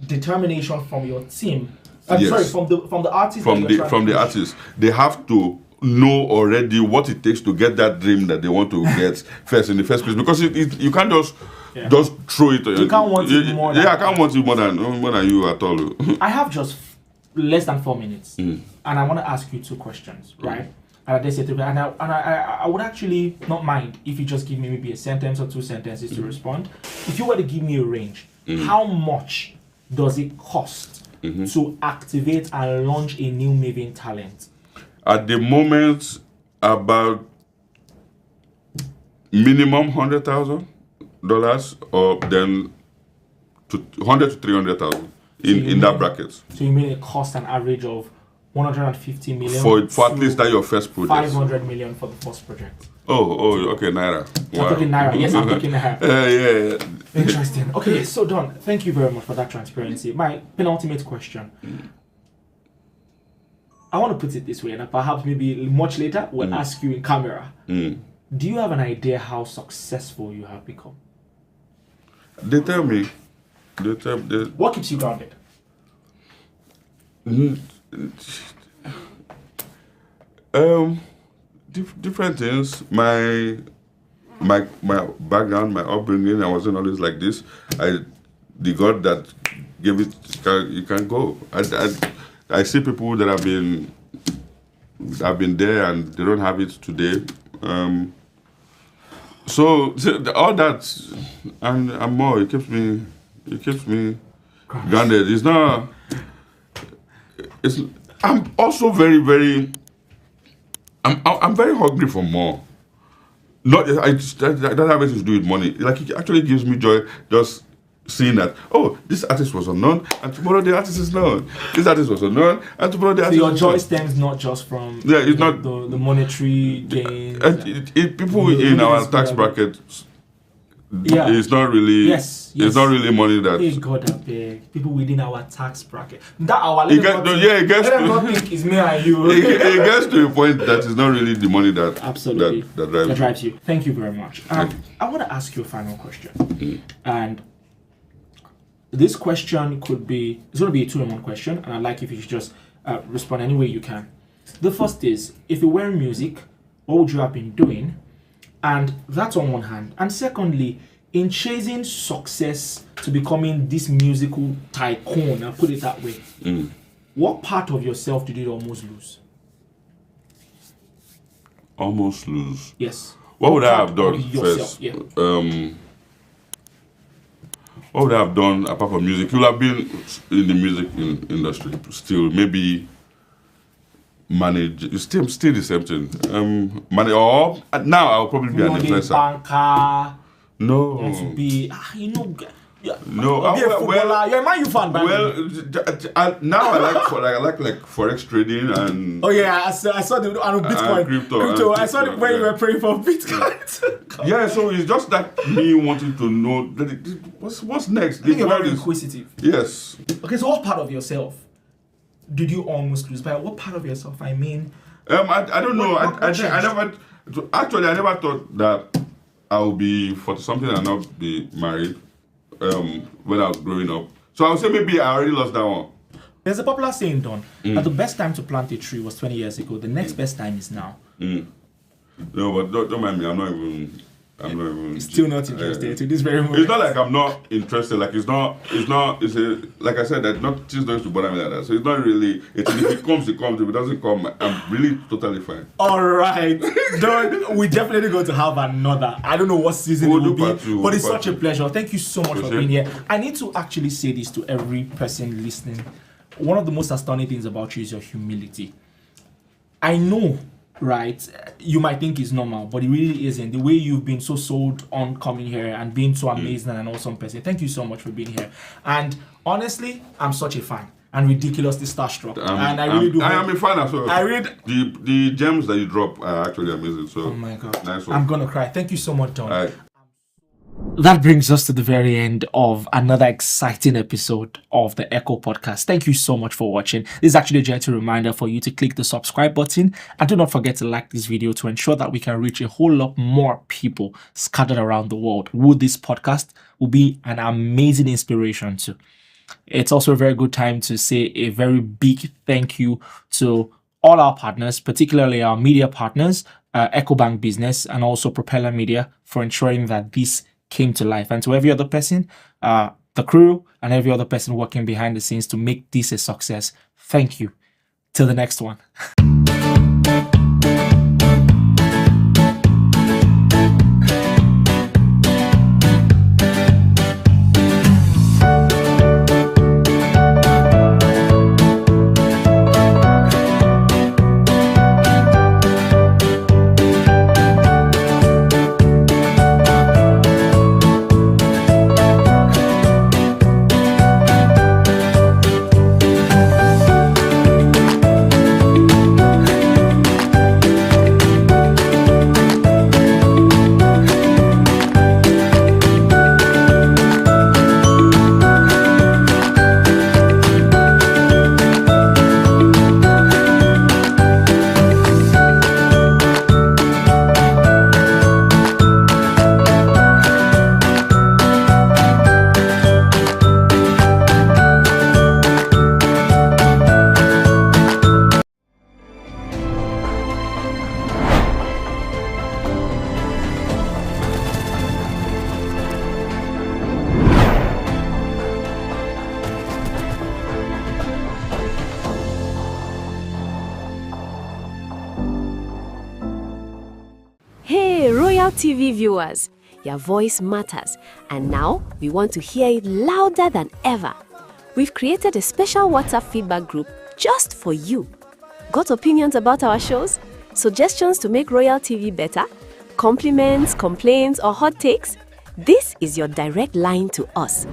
determination from your team. Sorry, from the artist. From the artist, they have to know already what it takes to get that dream that they want to get first in the first place. Because you can't just throw it. You can't want it more. I can't want it more than you at all. I have just less than 4 minutes, and I want to ask you 2 questions, right? And I would actually not mind if you just give me maybe a sentence or 2 sentences to respond. If you were to give me a range, how much does it cost to activate and launch a new Maven talent? At the moment, about minimum $100,000, or then to $100,000 to $300,000 in that bracket. So you mean it costs an average of 150 million for at least that your first project. 500 million for the first project. Okay, Naira. Wow. I'm talking Naira. Yes, I'm talking Naira. Yeah. Interesting. Okay, so Don, thank you very much for that transparency. My penultimate question. I want to put it this way, and perhaps maybe much later we'll ask you in camera. Do you have an idea how successful you have become? They tell me. What keeps you grounded? Different things. My background, my upbringing, I wasn't always like this. The God that gave it, you can go. I see people that have been there and they don't have it today. So all that and more, it keeps me grounded. It's not. I'm also very, very. I'm very hungry for more. That doesn't have anything to do with money. Like, it actually gives me joy just seeing that, this artist was unknown and tomorrow the artist is known. This artist was unknown and tomorrow the artist is known. So your joy stems not just from it's not the monetary gains. People in our tax bracket, it's not really. Yes. It's not really money that. Hey God, I beg. People within our tax bracket. That our it gets to think it's me and you. It gets to a point that it's not really the money that absolutely that drives you. Thank you very much. I want to ask you a final question, and this question it's going to be a 2-in-1 question, and I'd like if you should just respond any way you can. The first is, if you were music, what would you have been doing? And that's on one hand. And secondly, in chasing success to becoming this musical tycoon, I'll put it that way, what part of yourself did you almost lose? Almost lose? Yes. What would I have done yourself, first? yeah. What would I have done apart from music? You would have been in the music industry still, maybe manage. It's still the same thing. Manage, or now I'll probably be an influencer. Banker. No. You want to be, No, be a footballer. You're a Man U fan, by the way. Now I like forex trading and. Oh yeah, I saw the Bitcoin. Crypto. I saw it when you were praying for Bitcoin. Yeah, so it's just that me wanting to know that what's next. I think you're very inquisitive. Yes. Okay, so what part of yourself did you almost lose? By what part of yourself? I mean. I don't know. I never thought that I would be 40-something and not be married. When I was growing up. So I would say maybe I already lost that one. There's a popular saying, Don, that the best time to plant a tree was 20 years ago. The next best time is now. No, but don't mind me. I'm not even. Still not interested. It is very moment. It's not like I'm not interested. Like it's like I said, that not things don't to bother me like that. So it's not really. If it comes, it comes. If it doesn't come, I'm really totally fine. All right, Don, we're definitely going to have another. I don't know what season it will be, but it's such a pleasure. Thank you so much for being here. I need to actually say this to every person listening. One of the most astounding things about you is your humility. I know. Right, you might think it's normal, but it really isn't. The way you've been so sold on coming here and being so amazing and an awesome person. Thank you so much for being here. And honestly, I'm such a fan and ridiculously starstruck. And I really do. I am a fan as well. I read the gems that you drop are actually amazing. So oh my god, nice one. I'm gonna cry. Thank you so much, Don. That brings us to the very end of another exciting episode of the Echo Podcast. Thank you so much for watching. This is actually a gentle reminder for you to click the subscribe button and do not forget to like this video to ensure that we can reach a whole lot more people scattered around the world who this podcast will be an amazing inspiration to. It's also a very good time to say a very big thank you to all our partners, particularly our media partners, EcoBank Business and also Propeller Media for ensuring that this came to life, and to every other person, the crew and every other person working behind the scenes to make this a success. Thank you. Till the next one. TV viewers, your voice matters, and now we want to hear it louder than ever. We've created a special WhatsApp feedback group just for you. Got opinions about our shows? Suggestions to make Royal TV better? Compliments, complaints, or hot takes? This is your direct line to us.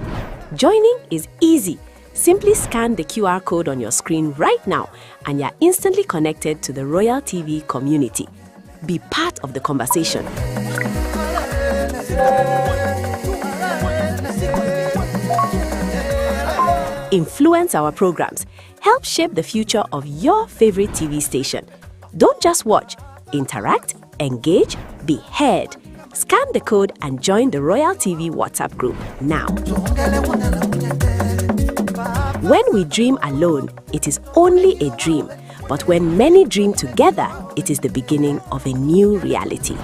Joining is easy. Simply scan the QR code on your screen right now and you're instantly connected to the Royal TV community. Be part of the conversation. Influence our programs. Help shape the future of your favorite TV station. Don't just watch. Interact, engage, be heard. Scan the code and join the Royal TV WhatsApp group now. When we dream alone, it is only a dream. But when many dream together, it is the beginning of a new reality.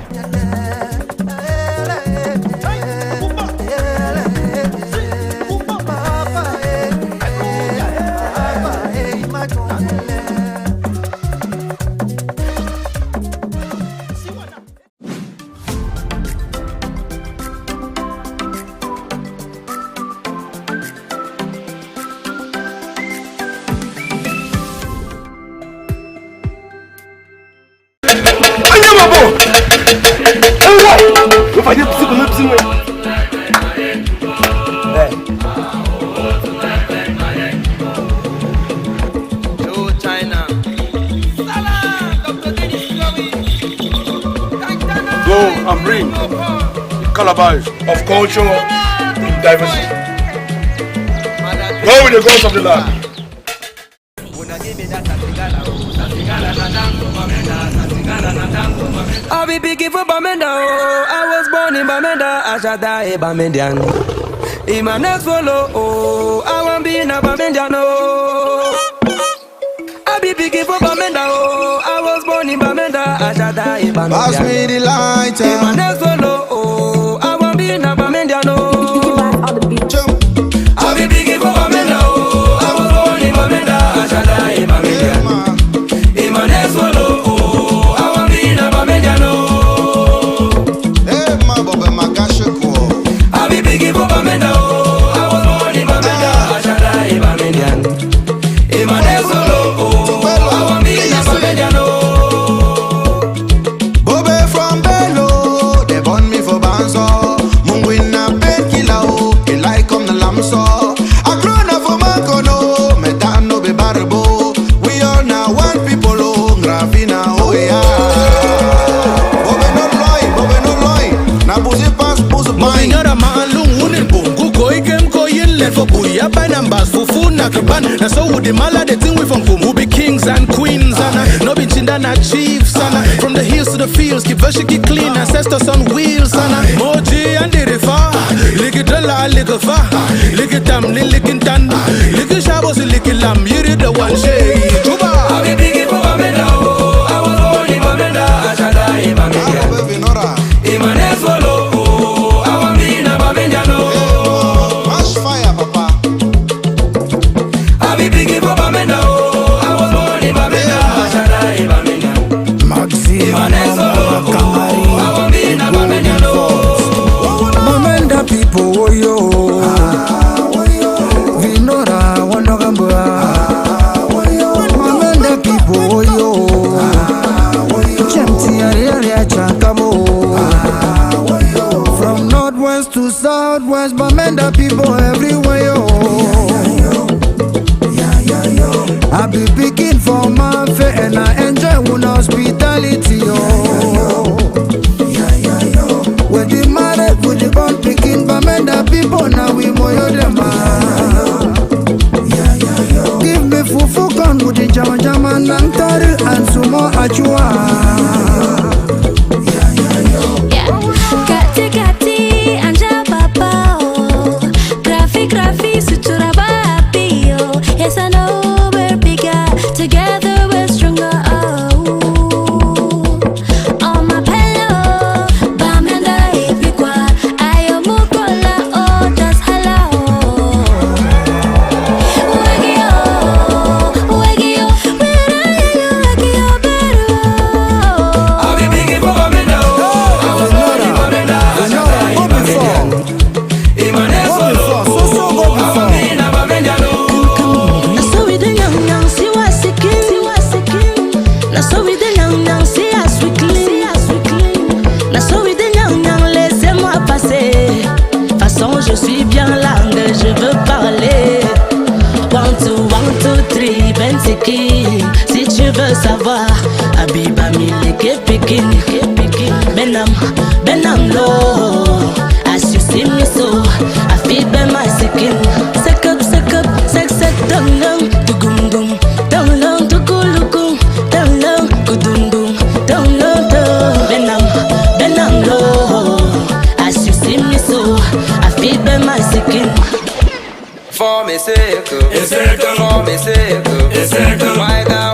And bring the calabash of culture in diversity. Go with the gods of the land. I'll be picking for Bamenda. I was born in Bamenda. I shall die Bamendian. In my next follow, I won't be in a Bamendian. I'll be picking for Bamenda. I was born in Bamenda. I shall die Bamendian. Pass me the light. In my next follow, I won't be in a Bamendian. I'll be picking for Bamenda. I was born in Bamenda. I shall die Bamendian. In my next follow. Now so would the mala the thing we from who be kings and queens and no be chindana chiefs and from the hills to the fields keep keep clean ancestors on wheels and moji and the river lick it la lick it fa lick it tam lick it tan lick it shabos lick it lam you the one shay juba I be big for Bamenda I was born in Bamenda I shall die Bamenda Imanes follow I want be in a Bamenda no mash fire papa I be big for Bamenda I was born in Bamenda I shall die Bamenda Maxi Imanes follow I want be in a Bamenda no Bamenda people oh yo Vinora Wandogamba Bamenda people oh yo Chemti area Chankamo from northwest to southwest Bamenda people everywhere yo I be picking for my fair and I enjoy one hospitality yo when the married with the born picking Bamenda people now we moyo them give me fufu con with the jama jama nantari and sumo achua Kati kati anja papa oh Grafi sutura bapi oh Yes I know we're bigger Together we're stronger oh On my pillow Bamenda ipikwa Ayo mukola oh just hala oh Wagi oh Wagi oh Wagi oh better oh I'll be big for Bamenda je suis bien langue, je veux parler. 1, 2, 3, Bentiki. Si tu veux savoir, Abiba Milike Pikin, Benam Lo. As you see me so, I feel by my skin. Sek up, down low, dugum dum, down low, dugulukum, down low, gudum dum, down low, Benam Lo. As you see me so, I feel by my skin. For me circle, for me circle, wider,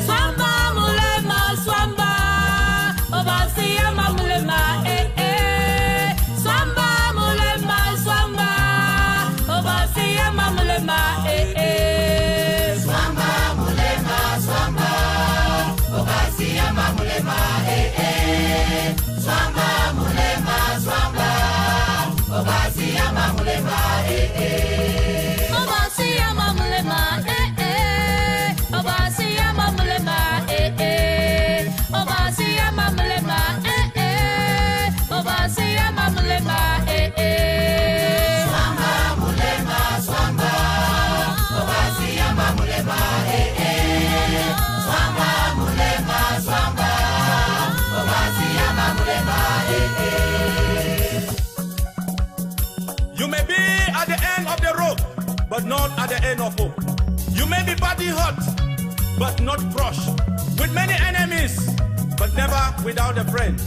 Swamba mulema, swamba, obasia mamulema, swamba mulema, swamba, obasia mamulema, swamba mulema, swamba, obasia mamulema, swamba mulema, swamba, obasia mamulema, obasia mamulema, obasia mamulema, obasia mamulema, obasia mamulema, swamba mulema, swamba, obasia mamulema, swamba mulema, swamba, obasia mamulema, You may be at the end of the road, but not at the end of hope. You may be body hurt, but not crushed. With many enemies, but never without a friend.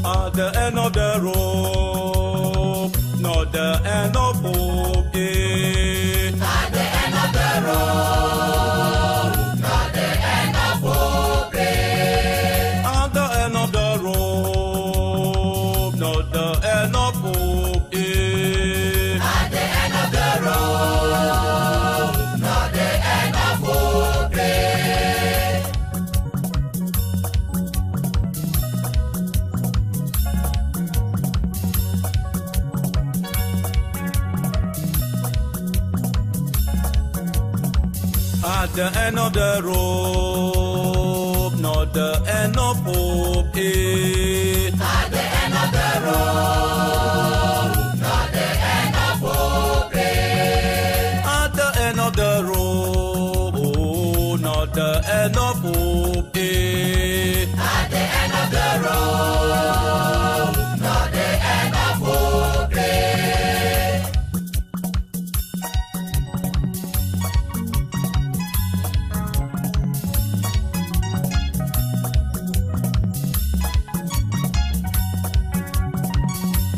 At the end of the road, not the end of hope. At the end of the road, not the end of hope. At the end of the road, not the end of hope. At the end of the road, not the end of hope. At the end of the road, not the end of hope. At the end of the road, not the end of hope. At the end of the road, not the end of hope. At the end of the road, not the end of hope.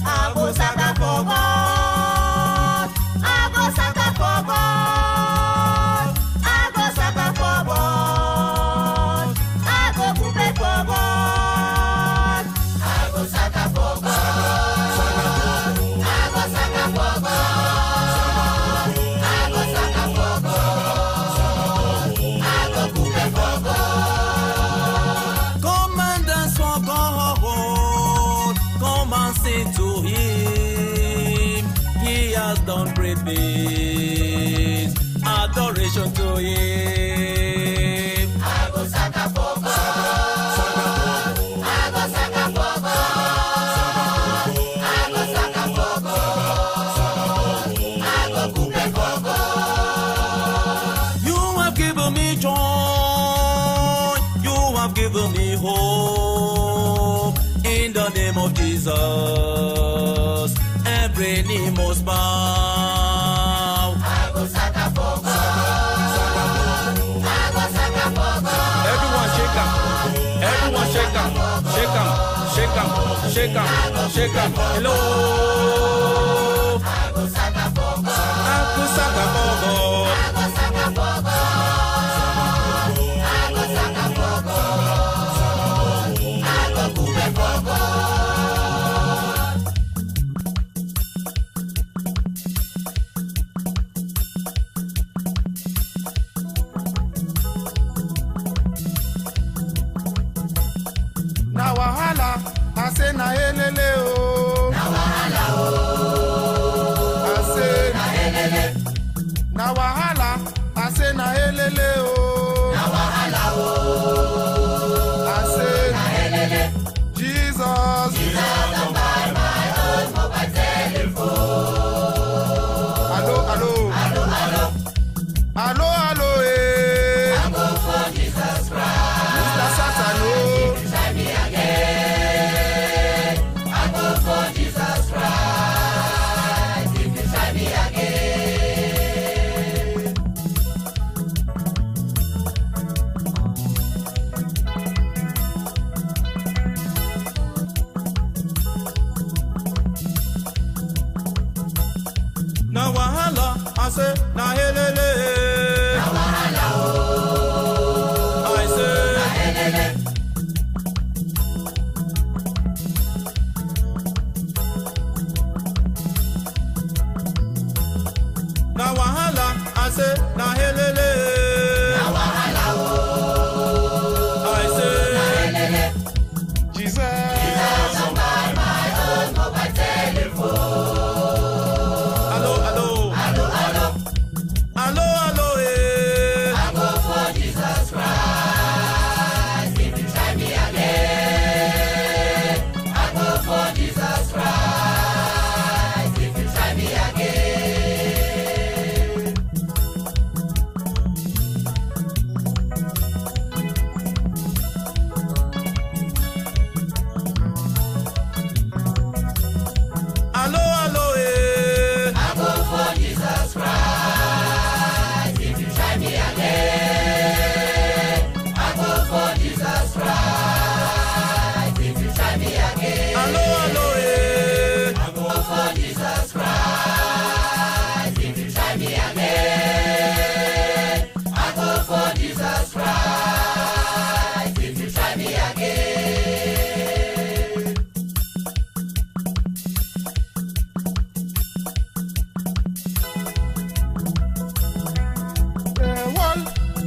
I go saka for God. I go saka for God. I go saka for God. I go coupe for God. I go saka for God. I go saka for God. I go saka for God. I go coupe for God. Come and dance for God. Come and sing to Him. He has done great things. Adoration to Him. I go saka for God. I go saka for God. I go saka for God. I go coupe for God. You have given me joy. You have given me hope. In the name of Jesus, every knee must bow. I go saka for God. I go saka for God. Everyone shake up. Everyone shake up. Shake up. Shake up. Shake up. Shake up. Hello. I go saka for God. I go saka for God. I go saka for God. I go saka for God. I go coupe for God. Na wahala, I say na helele oh. Na wahala oh. I say Na helele. na wahala, I say na helele oh. Na wahala oh. I say Na helele. Jesus. Jesus don't buy my own mobile telephone. Hello, hello. Hello, hello. Hello, hello, eh. I go for Jesus Christ. Mr. Satan, oh. Try me again. I go for Jesus Christ. If you try me again. Na wahala, I say na helele. na helele. Na wahala I say na helele. Jesus on my own mobile telephone. Hello, hello. Hello, hello. Hello, hello, eh. I go for Jesus Christ. If you try me again, I go for Jesus Christ. If you try me again. Hello, hello, eh. I go for Jesus Christ. If you try me again, I go for Jesus Christ. If you try me again. Hello, hello, eh. I go for Jesus Christ. If you try me again, I go for Jesus Christ. If you try me again. One,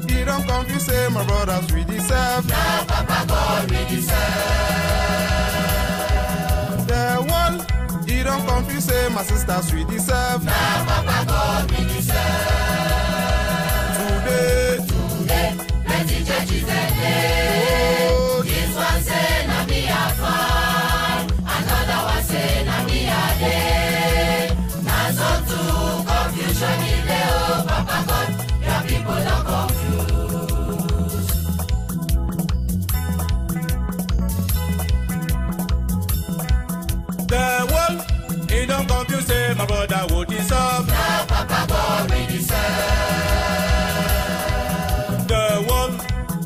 you don't confuse say my brothers we deserve. Now Papa God we deserve. The one, you don't confuse say my sisters we deserve. Now Papa God we deserve. Today, plenty churches and day. This one say na me a fine, another one say na me a day. Now so too confusion in the oh Papa God, your people don't confuse. The world, he don't confuse say my brother would deserve. Now Papa God we deserve. The world,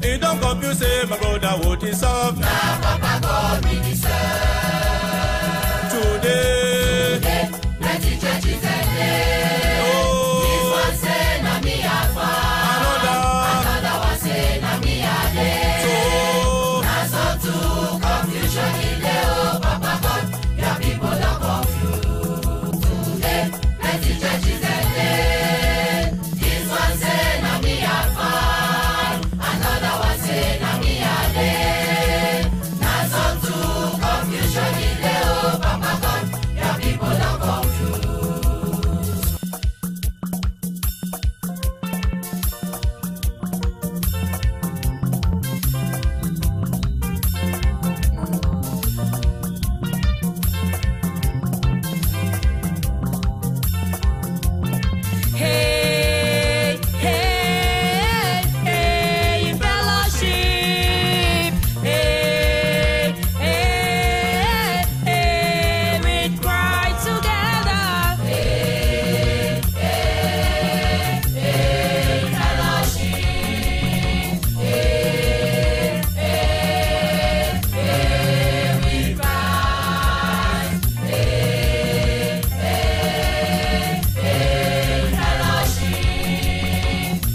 he don't confuse say my brother would deserve. Now Papa God we deserve. Today, plenty churches and day. This one say na me a fine, another one say na me a day. So now so too confusion in the oh Papa God, your people don't confuse. Today, plenty churches and day. This one say na me a fine, another one say na me a day. Now so too confusion in the oh Papa God, your people don't confuse. Hey, hey, hey, fellowship. Hey, hey, hey, we cry together. Hey, hey, hey, fellowship. Hey, hey, hey, we cry. Hey, hey, hey, fellowship.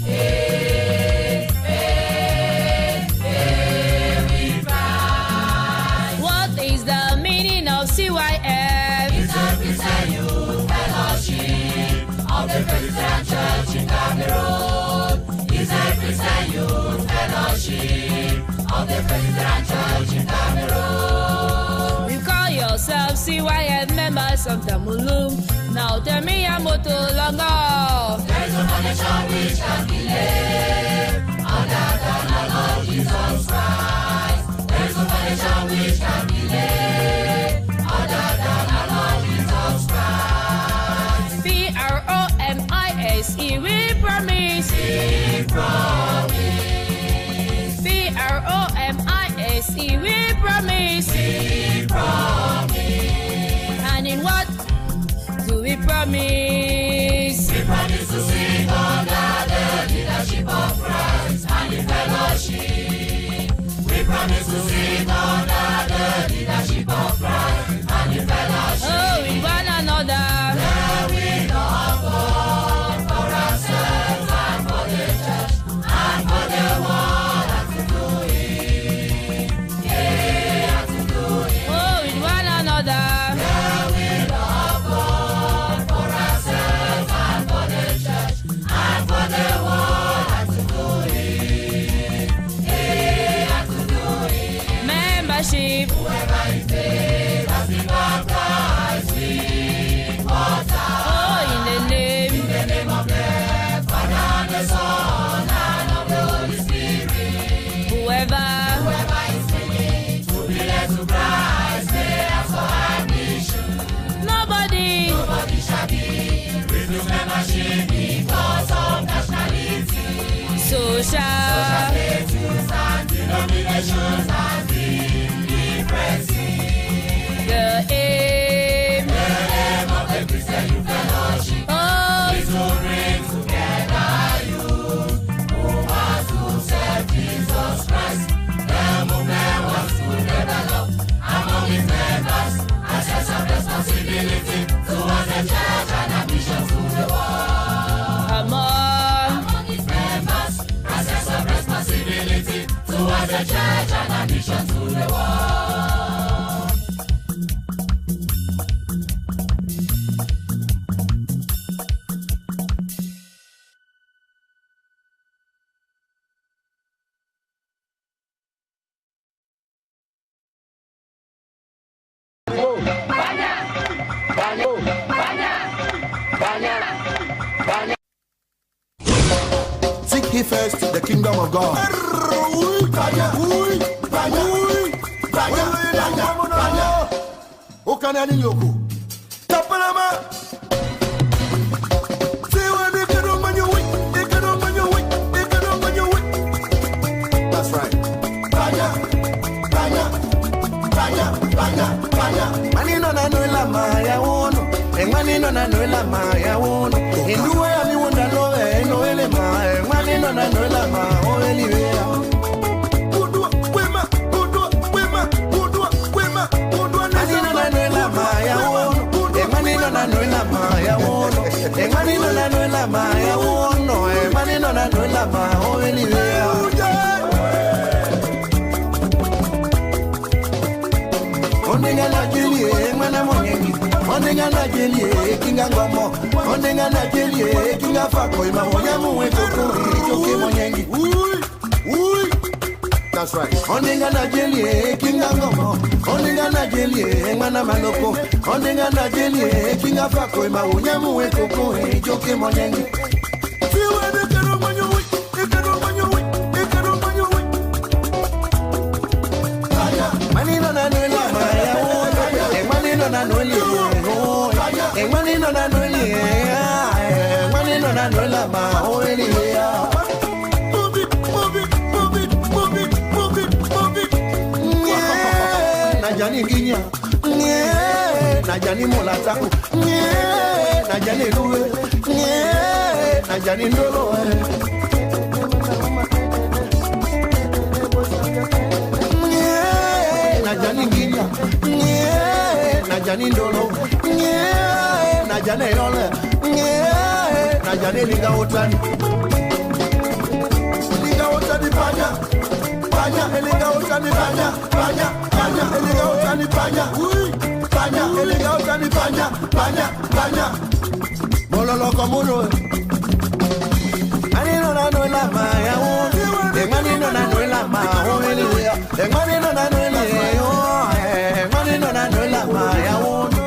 Hey, hey, hey, we cry. What is the meaning of CYF? It's a Christian Youth Fellowship of the Presbyterian Church in Cameroon. It's a Christian Youth Fellowship of the Presbyterian Church in Cameroon. You call yourself CYF members of the Mulum. Now tell me I'm to longer. There is no foundation which can be laid other than the Lord Jesus Christ. There is no foundation which can be laid other than the Lord Jesus Christ. PROMISE, we promise. We promise. PROMISE, we promise. We promise. And in what do we promise? We promise to sing under the leadership of Christ and in fellowship. We promise to sing under the leadership of Christ and in fellowship. Oh, with one another. There we love God for ourselves and for the church and for the world and to do it. Yeah, and to do it. Oh, with one another. There we love God for ourselves. social status and denominations and differences. The aim of the Christian youth fellowship is to bring together youth who wants to serve Jesus Christ. The movement wants to develop among its members a sense of responsibility towards the church and ambition to the world. Among its members a sense of responsibility towards the church and ambition to the world. Seek ye first the kingdom of God. That's right. Manino na noela maya wono, manino na noela maya wono. Induwe ya mi wonda loe noele ma, manino na noela ma oeli wea. Udwa wema. Manino na noela maya wono, manino na noela maya wono. Manino na noela maya wono, manino na noela ma oeli wea. Ondenga na jelie mwana monyengi, ondenga na jelie kinga ngomo, ondenga na jelie kinga fako ima monyamu wetoko choke monyengi. That's right. Ondenga na jelie kinga ngomo, ondenga na jelie mwana maloko, ondenga na jelie kinga fako ima monyamu wetoko choke monyengi. Manino na noela maya wono, manino na noeli ho, manino na noeli manino na noela ma oeli ya. Move it. Najani ginya, najani molataku, najani luwe, najani ndolo. Najani ginya, najani ndolo, najani yole, najani linga utani panya, elinga utani panya, elinga utani panya, elinga utani panya, mololo komuno. Manino na noela maya wono, manino na noela ma oeli wea, manino na noela manino na noela maya wono.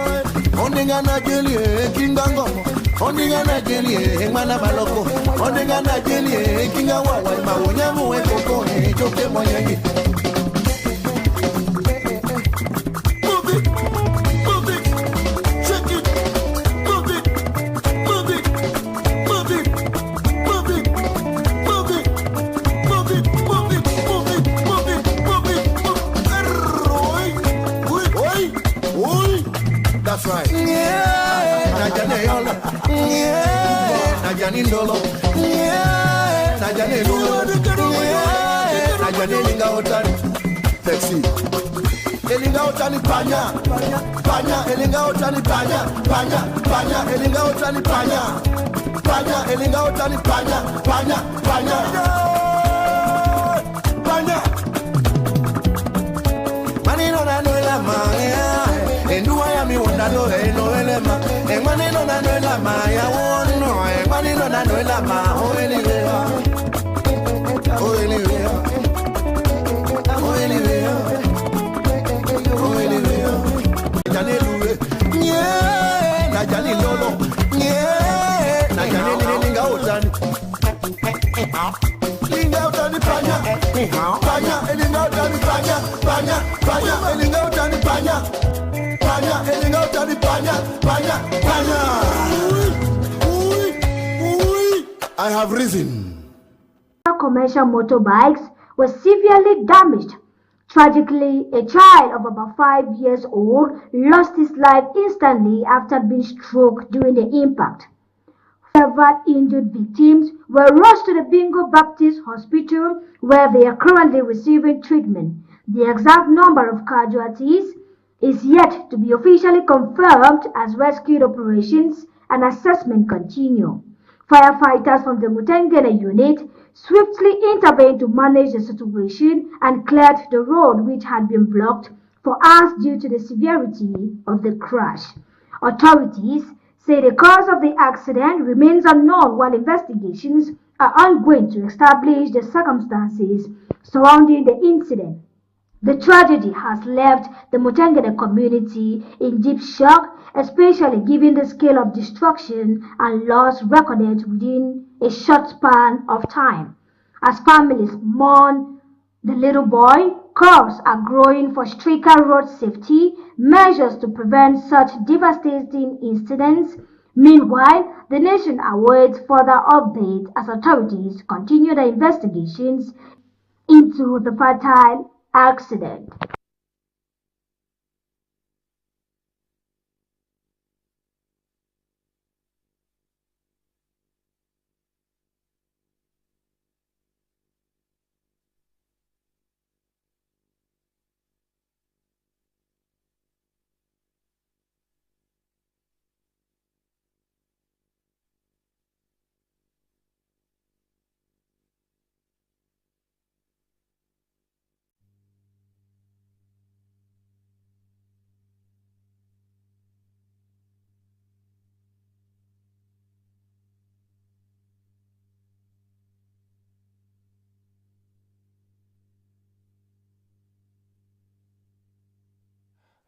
Ondenga na jelie kinga ngomo, ondenga na jelie mwana baloko, ondenga na jelie kinga wawa maunyamu wekoko choke monyengi. That's right. Najane yola, najane ndolo, najane lulo, najane linga otani, sexy. Elinga otani panya, elinga otani panya, elinga otani panya, elinga otani panya. Manino na noela maya, enduwa ya mi wonda lo noele ma, manino na noela maya wono, manino na noela ma oeliwea. Najane luwe, najane lolo, najane linga otani. Linga utani panya, elinga utani panya, elinga utani panya, elinga utani panya. I have risen. commercial motorbikes were severely damaged. Tragically, a child of about 5 years old lost his life instantly after being struck during the impact. Several injured victims were rushed to the Bingo Baptist Hospital where they are currently receiving treatment. The exact number of casualties is yet to be officially confirmed as rescue operations and assessment continue. Firefighters from the Mutengene unit swiftly intervened to manage the situation and cleared the road which had been blocked for hours due to the severity of the crash. Authorities say the cause of the accident remains unknown while investigations are ongoing to establish the circumstances surrounding the incident. The tragedy has left the Mutengene community in deep shock, especially given the scale of destruction and loss recorded within a short span of time. As families mourn the little boy, calls are growing for stricter road safety measures to prevent such devastating incidents. Meanwhile, the nation awaits further updates as authorities continue their investigations into the fatal accident.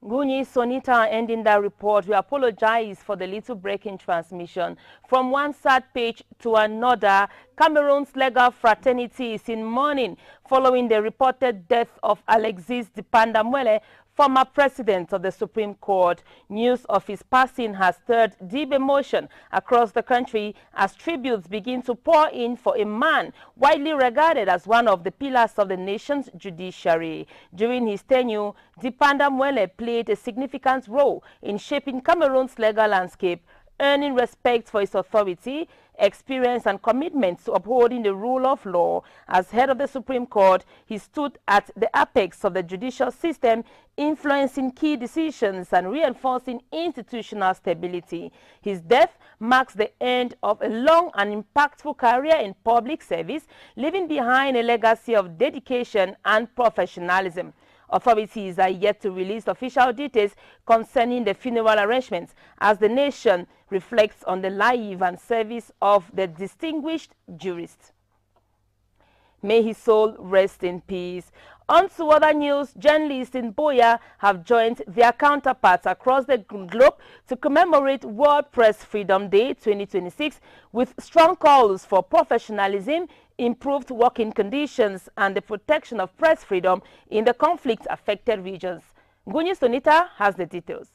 Guni Sonita ending that report. We apologize for the little break in transmission. From one sad page to another, Cameroon's legal fraternity is in mourning following the reported death of Alexis Dipandamwele, former president of the Supreme Court. News of his passing has stirred deep emotion across the country as tributes begin to pour in for a man widely regarded as one of the pillars of the nation's judiciary. During his tenure, Dipandamwele played a significant role in shaping Cameroon's legal landscape, earning respect for his authority, experience and commitment to upholding the rule of law. As head of the Supreme Court, he stood at the apex of the judicial system, influencing key decisions and reinforcing institutional stability. His death marks the end of a long and impactful career in public service, leaving behind a legacy of dedication and professionalism. Authorities are yet to release official details concerning the funeral arrangements as the nation reflects on the life and service of the distinguished jurist. May his soul rest in peace. On to other news, journalists in Boya have joined their counterparts across the globe to commemorate World Press Freedom Day 2026 with strong calls for professionalism, improved working conditions and the protection of press freedom in the conflict-affected regions. Guni Sonita has the details.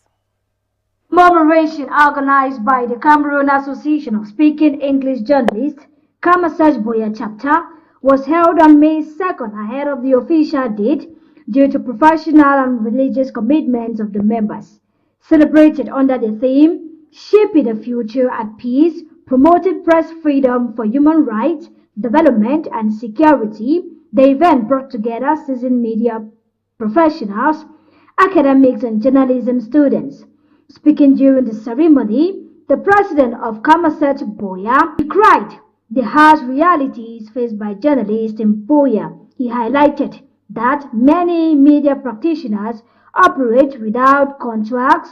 Commemoration organized by the Cameroon Association of Speaking English Journalists, Kamasaj Boya chapter, was held on May 2nd ahead of the official date due to professional and religious commitments of the members. Celebrated under the theme, Shaping the Future at Peace, Promoting Press Freedom for Human Rights, Development and Security, the event brought together seasoned media professionals, academics and journalism students. Speaking during the ceremony, the president of Kamaset Boya decried the harsh realities faced by journalists in Boya. He highlighted that many media practitioners operate without contracts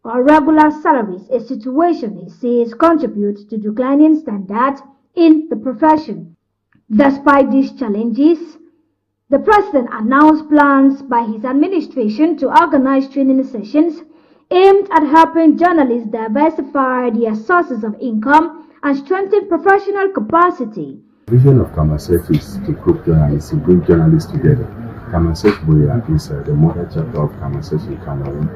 or regular salaries, a situation he says contributes to declining standards in the profession. Despite these challenges, the president announced plans by his administration to organize training sessions aimed at helping journalists diversify their sources of income and strengthen professional capacity. The vision of Kamaset is to group journalists, to bring journalists together Kamasesh Boya is the mother chapter of Kamasesh in Cameroon,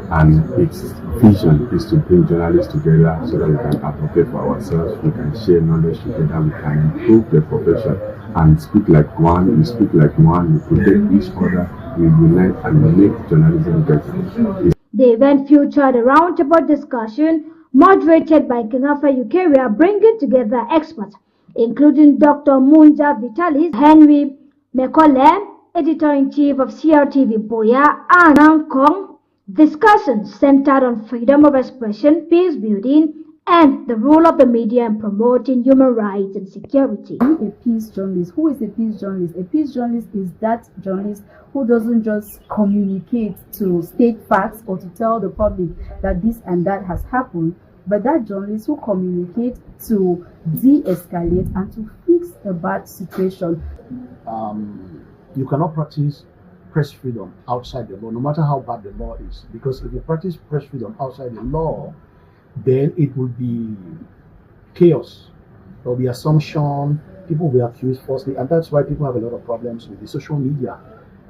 and its vision is to bring journalists together so that we can advocate for ourselves, we can share knowledge together, we can improve the profession and speak like one, we speak like one, we protect each other, we unite and we make journalism better. The event featured a roundtable discussion moderated by King Alpha Eucharia, bringing together experts, including Dr. Munja Vitalis, Henry Mekole, Editor-in-Chief of CRTV Boya, and Hong Kong. Discussions centered on freedom of expression, peace building, and the role of the media in promoting human rights and security. A peace journalist. Who is a peace journalist? A peace journalist is that journalist who doesn't just communicate to state facts or to tell the public that this and that has happened, but that journalist who communicates to de-escalate and to fix a bad situation. You cannot practice press freedom outside the law, no matter how bad the law is. Because if you practice press freedom outside the law, then it will be chaos. There will be assumption, people will be accused falsely, and that's why people have a lot of problems with the social media.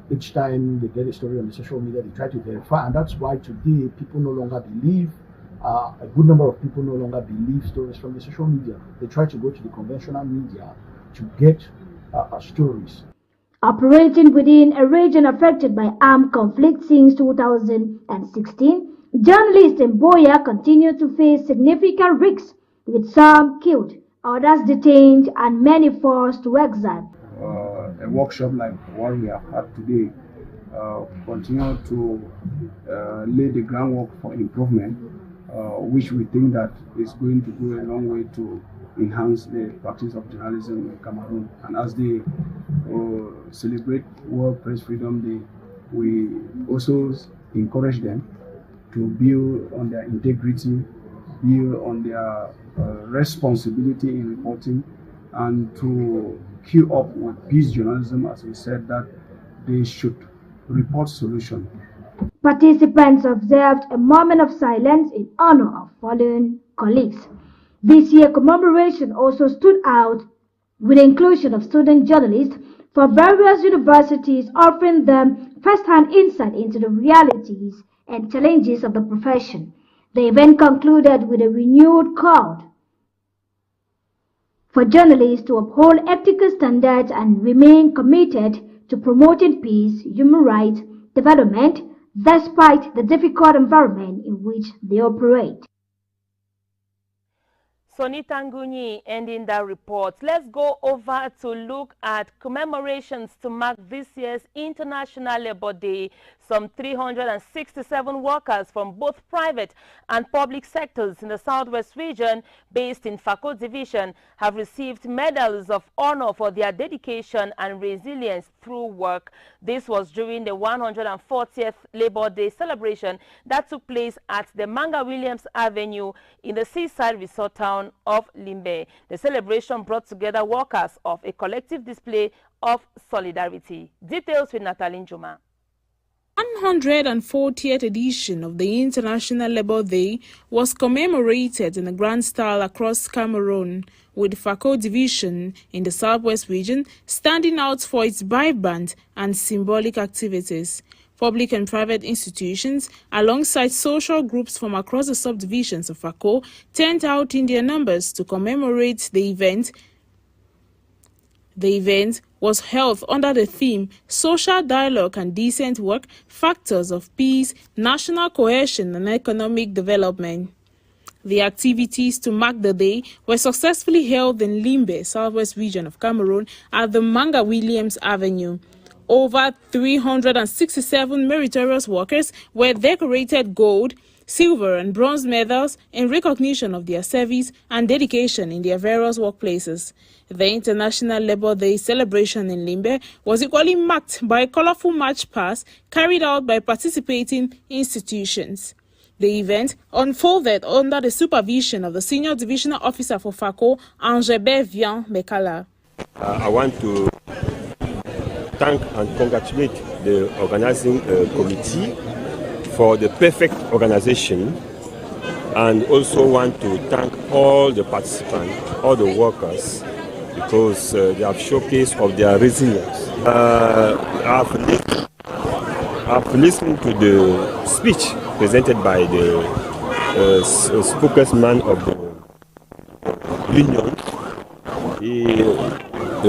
Each time they get a story on the social media, they try to verify, and that's why today people no longer believe, a good number of people no longer believe stories from the social media. They try to go to the conventional media to get stories. Operating within a region affected by armed conflict since 2016, journalists in Boya continue to face significant risks, with some killed, others detained, and many forced to exile. A workshop like what we have had today continue to lay the groundwork for improvement, which we think that is going to go a long way to enhance the practice of journalism in Cameroon. And as they celebrate World Press Freedom Day, we also encourage them to build on their integrity, build on their responsibility in reporting, and to queue up with peace journalism, as we said, that they should report solution. Participants observed a moment of silence in honor of fallen colleagues. This year commemoration also stood out with the inclusion of student journalists from various universities, offering them first-hand insight into the realities and challenges of the profession. The event concluded with a renewed call for journalists to uphold ethical standards and remain committed to promoting peace, human rights, development, despite the difficult environment in which they operate. Sonita Ngunyi ending that report. Let's go over to look at commemorations to mark this year's International Labour Day. Some 367 workers from both private and public sectors in the Southwest region, based in Fako Division, have received medals of honor for their dedication and resilience through work. This was during the 140th Labour Day celebration that took place at the Manga Williams Avenue in the seaside resort town of Limbe. The celebration brought together workers of a collective display of solidarity. Details with Natalie Njuma. 140th edition of the International Labour Day was commemorated in a grand style across Cameroon, with Fako Division in the Southwest region standing out for its vibrant and symbolic activities. Public and private institutions, alongside social groups from across the subdivisions of Fako, turned out in their numbers to commemorate the event. The event was held under the theme Social Dialogue and Decent Work, Factors of Peace, National Cohesion and Economic Development. The activities to mark the day were successfully held in Limbe, Southwest region of Cameroon, at the Manga Williams Avenue. Over 367 meritorious workers were decorated gold, silver and bronze medals in recognition of their service and dedication in their various workplaces. The International Labour Day celebration in Limbe was equally marked by a colorful march past carried out by participating institutions. The event unfolded under the supervision of the Senior Divisional Officer for Fako, Angebe Vian Mekala. I want to thank and congratulate the organizing committee for the perfect organization, and also want to thank all the participants, all the workers, because they have showcased of their resilience. I've listened to the speech presented by the spokesman of the union. He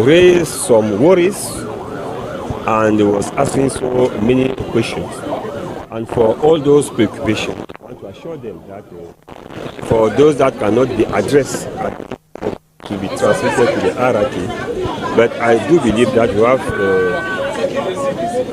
raised some worries and was asking so many questions. And for all those preoccupations, I want to assure them that for those that cannot be addressed to be transmitted to the hierarchy, but I do believe that you have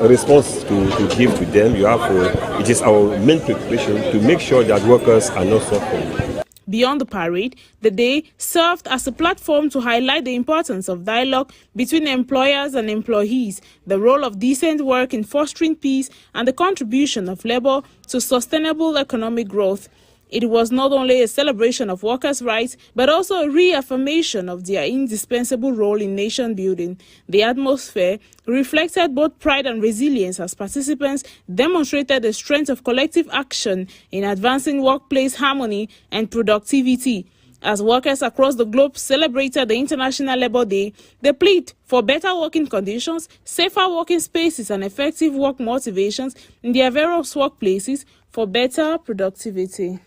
a response to give to them. You have it is our main preoccupation to make sure that workers are not suffering. Beyond the parade, the day served as a platform to highlight the importance of dialogue between employers and employees, the role of decent work in fostering peace, and the contribution of labor to sustainable economic growth. It was not only a celebration of workers' rights, but also a reaffirmation of their indispensable role in nation building. The atmosphere reflected both pride and resilience as participants demonstrated the strength of collective action in advancing workplace harmony and productivity. As workers across the globe celebrated the International Labour Day, they plead for better working conditions, safer working spaces, and effective work motivations in their various workplaces for better productivity.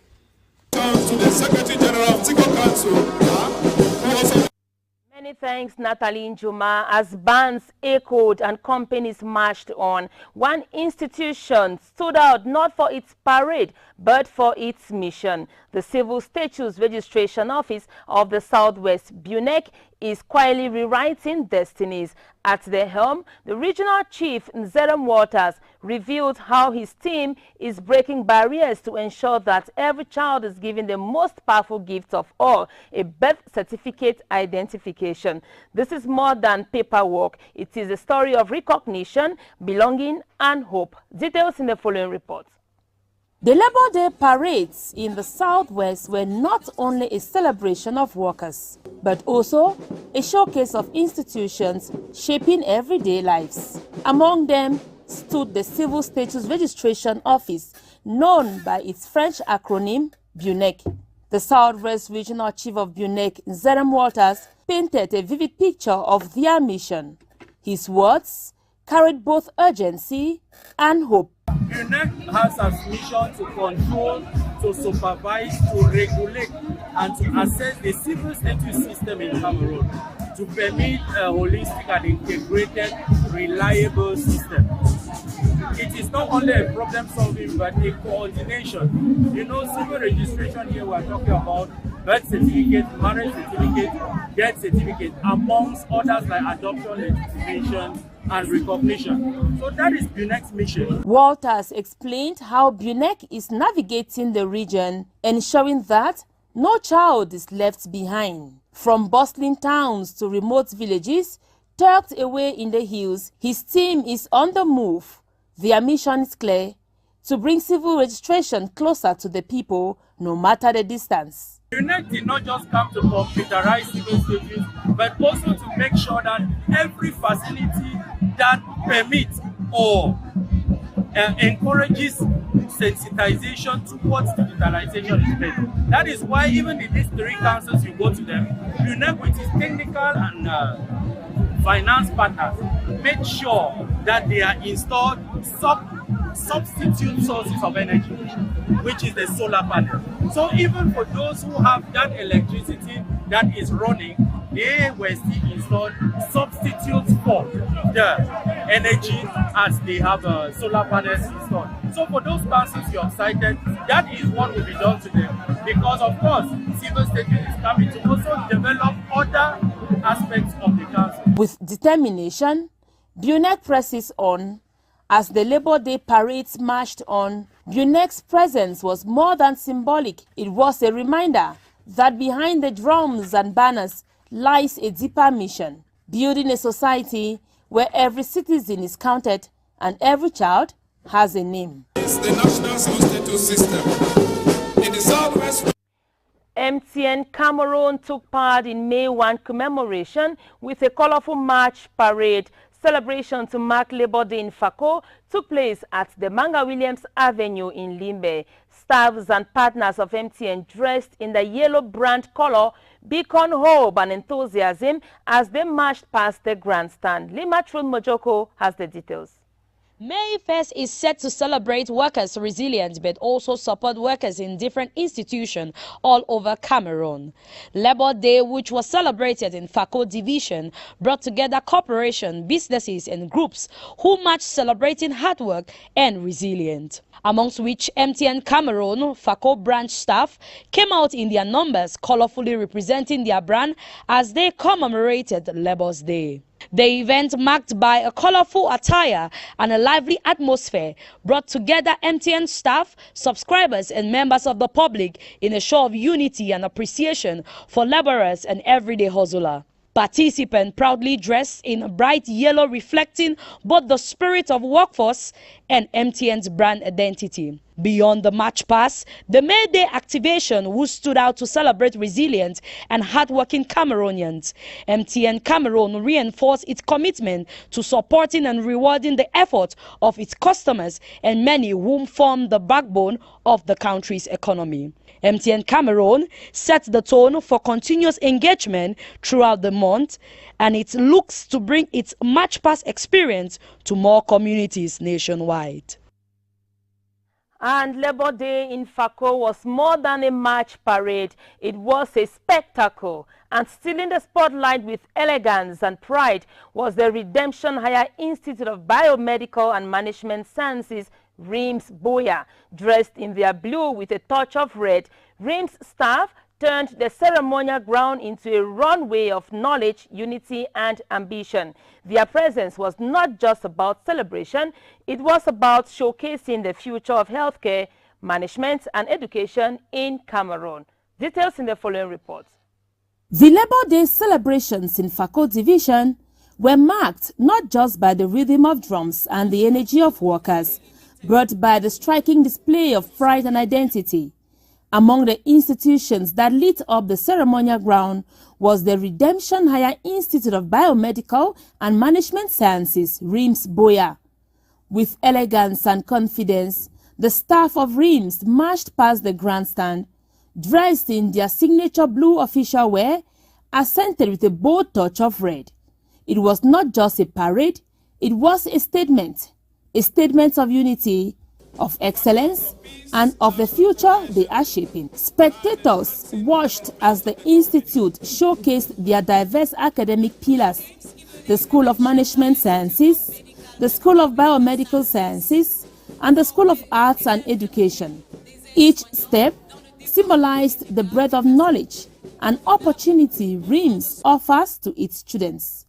To the Secretary General of Tico Council, Many thanks, Natalie Njuma. As bands echoed and companies marched on, one institution stood out not for its parade, but for its mission. The Civil Status Registration Office of the Southwest, BUNEC, is quietly rewriting destinies. At the helm, the regional chief, Nzerem Waters, revealed how his team is breaking barriers to ensure that every child is given the most powerful gift of all, a birth certificate identification. This is more than paperwork. It is a story of recognition, belonging, and hope. Details in the following report. The Labour Day parades in the Southwest were not only a celebration of workers, but also a showcase of institutions shaping everyday lives. Among them stood the Civil Status Registration Office, known by its French acronym BUNEC. The Southwest Regional Chief of BUNEC, Nzerem Waters, painted a vivid picture of their mission. His words carried both urgency and hope. BUNEC has as mission to control, to supervise, to regulate, and to assess the civil status system in Cameroon to permit a holistic and integrated, reliable system. It is not only a problem solving, but a coordination. You know, civil registration here we're talking about birth certificate, marriage certificate, death certificate, amongst others like adoption legislation and recognition. So that is BUNEC's mission. Walters explained how BUNEC is navigating the region, ensuring that no child is left behind. From bustling towns to remote villages, tucked away in the hills, his team is on the move. Their mission is clear: to bring civil registration closer to the people, no matter the distance. BUNEC did not just come to computerize civil status, but also to make sure that every facility that permits or encourages sensitization towards digitalization is better. That is why even in these three councils, you go to them, BUNEC with its technical and finance partners make sure that they are installed substitute sources of energy, which is the solar panel. So even for those who have that electricity that is running, they were still installed substitutes for the energy as they have solar panels installed. So for those councils you have cited, that is what will be done to them, because of course civil status is coming to also develop other aspects of the council. With determination, BUNEC presses on. As the Labour Day parades marched on, BUNEC's presence was more than symbolic. It was a reminder that behind the drums and banners lies a deeper mission: building a society where every citizen is counted and every child has a name. It's the national civil status system. In the Southwest, MTN Cameroon took part in May 1 commemoration with a colorful march parade Celebration to mark Labor Day in Fako took place at the Manga Williams Avenue in Limbe. Staffs and partners of MTN dressed in the yellow brand color beacon hope and enthusiasm as they marched past the grandstand. Lima Trun Mojoko has the details. May 1st is set to celebrate workers' resilience but also support workers in different institutions all over Cameroon. Labor Day, which was celebrated in Fako Division, brought together corporations, businesses and groups who marched celebrating hard work and resilience. Amongst which MTN Cameroon, Fako branch staff came out in their numbers, colorfully representing their brand as they commemorated Labor's Day. The event, marked by a colorful attire and a lively atmosphere, brought together MTN staff, subscribers and members of the public in a show of unity and appreciation for laborers and everyday hustler. Participants proudly dressed in bright yellow, reflecting both the spirit of workforce and MTN's brand identity. Beyond the march past, the May Day activation, who stood out to celebrate resilient and hardworking Cameroonians. MTN Cameroon reinforced its commitment to supporting and rewarding the effort of its customers and many whom form the backbone of the country's economy. MTN Cameroon sets the tone for continuous engagement throughout the month, and it looks to bring its march past experience to more communities nationwide. And Labor Day in Fako was more than a march parade. It was a spectacle. And still in the spotlight with elegance and pride was the Redemption Higher Institute of Biomedical and Management Sciences, RIMS Boya. Dressed in their blue with a touch of red, RIMS staff turned the ceremonial ground into a runway of knowledge, unity and ambition. Their presence was not just about celebration, it was about showcasing the future of healthcare, management and education in Cameroon. Details in the following report. The Labor Day celebrations in Fako Division were marked not just by the rhythm of drums and the energy of workers, but by the striking display of pride and identity. Among the institutions that lit up the ceremonial ground was the Redemption Higher Institute of Biomedical and Management Sciences, RIMS Boya. With elegance and confidence, the staff of RIMS marched past the grandstand, dressed in their signature blue official wear, accented with a bold touch of red. It was not just a parade, it was a statement of unity, of excellence, and of the future they are shaping. Spectators watched as the Institute showcased their diverse academic pillars: the School of Management Sciences, the School of Biomedical Sciences, and the School of Arts and Education. Each step symbolized the breadth of knowledge and opportunity RIMS offers to its students.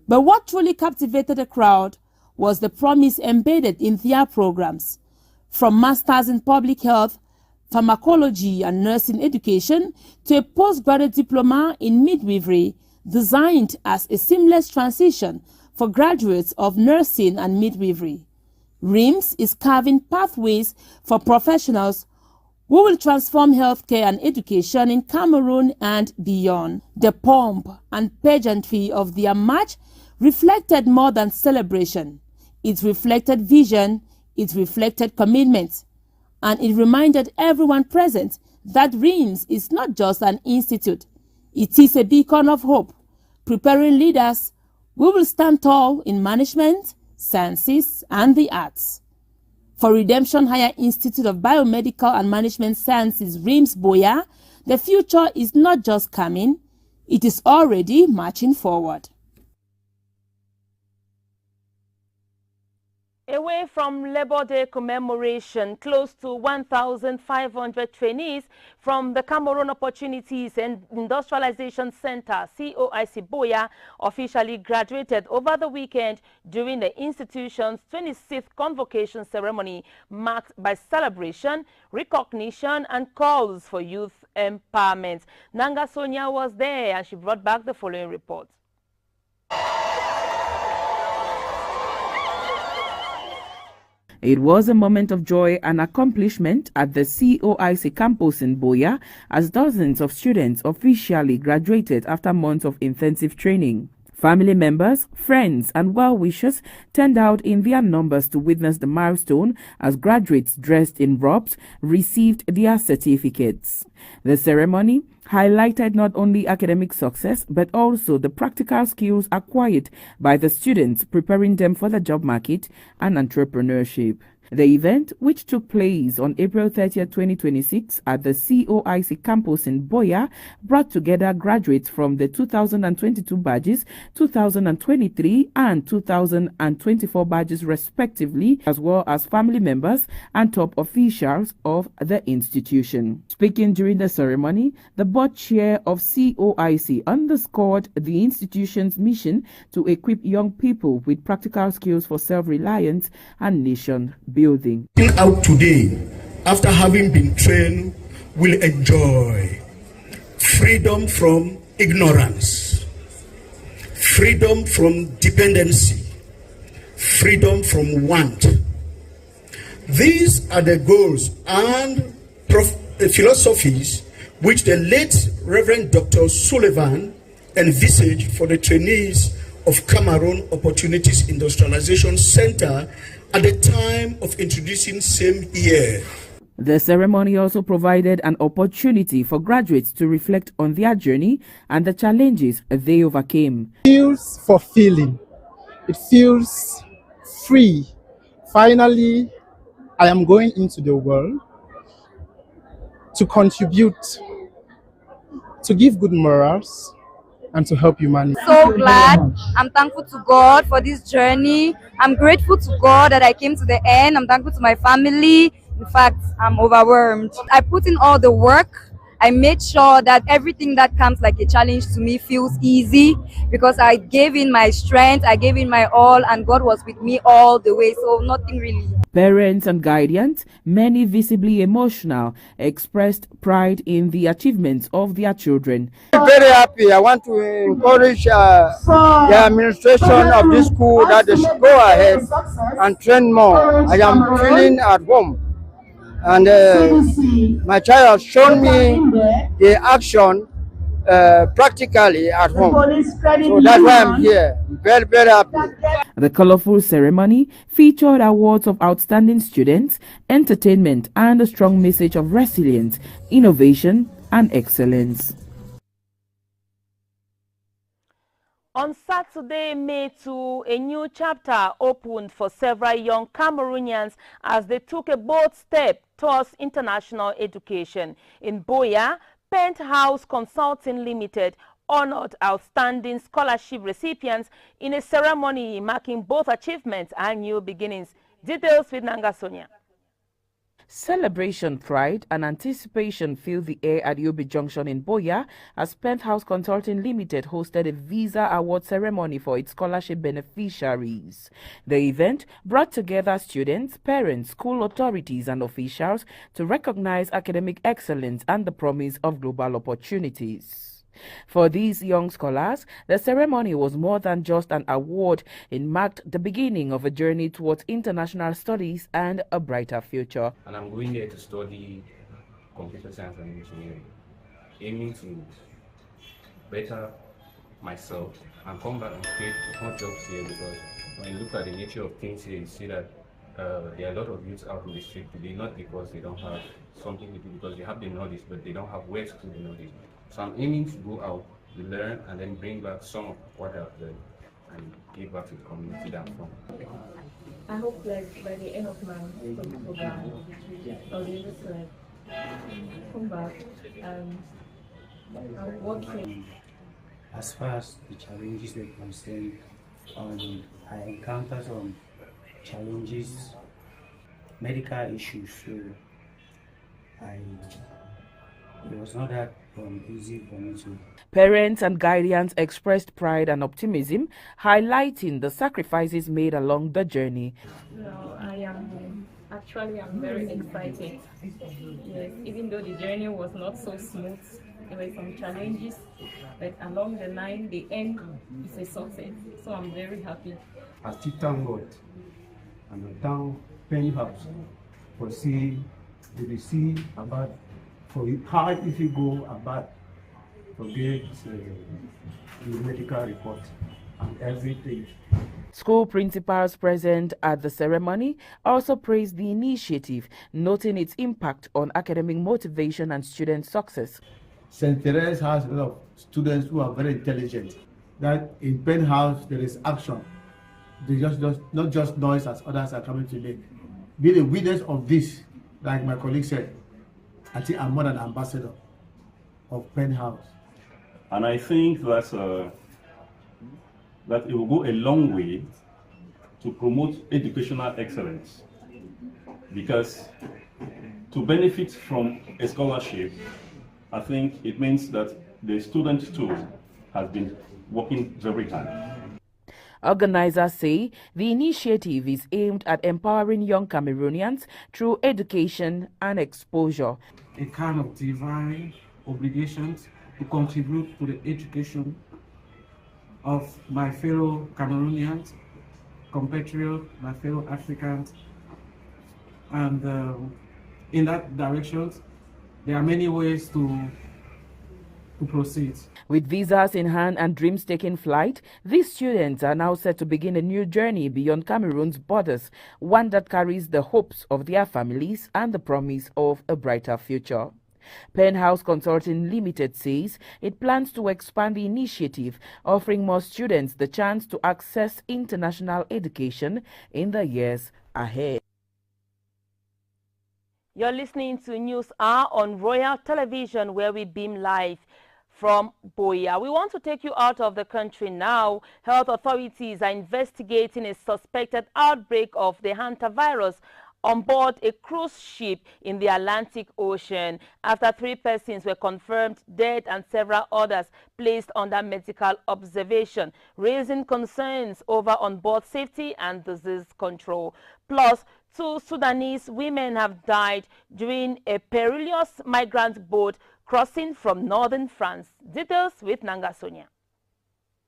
But what truly captivated the crowd was the promise embedded in their programs. From Masters in Public Health, Pharmacology and Nursing Education to a postgraduate diploma in midwifery, designed as a seamless transition for graduates of nursing and midwifery. RIMS is carving pathways for professionals who will transform healthcare and education in Cameroon and beyond. The pomp and pageantry of their march reflected more than celebration. It reflected vision, it reflected commitment, and it reminded everyone present that RIMS is not just an institute. It is a beacon of hope, preparing leaders who will stand tall in management, sciences, and the arts. For Redemption Higher Institute of Biomedical and Management Sciences, RIMS Boya, the future is not just coming, it is already marching forward. Away from Labor Day commemoration, close to 1,500 trainees from the Cameroon Opportunities and Industrialization Center, COIC Boya, officially graduated over the weekend during the institution's 26th convocation ceremony, marked by celebration, recognition, and calls for youth empowerment. Nanga Sonia was there and she brought back the following report. It was a moment of joy and accomplishment at the COIC campus in Boya as dozens of students officially graduated after months of intensive training. Family members, friends, and well-wishers turned out in their numbers to witness the milestone as graduates dressed in robes received their certificates. The ceremony highlighted not only academic success but also the practical skills acquired by the students, preparing them for the job market and entrepreneurship. The event, which took place on April 30, 2026 at the COIC campus in Boya, brought together graduates from the 2022 batches, 2023 and 2024 batches respectively, as well as family members and top officials of the institution. Speaking during the ceremony, the board chair of COIC underscored the institution's mission to equip young people with practical skills for self-reliance and nation building. Out today, after having been trained, will enjoy freedom from ignorance, freedom from dependency, freedom from want. These are the goals and philosophies which the late Reverend Dr. Sullivan envisaged for the trainees of Cameroon Opportunities Industrialization Center at the time of introducing same year. The ceremony also provided an opportunity for graduates to reflect on their journey and the challenges they overcame. It feels fulfilling. It feels free. Finally, I am going into the world to contribute, to give good morals, and to help humanity. So glad. I'm thankful to God for this journey. I'm grateful to God that I came to the end. I'm thankful to my family. In fact, I'm overwhelmed. I put in all the work. I made sure that everything that comes like a challenge to me feels easy because I gave in my strength, I gave in my all, and God was with me all the way. So nothing really. Parents and guardians, many visibly emotional, expressed pride in the achievements of their children. I'm very happy. I want to encourage the administration of this school that they should go ahead and train more. I am feeling at home. And my child has shown me the action practically at home. So that's why I'm here. I'm very, very happy. The colorful ceremony featured awards of outstanding students, entertainment, and a strong message of resilience, innovation, and excellence. On Saturday, May 2, a new chapter opened for several young Cameroonians as they took a bold step towards international education. In Boya, Penthouse Consulting Limited honored outstanding scholarship recipients in a ceremony marking both achievements and new beginnings. Details with Nanga Sonia. Celebration, pride, and anticipation filled the air at Yobe Junction in Boya as Penthouse Consulting Limited hosted a visa award ceremony for its scholarship beneficiaries. The event brought together students, parents, school authorities, and officials to recognize academic excellence and the promise of global opportunities. For these young scholars, the ceremony was more than just an award. It marked the beginning of a journey towards international studies and a brighter future. And I'm going there to study computer science and engineering, aiming to better myself and come back and create more jobs here, because when you look at the nature of things here, you see that there are a lot of youths out in the street today, not because they don't have something to do, because they have the knowledge, but they don't have where to do the knowledge. So I'm aiming to go out, to learn, and then bring back some of what I've learned and give back to the community that I'm from. I hope like by the end of my program, I'll be able to come back and work here. As far as the challenges are concerned, I encountered some challenges, medical issues, so it was not that easy for me to. Parents and guardians expressed pride and optimism, highlighting the sacrifices made along the journey. No, I'm very excited. Yes, even though the journey was not so smooth, there were some challenges, but along the line, the end is a success. So I'm very happy. I still thank God and I thank Penthouse for see about for how if you go about to get the medical report. and everything. School principals present at the ceremony also praised the initiative, noting its impact on academic motivation and student success. St. Therese has a lot of students who are very intelligent. That in Penthouse there is action. They just not just noise as others are coming to make. Be the witness of this, like my colleague said. I think I'm more than an ambassador of Penthouse. And I think that it will go a long way to promote educational excellence, because to benefit from a scholarship, I think it means that the student too has been working very hard. Organizers say the initiative is aimed at empowering young Cameroonians through education and exposure. A kind of divine obligation to contribute to the education of my fellow Cameroonians, compatriots, my fellow Africans, and in that direction, there are many ways to proceed. With visas in hand and dreams taking flight, these students are now set to begin a new journey beyond Cameroon's borders, one that carries the hopes of their families and the promise of a brighter future. Penthouse Consulting Limited says it plans to expand the initiative, offering more students the chance to access international education in the years ahead. You're listening to News Hour on Royal Television, where we beam live from Boya. We want to take you out of the country now. Health authorities are investigating a suspected outbreak of the hantavirus on board a cruise ship in the Atlantic Ocean, after 3 persons were confirmed dead and several others placed under medical observation, raising concerns over onboard safety and disease control. Plus, 2 Sudanese women have died during a perilous migrant boat crossing from northern France. Details with Nanga Sonia.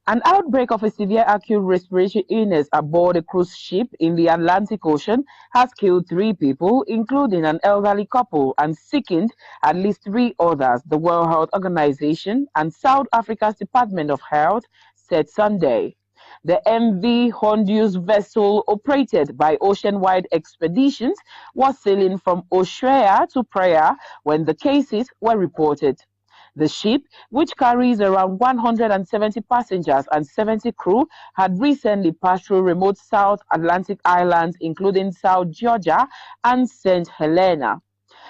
An outbreak of a severe acute respiratory illness aboard a cruise ship in the Atlantic Ocean has killed 3 people, including an elderly couple, and sickened at least 3 others, the World Health Organization and South Africa's Department of Health said Sunday. The MV Honduras vessel, operated by Oceanwide Expeditions, was sailing from Ushuaia to Praia when the cases were reported. The ship, which carries around 170 passengers and 70 crew, had recently passed through remote South Atlantic islands, including South Georgia and St. Helena.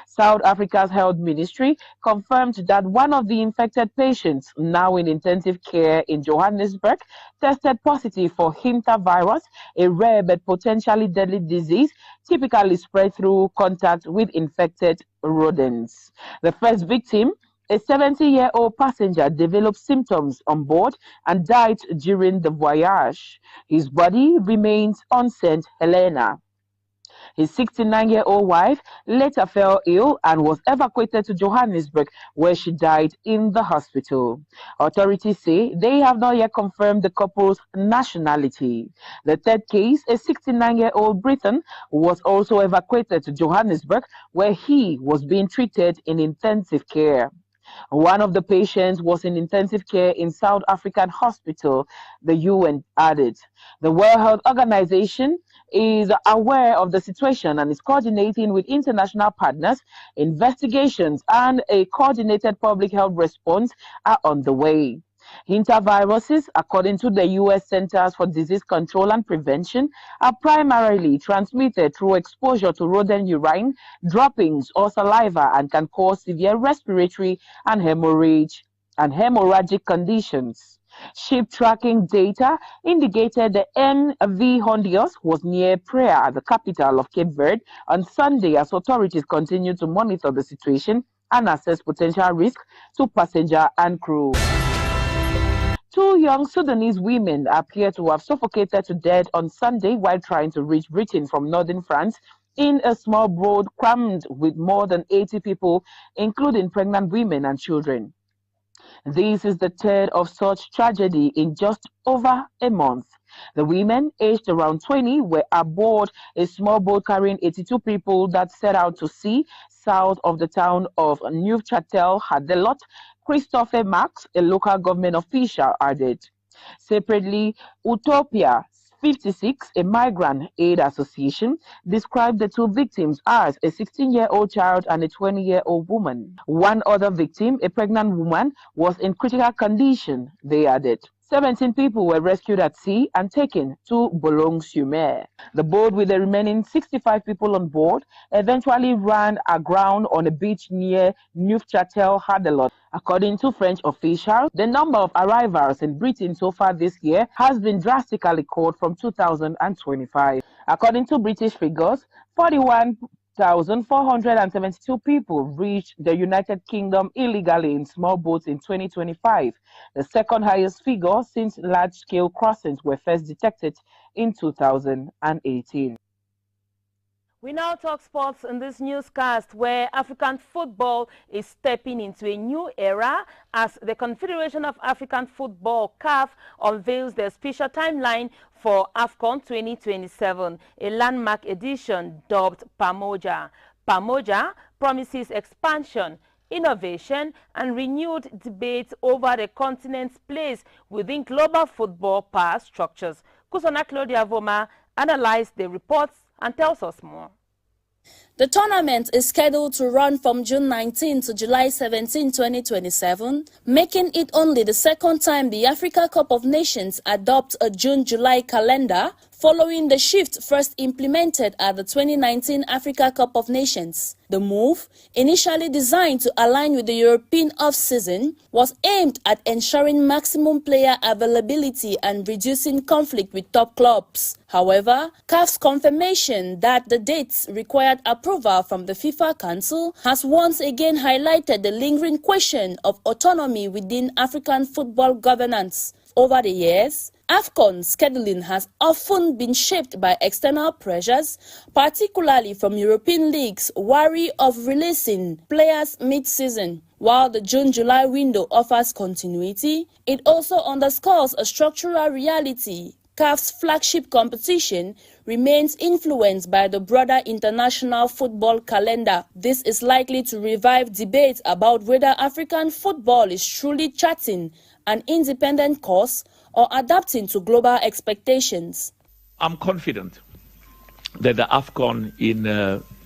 South Africa's health ministry confirmed that one of the infected patients, now in intensive care in Johannesburg, tested positive for hantavirus, a rare but potentially deadly disease typically spread through contact with infected rodents. The first victim, a 70-year-old passenger, developed symptoms on board and died during the voyage. His body remains on St. Helena. His 69-year-old wife later fell ill and was evacuated to Johannesburg, where she died in the hospital. Authorities say they have not yet confirmed the couple's nationality. The third case, a 69-year-old Briton, was also evacuated to Johannesburg, where he was being treated in intensive care. One of the patients was in intensive care in South African hospital, the UN added. The World Health Organization is aware of the situation and is coordinating with international partners. Investigations and a coordinated public health response are on the way. Hantaviruses, according to the U.S. Centers for Disease Control and Prevention, are primarily transmitted through exposure to rodent urine, droppings, or saliva, and can cause severe respiratory and hemorrhagic conditions. Ship tracking data indicated the MV Honduras was near Praia, the capital of Cape Verde, on Sunday, as authorities continue to monitor the situation and assess potential risk to passenger and crew. 2 young Sudanese women appear to have suffocated to death on Sunday while trying to reach Britain from northern France in a small boat crammed with more than 80 people, including pregnant women and children. This is the third of such tragedy in just over a month. The women, aged around 20, were aboard a small boat carrying 82 people that set out to sea south of the town of Neufchâtel Hadelot, Christopher Marx, a local government official, added. Separately, Utopia 56, a migrant aid association, described the two victims as a 16-year-old child and a 20-year-old woman. One other victim, a pregnant woman, was in critical condition, they added. 17 people were rescued at sea and taken to Boulogne-sur-Mer. The boat with the remaining 65 people on board eventually ran aground on a beach near Neufchâtel-Hadelot. According to French officials, the number of arrivals in Britain so far this year has been drastically cut from 2025. According to British figures, 41,472 people reached the United Kingdom illegally in small boats in 2025, the second highest figure since large-scale crossings were first detected in 2018. We now talk sports in this newscast, where African football is stepping into a new era as the Confederation of African Football, CAF, unveils their special timeline for AFCON 2027, a landmark edition dubbed Pamoja. Pamoja promises expansion, innovation, and renewed debate over the continent's place within global football power structures. Kusana Claudia Voma analyzed the reports and tells us more. The tournament is scheduled to run from June 19 to July 17, 2027, making it only the second time the Africa Cup of Nations adopts a June-July calendar, following the shift first implemented at the 2019 Africa Cup of Nations. The move, initially designed to align with the European off-season, was aimed at ensuring maximum player availability and reducing conflict with top clubs. However, CAF's confirmation that the dates required approval from the FIFA Council has once again highlighted the lingering question of autonomy within African football governance. Over the years, AFCON scheduling has often been shaped by external pressures, particularly from European leagues wary of releasing players mid-season. While the June-July window offers continuity, it also underscores a structural reality. CAF's flagship competition remains influenced by the broader international football calendar. This is likely to revive debate about whether African football is truly charting an independent course or adapting to global expectations. I'm confident that the AFCON in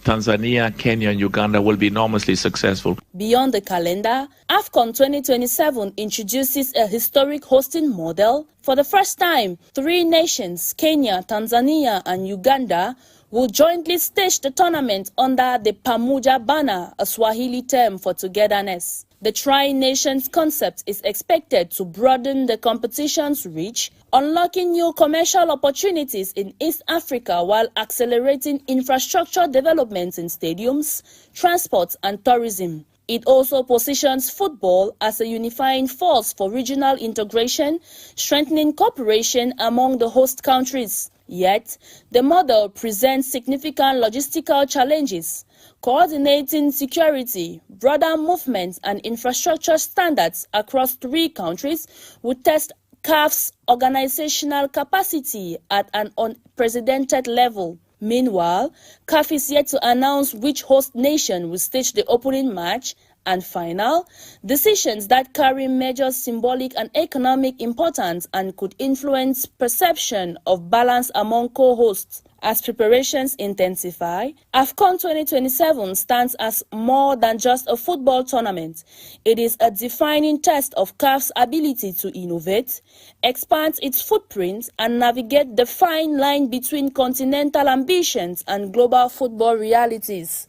Tanzania, Kenya, and Uganda will be enormously successful. Beyond the calendar, AFCON 2027 introduces a historic hosting model. For the first time, 3 nations, Kenya, Tanzania, and Uganda, will jointly stage the tournament under the Pamoja banner, a Swahili term for togetherness. The Tri-Nations concept is expected to broaden the competition's reach, unlocking new commercial opportunities in East Africa while accelerating infrastructure developments in stadiums, transport, and tourism. It also positions football as a unifying force for regional integration, strengthening cooperation among the host countries. Yet, the model presents significant logistical challenges. Coordinating security, border movement, and infrastructure standards across 3 countries would test CAF's organizational capacity at an unprecedented level. Meanwhile, CAF is yet to announce which host nation will stage the opening match, and final, decisions that carry major symbolic and economic importance and could influence perception of balance among co-hosts. As preparations intensify, AFCON 2027 stands as more than just a football tournament. It is a defining test of CAF's ability to innovate, expand its footprint, and navigate the fine line between continental ambitions and global football realities.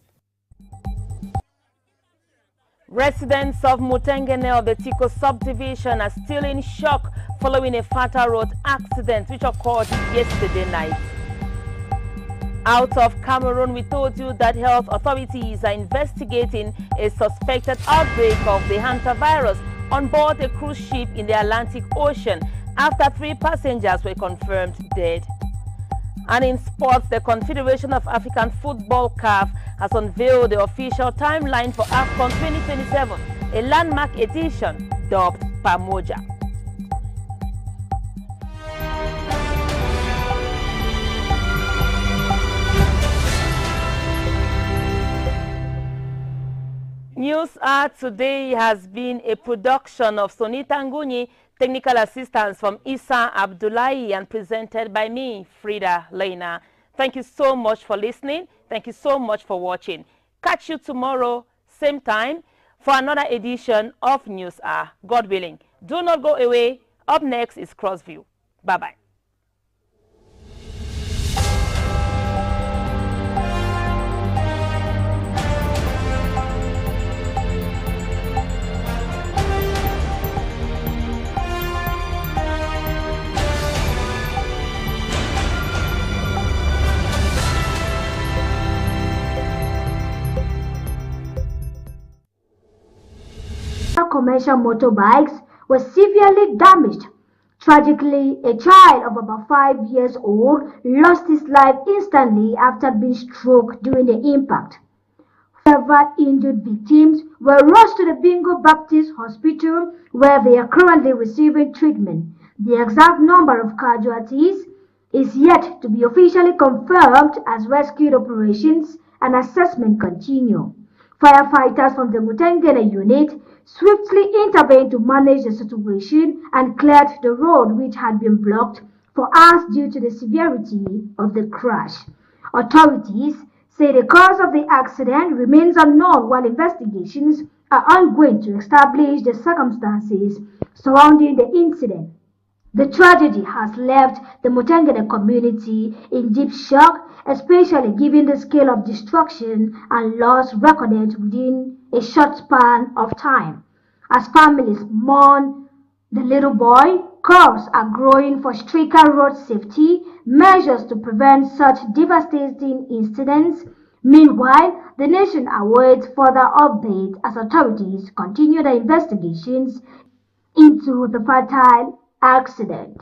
Residents of Mutengene of the Tiko subdivision are still in shock following a fatal road accident which occurred yesterday night. Out of Cameroon, we told you that health authorities are investigating a suspected outbreak of the hantavirus on board a cruise ship in the Atlantic Ocean after 3 passengers were confirmed dead. And in sports, the Confederation of African Football, CAF, has unveiled the official timeline for AFCON 2027, a landmark edition dubbed Pamoja. News Hour today has been a production of Sonita Nguni, technical assistance from Isa Abdullahi, and presented by me, Frida Lena. Thank you so much for listening. Thank you so much for watching. Catch you tomorrow, same time, for another edition of News Hour, God willing. Do not go away. Up next is Crossview. Bye-bye. Commercial motorbikes were severely damaged. Tragically, a child of about 5 years old lost his life instantly after being struck during the impact. Several injured victims were rushed to the Bingo Baptist Hospital, where they are currently receiving treatment. The exact number of casualties is yet to be officially confirmed as rescue operations and assessment continue. Firefighters from the Mutengene unit swiftly intervened to manage the situation and cleared the road, which had been blocked for hours due to the severity of the crash. Authorities say the cause of the accident remains unknown, while investigations are ongoing to establish the circumstances surrounding the incident. The tragedy has left the Mutengene community in deep shock, especially given the scale of destruction and loss recorded within a short span of time. As families mourn the little boy, calls are growing for stricter road safety measures to prevent such devastating incidents. Meanwhile, the nation awaits further updates as authorities continue their investigations into the fatal accident.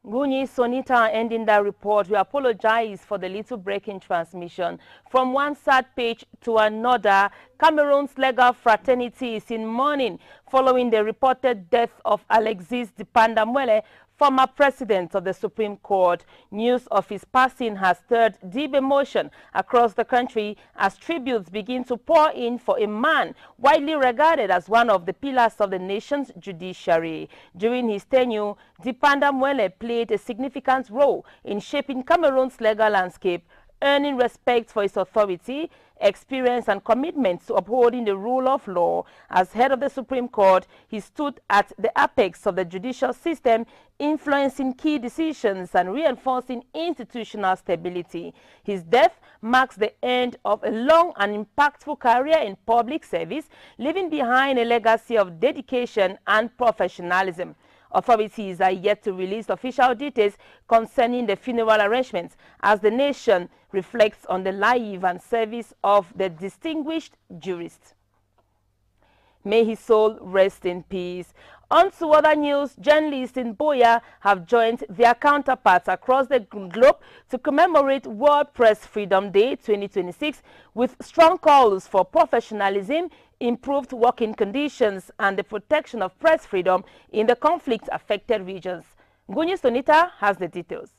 Nguni Sonita ending that report. We apologize for the little break in transmission. From one sad page to another, Cameroon's legal fraternity is in mourning following the reported death of Alexis Dipandamwele, former president of the Supreme Court. News of his passing has stirred deep emotion across the country as tributes begin to pour in for a man widely regarded as one of the pillars of the nation's judiciary. During his tenure, Dipandamwele played a significant role in shaping Cameroon's legal landscape, earning respect for his authority, experience, and commitment to upholding the rule of law. As head of the Supreme Court, he stood at the apex of the judicial system, influencing key decisions and reinforcing institutional stability. His death marks the end of a long and impactful career in public service, leaving behind a legacy of dedication and professionalism. Authorities are yet to release official details concerning the funeral arrangements as the nation reflects on the life and service of the distinguished jurist. May his soul rest in peace. On to other news, journalists in Boya have joined their counterparts across the globe to commemorate World Press Freedom Day 2026 with strong calls for professionalism, improved working conditions, and the protection of press freedom in the conflict-affected regions. Nguni Sonita has the details.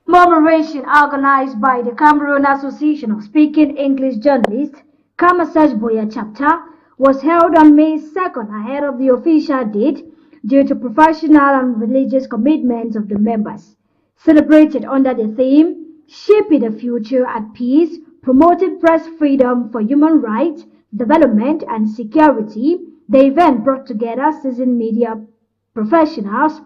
Commemoration organized by the Cameroon Association of Speaking English Journalists, Kamasaj Boya chapter, was held on May 2nd ahead of the official date due to professional and religious commitments of the members. Celebrated under the theme, Shaping a Future at Peace, Promoting Press Freedom for Human Rights, Development and Security, the event brought together seasoned media professionals,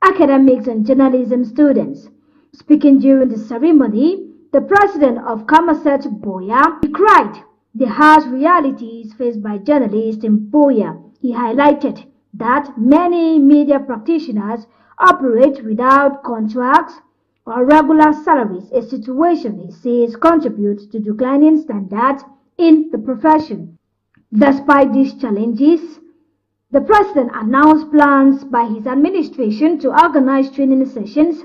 academics and journalism students. Speaking during the ceremony, the president of Kamaset Boya decried the harsh realities faced by journalists in Buea. He highlighted that many media practitioners operate without contracts or regular salaries, a situation he says contributes to declining standards in the profession. Despite these challenges, the president announced plans by his administration to organize training sessions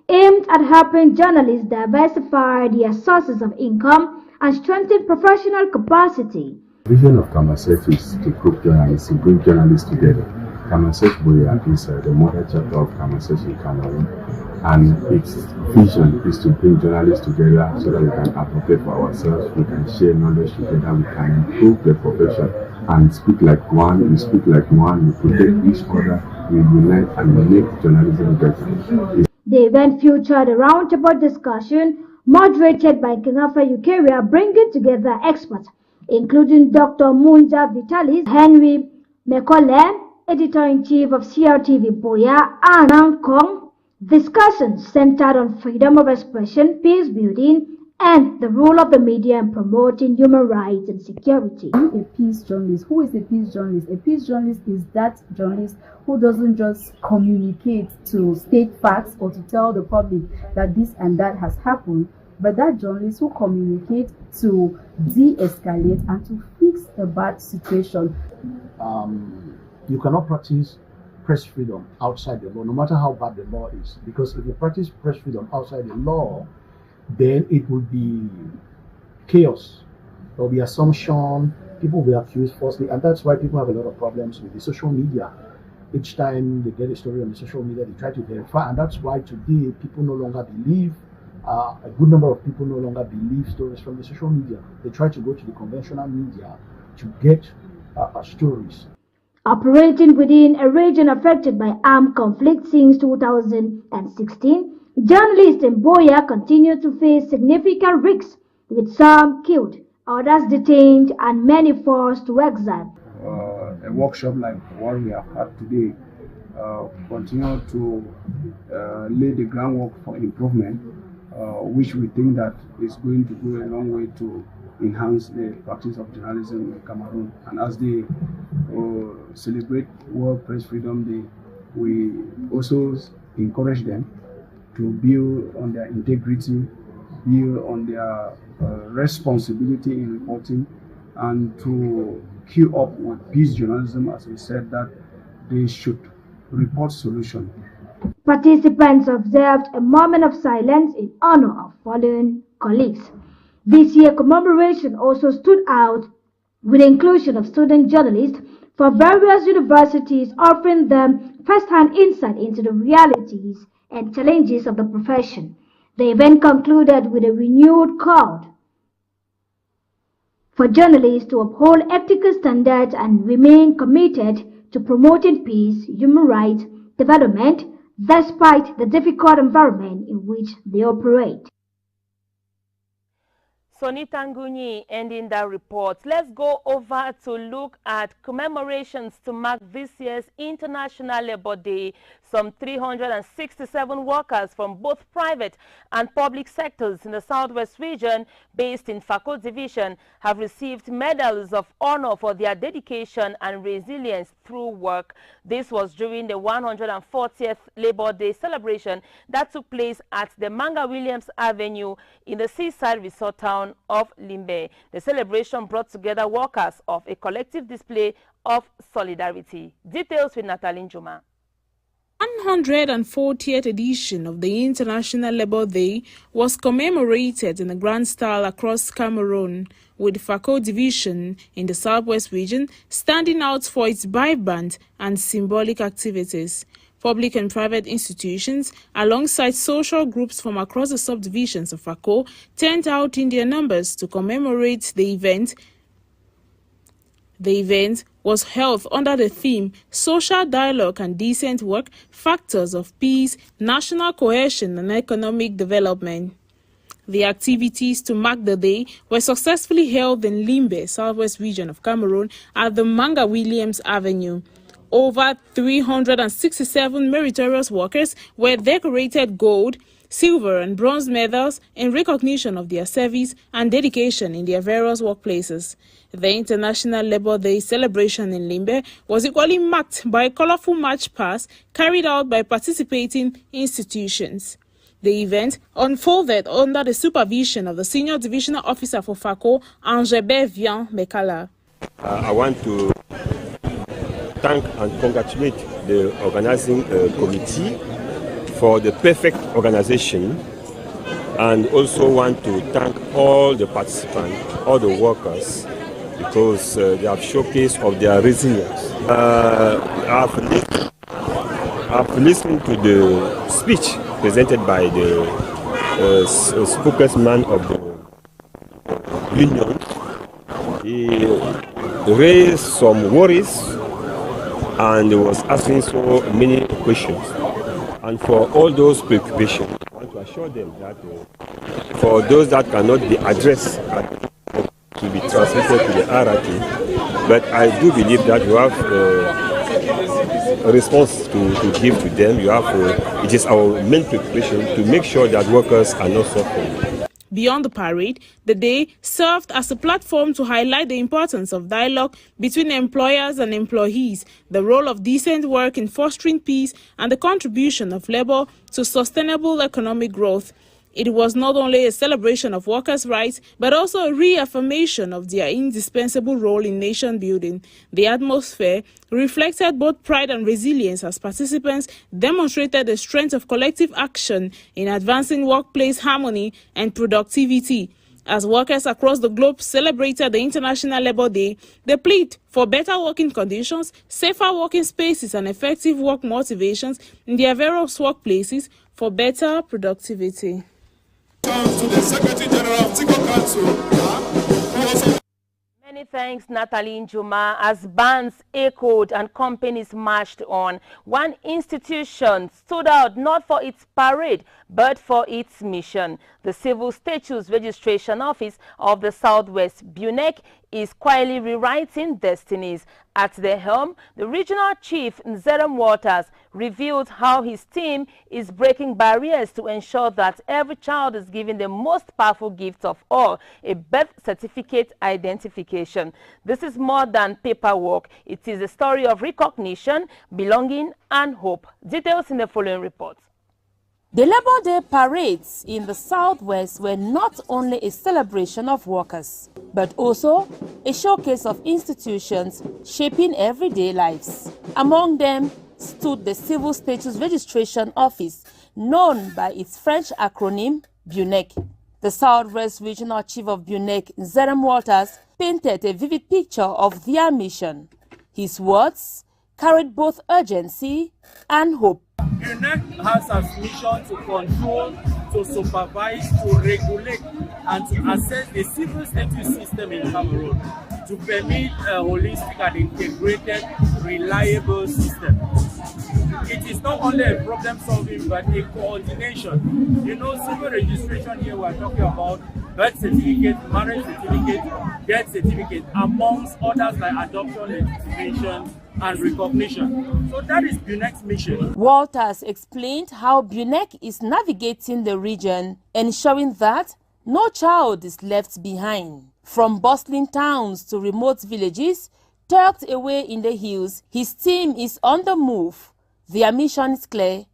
aimed at helping journalists diversify their sources of income and strengthen professional capacity. The vision of Kamaset is to group journalists, to bring journalists together. Kamaset Buea is the mother chapter of Kamaset in Cameroon, and its vision is to bring journalists together so that we can advocate for ourselves, we can share knowledge together, we can improve the profession and speak like one, we speak like one, we protect each other, we unite and we make journalism better. The event featured a roundtable discussion moderated by King Alpha Eukarya, bringing together experts including Dr. Munja Vitalis, Henry Mekole, editor-in-chief of CRTV Buea, and Nang Kong. Discussions centered on freedom of expression, peace building, and the role of the media in promoting human rights and security. A peace journalist. Who is a peace journalist? A peace journalist is that journalist who doesn't just communicate to state facts or to tell the public that this and that has happened, but that journalist who communicates to de-escalate and to fix a bad situation. You cannot practice press freedom outside the law, no matter how bad the law is, because if you practice press freedom outside the law, then it would be chaos. There will be assumption, people will be accused falsely, and that's why people have a lot of problems with the social media. Each time they get a story on the social media, they try to verify, and that's why today people no longer believe, a good number of people no longer believe stories from the social media. They try to go to the conventional media to get stories. Operating within a region affected by armed conflict since 2016, journalists in Buea continue to face significant risks, with some killed, others detained, and many forced to exile. A workshop like the one we have had today continue to lay the groundwork for improvement, which we think that is going to go a long way to enhance the practice of journalism in Cameroon. And as they celebrate World Press Freedom Day, we also encourage them to build on their integrity, build on their responsibility in reporting, and to queue up with peace journalism, as we said, that they should report solutions. Participants observed a moment of silence in honor of fallen colleagues. This year, commemoration also stood out with the inclusion of student journalists from various universities, offering them first-hand insight into the realities and challenges of the profession. The event concluded with a renewed call for journalists to uphold ethical standards and remain committed to promoting peace, human rights, development, despite the difficult environment in which they operate. Sonita Nguni ending that report. Let's go over to look at commemorations to mark this year's International Labour Day. Some 367 workers from both private and public sectors in the Southwest region, based in Fako Division, have received medals of honor for their dedication and resilience through work. This was during the 140th Labour Day celebration that took place at the Manga Williams Avenue in the seaside resort town of Limbe. The celebration brought together workers of a collective display of solidarity. Details with Natalie Njuma. 140th edition of the International Labour Day was commemorated in a grand style across Cameroon, with Fako Division in the Southwest region standing out for its vibrant and symbolic activities. Public and private institutions, alongside social groups from across the subdivisions of Fako, turned out in their numbers to commemorate the event. The event was held under the theme Social Dialogue and Decent Work, Factors of Peace, National Cohesion and Economic Development. The activities to mark the day were successfully held in Limbe, Southwest region of Cameroon, at the Manga Williams Avenue. Over 367 meritorious workers were decorated gold, silver and bronze medals in recognition of their service and dedication in their various workplaces. The International Labour Day celebration in Limbe was equally marked by a colorful march past carried out by participating institutions. The event unfolded under the supervision of the Senior Divisional Officer for FACO, Angebe Vian Mekala. I want to thank and congratulate the organizing committee for the perfect organization, and also want to thank all the participants, all the workers, because they have showcased of their resilience. I've listened to the speech presented by the spokesman of the union. He raised some worries and was asking so many questions. And for all those preoccupations, I want to assure them that for those that cannot be addressed, to be transmitted to the hierarchy, but I do believe that you have a response to give to them. You have it is our main preoccupation to make sure that workers are not suffering. Beyond the parade, the day served as a platform to highlight the importance of dialogue between employers and employees, the role of decent work in fostering peace, and the contribution of labor to sustainable economic growth. It was not only a celebration of workers' rights, but also a reaffirmation of their indispensable role in nation building. The atmosphere reflected both pride and resilience as participants demonstrated the strength of collective action in advancing workplace harmony and productivity. As workers across the globe celebrated the International Labour Day, they plead for better working conditions, safer working spaces, and effective work motivations in their various workplaces for better productivity. To the Secretary General of Tico Council. Many thanks, Natalie Njuma. As bands echoed and companies marched on, one institution stood out not for its parade, but for its mission. The Civil Status Registration Office of the Southwest, BUNEC, is quietly rewriting destinies. At the helm, the regional chief, Nzerem Waters, revealed how his team is breaking barriers to ensure that every child is given the most powerful gift of all, a birth certificate identification. This is more than paperwork. It is a story of recognition, belonging, and hope. Details in the following report. The Labour Day parades in the Southwest were not only a celebration of workers, but also a showcase of institutions shaping everyday lives. Among them stood the Civil Status Registration Office, known by its French acronym BUNEC. The Southwest Regional Chief of BUNEC, Nzerem Waters, painted a vivid picture of their mission. His words carried both urgency and hope. BUNEC has as mission to control, to supervise, to regulate, and to assess the civil status system in Cameroon to permit a holistic and integrated, reliable system. It is not only a problem solving, but a coordination. You know, civil registration here, we're talking about birth certificate, marriage certificate, death certificate, amongst others like adoption, legislation, and recognition. So that is BUNEC's mission. Walters explained how BUNEC is navigating the region, ensuring that no child is left behind. From bustling towns to remote villages, tucked away in the hills, his team is on the move. Their mission is clear: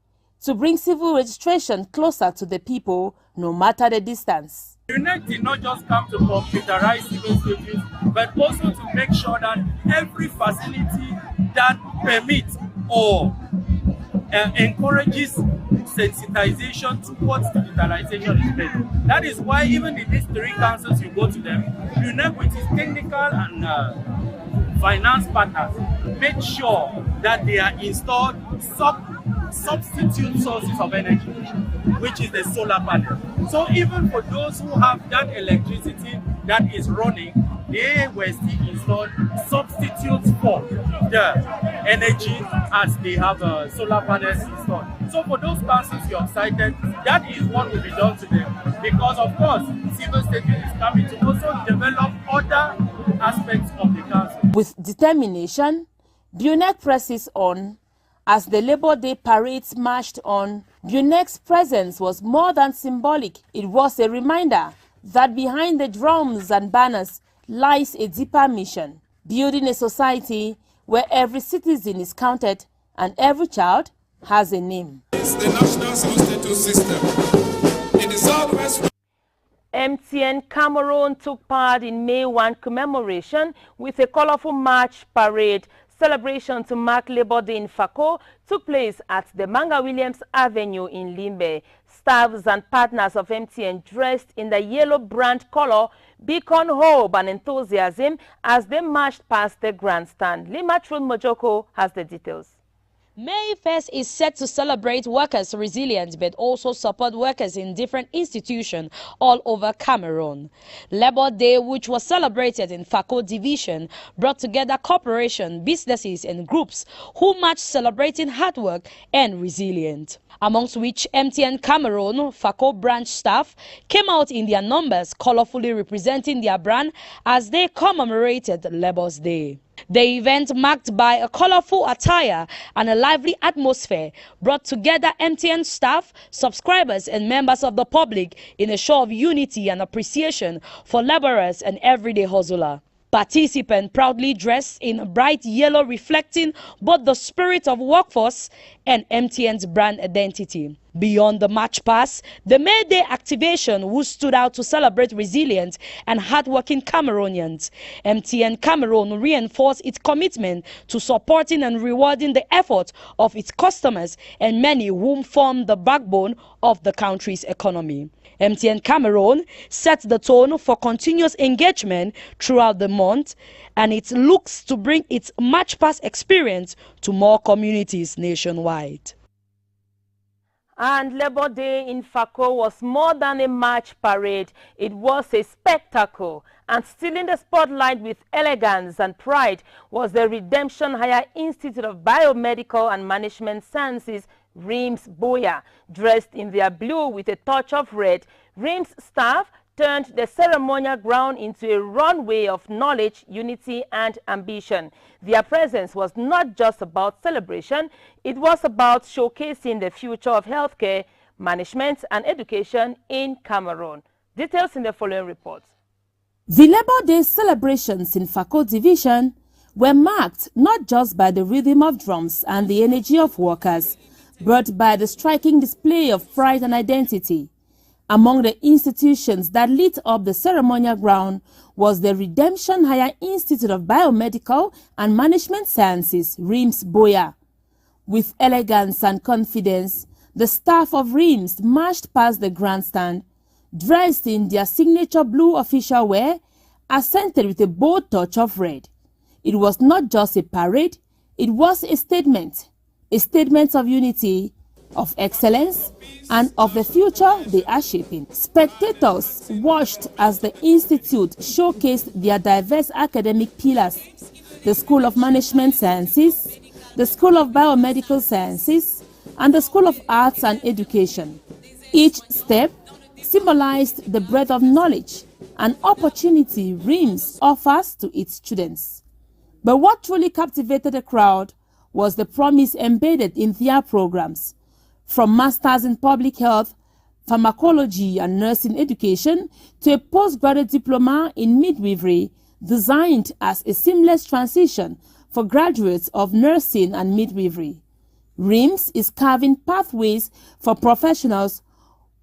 to bring civil registration closer to the people, no matter the distance. BUNEC did not just come to computerize civil status, but also to make sure that every facility that permits or encourages sensitization towards digitalization is better. That is why even in these three councils you go to them, BUNEC with its technical and finance partners make sure that they are installed substitute sources of energy, which is the solar panel. So even for those who have that electricity that is running, they were still installed substitutes for the energy as they have solar panels installed. So for those councils you're cited, that is what will be done to them, because of course civil status is coming to also develop other aspects of the council. With determination, BUNEC presses on as the Labour Day parades marched on UNEC's presence was more than symbolic. It was a reminder that behind the drums and banners lies a deeper mission, building a society where every citizen is counted and every child has a name. It's the national status system. In the Southwest. MTN Cameroon took part in May 1 commemoration with a colorful march parade. Celebration to mark Labor Day in Fako took place at the Manga Williams Avenue in Limbe. Staffs and partners of MTN dressed in the yellow brand color beacon hope and enthusiasm as they marched past the grandstand. Limatrun Mojoko has the details. May 1st is set to celebrate workers' resilience but also support workers in different institutions all over Cameroon. Labor Day, which was celebrated in Fako Division, brought together corporations, businesses and groups who marched celebrating hard work and resilience. Amongst which MTN Cameroon, Fako branch staff came out in their numbers, colorfully representing their brand as they commemorated Labor's Day. The event, marked by a colorful attire and a lively atmosphere, brought together MTN staff, subscribers and members of the public in a show of unity and appreciation for laborers and everyday hustler. Participants proudly dressed in bright yellow, reflecting both the spirit of workforce and MTN's brand identity. Beyond the march past, the May Day activation, who stood out to celebrate resilient and hardworking Cameroonians. MTN Cameroon reinforced its commitment to supporting and rewarding the efforts of its customers and many whom form the backbone of the country's economy. MTN Cameroon sets the tone for continuous engagement throughout the month, and it looks to bring its march past experience to more communities nationwide. And Labor Day in Fako was more than a march parade. It was a spectacle. And still in the spotlight with elegance and pride was the Redemption Higher Institute of Biomedical and Management Sciences, RIMS Boya. Dressed in their blue with a touch of red, RIMS staff turned the ceremonial ground into a runway of knowledge, unity and ambition. Their presence was not just about celebration, it was about showcasing the future of healthcare, management and education in Cameroon. Details in the following report. The Labor Day celebrations in Fako Division were marked not just by the rhythm of drums and the energy of workers, but by the striking display of pride and identity. Among the institutions that lit up the ceremonial ground was the Redemption Higher Institute of Biomedical and Management Sciences, RIMS Boya. With elegance and confidence, the staff of RIMS marched past the grandstand, dressed in their signature blue official wear, accented with a bold touch of red. It was not just a parade, it was a statement of unity, of excellence, and of the future they are shaping. Spectators watched as the Institute showcased their diverse academic pillars: the School of Management Sciences, the School of Biomedical Sciences, and the School of Arts and Education. Each step symbolized the breadth of knowledge and opportunity RIMS offers to its students. But what truly captivated the crowd was the promise embedded in their programs. From Masters in Public Health, Pharmacology and Nursing Education to a postgraduate diploma in midwifery designed as a seamless transition for graduates of nursing and midwifery. RIMS is carving pathways for professionals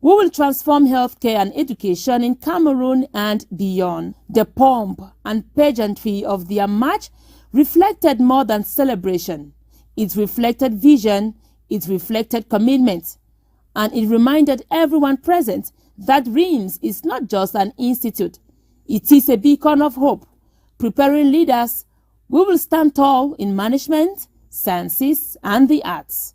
who will transform healthcare and education in Cameroon and beyond. The pomp and pageantry of their march reflected more than celebration. It reflected vision, it reflected commitment, and it reminded everyone present that RIMS is not just an institute, it is a beacon of hope, preparing leaders who will stand tall in management, sciences, and the arts.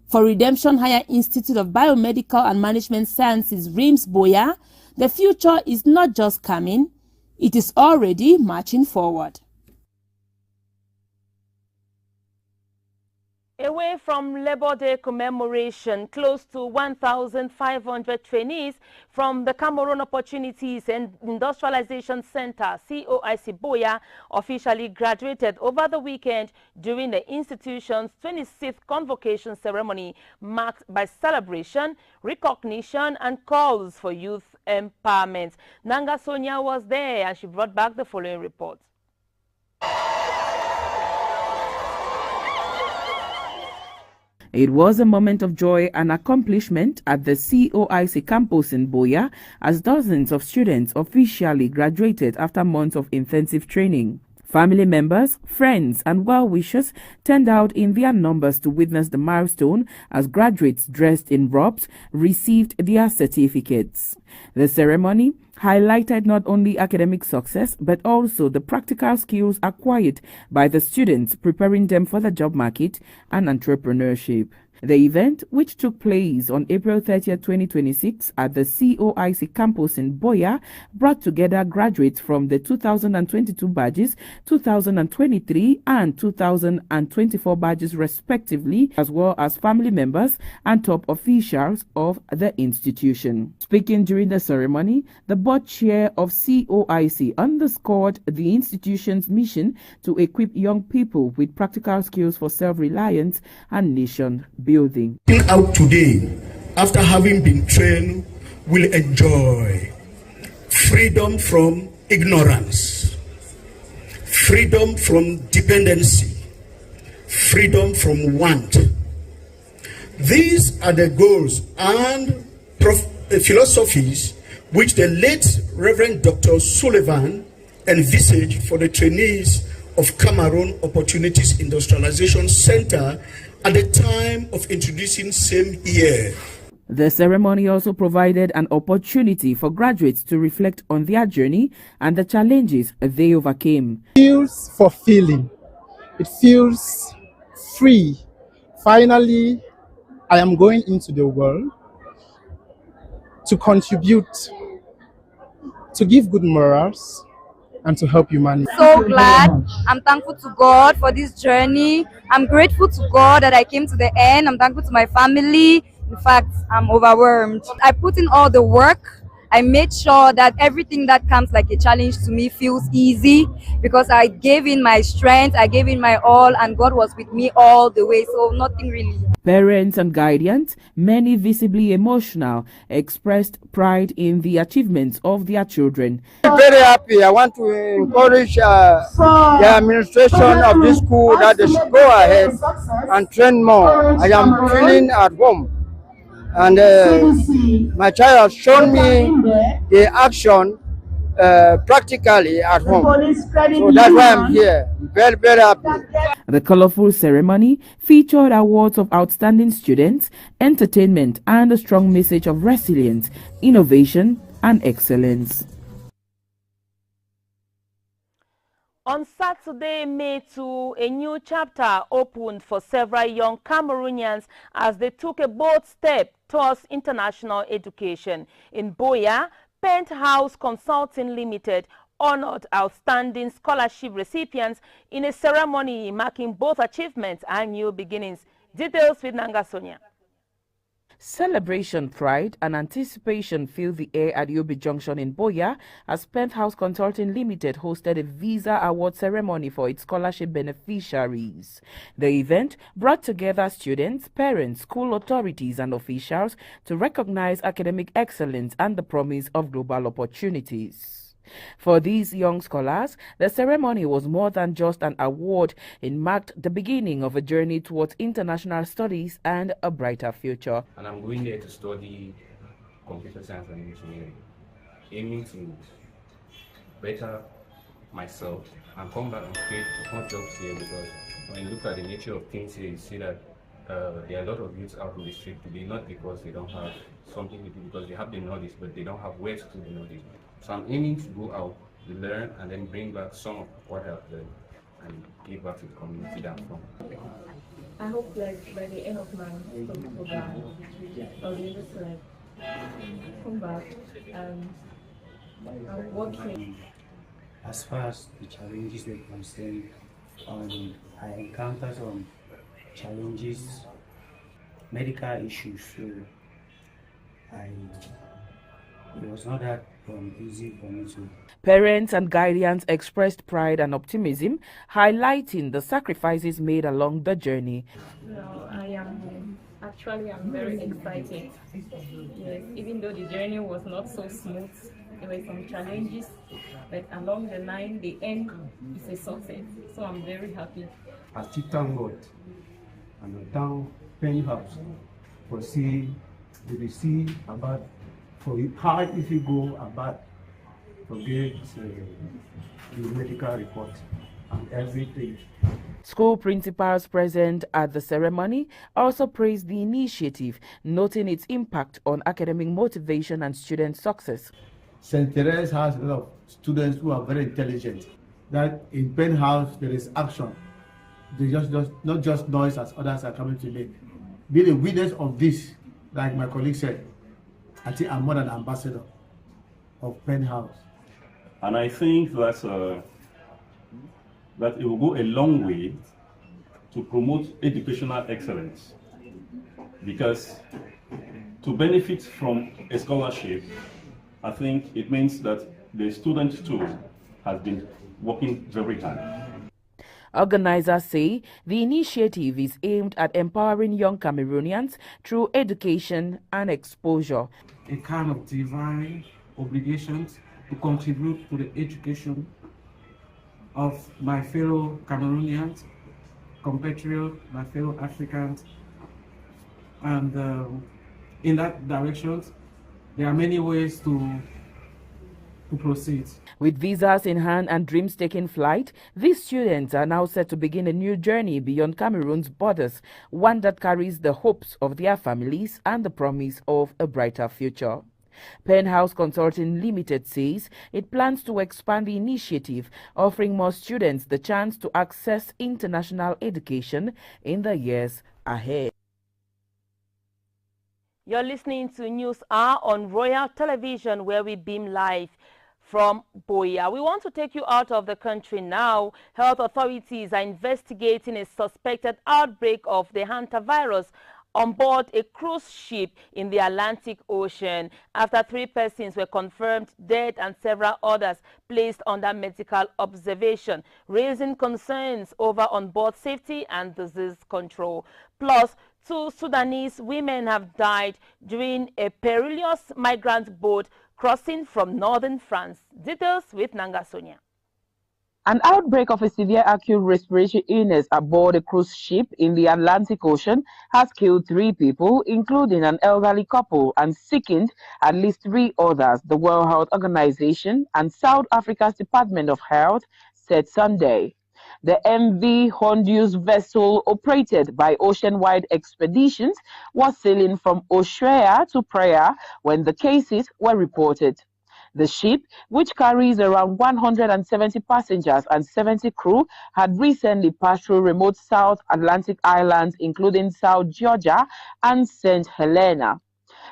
For Redemption Higher Institute of Biomedical and Management Sciences, RIMS Boya, the future is not just coming, it is already marching forward. Away from Labor Day commemoration, close to 1,500 trainees from the Cameroon Opportunities and Industrialization Center, COIC Boya, officially graduated over the weekend during the institution's 26th convocation ceremony, marked by celebration, recognition, and calls for youth empowerment. Nanga Sonia was there and she brought back the following report. It was a moment of joy and accomplishment at the COIC campus in Boya as dozens of students officially graduated after months of intensive training. Family members, friends, and well-wishers turned out in their numbers to witness the milestone as graduates dressed in robes received their certificates. The ceremony highlighted not only academic success but also the practical skills acquired by the students, preparing them for the job market and entrepreneurship. The event, which took place on April 30, 2026 at the COIC campus in Boya, brought together graduates from the 2022 batches, 2023 and 2024 batches respectively, as well as family members and top officials of the institution. Speaking during the ceremony, the board chair of COIC underscored the institution's mission to equip young people with practical skills for self-reliance and nation building. Out today, after having been trained, will enjoy freedom from ignorance, freedom from dependency, freedom from want. These are the goals and philosophies which the late Reverend Dr. Sullivan envisaged for the trainees of Cameroon Opportunities Industrialization Center at the time of introducing same year. The ceremony also provided an opportunity for graduates to reflect on their journey and the challenges they overcame. It feels fulfilling. It feels free. Finally, I am going into the world to contribute, to give good morals, and to help humanity. So glad. I'm thankful to God for this journey. I'm grateful to God that I came to the end. I'm thankful to my family. In fact, I'm overwhelmed. I put in all the work. I made sure that everything that comes like a challenge to me feels easy because I gave in my strength, I gave in my all, and God was with me all the way. So nothing really. Parents and guardians, many visibly emotional, expressed pride in the achievements of their children. I'm very happy. I want to encourage the administration of this school that they should go ahead and train more. I am feeling at home. And my child has shown me the action practically at home. So that's why I'm here. Very, very happy. The colorful ceremony featured awards of outstanding students, entertainment, and a strong message of resilience, innovation, and excellence. On Saturday, May 2, a new chapter opened for several young Cameroonians as they took a bold step towards international education. In Boya, Penthouse Consulting Limited honored outstanding scholarship recipients in a ceremony marking both achievements and new beginnings. Details with Nanga Sonia. Celebration, pride, and anticipation filled the air at Yobe Junction in Boya as Penthouse Consulting Limited hosted a visa award ceremony for its scholarship beneficiaries. The event brought together students, parents, school authorities, and officials to recognize academic excellence and the promise of global opportunities. For these young scholars, the ceremony was more than just an award. It marked the beginning of a journey towards international studies and a brighter future. And I'm going there to study computer science and engineering, aiming to better myself and come back and create more jobs here, because when you look at the nature of things here, you see that there are a lot of youths out on the street today, not because they don't have something to do, because they have the knowledge, but they don't have where to do the knowledge. So I'm aiming to go out, learn, and then bring back some of what I've learned and give back to the community that I'm from. I hope like by the end of my program, I'll be able to like come back and work here. As far as the challenges were concerned, I encountered some challenges, medical issues. So it was not that easy for me to. Parents and guardians expressed pride and optimism, highlighting the sacrifices made along the journey. No, I'm very excited. Yes, even though the journey was not so smooth, there were some challenges, but along the line, the end is a success. So I'm very happy. I still thank God and I thank Penny House for seeing the see about for how if you go about to get the medical report and everything. School principals present at the ceremony also praised the initiative, noting its impact on academic motivation and student success. St. Therese has a lot of students who are very intelligent. That in Penn House there is action. They just not just noise as others are coming to make. Being a witness of this, like my colleague said, I think I'm more than an ambassador of Penn House. And I think that it will go a long way to promote educational excellence, because to benefit from a scholarship, I think it means that the student too has been working very hard. Organizers say the initiative is aimed at empowering young Cameroonians through education and exposure. A kind of divine obligation to contribute to the education of my fellow Cameroonians, compatriots, my fellow Africans, and in that direction, there are many ways to proceed. With visas in hand and dreams taking flight, these students are now set to begin a new journey beyond Cameroon's borders, one that carries the hopes of their families and the promise of a brighter future. Penthouse Consulting Limited says it plans to expand the initiative, offering more students the chance to access international education in the years ahead. You're listening to News Hour on Royal Television, where we beam live from Boya. We want to take you out of the country now. Health authorities are investigating a suspected outbreak of the hantavirus on board a cruise ship in the Atlantic Ocean, after 3 persons were confirmed dead and several others placed under medical observation, raising concerns over onboard safety and disease control. Plus, 2 Sudanese women have died during a perilous migrant boat crossing from northern France. Details with Nanga Sonia. An outbreak of a severe acute respiratory illness aboard a cruise ship in the Atlantic Ocean has killed 3 people, including an elderly couple, and sickened at least 3 others, the World Health Organization and South Africa's Department of Health said Sunday. The MV Honduras vessel, operated by Ocean-Wide Expeditions, was sailing from Ushuaia to Praia when the cases were reported. The ship, which carries around 170 passengers and 70 crew, had recently passed through remote South Atlantic islands, including South Georgia and St. Helena.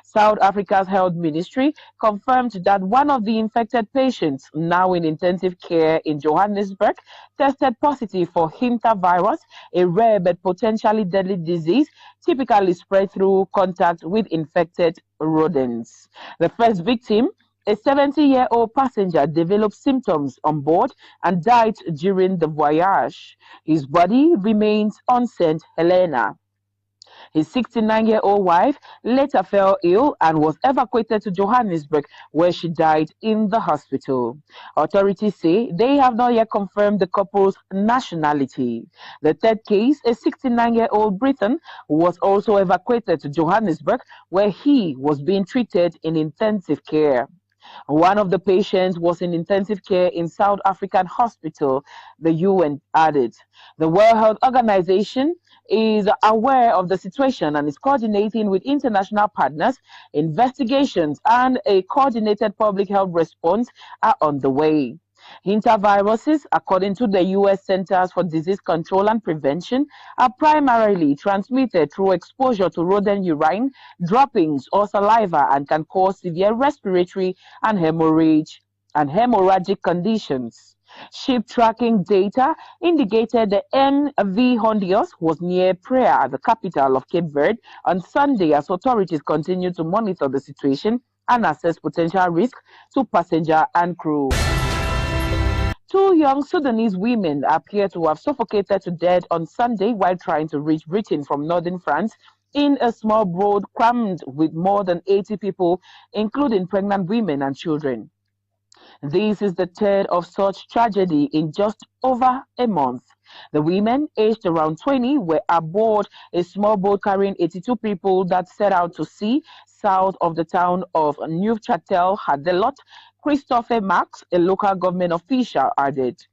South Africa's health ministry confirmed that one of the infected patients, now in intensive care in Johannesburg, tested positive for hantavirus, a rare but potentially deadly disease typically spread through contact with infected rodents. The first victim, a 70-year-old passenger, developed symptoms on board and died during the voyage. His body remains on St. Helena. His 69-year-old wife later fell ill and was evacuated to Johannesburg, where she died in the hospital. Authorities say they have not yet confirmed the couple's nationality. The third case, a 69-year-old Briton, was also evacuated to Johannesburg, where he was being treated in intensive care. One of the patients was in intensive care in South African hospital, the UN added. The World Health Organization is aware of the situation and is coordinating with international partners. Investigations and a coordinated public health response are on the way. Hantaviruses, according to the U.S. Centers for Disease Control and Prevention, are primarily transmitted through exposure to rodent urine, droppings, or saliva, and can cause severe respiratory and hemorrhagic conditions. Ship tracking data indicated the MV Hondios was near Praia, the capital of Cape Verde, on Sunday as authorities continue to monitor the situation and assess potential risk to passenger and crew. Two young Sudanese women appear to have suffocated to death on Sunday while trying to reach Britain from northern France in a small boat crammed with more than 80 people, including pregnant women and children. This is the third of such tragedy in just over a month. The women, aged around 20, were aboard a small boat carrying 82 people that set out to sea south of the town of Neufchâtel Hadelot. Christopher Marx, a local government official, added.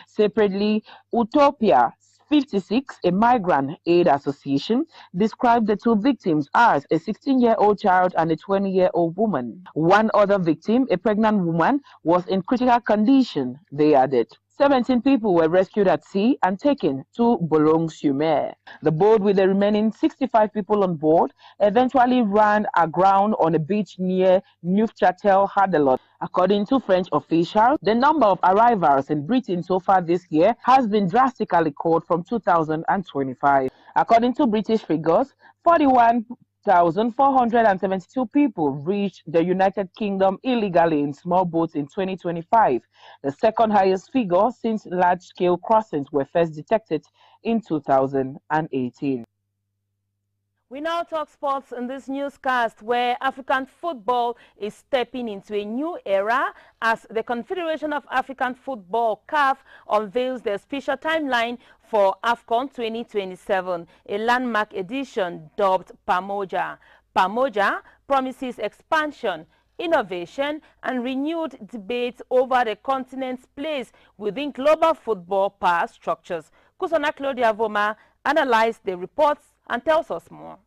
Separately, Utopia 56, a migrant aid association, described the two victims as a 16-year-old child and a 20-year-old woman. One other victim, a pregnant woman, was in critical condition, they added. 17 people were rescued at sea and taken to Boulogne-sur-Mer. The boat with the remaining 65 people on board eventually ran aground on a beach near Neufchâtel Hadelot. According to French officials, the number of arrivals in Britain so far this year has been drastically cut from 2025. According to British figures, 41,472 people reached the United Kingdom illegally in small boats in 2025, the second highest figure since large-scale crossings were first detected in 2018. We now talk sports in this newscast, where African football is stepping into a new era as the Confederation of African Football, CAF, unveils their special timeline for AFCON 2027, a landmark edition dubbed Pamoja. Pamoja promises expansion, innovation, and renewed debate over the continent's place within global football power structures. Kusana Claudia Voma analyzed the reports and tells us more.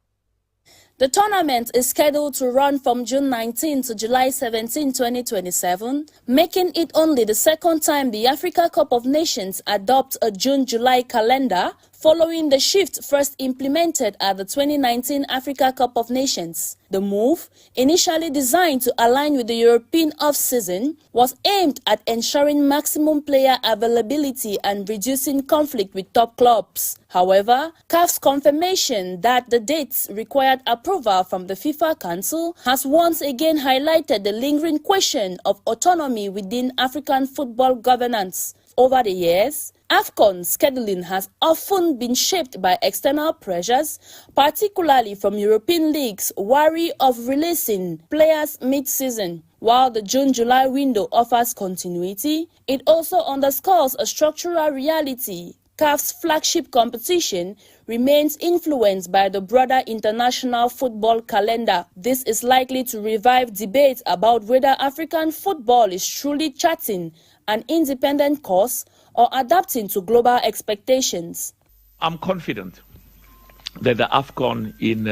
The tournament is scheduled to run from June 19 to July 17, 2027, making it only the second time the Africa Cup of Nations adopts a June-July calendar, following the shift first implemented at the 2019 Africa Cup of Nations. The move, initially designed to align with the European off-season, was aimed at ensuring maximum player availability and reducing conflict with top clubs. However, CAF's confirmation that the dates required approval from the FIFA Council has once again highlighted the lingering question of autonomy within African football governance. Over the years, AFCON scheduling has often been shaped by external pressures, particularly from European leagues wary of releasing players mid-season. While the June-July window offers continuity, it also underscores a structural reality. CAF's flagship competition remains influenced by the broader international football calendar. This is likely to revive debate about whether African football is truly charting an independent course or adapting to global expectations. I'm confident that the AFCON in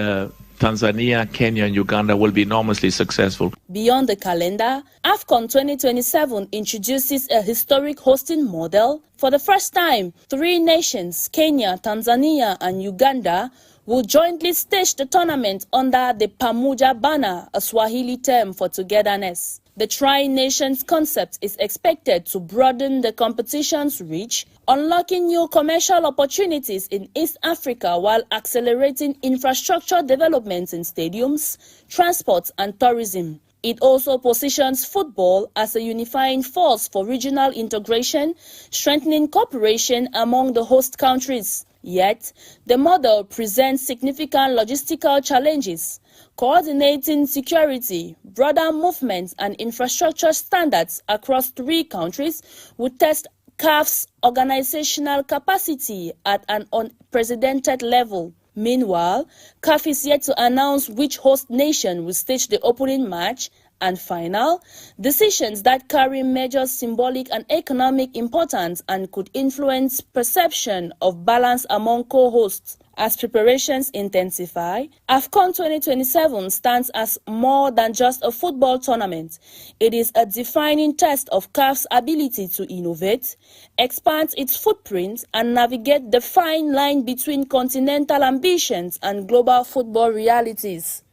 Tanzania, Kenya, and Uganda will be enormously successful. Beyond the calendar, AFCON 2027 introduces a historic hosting model. For the first time, 3 nations, Kenya, Tanzania, and Uganda, will jointly stage the tournament under the Pamoja banner, a Swahili term for togetherness. The Tri-Nations concept is expected to broaden the competition's reach, unlocking new commercial opportunities in East Africa while accelerating infrastructure developments in stadiums, transport, and tourism. It also positions football as a unifying force for regional integration, strengthening cooperation among the host countries. Yet, the model presents significant logistical challenges. Coordinating security, border movements, and infrastructure standards across 3 countries would test CAF's organizational capacity at an unprecedented level. Meanwhile, CAF is yet to announce which host nation will stage the opening match and final, decisions that carry major symbolic and economic importance and could influence perception of balance among co-hosts. As preparations intensify, AFCON 2027 stands as more than just a football tournament. It is a defining test of CAF's ability to innovate, expand its footprint, and navigate the fine line between continental ambitions and global football realities.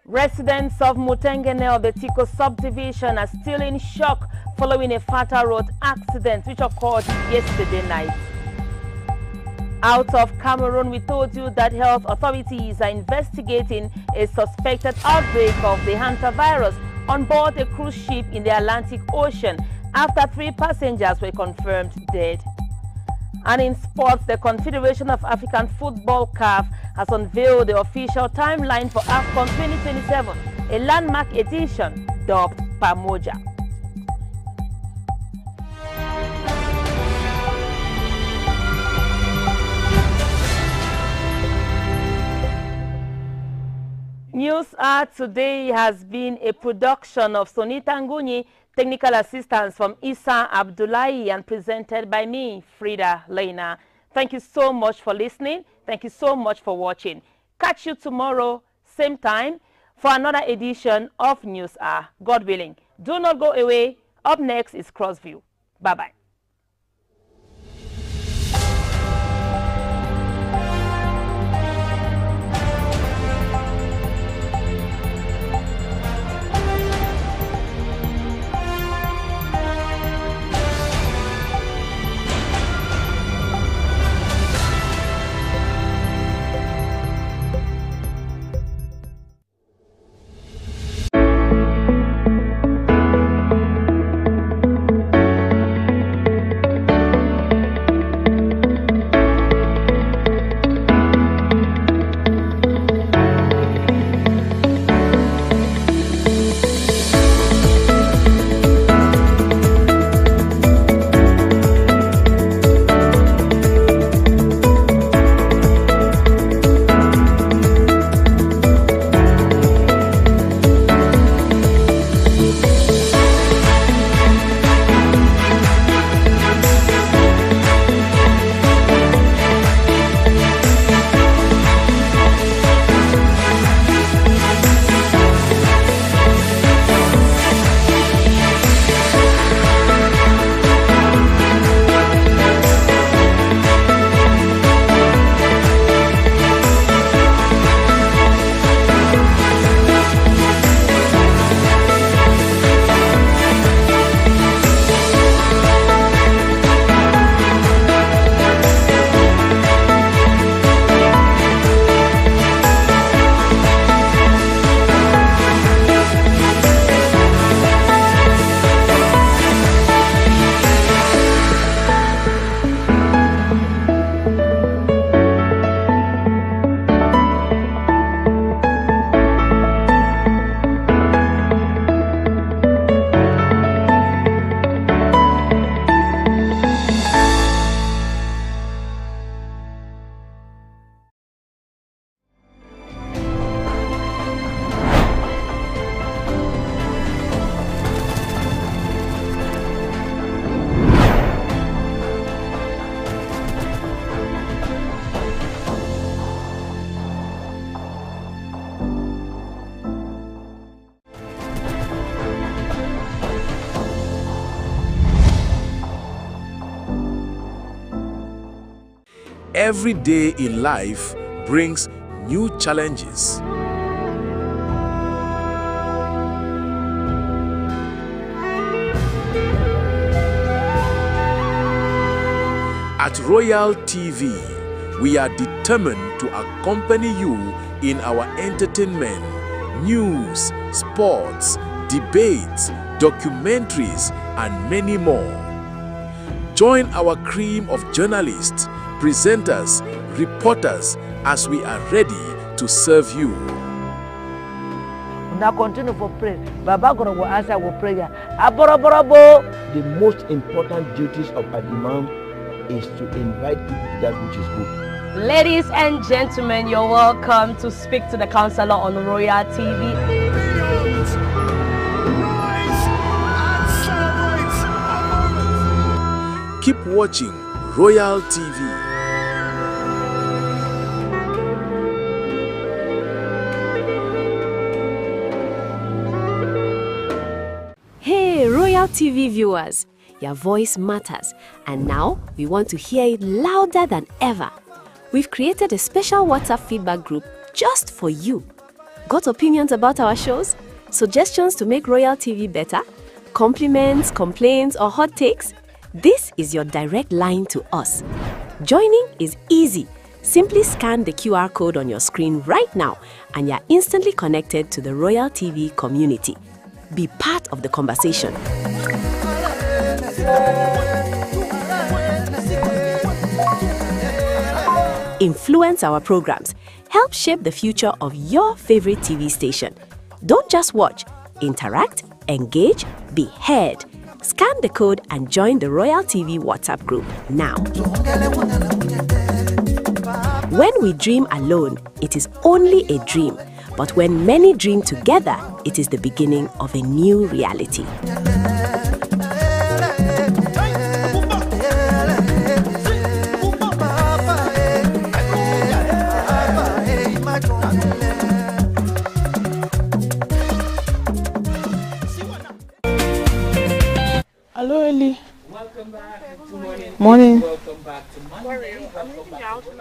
Residents of Mutengene of the Tiko subdivision are still in shock following a fatal road accident which occurred yesterday night. Out of Cameroon, we told you that health authorities are investigating a suspected outbreak of the hantavirus on board a cruise ship in the Atlantic Ocean after 3 passengers were confirmed dead. And in sports, the Confederation of African Football (CAF) has unveiled the official timeline for AFCON 2027, a landmark edition dubbed Pamoja. News Hour today has been a production of Sonita Ngunyi, technical assistance from Issa Abdullahi, and presented by me, Frida Lena. Thank you so much for listening. Thank you so much for watching. Catch you tomorrow, same time, for another edition of News Hour. God willing. Do not go away. Up next is Crossview. Bye-bye. Every day in life brings new challenges. At Royal TV, we are determined to accompany you in our entertainment, news, sports, debates, documentaries, and many more. Join our cream of journalists, presenters, reporters as we are ready to serve you. Now continue for prayer. Baba God will answer our prayer. The most important duties of an imam is to invite people to that which is good. Ladies and gentlemen, you're welcome to speak to the counselor on Royal TV. Keep watching Royal TV. Hey, Royal TV viewers, your voice matters, and now we want to hear it louder than ever. We've created a special WhatsApp feedback group just for you. Got opinions about our shows? Suggestions to make Royal TV better? Compliments, complaints, or hot takes? This is your direct line to us. Joining is easy. Simply scan the QR code on your screen right now and you're instantly connected to the Royal TV community. Be part of the conversation. Influence our programs. Help shape the future of your favorite TV station. Don't just watch. Interact, engage, be heard. Scan the code and join the Royal TV WhatsApp group now. When we dream alone, it is only a dream. But when many dream together, it is the beginning of a new reality. Hello, Eli. Welcome back. Good morning. Morning. Welcome back to Monday. Welcome back to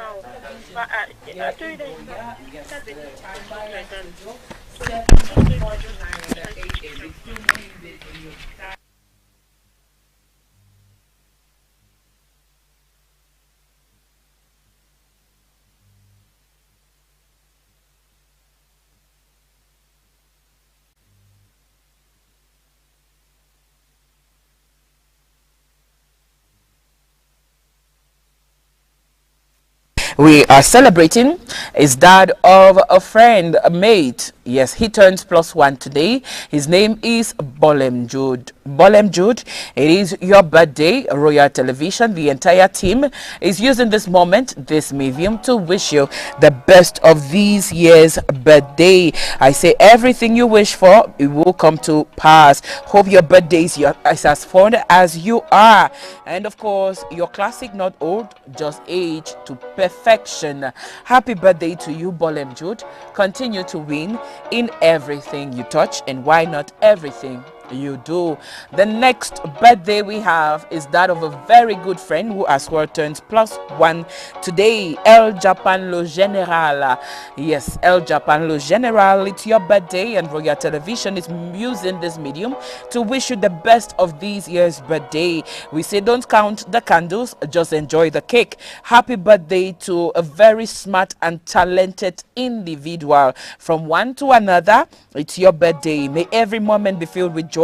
we are celebrating is that of a friend, a mate. Yes, he turns +1 today. His name is Bolem Jude. Bolem Jude, it is your birthday. Royal Television, the entire team is using this moment, this medium, to wish you the best of these year's birthday. I say everything you wish for, it will come to pass. Hope your birthday is as fun as you are. And of course, your classic, not old, just age to perfection. Happy birthday to you, Bolem Jude. Continue to win in everything you touch, and why not everything you do. The next birthday we have is that of a very good friend who as well turns +1 today, El Japan Lo General. Yes, El Japan Lo General, it's your birthday, and Royal Television is using this medium to wish you the best of this year's birthday. We say don't count the candles, just enjoy the cake. Happy birthday to a very smart and talented individual. From one to another, it's your birthday. May every moment be filled with joy.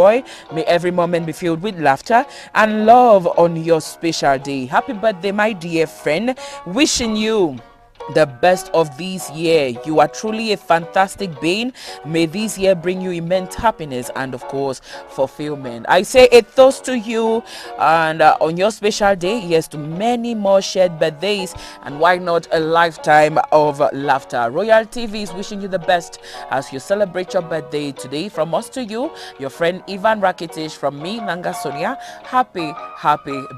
May every moment be filled with laughter and love on your special day. Happy birthday, my dear friend. Wishing you the best of this year. You are truly a fantastic being. May this year bring you immense happiness and of course fulfillment. I say a toast to you, and on your special day, yes, to many more shared birthdays, and why not a lifetime of laughter. Royal TV is wishing you the best as you celebrate your birthday today. From us to you, your friend Ivan Rakitic, from me, Nanga Sonia, happy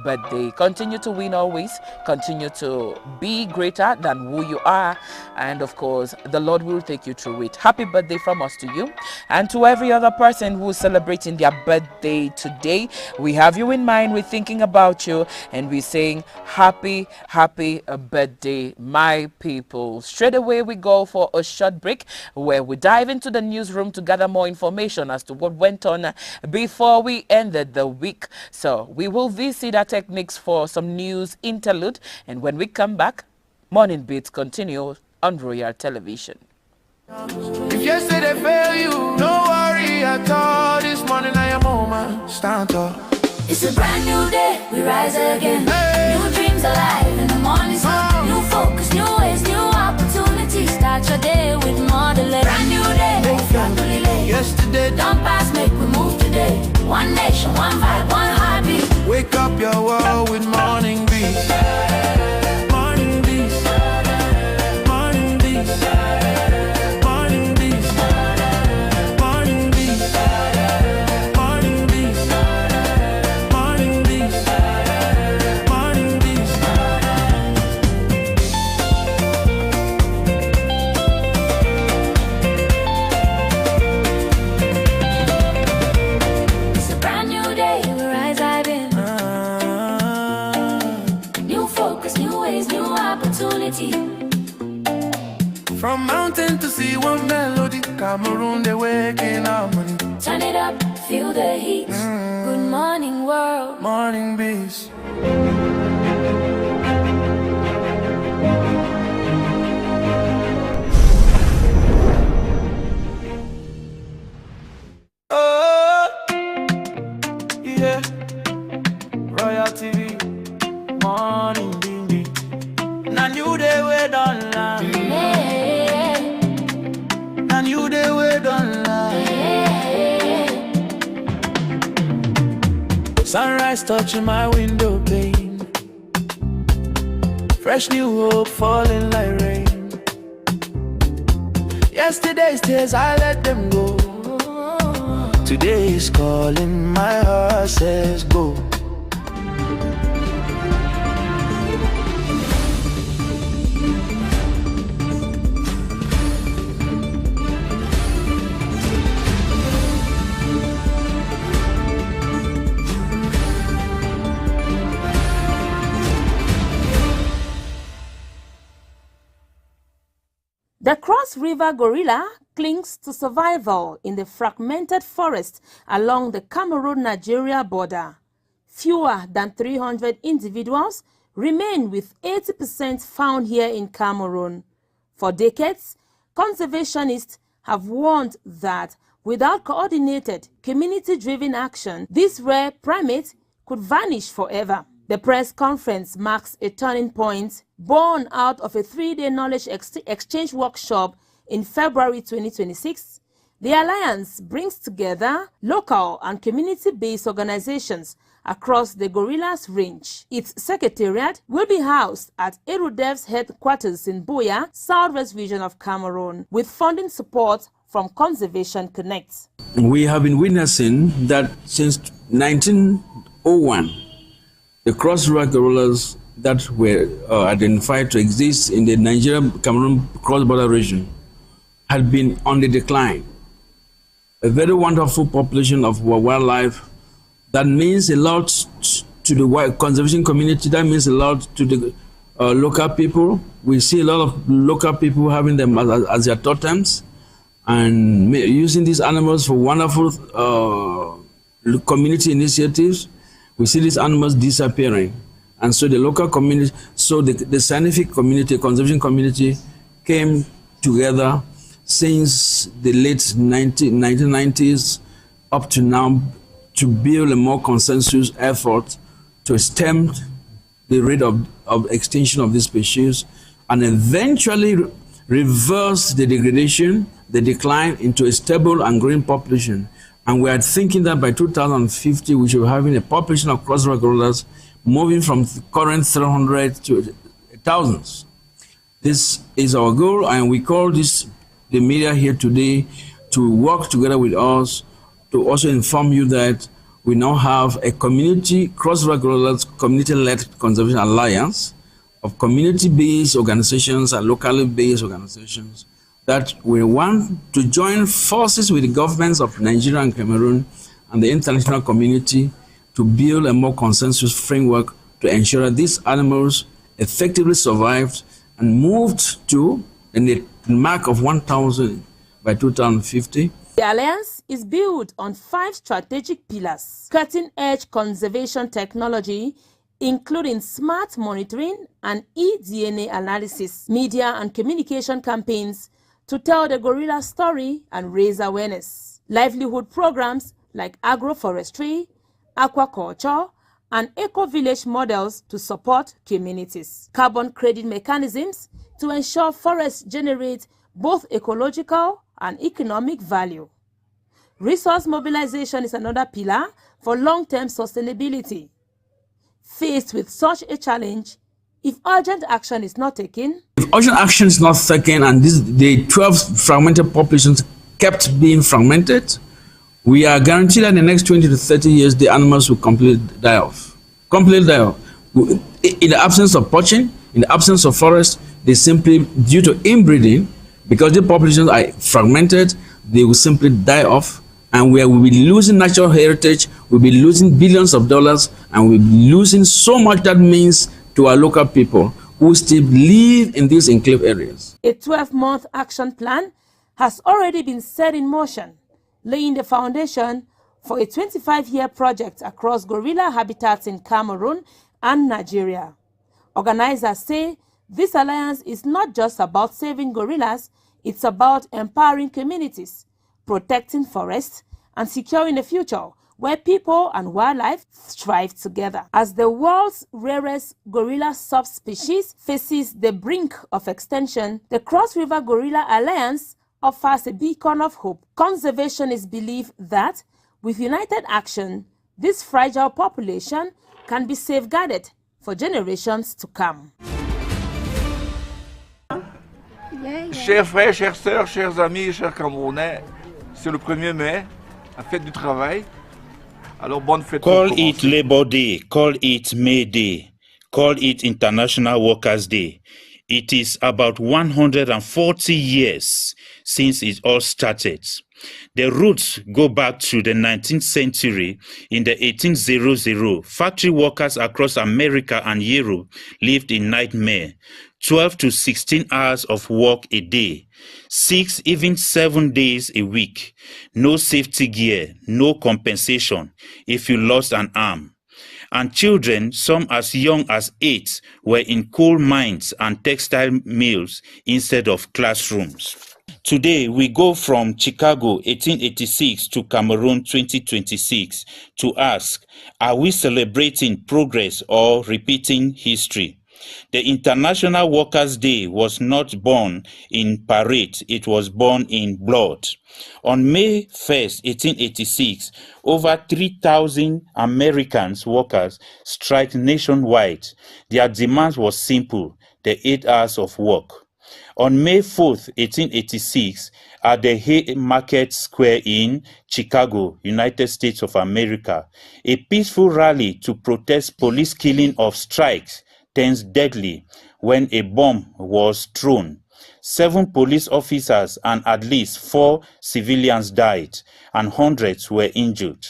birthday. Continue to win always. Continue to be greater than who you are, and of course the Lord will take you through it. Happy birthday from us to you, and to every other person who is celebrating their birthday today. We have you in mind, we're thinking about you, and we're saying happy birthday, my people. Straight away we go for a short break where we dive into the newsroom to gather more information as to what went on before we ended the week. So we will visit our techniques for some news interlude, and when we come back, Morning Beats continue on Royal Television. If yesterday failed you, don't worry at all. This morning I am on my stand up. It's a brand new day, we rise again. Hey. New dreams alive in the morning sun. New focus, new ways, new opportunities. Start your day with more delay. Brand new day, yesterday don't pass, make we move today. One nation, one vibe, one heartbeat. Wake up your world with morning beats. moon, they waking up money. Turn it up, feel the heat. Good morning, world. Morning bees. Oh, yeah. Royal TV. Morning bees. Now you they wait on line. Now you they wait on line. Sunrise touching my window pane. Fresh new hope falling like rain. Yesterday's tears, I let them go. Today is calling, my heart says go. The Cross River gorilla clings to survival in the fragmented forest along the Cameroon-Nigeria border. Fewer than 300 individuals remain, with 80% found here in Cameroon. For decades, conservationists have warned that without coordinated, community-driven action, this rare primate could vanish forever. The press conference marks a turning point born out of a 3-day knowledge exchange workshop in February 2026. The Alliance brings together local and community-based organizations across the gorillas range. Its secretariat will be housed at ERUDEV's headquarters in Buea, southwest region of Cameroon, with funding support from Conservation Connect. We have been witnessing that since 1901, the Cross River gorillas that were identified to exist in the Nigeria-Cameroon cross-border region had been on the decline. A very wonderful population of wildlife that means a lot to the conservation community, that means a lot to the local people. We see a lot of local people having them as their totems and using these animals for wonderful community initiatives. We see these animals disappearing. And so the local community, so the scientific community, conservation community came together since the late 1990s up to now to build a more consensus effort to stem the rate of extinction of this species and eventually reverse the degradation, the decline into a stable and growing population. And we are thinking that by 2050, we should be having a population of cross river gorillas moving from current 300 to thousands. This is our goal, and we call this the media here today to work together with us to also inform you that we now have a community, Cross River Gorillas Community-Led Conservation Alliance of community-based organizations and locally based organizations that we want to join forces with the governments of Nigeria and Cameroon and the international community to build a more consensus framework to ensure that these animals effectively survived and moved to the mark of 1,000 by 2050. The Alliance is built on 5 strategic pillars: cutting-edge conservation technology, including smart monitoring and eDNA analysis, media and communication campaigns to tell the gorilla story and raise awareness, livelihood programs like agroforestry, aquaculture, and eco-village models to support communities, carbon credit mechanisms to ensure forests generate both ecological and economic value. Resource mobilization is another pillar for long-term sustainability. Faced with such a challenge, if urgent action is not taken, and the 12 fragmented populations kept being fragmented, we are guaranteed that in the next 20 to 30 years, the animals will completely die off. In the absence of poaching, in the absence of forest, they simply, due to inbreeding, because the populations are fragmented, they will simply die off, and we will be losing natural heritage, we'll be losing billions of dollars, and we'll be losing so much that means to our local people who still live in these enclave areas. A 12-month action plan has already been set in motion, laying the foundation for a 25-year project across gorilla habitats in Cameroon and Nigeria. Organizers say this alliance is not just about saving gorillas, it's about empowering communities, protecting forests, and securing a future where people and wildlife thrive together. As the world's rarest gorilla subspecies faces the brink of extinction, the Cross River Gorilla Alliance offers a beacon of hope. Conservationists believe that with united action, this fragile population can be safeguarded for generations to come. Chers frères, chères sœurs, chers amis, chers Camerounais, c'est le 1er mai, la fête du travail. Alors bonne fête. Call it Labor Day, call it May Day, call it International Workers' Day. It is about 140 years since it all started. The roots go back to the 19th century. In the 1800s, factory workers across America and Europe lived in nightmare. 12 to 16 hours of work a day, 6, even 7 days a week. No safety gear, no compensation if you lost an arm. And children, some as young as 8, were in coal mines and textile mills instead of classrooms. Today, we go from Chicago 1886 to Cameroon 2026 to ask, are we celebrating progress or repeating history? The International Workers' Day was not born in parade, it was born in blood. On May 1st, 1886, over 3,000 American workers striked nationwide. Their demand was simple, the 8 hours of work. On May 4th, 1886, at the Haymarket Square in Chicago, United States of America, a peaceful rally to protest police killing of strikes turns deadly when a bomb was thrown. 7 police officers and at least 4 civilians died, and hundreds were injured.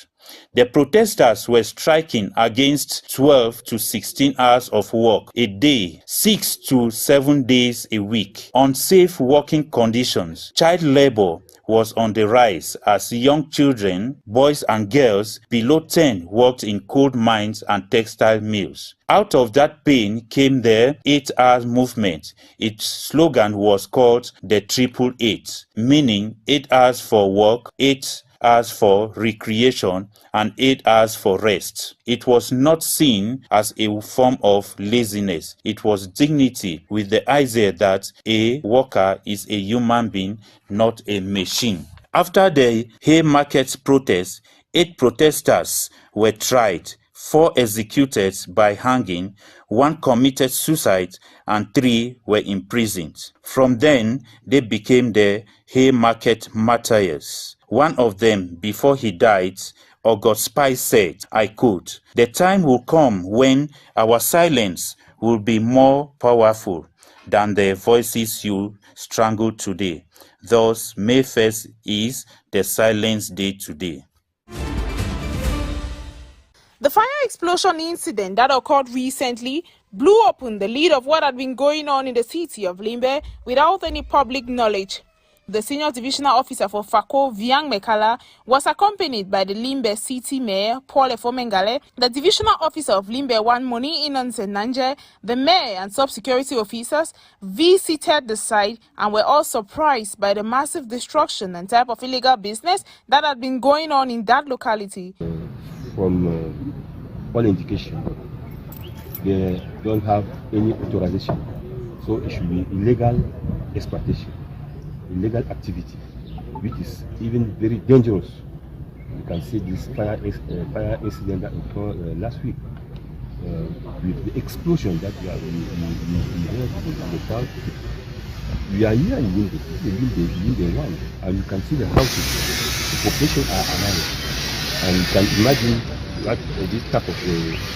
The protesters were striking against 12 to 16 hours of work a day, 6 to 7 days a week, unsafe working conditions. Child labor was on the rise as young children, boys and girls below 10, worked in coal mines and textile mills. Out of that pain came the 8-hour movement. Its slogan was called the 888, meaning 8 hours for work, 8 hours for recreation, and 8 hours for rest. It was not seen as a form of laziness. It was dignity, with the idea that a worker is a human being, not a machine. After the Haymarket protest, 8 protesters were tried, 4 executed by hanging, 1 committed suicide, and 3 were imprisoned. From then, they became the Haymarket Martyrs. One of them, before he died, August Spice said, I quote, "The time will come when our silence will be more powerful than the voices you strangle today. Thus, May 1st is the Silence Day today." The fire explosion incident that occurred recently blew open the lid of what had been going on in the city of Limbe without any public knowledge. The senior divisional officer for FACO, Viang Mekala, was accompanied by the Limbe City Mayor, Paul Efomengale, the divisional officer of Limbe 1, Moni Inonse Nanje. The mayor and sub-security officers visited the site and were all surprised by the massive destruction and type of illegal business that had been going on in that locality. From all indication, they don't have any authorization, so it should be illegal exploitation, illegal activity, which is even very dangerous. You can see this fire incident that occurred last week with the explosion that we heard in the south. We are here in Limbe 1, and you can see the houses, the population are around. And you can imagine what this type of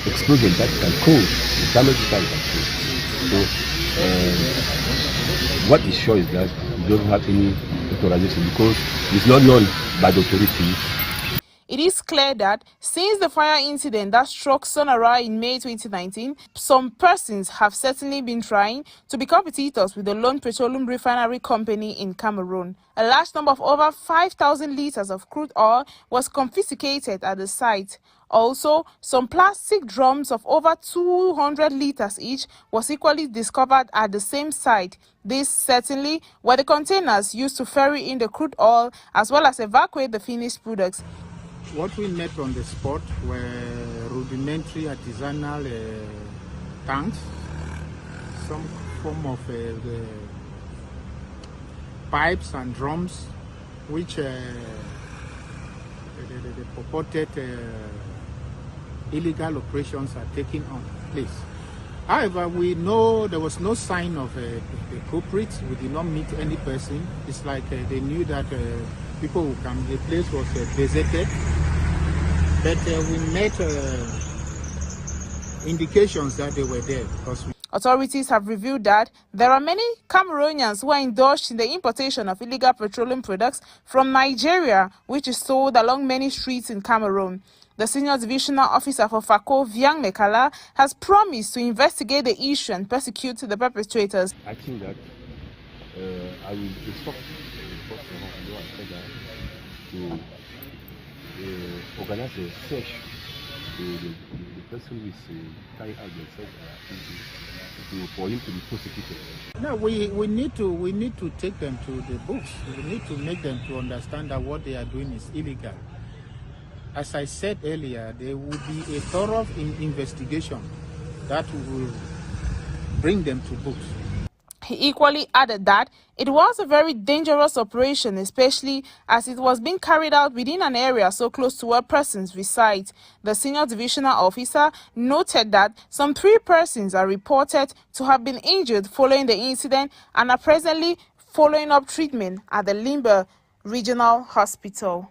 explosion that can cause, the damage that can cause. So, what is sure is that we don't have any authorization because it's not known by the authorities. It is clear that since the fire incident that struck Sonara in May 2019, some persons have certainly been trying to be competitors with the lone petroleum refinery company in Cameroon. A large number of over 5,000 liters of crude oil was confiscated at the site. Also, some plastic drums of over 200 liters each was equally discovered at the same site. These certainly were the containers used to ferry in the crude oil as well as evacuate the finished products. What we met on the spot were rudimentary artisanal tanks, some form of pipes and drums, which the purported illegal operations are taking on place. However, we know there was no sign of the culprits. We did not meet any person. It's like they knew that people would come. The place was deserted. But we met indications that they were there. Because authorities have revealed that there are many Cameroonians who are indulged in the importation of illegal petroleum products from Nigeria, which is sold along many streets in Cameroon. The senior divisional officer for FACO, Viang Mekala, has promised to investigate the issue and persecute the perpetrators. I think that I will instruct to organize a search the person who is carrying out the search for him to be prosecuted. No, we need to take them to the books. We need to make them to understand that what they are doing is illegal. As I said earlier, there will be a thorough investigation that will bring them to books. He equally added that it was a very dangerous operation, especially as it was being carried out within an area so close to where persons reside. The senior divisional officer noted that some 3 persons are reported to have been injured following the incident and are presently following up treatment at the Limbe Regional Hospital.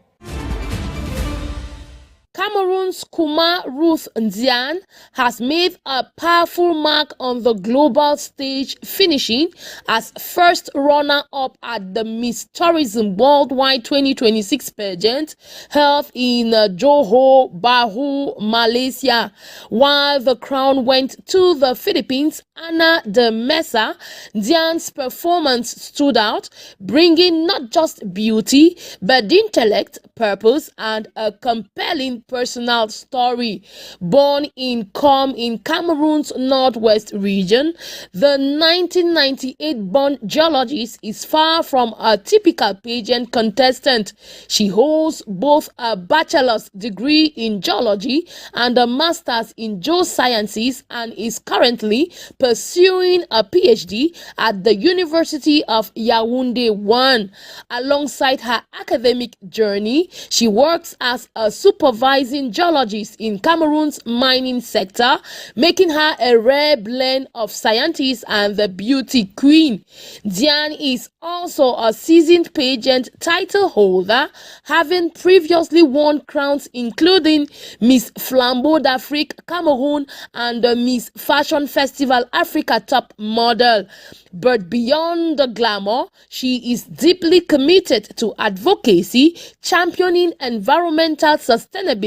Cameroon's Kuma Ruth Ndian has made a powerful mark on the global stage, finishing as first runner-up at the Miss Tourism Worldwide 2026 pageant held in Johor Bahru, Malaysia. While the crown went to the Philippines' Ana de Mesa, Ndian's performance stood out, bringing not just beauty but intellect, purpose, and a compelling personal story. Born in Com in Cameroon's northwest region, the 1998-born geologist is far from a typical pageant contestant. She holds both a bachelor's degree in geology and a master's in geosciences and is currently pursuing a PhD at the University of Yaoundé 1. Alongside her academic journey, she works as a supervising geologist in Cameroon's mining sector, making her a rare blend of scientist and the beauty queen. Diane is also a seasoned pageant title holder, having previously won crowns including Miss Flambeau d'Afrique Cameroon and the Miss Fashion Festival Africa Top Model. But beyond the glamour, she is deeply committed to advocacy, championing environmental sustainability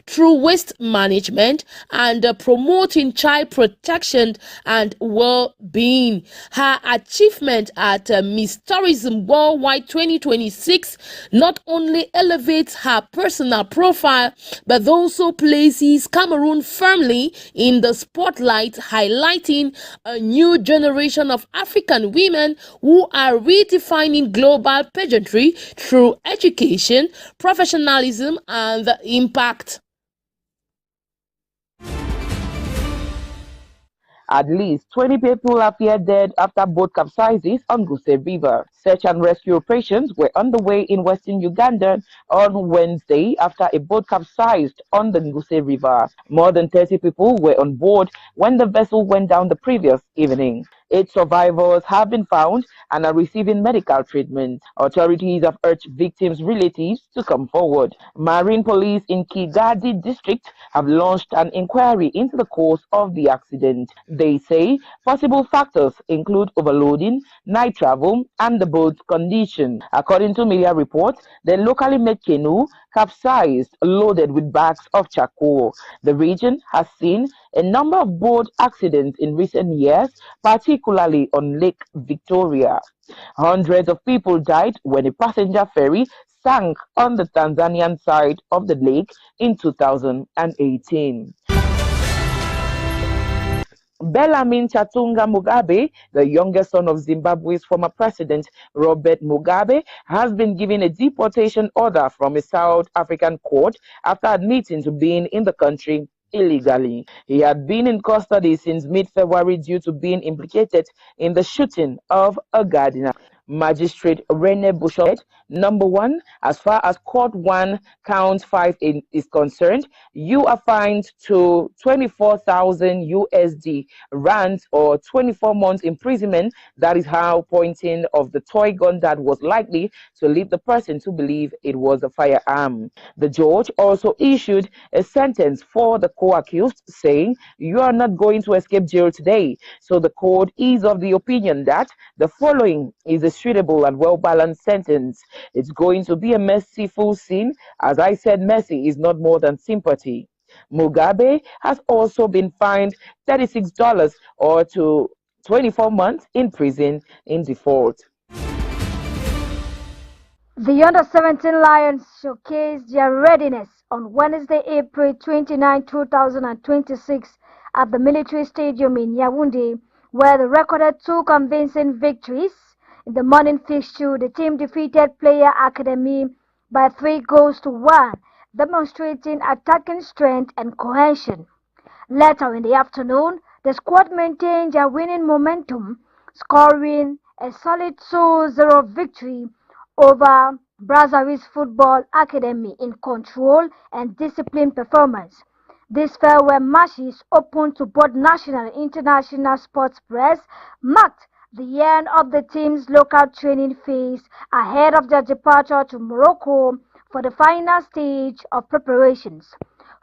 through waste management and promoting child protection and well-being. Her achievement at Miss Tourism Worldwide 2026 not only elevates her personal profile but also places Cameroon firmly in the spotlight, highlighting a new generation of African women who are redefining global pageantry through education, professionalism, and impact. At least 20 people appear dead after boat capsizes on Guse River. Search and rescue operations were underway in western Uganda on Wednesday after a boat capsized on the Guse River. More than 30 people were on board when the vessel went down the previous evening. 8 survivors have been found and are receiving medical treatment. Authorities have urged victims' relatives to come forward. Marine police in Kigadi district have launched an inquiry into the cause of the accident. They say possible factors include overloading, night travel, and the boat's condition. According to media reports, the locally made canoe capsized loaded with bags of charcoal. The region has seen a number of boat accidents in recent years, particularly on Lake Victoria. Hundreds of people died when a passenger ferry sank on the Tanzanian side of the lake in 2018. Bellarmine Chatunga Mugabe, the youngest son of Zimbabwe's former president Robert Mugabe, has been given a deportation order from a South African court after admitting to being in the country illegally. He had been in custody since mid-February due to being implicated in the shooting of a gardener. Magistrate Rene Bushot, number one, as far as Court 1, Count 5 is concerned, you are fined to 24,000 USD rand or 24 months imprisonment. That is how pointing of the toy gun that was likely to lead the person to believe it was a firearm. The judge also issued a sentence for the co-accused, saying, "You are not going to escape jail today." So the court is of the opinion that the following is a suitable and well-balanced sentence. It's going to be a merciful sin. As I said, mercy is not more than sympathy. Mugabe has also been fined $36 or to 24 months in prison in default. The Under-17 Lions showcased their readiness on Wednesday, April 29, 2026 at the Military Stadium in Yaoundé, where they recorded two convincing victories. In the morning fixture, the team defeated Player Academy by 3-1, demonstrating attacking strength and cohesion. Later in the afternoon, the squad maintained their winning momentum, scoring a solid 2-0 victory over Brazzaville's Football Academy in control and disciplined performance. These farewell matches, open to both national and international sports press, marked the end of the team's local training phase ahead of their departure to Morocco for the final stage of preparations.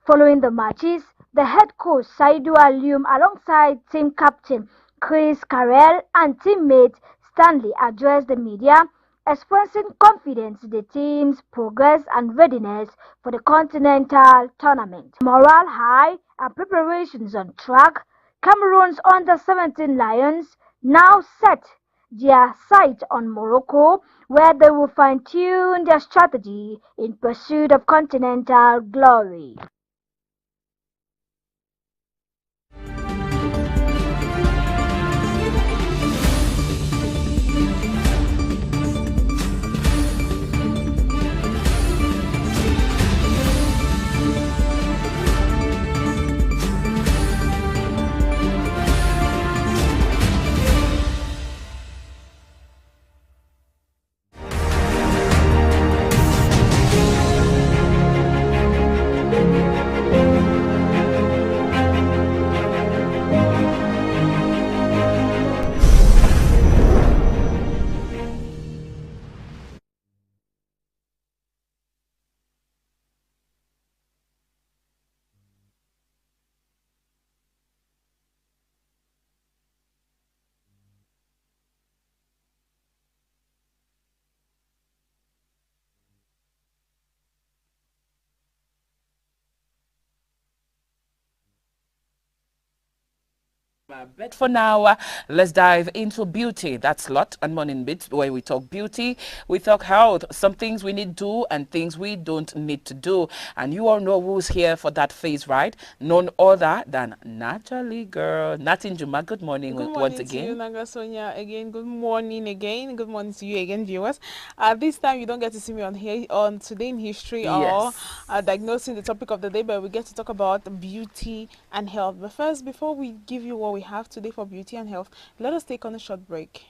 Following the matches, the head coach Saidou Alioum alongside team captain Chris Carrell and teammate Stanley addressed the media, expressing confidence in the team's progress and readiness for the continental tournament. Morale high and preparations on track, Cameroon's Under-17 Lions now set their sight on Morocco, where they will fine-tune their strategy in pursuit of continental glory. But for now, let's dive into beauty. That's Lot and Morning Bits, where we talk beauty, we talk health, some things we need to do and things we don't need to do. And you all know who's here for that phase, right? None other than Natalie girl. Natin Juma, good morning, once again. To you, Naga Sonia, again. Good morning again. Good morning to you again, viewers. This time you don't get to see me on here on Today in History or diagnosing the topic of the day, but we get to talk about beauty and health. But first, before we give you what we have today for beauty and health, let us take on a short break.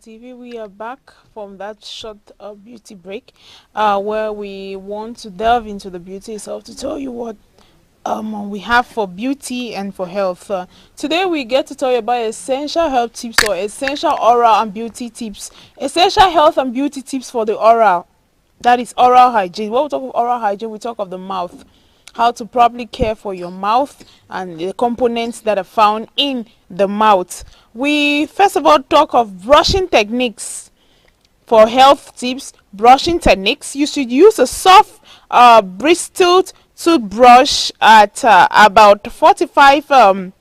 TV. We are back from that short beauty break where we want to delve into the beauty itself to tell you what we have for beauty and for health. Today we get to tell you about essential health tips or essential oral and beauty tips. Essential health and beauty tips for the oral. That is oral hygiene. When we talk of oral hygiene, we talk of the mouth. How to properly care for your mouth and the components that are found in the mouth. We first of all talk of brushing techniques. For health tips, brushing techniques, you should use a soft bristled toothbrush at about 45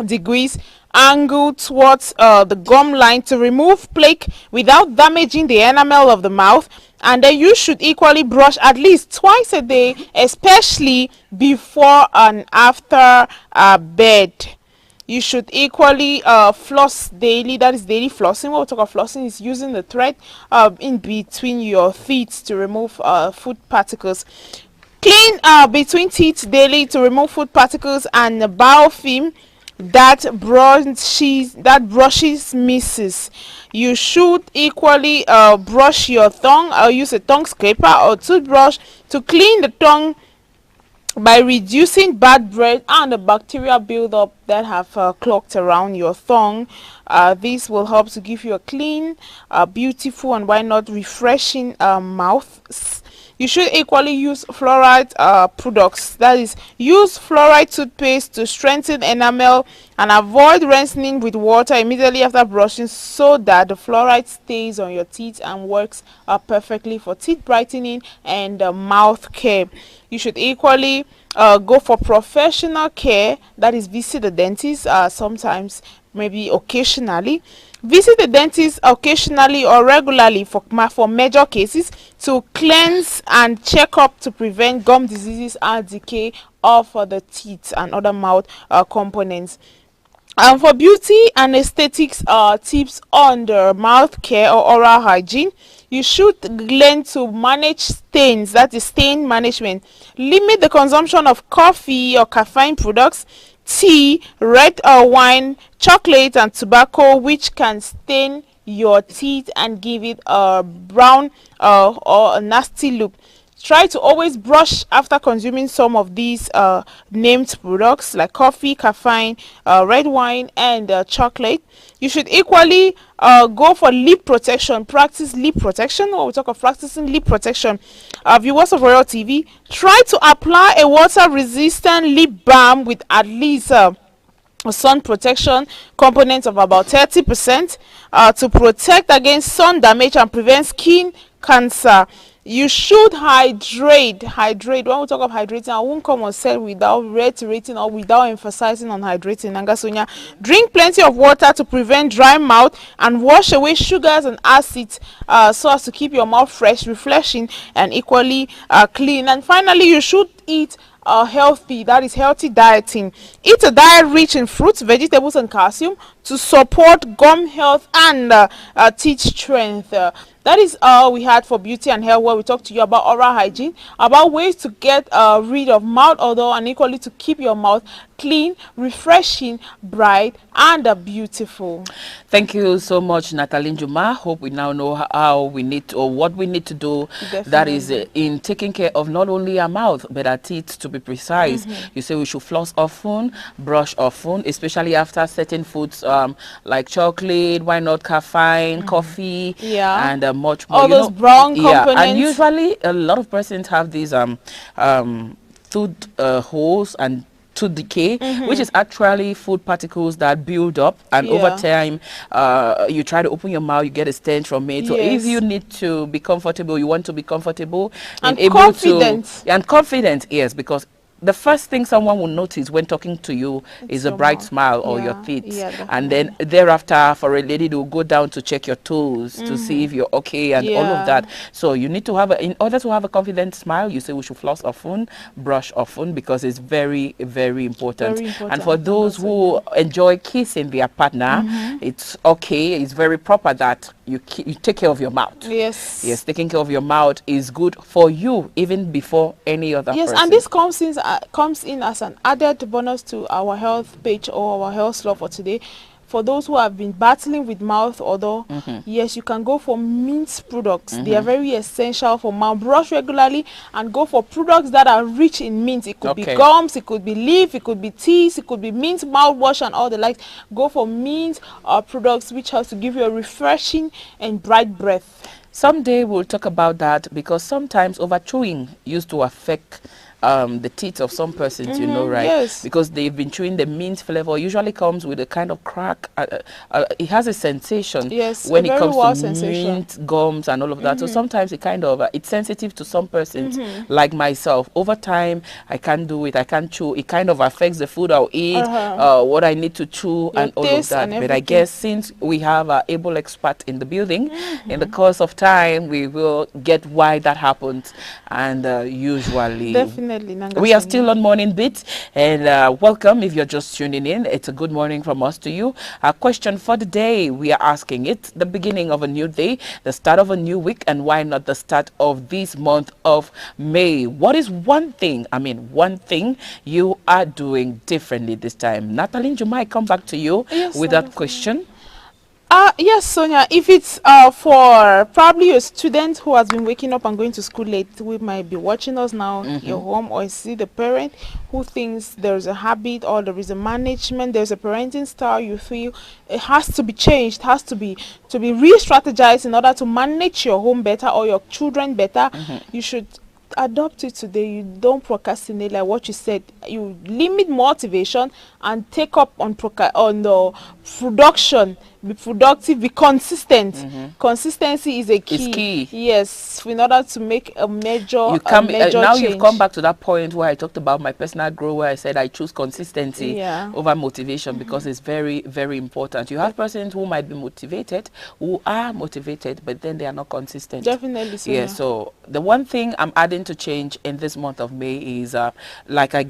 degrees angle towards the gum line to remove plaque without damaging the enamel of the mouth. And then you should equally brush at least twice a day, especially before and after bed. You should equally floss daily. That is daily flossing. What we talk of flossing is using the thread in between your teeth to remove food particles. Clean between teeth daily to remove food particles and biofilm that brushes misses. You should equally brush your tongue or use a tongue scraper or toothbrush to clean the tongue by reducing bad breath and the bacterial buildup that have clogged around your tongue. This will help to give you a clean, beautiful, and why not refreshing mouth. You should equally use fluoride products. That is, use fluoride toothpaste to strengthen enamel and avoid rinsing with water immediately after brushing so that the fluoride stays on your teeth and works perfectly for teeth brightening and mouth care. You should equally go for professional care. That is, visit the dentist sometimes, maybe occasionally. Visit the dentist occasionally or regularly for major cases to cleanse and check up to prevent gum diseases and decay of the teeth and other mouth components. And for beauty and aesthetics tips on the mouth care or oral hygiene, you should learn to manage stains. That is stain management. Limit the consumption of coffee or caffeine products, tea, red wine, chocolate, and tobacco, which can stain your teeth and give it a brown or a nasty look. Try to always brush after consuming some of these named products like coffee, caffeine, red wine, and chocolate. You should equally go for lip protection. Practice lip protection. When we talk of practicing lip protection, viewers of Royal TV, try to apply a water-resistant lip balm with at least sun protection component of about 30% to protect against sun damage and prevent skin cancer. You should hydrate. When we talk of hydrating, I won't come on set without reiterating or without emphasizing on hydrating. Nangasonya, drink plenty of water to prevent dry mouth and wash away sugars and acids so as to keep your mouth fresh, refreshing, and equally clean. And finally, you should eat healthy. That is healthy dieting. Eat a diet rich in fruits, vegetables, and calcium to support gum health and teeth strength. That is all we had for beauty and health, where we talked to you about oral hygiene, about ways to get rid of mouth odor and equally to keep your mouth clean, refreshing, bright, and beautiful. Thank you so much, Natalie Juma. Hope we now know how we need to, or what we need to do. Definitely. That is in taking care of not only our mouth but our teeth, to be precise. You say we should floss often, brush often, especially after certain foods like chocolate, why not caffeine, coffee, and much more. All those brown components. And usually a lot of persons have these tooth holes and tooth decay, which is actually food particles that build up, and over time you try to open your mouth, you get a stench from it. So if you need to be comfortable, you want to be comfortable and able confident, yes, because the first thing someone will notice when talking to you is a bright smile or your teeth. And then thereafter, for a lady, they'll go down to check your toes to see if you're okay and all of that. So you need to have, in order to have a confident smile, you say we should floss often, brush often, because it's very, very important. And for those who enjoy kissing their partner, it's okay, it's very proper that you take care of your mouth. Yes. Yes, taking care of your mouth is good for you even before any other person. And this comes in as an added bonus to our health page or our health law for today. for those who have been battling with mouth odor, yes, you can go for mint products. They are very essential for mouth. Brush regularly and go for products that are rich in mint. It could be gums, it could be leaf, it could be teas, it could be mint mouthwash and all the likes. Go for mint products which has to give you a refreshing and bright breath. Someday we'll talk about that, because sometimes over chewing used to affect the teeth of some persons, you know, right? Yes. Because they've been chewing the mint flavor. Usually comes with a kind of crack. It has a sensation when it comes to mint, gums, and all of that. So sometimes it kind of it's sensitive to some persons, like myself. Over time, I can't do it. I can't chew. It kind of affects the food I'll eat, what I need to chew, and all of that. But I guess since we have an able expert in the building, in the course of time, we will get why that happens. And usually, definitely. We are still on Morning Beat, and welcome if you're just tuning in. It's a good morning from us to you. Our question for the day, we are asking it, the beginning of a new day, the start of a new week, and why not the start of this month of May? What is one thing you are doing differently this time? Natalie, you might come back to you with that question. Yes, Sonia, if it's for probably a student who has been waking up and going to school late, who might be watching us now, your home, or see the parent who thinks there's a habit or there is a management, there's a parenting style you feel it has to be changed, has to be re-strategized in order to manage your home better or your children better. You should adopt it today. You don't procrastinate, like what you said. You limit motivation and take up on the production. Be productive, be consistent. Consistency is a key. It's key. Yes, in order to make a major now change. You've come back to that point where I talked about my personal growth, where I said I choose consistency over motivation, because it's very, very important. You have persons who might be motivated, who are motivated, but then they are not consistent. Definitely so. Yeah, so the one thing I'm adding to change in this month of May is like I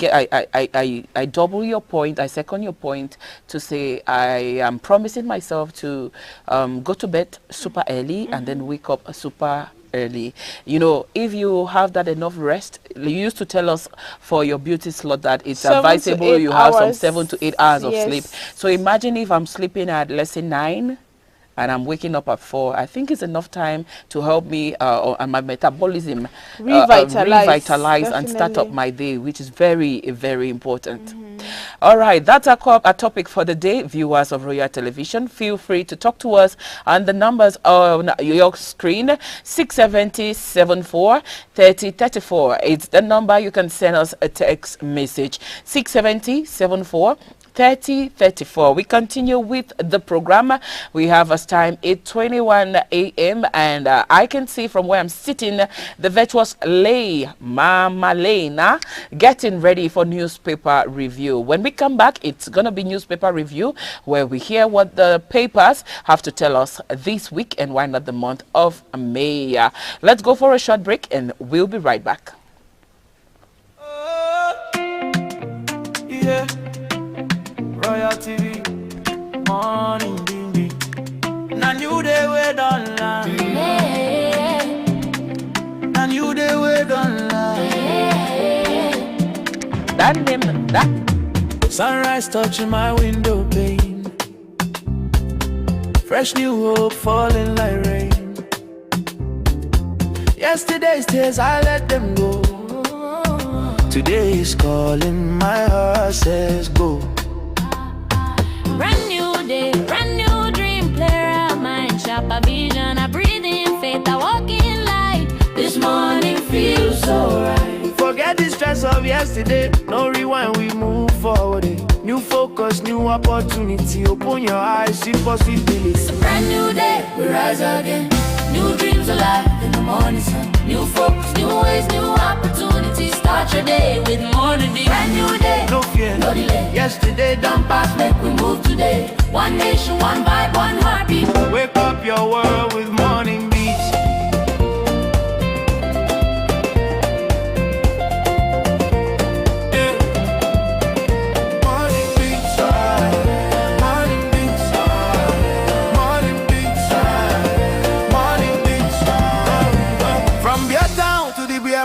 double your point, I second your point to say I am promising myself to go to bed super early and then wake up super early. You know, if you have that enough rest, you used to tell us for your beauty slot that it's advisable you have some 7 to 8 hours of sleep. So imagine if I'm sleeping at, let's say, 9 and I'm waking up at 4. I think it's enough time to help me and my metabolism revitalize and start up my day, which is very, very important. All right, that's our topic for the day. Viewers of Royal Television, feel free to talk to us on the numbers on your screen. 670-74 3034. It's the number you can send us a text message. 670-74 3034. We continue with the program. We have as time 8:21 a.m. and I can see from where I'm sitting the virtuous Mama Lena getting ready for newspaper review. When we come back, it's gonna be newspaper review where we hear what the papers have to tell us this week and why not the month of May. Let's go for a short break and we'll be right back. Royal TV, morning ding ding. Na new day we don't lie. Na new day we don't lie. That sunrise touching my window pane. Fresh new hope falling like rain. Yesterday's tears I let them go. Today is calling, my heart says go. Brand new day, brand new dream, clear of mind, sharper vision, I breathe in faith, I walk in light. This morning feels so right. Forget the stress of yesterday, no rewind, we move forward. New focus, new opportunity, open your eyes, see possibilities. Brand new day, we rise again, new dreams alive in the morning sun. New focus, new ways, new opportunities, start your day with morning dew. Brand new day, no fear, no delay. Yesterday done past, make we move today. One nation, one vibe, one heartbeat. Wake up your world with morning beats.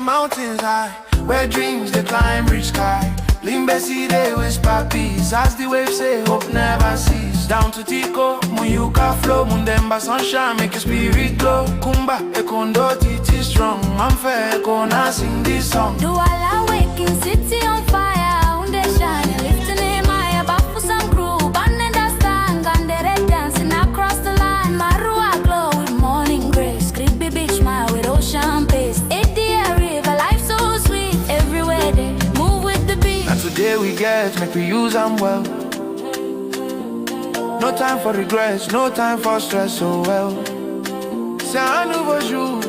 Mountains high, where dreams they climb, reach sky. Limbe see they whisper peace, as the waves say hope never cease. down to Tico, Muyuka flow, Mundemba sunshine, make your spirit glow. Kumba, Ekondo, Titi strong, I'm fair, Ekona sing this song. Do I waking city on fire, unde shine, lifting in my bafu some crew, band and stand, and they dancing across the line. Marua glow with morning grace, creepy beach smile with ocean pace. Edia river, life so sweet, everywhere they move with the beat. And today we get, make we use them well. No time for regrets, no time for stress, so well. C'est un nouveau jour,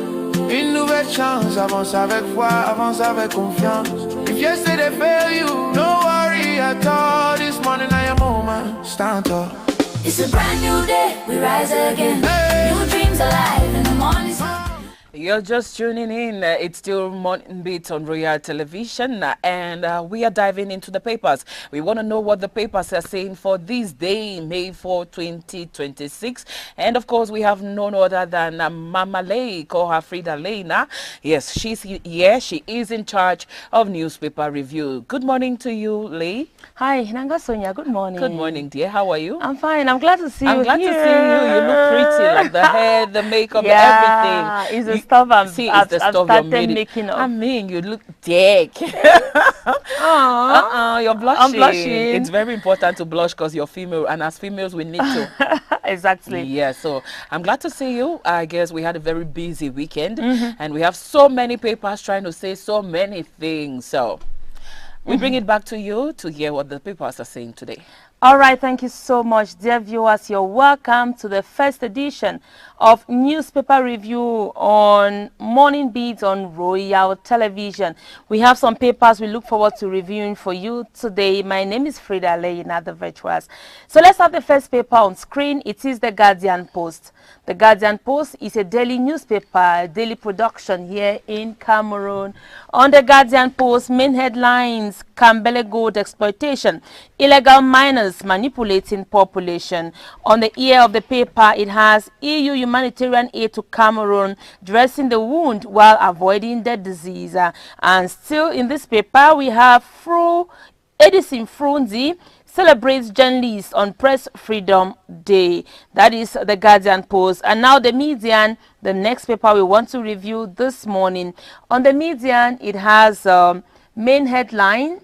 une nouvelle chance. Avance avec foi, avance avec confiance. If yesterday failed you, no worry at all. This morning I am moment, stand up. It's a brand new day, we rise again. New dreams alive in the morning. You're just tuning in. It's still Morning Beat on Royal Television, and we are diving into the papers. We want to know what the papers are saying for this day, May 4, 2026. And of course, we have none other than Mama Lay, call her Frida Lena. Yes, she's here. She is in charge of newspaper review. Good morning to you, Lay. Hi, Nanga Sonia. Good morning. Good morning, dear. How are you? I'm fine. I'm glad to see you. I'm glad to see you. You look pretty, like the hair, the makeup, everything. It's the stuff I've started making up. I mean, you look thick. You're blushing. I'm blushing. It's very important to blush because you're female, and as females, we need to. Exactly. Yeah, so I'm glad to see you. I guess we had a very busy weekend, and we have so many papers trying to say so many things. So we bring it back to you to hear what the papers are saying today. All right, thank you so much, dear viewers. You're welcome to the first edition of newspaper review on Morning Beat on Royal Television. We have some papers we look forward to reviewing for you today. My name is Frida Leyina, the virtuals. So let's have the first paper on screen. It is the Guardian Post. The Guardian Post is a daily newspaper, daily production here in Cameroon. On the Guardian Post, main headlines: Kambele gold exploitation, illegal miners manipulating population. On the ear of the paper, it has EU humanitarian aid to Cameroon, dressing the wound while avoiding the disease. And still in this paper, we have Edison Frunzi celebrates journalists on Press Freedom Day. That is the Guardian Post. And now the Median, the next paper we want to review this morning. On the Median, it has main headline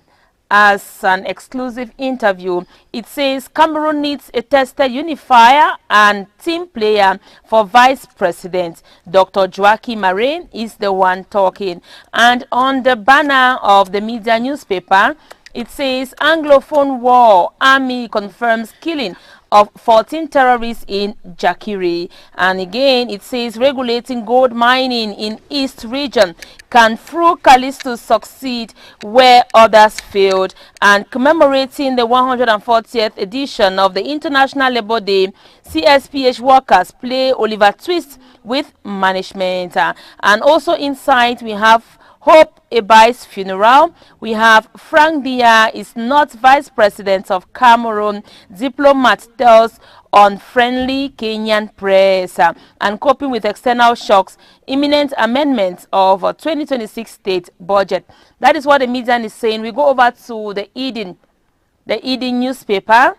as an exclusive interview. It says Cameroon needs a tested unifier and team player for vice president. Dr. Joachim Marraine is the one talking. And on the banner of the Media newspaper, it says Anglophone war, army confirms killing of 14 terrorists in Jakiri. And again, it says regulating gold mining in East region. Can Fru Callisto succeed where others failed? And commemorating the 140th edition of the International Labour Day, CSPH workers play Oliver Twist with management. And also inside, we have Hope Ebai's funeral. We have Frank Biya is not vice president of Cameroon. Diplomat tells unfriendly Kenyan press. And coping with external shocks, imminent amendments of 2026 state budget. That is what the Median is saying. We go over to the Eden newspaper.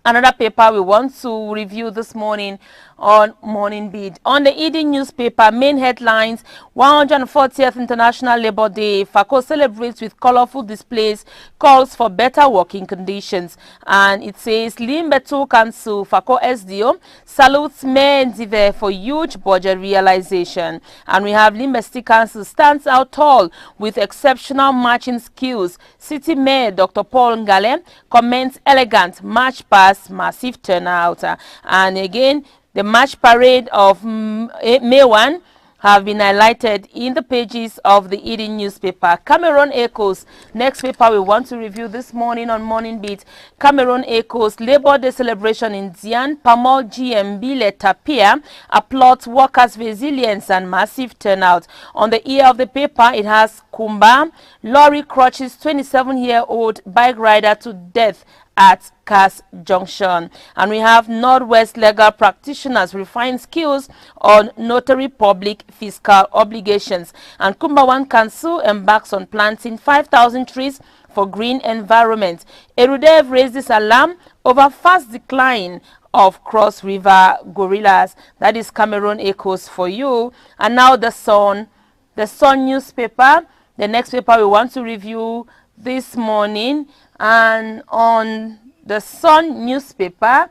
Another paper we want to review this morning on Morning Beat. On the Eden newspaper, main headlines: 140th International Labour Day. FACO celebrates with colorful displays, calls for better working conditions. And it says Limbetu Council, FACO SDO, salutes Menzive for huge budget realization. And we have Limbe Council stands out tall with exceptional marching skills. City Mayor Dr. Paul Ngale comments elegant march past massive turnout. And again, the march parade of May 1 have been highlighted in the pages of the Eden newspaper. Cameroon Echoes, next paper we want to review this morning on Morning Beat. Cameroon Echoes, Labour Day celebration in Dian, Pamol GMB Letapia applauds workers' resilience and massive turnout. On the ear of the paper, it has Kumba, lorry crushes 27-year-old bike rider to death at CAS Junction. And we have Northwest legal practitioners refine skills on notary public fiscal obligations. And Kumbawan Council embarks on planting 5,000 trees for green environment. Erudev raises alarm over fast decline of Cross River gorillas. That is Cameroon Echoes for you. And now the Sun newspaper, the next paper we want to review this morning. And on the Sun newspaper,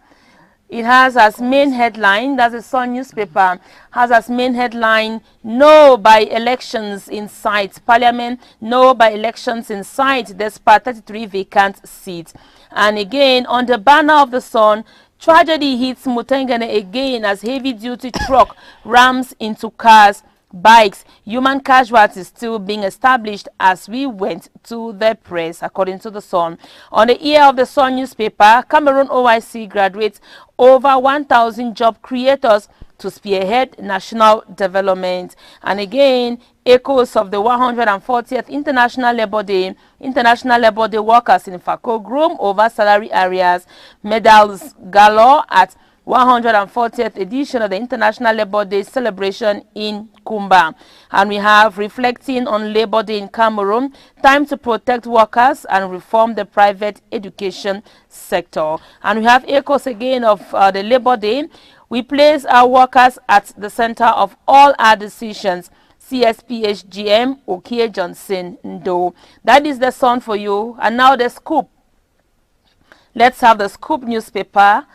it has as main headline, that's the Sun newspaper, has as main headline, no by-elections in sight. Parliament, no by-elections in sight, despite 33 vacant seats. And again, on the banner of the Sun, tragedy hits Mutengene again as heavy-duty truck rams into cars, bikes. Human casualties still being established as we went to the press, according to the Sun. On the ear of the Sun newspaper, Cameroon OIC graduates over 1,000 job creators to spearhead national development. And again, echoes of the 140th International Labour Day. International Labour Day workers in Fako groom over salary areas. Medals galore at 140th edition of the International Labour Day celebration in Kumba. And we have reflecting on Labour Day in Cameroon, time to protect workers and reform the private education sector. And we have echoes again of the Labour Day. We place our workers at the center of all our decisions. CSPHGM Okie Johnson Ndo. That is the Sun for you. And now the Scoop. Let's have the Scoop newspaper.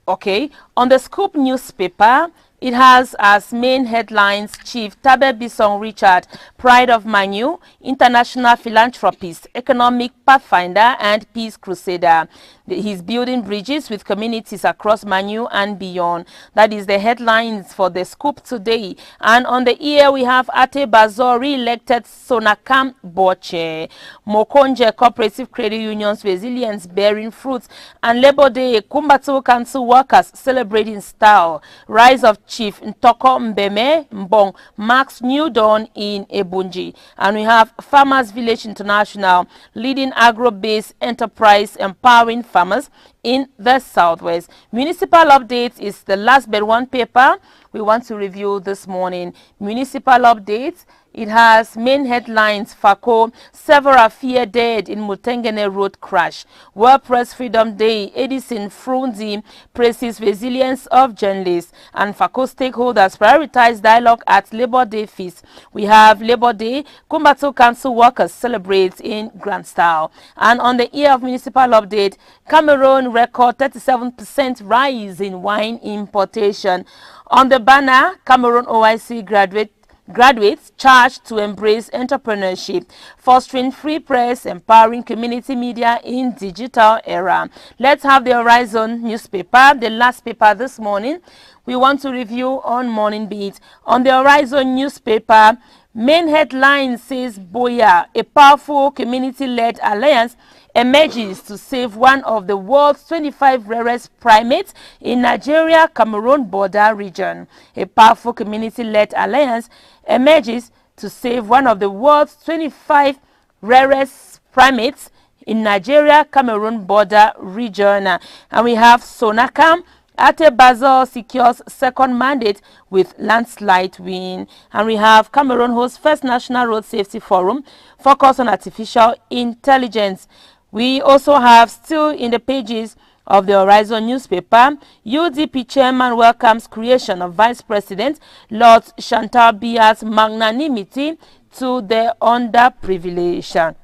Okay, on the Scoop newspaper, it has as main headlines, Chief Tabe Bisson Richard, Pride of Manu, International Philanthropist, Economic Pathfinder, and Peace Crusader. He's building bridges with communities across Manu and beyond. That is the headlines for the Scoop today. And on the ear, we have Ate Bazori elected Sonakam Boche, Mokonje Cooperative Credit Union's resilience bearing fruits, and Labor Day, Kumbatu Council workers celebrating style. Rise of Chief Ntoko Mbeme Mbong marks new dawn in Ebunji. And we have Farmers Village International, leading agro-based enterprise empowering farmers in the Southwest. Municipal updates is the last but one paper we want to review this morning. Municipal updates. It has main headlines, Fako, several fear dead in Mutengene road crash. World Press Freedom Day, Edison Frunzi praises resilience of journalists. And Fako stakeholders prioritize dialogue at Labor Day feast. We have Labor Day, Kumbatu Council workers celebrate in grand style. And on the ear of municipal update, Cameroon record 37% rise in wine importation. On the banner, Cameroon OIC graduates charged to embrace entrepreneurship, fostering free press, empowering community media in digital era. Let's have the Horizon newspaper, the last paper this morning. We want to review on Morning Beat. On the Horizon newspaper, main headline says Boya, a powerful community-led alliance emerges to save one of the world's 25 rarest primates in Nigeria-Cameroon border region. A powerful community-led alliance emerges to save one of the world's 25 rarest primates in Nigeria-Cameroon border region. And we have Sonakam. Ate Bazor secures second mandate with landslide win. And we have Cameroon hosts first National Road Safety Forum, focus on artificial intelligence. We also have still in the pages of the Horizon newspaper, UDP chairman welcomes creation of Vice President Lord Chantal Biya's magnanimity to the underprivileged.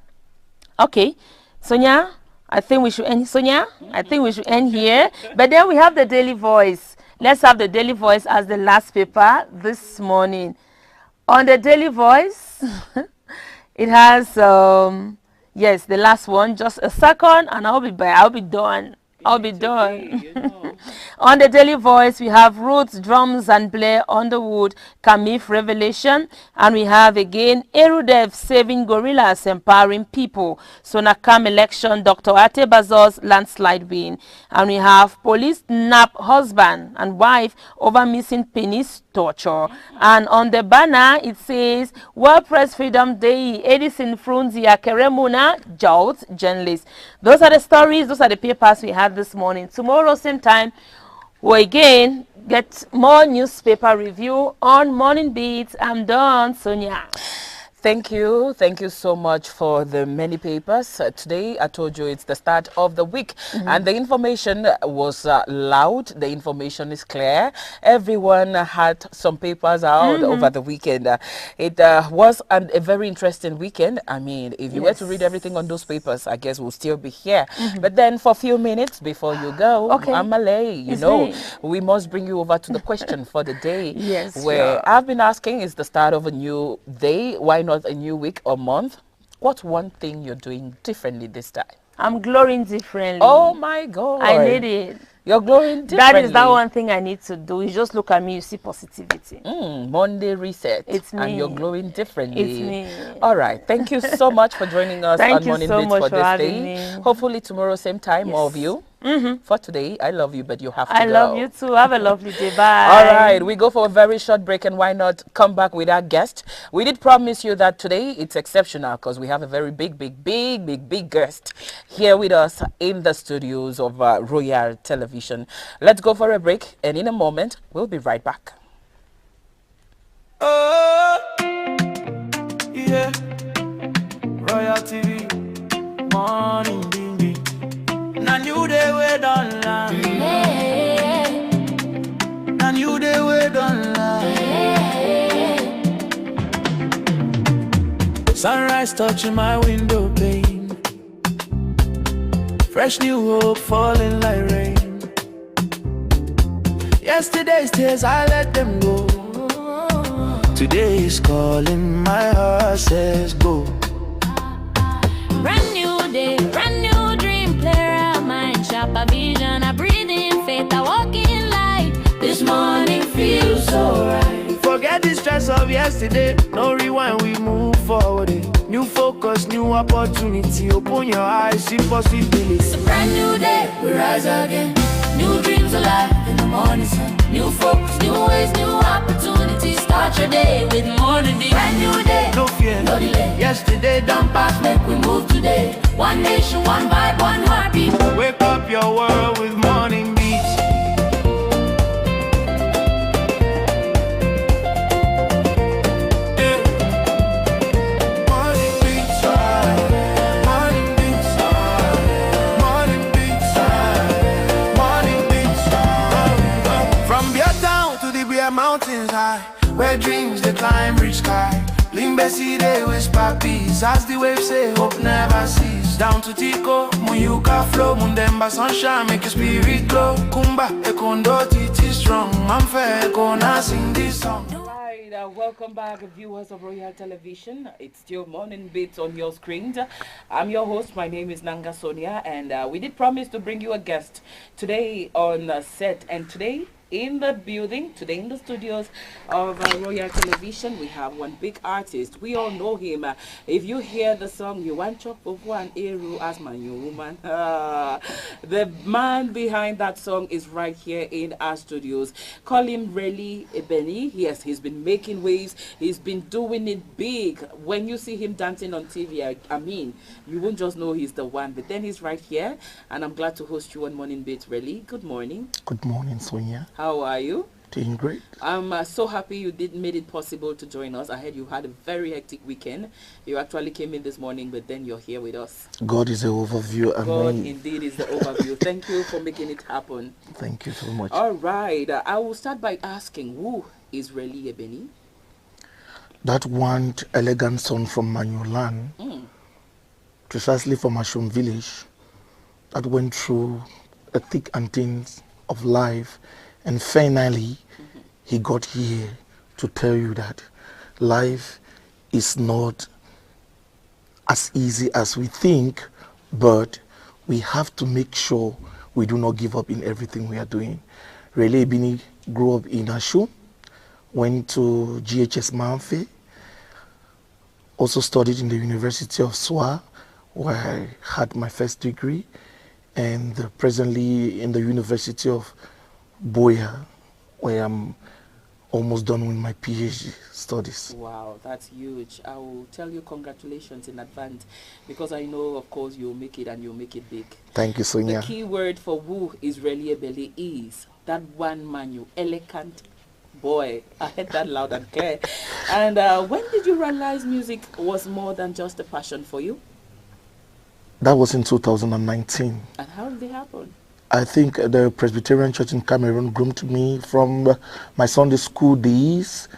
Okay, Sonia, I think we should end. Sonia, I think we should end here. But then we have the Daily Voice. Let's have the Daily Voice as the last paper this morning. On the Daily Voice, it has yes, the last one. Just a second, and I'll be back. I'll be done. I'll be done. On the Daily Voice, we have Roots, Drums and Blair Underwood, Kamif Revelation. And we have again Erudev Saving Gorillas, Empowering People. Sonakam Election, Dr. Ate Bazor's landslide win. And we have Police Nap Husband and Wife over Missing Penis Torture. And on the banner, it says, World Press Freedom Day, Edison Frunzia Keremuna, Jolt, journalist. Those are the stories, those are the papers we had this morning. Tomorrow, same time, we'll again get more newspaper review on Morning Beats. I'm done, Sonia. Thank you so much for the many papers. Today, I told you it's the start of the week, and the information was loud. The information is clear. Everyone had some papers out over the weekend. It was a very interesting weekend. I mean, if you were to read everything on those papers, I guess we'll still be here. But then for a few minutes before you go, Amalay, you know, we must bring you over to the question for the day. Yes, where I've been asking, is the start of a new day, why not a new week or month? What's one thing you're doing differently this time? I'm glowing differently. Oh my God. I need it. You're glowing differently. That is that one thing I need to do. You just look at me, you see positivity. Monday reset. It's me. And you're glowing differently. It's me. All right. Thank you so much for joining us on Morning Beats for this day. Me. Hopefully tomorrow, same time, more of you. For today, I love you, but you have to I go. love you too. Have a lovely day. Bye. All right, we go for a very short break, and why not come back with our guest? We did promise you that today it's exceptional because we have a very big guest here with us in the studios of Royal Television. Let's go for a break, and in a moment, we'll be right back. Oh, yeah. Royal TV, morning ding ding. Na new day we don't land. Na new day we don't land. Sunrise touching my window pane. Fresh new hope falling like rain. Yesterday's tears I let them go. Today is calling, my heart says go. Brand new day, brand new dream, clear our mind, sharper vision, I breathe in faith, I walk in light. This morning feels so right. Forget the stress of yesterday, no rewind, we move forward. New focus, new opportunity, open your eyes, see possibility. It's a brand new day, we rise again. New dreams alive in the morning sun. New focus, new ways, new opportunities. Start your day with Morning Beats. Brand new day, no fear, no delay. Yesterday done past, make we move today. One nation, one vibe, one heartbeat. Wake up your world with Morning Beats. Mountains high, where dreams they climb reach sky. Limbe see they whisper peace, as the waves say hope never cease. Down to Tico, Muyuka flow, Mundemba sunshine make your spirit glow. Kumba, Ekondo, Titi strong, I'm fair, gonna sing this song. Welcome back, viewers of Royal Television. It's still Morning Beats on your screen. I'm your host. My name is Nanga Sonia, and we did promise to bring you a guest today on set. And today, in the building, today in the studios of Royal Television, we have one big artist. We all know him. If you hear the song, You Want Chop of One Eru as My New Woman, the man behind that song is right here in our studios. Call him Reli Ebeni. Yes, he's been making waves. He's been doing it big. When you see him dancing on TV, I mean, you won't just know he's the one, but then he's right here, and I'm glad to host you on Morning Beats, Reli. Good morning. Good morning, Sonia. How are you? Doing great. I'm so happy you made it possible to join us. I heard you had a very hectic weekend. You actually came in this morning, but then you're here with us. God is the overview. God indeed is the overview. Thank you for making it happen. Thank you so much. All right. I will start by asking, who is Reli Ebeni? That one elegant son from Manulan, precisely from Ashum village, that went through a thick and thin of life, and finally he got here to tell you that life is not as easy as we think, but we have to make sure we do not give up in everything we are doing. Rele Bini grew up in Ashu, went to GHS Manfe, also studied in the University of Swa, where I had my first degree, and presently in the University of Boya, where I'm almost done with my PhD studies. Wow, that's huge. I will tell you congratulations in advance, because I know, of course, you'll make it and you'll make it big. Thank you, Sonia. The key word for who Israeli Ebele is that one man, you elegant boy. I heard that loud and clear. And when did you realize music was more than just a passion for you? That was in 2019. And how did it happen? I think the Presbyterian Church in Cameroon groomed me from my Sunday school days,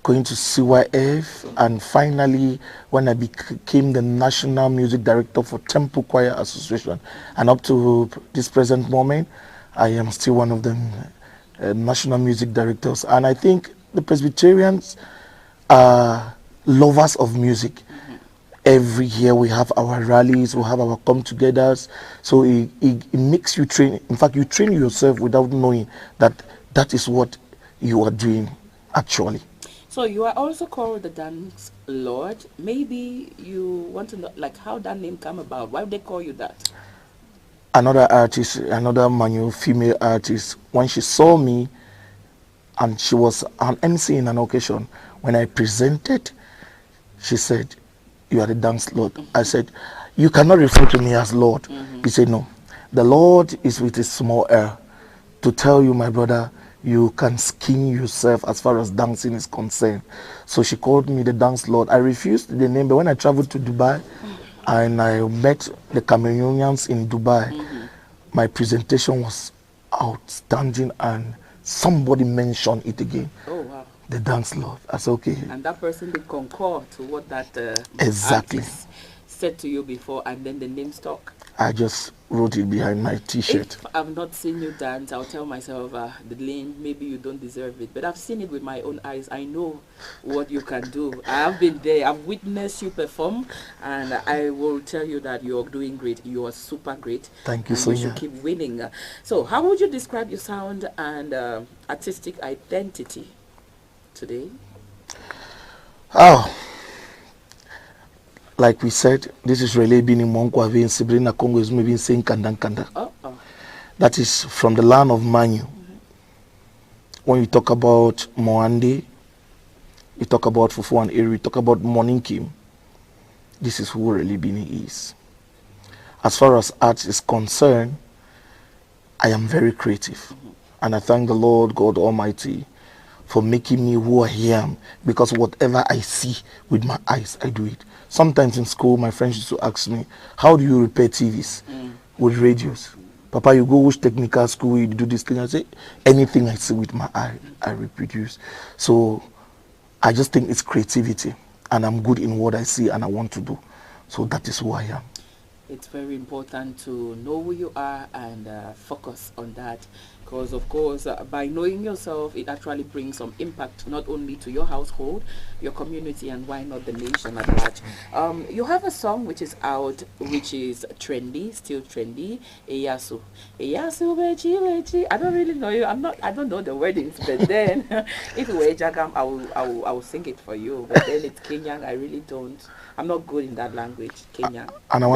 going to CYF, and finally when I became the National Music Director for Temple Choir Association. And up to this present moment, I am still one of the National Music Directors. And I think the Presbyterians are lovers of music. Every year we have our rallies, we have our come-togethers, so it makes you train. In fact, you train yourself without knowing that that is what you are doing actually. So you are also called the Dance Lord. Maybe you want to know, like, how that name came about. Why would they call you that? Another artist, another manual female artist, when she saw me, and she was an MC in an occasion, when I presented, she said, "You are the Dance Lord." I said, "You cannot refer to me as Lord." He said, "No, the Lord is with a small r, to tell you, my brother, you can skin yourself as far as dancing is concerned." So she called me the Dance Lord. I refused the name, but when I traveled to Dubai and I met the Cameroonians in Dubai, my presentation was outstanding, and somebody mentioned it again. Oh, wow. The Dance Lord. I said, okay. And that person did concur to what that Exactly artist said to you before, and then the name stuck. I just wrote it behind my t-shirt. If I've not seen you dance, I'll tell myself, the name, maybe you don't deserve it. But I've seen it with my own eyes. I know what you can do. I have been there. I've witnessed you perform, and I will tell you that you're doing great. You are super great. Thank you, Sonia. You Sonia. should keep winning. So how would you describe your sound and artistic identity today? Oh, like we said, this is really been in Monkwa in Sabrina Congo is maybe saying Kandang Kanda. That is from the land of Manu. When you talk about Moande, you talk about Fufu and Eri, you talk about Morning Kim. This is who really Bini is. As far as art is concerned, I am very creative. And I thank the Lord God Almighty for making me who I am, because whatever I see with my eyes, I do it. Sometimes in school, my friends used to ask me, how do you repair TVs with radios? Papa, you go which technical school, you do this thing. I say, anything I see with my eye, I reproduce. So I just think it's creativity, and I'm good in what I see and I want to do. So that is who I am. It's very important to know who you are and focus on that. Because, of course, by knowing yourself, it actually brings some impact not only to your household, your community, and why not the nation at large. You have a song which is out, which is trendy, still trendy, Eyasu. Eyasu, wechi, wechi. I don't really know you. I don't know the wordings, but then if it were Jagam, I will sing it for you. But then it's Kenyan. I really don't. I'm not good in that language, Kenyan. And I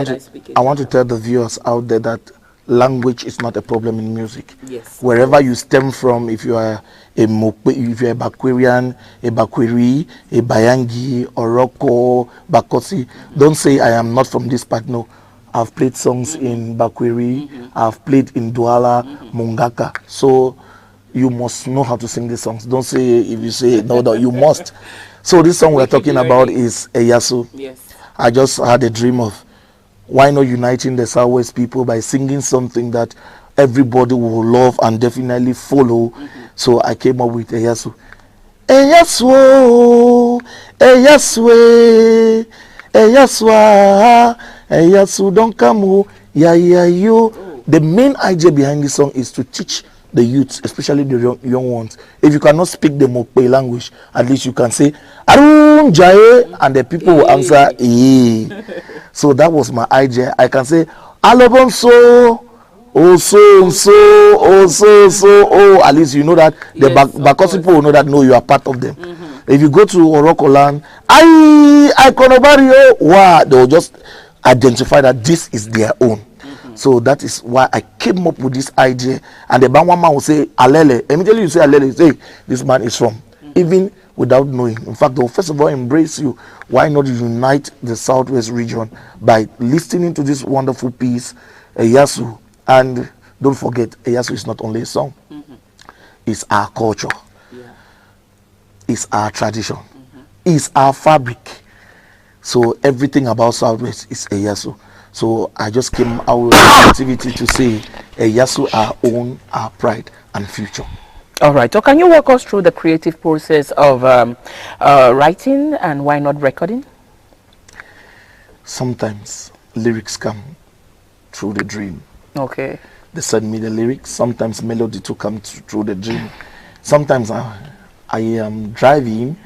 want to tell the viewers out there that language is not a problem in music. Yes. Wherever you stem from, if you are a Bakwerian, a Bakweri, a Bayangi, Oroko, Bakosi, don't say I am not from this part. No, I've played songs in Bakweri, I've played in Douala, Mungaka. So you must know how to sing these songs. Don't say, if you say no, you must. So this song we're talking about is Eyasu. Yes. I just had a dream of why not uniting the Southwest people by singing something that everybody will love and definitely follow. So I came up with Eyasu. Eyasu, Eyasu, Eyasu, Eyasu, don't come, ya you. The main idea behind this song is to teach the youths, especially the young ones. If you cannot speak the Mokpe language, at least you can say Arun Jaye, and the people will answer So that was my idea. I can say Alobonso At least you know that the Bakos people will know that, no, you are part of them. If you go to Oroko land, I Konobario, wow, they will just identify that this is their own. So that is why I came up with this idea. And the Bangwama will say, Alele. Immediately you say Alele, you say, this man is from. Even without knowing. In fact, they'll first of all embrace you. Why not unite the Southwest region by listening to this wonderful piece, Eyasu? And don't forget, Eyasu is not only a song. It's our culture. It's our tradition. It's our fabric. So everything about Southwest is Eyasu. So I just came out with activity to say Eyasu, our own, our pride and future. All right. So can you walk us through the creative process of writing and why not recording? Sometimes lyrics come through the dream. Okay. They send me the lyrics. Sometimes melody to come through the dream. Sometimes I am driving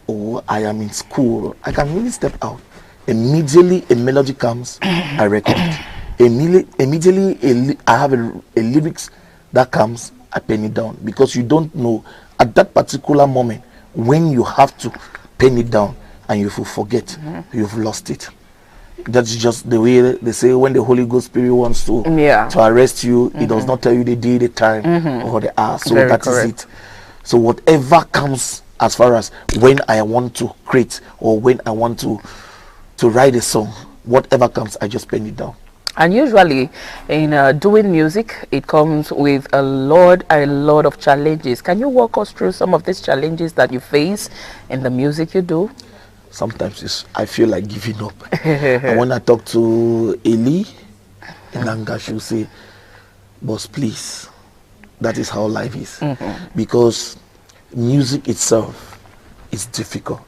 or I am in school. I can really step out. Immediately a melody comes, I record it. Immediately I have a lyrics that comes, I pen it down, because you don't know at that particular moment when you have to pen it down and you will forget, you've lost it. That's just the way they say when the Holy Ghost Spirit wants to arrest you, it does not tell you the day, the time, or the hour. So that is it. So whatever comes as far as when I want to create or when I want to write a song, whatever comes, I just pen it down. And usually in doing music, it comes with a lot of challenges. Can you walk us through some of these challenges that you face in the music you do? Sometimes I feel like giving up. And when I talk to Eli, Nanga, she'll say, boss, please, that is how life is. Because music itself is difficult.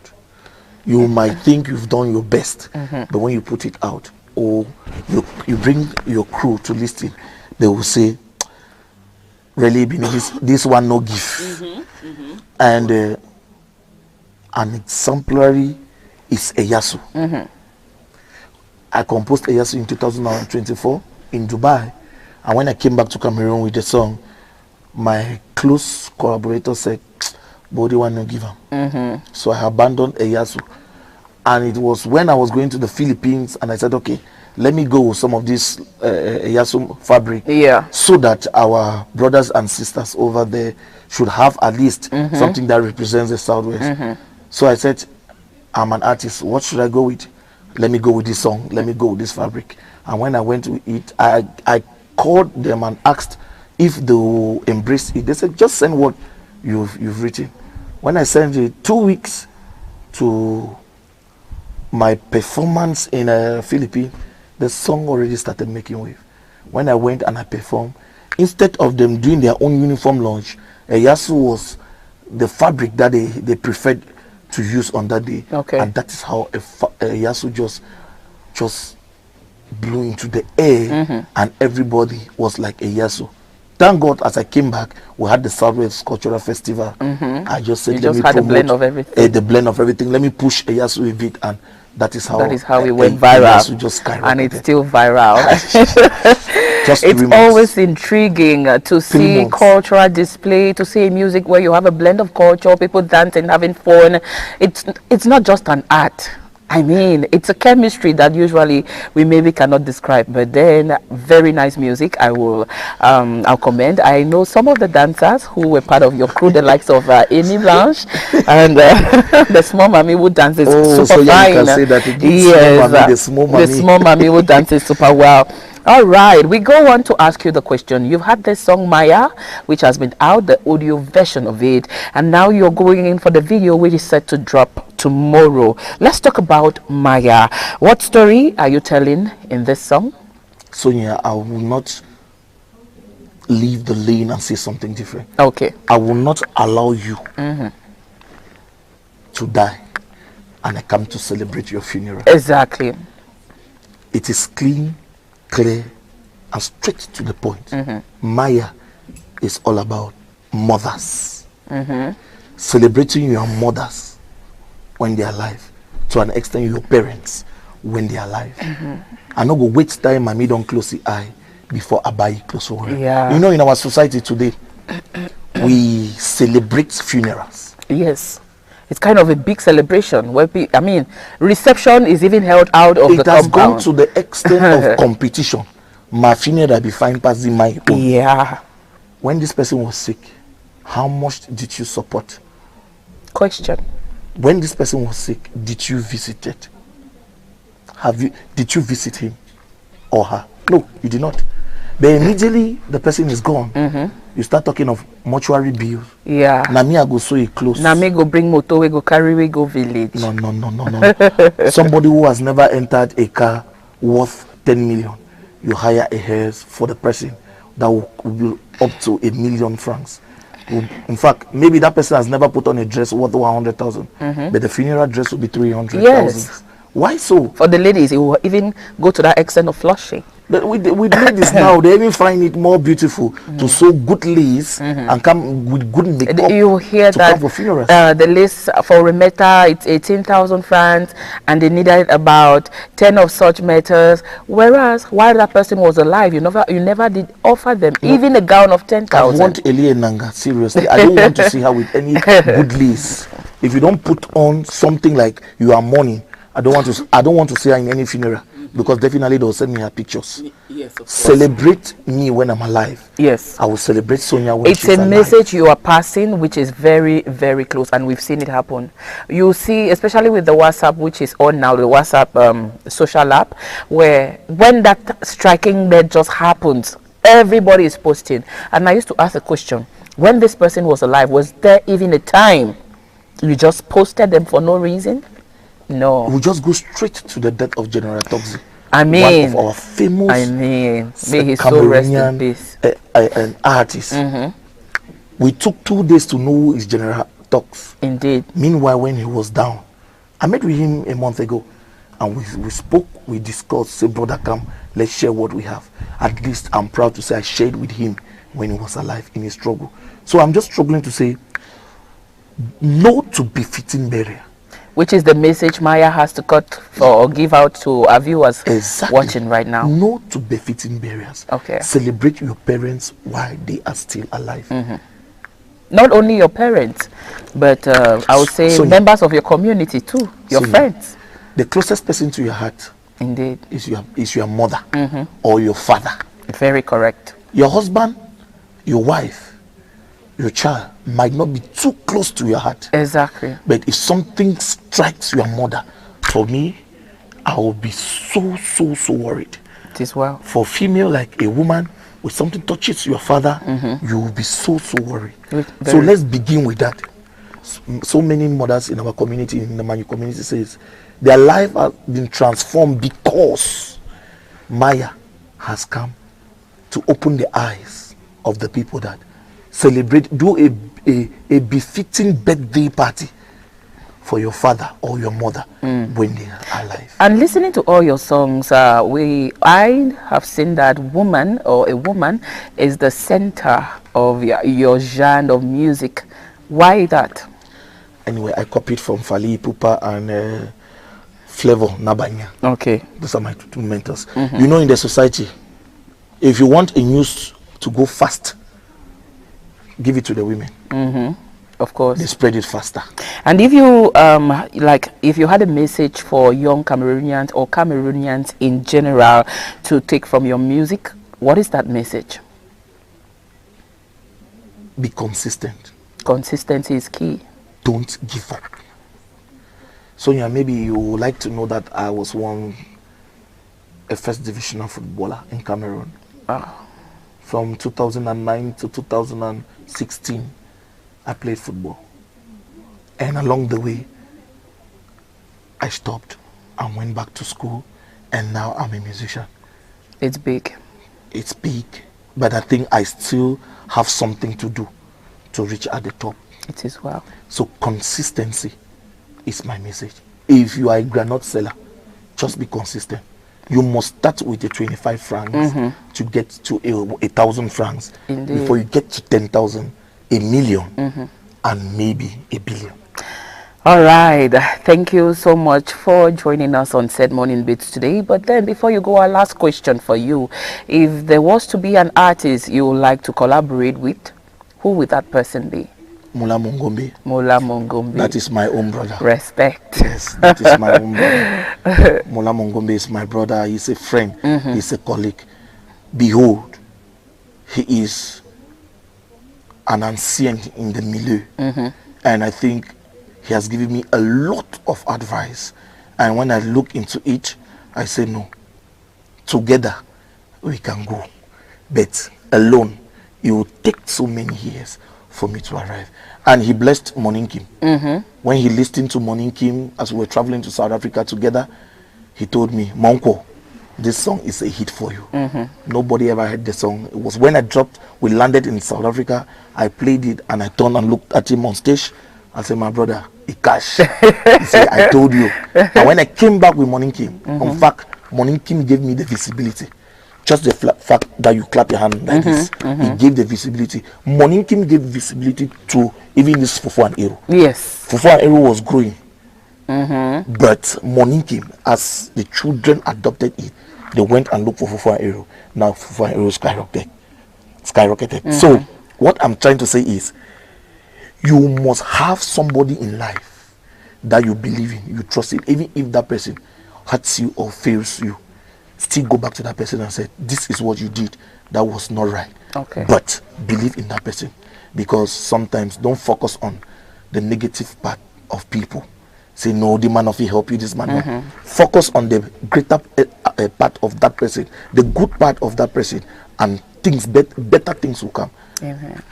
You might think you've done your best, but when you put it out, or you bring your crew to listen, they will say, really, this one no give. And an exemplary is Eyasu. I composed Eyasu in 2024 in Dubai. And when I came back to Cameroon with the song, my close collaborator said, body one no give him. So I abandoned Eyasu. And it was when I was going to the Philippines and I said, okay, let me go with some of this Eyasu fabric, so that our brothers and sisters over there should have at least something that represents the Southwest. So I said, I'm an artist, what should I go with? Let me go with this song, let me go with this fabric. And when I went to it, I called them and asked if they will embrace it. They said, just send what you've written. When I sent it, 2 weeks to my performance in Philippines, the song already started making wave. When I went and I performed, instead of them doing their own uniform launch, Eyasu was the fabric that they preferred to use on that day. And that is how Eyasu just blew into the air, and everybody was like Eyasu. Thank God, as I came back, we had the Southwest Cultural Festival. I just said, let me promote the blend of everything. The blend of everything. Let me push Eyasu a bit, and that is how it went viral. Just and it's still viral. Just it's always intriguing to see cultural display, to see music where you have a blend of culture, people dancing, having fun. It's not just an art. I mean, it's a chemistry that usually we maybe cannot describe, but then very nice music. I'll commend. I know some of the dancers who were part of your crew, the likes of Amy Blanche and the small mommy who dances super fine. You can say that yes, the small mommy who dances super well. All right, we go on to ask you the question. You've had this song Maya, which has been out, the audio version of it, and now you're going in for the video, which is set to drop tomorrow. Let's talk about Maya. What story are you telling in this song? Sonia, I will not leave the lane and say something different. Okay. I will not allow you to die and I come to celebrate your funeral. Exactly. It is clean, clear, and straight to the point. Maya is all about mothers. Celebrating your mothers when they are alive, to an extent your parents when they are alive. I no go wait time mommy don't close the eye before I buy clothes for her. Yeah. You know, in our society today, we celebrate funerals. Yes. It's kind of a big celebration where I mean, reception is even held out of the compound. It has gone to the extent of competition. My funeral be fine passing my own. Yeah. When this person was sick, how much did you support? Question. When this person was sick, did you visit it? Did you visit him or her? No, you did not. But immediately the person is gone. You start talking of mortuary bills. Yeah. Na me I go sew a clothes. Na me go bring motor, we go carry, we go village. No. Somebody who has never entered a car worth 10 million, you hire a hearse for the person that will be up to 1 million francs. In fact, maybe that person has never put on a dress worth 100,000, but the funeral dress will be 300,000. Yes. Why so? For the ladies, it will even go to that extent of flushing. But with ladies now, they even find it more beautiful to sew good lace and come with good makeup. You hear that for funerals. The lace for remeta, it's 18,000 francs, and they needed about 10 of such meters. Whereas while that person was alive, you never did offer them even a gown of 10,000. I want Elie Nanga, seriously. I don't want to see her with any good lace. If you don't put on something like you are mourning, I don't want to see her in any funeral, because definitely they'll send me her pictures. Yes, of course. Celebrate me when I'm alive. Yes. I will celebrate Sonia when she's alive. It's a message you are passing which is very, very close, and we've seen it happen. You see, especially with the WhatsApp, which is on now, the WhatsApp social app, where when that striking death just happens, everybody is posting. And I used to ask a question, when this person was alive, was there even a time you just posted them for no reason? No. We just go straight to the death of General Toxi. I mean, one of our famous may his soul rest in peace. An artist. We took 2 days to know who is General Tox. Indeed. Meanwhile, when he was down, I met with him a month ago, and we spoke, we discussed, say, brother, come, let's share what we have. At least I'm proud to say I shared with him when he was alive in his struggle. So I'm just struggling to say no to befitting burial. Which is the message Maya has to cut for or give out to our viewers watching right now. No to befitting burials. Okay. Celebrate your parents while they are still alive. Not only your parents, but I would say members of your community too, your friends. The closest person to your heart, indeed, is your mother or your father. Very correct. Your husband, your wife, your child might not be too close to your heart. Exactly. But if something strikes your mother, for me, I will be so worried. It is well. For female, like a woman, when something touches your father, you will be so worried. So let's begin with that. So many mothers in our community, in the Manu community, says their life has been transformed because Maya has come to open the eyes of the people that celebrate, do a befitting birthday party for your father or your mother when they are alive. And listening to all your songs, I have seen that woman or a woman is the center of your genre of music. Why that? Anyway, I copied from Fali Ipupa and Flavor Nabanya. Okay. Those are my two mentors. You know, in the society, if you want a news to go fast, give it to the women. Of course. They spread it faster. And if you if you had a message for young Cameroonians or Cameroonians in general to take from your music, what is that message? Be consistent. Consistency is key. Don't give up. Sonia, maybe you would like to know that I was a first divisional footballer in Cameroon. From 2009 to 2016, I played football. And along the way, I stopped and went back to school, and now I'm a musician. It's big. It's big, but I think I still have something to do to reach at the top. It is well. So consistency is my message. If you are a granite seller, just be consistent. You must start with the 25 francs to get to 1,000 francs. Indeed. Before you get to 10,000, 1 million, and maybe 1 billion. All right. Thank you so much for joining us on Said Morning Beats today. But then before you go, our last question for you. If there was to be an artist you would like to collaborate with, who would that person be? Mula Mungombe. Mula Mungombe. That is my own brother. Respect. Yes, that is my own brother. Mula Mungombe is my brother. He's a friend. He's a colleague. Behold, he is an ancient in the milieu. And I think he has given me a lot of advice. And when I look into it, I say, no, together we can go. But alone, it will take so many years for me to arrive. And he blessed Moninkim. When he listened to Moninkim as we were traveling to South Africa together, he told me, Monko, this song is a hit for you. Nobody ever heard the song. It was when I dropped, we landed in South Africa, I played it and I turned and looked at him on stage. I said, my brother, Ikash. He said, I told you. And when I came back with Moninkim, in fact, Moninkim gave me the visibility. Just the fact that you clap your hand like this, it gave the visibility. Moninkim gave visibility to even this Fufu and Eru. Yes. Fufu and Eru was growing. But Moninkim, as the children adopted it, they went and looked for Fufu and Eru. Now Fufu and Eru skyrocketed. So what I'm trying to say is, you must have somebody in life that you believe in, you trust in, even if that person hurts you or fails you. Still go back to that person and say, this is what you did, that was not right. But believe in that person, because sometimes don't focus on the negative part of people. Say, no, the man of you help you, this man. Focus on the greater part of that person, the good part of that person, and things better things will come.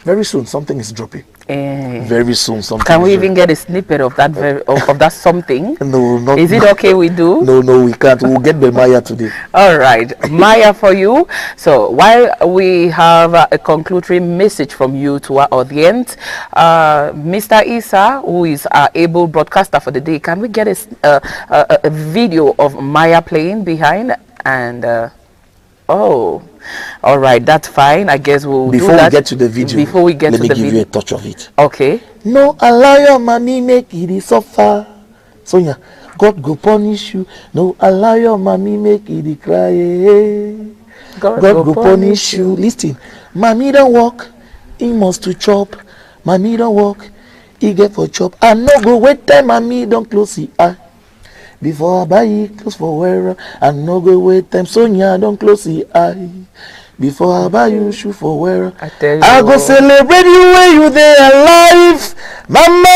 Very soon something is dropping. Very soon something. Can we even get a snippet of that of that something? No, not. Is it okay we do? No, we can't. We'll get the Maya today. All right, Maya for you. So while we have a conclusory message from you to our audience, Mr. Isa, who is our able broadcaster for the day, can we get a video of Maya playing behind? And oh, all right, that's fine. I guess we'll before do that. We get to the video, before we get let to me the give video, you a touch of it. Okay. No, allow your mommy make it suffer. Sonia, God go punish you. No, allow your mommy make it cry. God go punish you. Listen, mommy don't walk, he must to chop. Mommy don't walk, he get for chop. I no go wait time, mommy don't close the eye. Before I buy it, close for wear. I no go wait time, Sonia don't close the eye. Before I buy you shoe for wear. I go celebrate you when you there alive. Mama,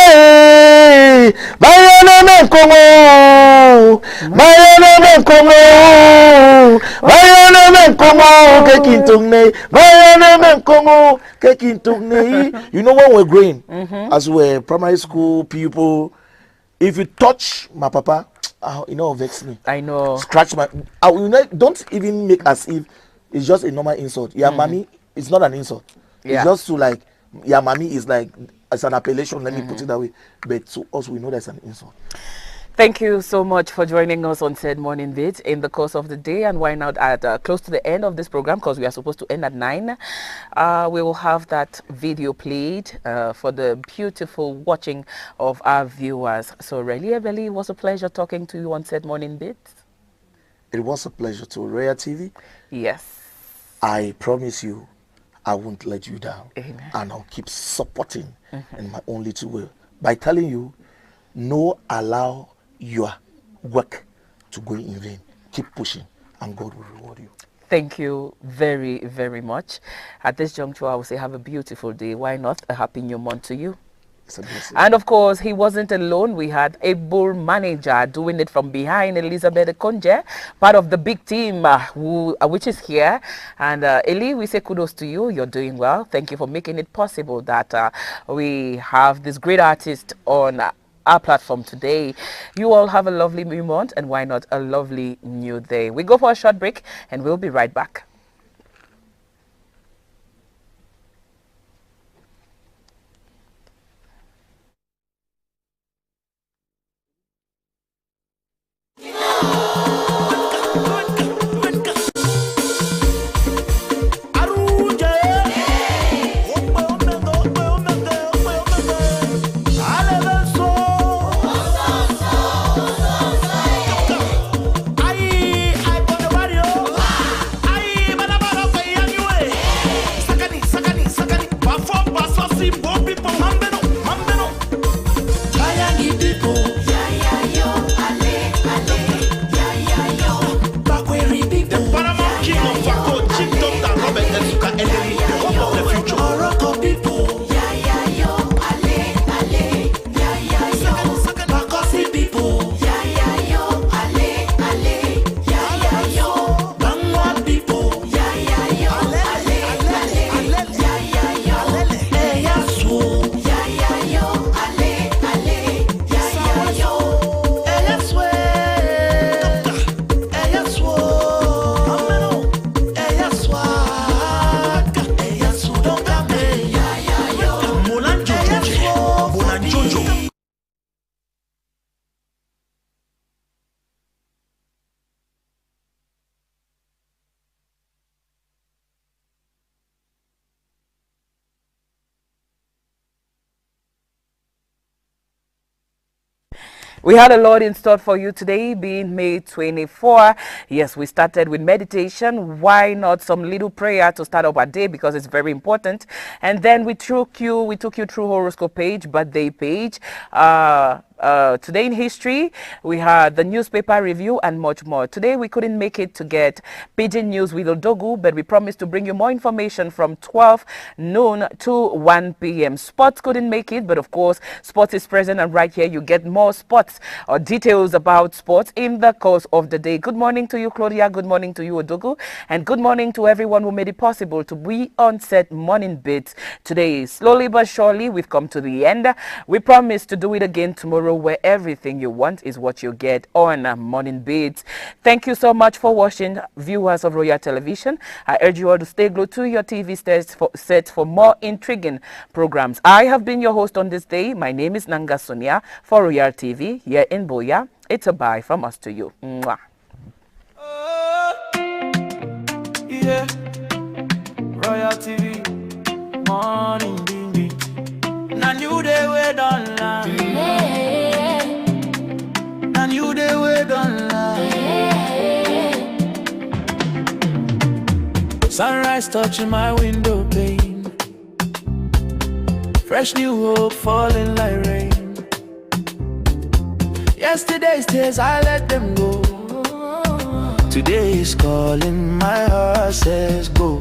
Bayana Kongo, Bayana Kongo, Bayana Kongo, Kekintungne, Bayana Kongo, Kekintungne. You know when we're growing, as we're primary school people, if you touch my papa, you know, vex me. I know. Scratch my. You know, don't even make as if it's just a normal insult. Yeah, mommy, it's not an insult. It's just to like, yeah, mommy is like, it's an appellation. Let me put it that way. But to us, we know that's an insult. Thank you so much for joining us on Said Morning Beat in the course of the day. And why not at close to the end of this program, because we are supposed to end at 9. We will have that video played for the beautiful watching of our viewers. So really, it was a pleasure talking to you on Said Morning Beat. It was a pleasure to Royal TV. Yes. I promise you, I won't let you down. Amen. And I'll keep supporting in my own little way by telling you, no allow your work to go in vain. Keep pushing and God will reward you. Thank you very, very much. At this juncture, I will say have a beautiful day. Why not? A happy new month to you. And of course, he wasn't alone. We had a bull manager doing it from behind, Elizabeth Konje, part of the big team which is here. And Eli, we say kudos to you. You're doing well. Thank you for making it possible that we have this great artist on our platform today. You all have a lovely new month, and why not a lovely new day. We go for a short break and we'll be right back. We had a lot in store for you today, being May 24. Yes, we started with meditation. Why not some little prayer to start up our day, because it's very important. And then we took you through horoscope page, birthday page. Today in history, we had the newspaper review and much more. Today we couldn't make it to get Pidgin News with Odogu, but we promised to bring you more information from 12 noon to 1 p.m. Sports couldn't make it, but of course, sports is present, and right here you get more sports or details about sports in the course of the day. Good morning to you, Claudia. Good morning to you, Odogu. And good morning to everyone who made it possible to be on set Morning Beats today. Slowly but surely, we've come to the end. We promise to do it again tomorrow, where everything you want is what you get on Morning Beats. Thank you so much for watching, viewers of Royal Television. I urge you all to stay glued to your TV sets for more intriguing programs. I have been your host on this day. My name is Nanga Sonia for Royal TV here in Boya. It's a bye from us to you. Mwah. Yeah, Royal TV, morning beat. Now new day we done land. Now new day we done land. Sunrise touching my window pane. Fresh new hope falling like rain. Yesterday's tears I let them go. Today is calling, my heart says go.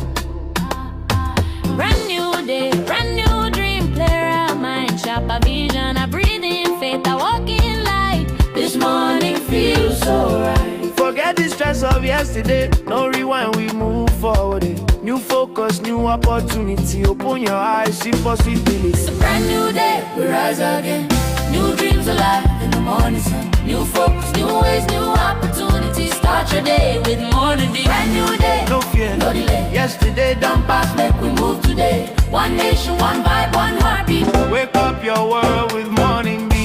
Brand new day, brand new dream, clearer mind, sharper vision. I breathe in faith, I walk in light. This morning feels so right. Forget the stress of yesterday, no rewind, we move forward. New focus, new opportunity, open your eyes, see possibility. It's a brand new day, we rise again. New dreams alive in the morning sun. New focus, new ways, new opportunities. Start your day with Morning Beat. Brand new day, no fear, no delay. Yesterday done past, Make we move today. One nation, one vibe, one heartbeat. Wake up your world with Morning Beats.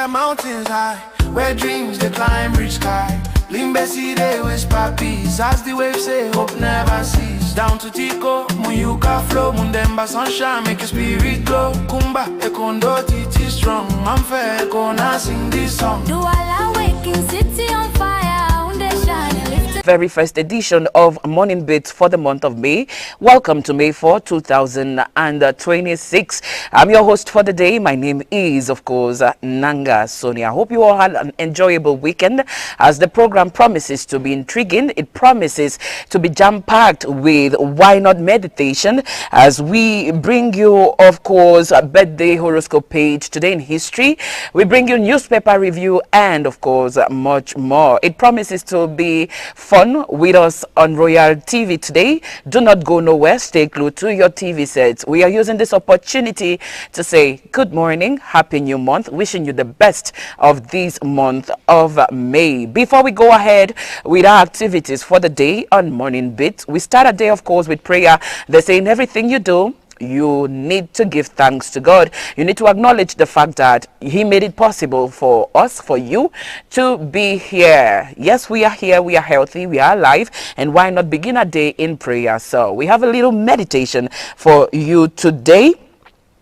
Mountains high, where dreams they climb rich sky. Limbe see they whisper peace, as the waves say hope never cease. Down to Tico, Muyuka flow, Mundemba sunshine make your spirit glow. Kumba, Ekondo, Titi strong, I'm fair, gonna sing this song. Do all awaken, city on fire, they shine, lift. Very first edition of Morning Beats for the month of May. Welcome to May 4, 2026. I'm your host for the day. My name is, of course, Nanga Sonia. I hope you all had an enjoyable weekend. As the program promises to be intriguing, it promises to be jam-packed with why not meditation, as we bring you, of course, a birthday horoscope page today in history. We bring you newspaper review and, of course, much more. It promises to be fun with us on Royal TV today. Do not go nowhere. Stay glued to your TV sets. We are using this opportunity to say good morning, happy new month, wishing you the best of this month of May. Before we go ahead with our activities for the day on Morning Beat, we start a day, of course, with prayer. They're saying everything you do, you need to give thanks to God. You need to acknowledge the fact that He made it possible for us, for you, to be here. Yes, we are here, we are healthy, we are alive, and why not begin a day in prayer? So we have a little meditation for you today.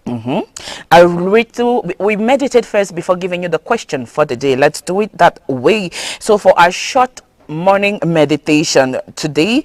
We meditate first before giving you the question for the day. Let's do it that way. So for our short morning meditation today,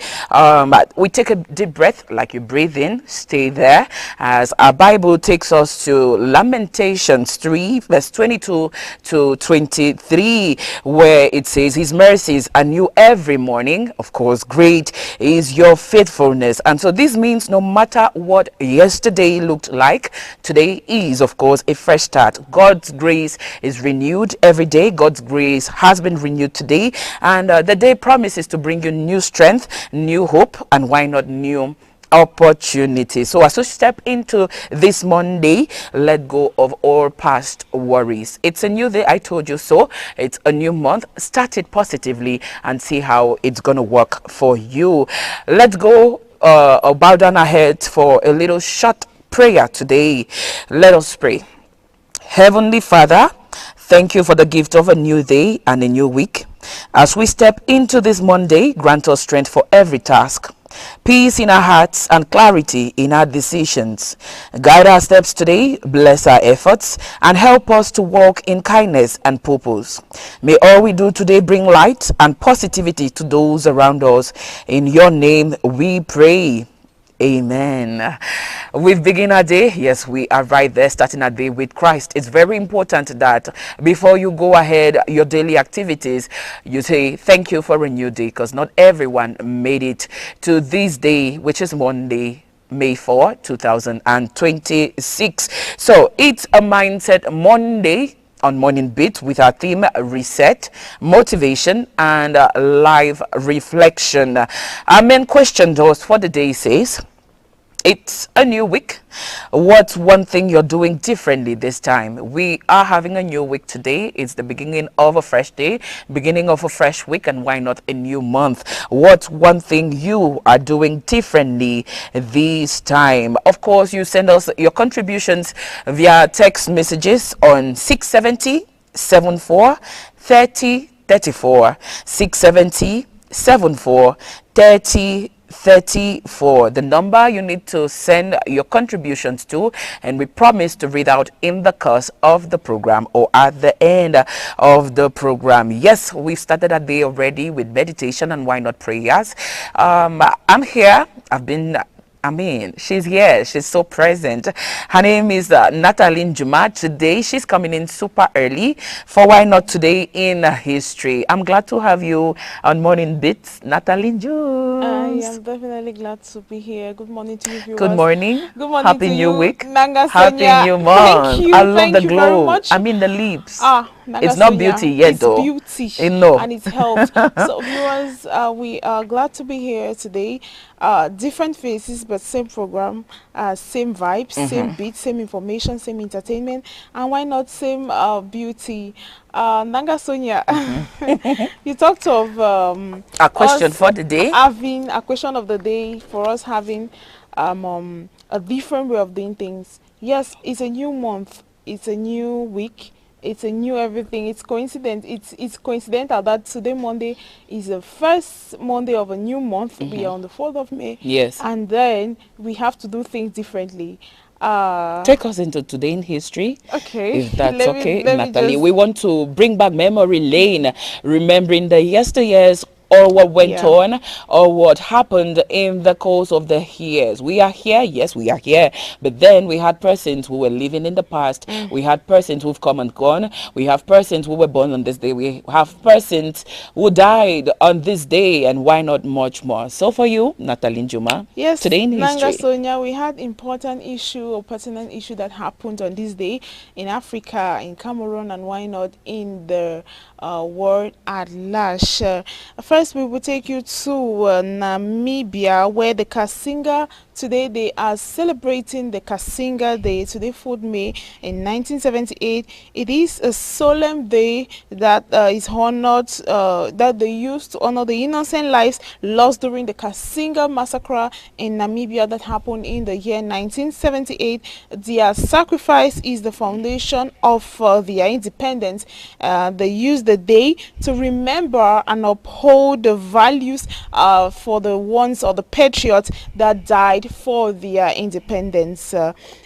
we take a deep breath, like you breathe in, stay there, as our Bible takes us to Lamentations 3 verse 22 to 23, where it says His mercies are new every morning. Of course, great is your faithfulness. And so this means no matter what yesterday looked like, today is, of course, a fresh start. God's grace is renewed every day. God's grace has been renewed today, and the day promises to bring you new strength, new hope, and why not new opportunity. So as we step into this Monday, let go of all past worries. It's a new day, I told you so. It's a new month. Start it positively and see how it's going to work for you. Let's go bow down our heads for a little short prayer today. Let us pray. Heavenly Father, thank you for the gift of a new day and a new week. As we step into this Monday, grant us strength for every task, peace in our hearts and clarity in our decisions. Guide our steps today, bless our efforts, and help us to walk in kindness and purpose. May all we do today bring light and positivity to those around us. In your name we pray. Amen. We've begun our day. Yes, we are right there, starting our day with Christ. It's very important that before you go ahead your daily activities, you say thank you for a new day, because not everyone made it to this day, which is Monday, May 4, 2026. So it's a Mindset Monday on Morning Beat with our theme reset, motivation, and live reflection. Our main question to us for the day says, it's a new week. What's one thing you're doing differently this time? We are having a new week today. It's the beginning of a fresh day, beginning of a fresh week, and why not a new month? What's one thing you are doing differently this time? Of course, you send us your contributions via text messages on 670 74 30 34, 670 74 30 34, the number you need to send your contributions to, and we promise to read out in the course of the program or at the end of the program. Yes, we started a day already with meditation and why not prayers. I'm here. She's here. She's so present. Her name is Natalie Juma. Today, she's coming in super early for Why Not Today in History. I'm glad to have you on Morning Beats, Natalie Juma. I am definitely glad to be here. Good morning to you, viewers. Good morning. Good morning. Happy to new you, week. Nanga Happy Sonia. new month. Thank you. I love Thank the you glow. very much. The lips. Nanga it's not Sonia. beauty yet, it's though. Beauty. No. And it's health. So, viewers, we are glad to be here today. Different faces, but same program, same vibes, same beat, same information, same entertainment, and why not same beauty. Nanga Sonia, you talked of a question for the day. Having a question of the day for us having a different way of doing things. Yes, it's a new month. It's a new week. It's a new everything. It's coincident. It's coincidental that today Monday is the first Monday of a new month. We are on the 4th of May. Yes. And then we have to do things differently. Take us into today in history. Okay. If that's let okay, me Natalie. We want to bring back memory lane, remembering the yesteryears, or what went on, or what happened in the course of the years. We are here, yes, we are here, but then we had persons who were living in the past. We had persons who've come and gone. We have persons who were born on this day. We have persons who died on this day, and why not much more? So for you, Natalie Juma, yes, today in Nanga history. Sonia, we had important issue or pertinent issue that happened on this day in Africa, in Cameroon, and why not in the world at large. First, we will take you to Namibia, where the Kasinga, today they are celebrating the Kasinga Day, today 4th May in 1978. It is a solemn day that is honored, that they used to honor the innocent lives lost during the Kasinga massacre in Namibia that happened in the year 1978. Their sacrifice is the foundation of their independence. They use the day to remember and uphold the values for the ones or the patriots that died for their independence.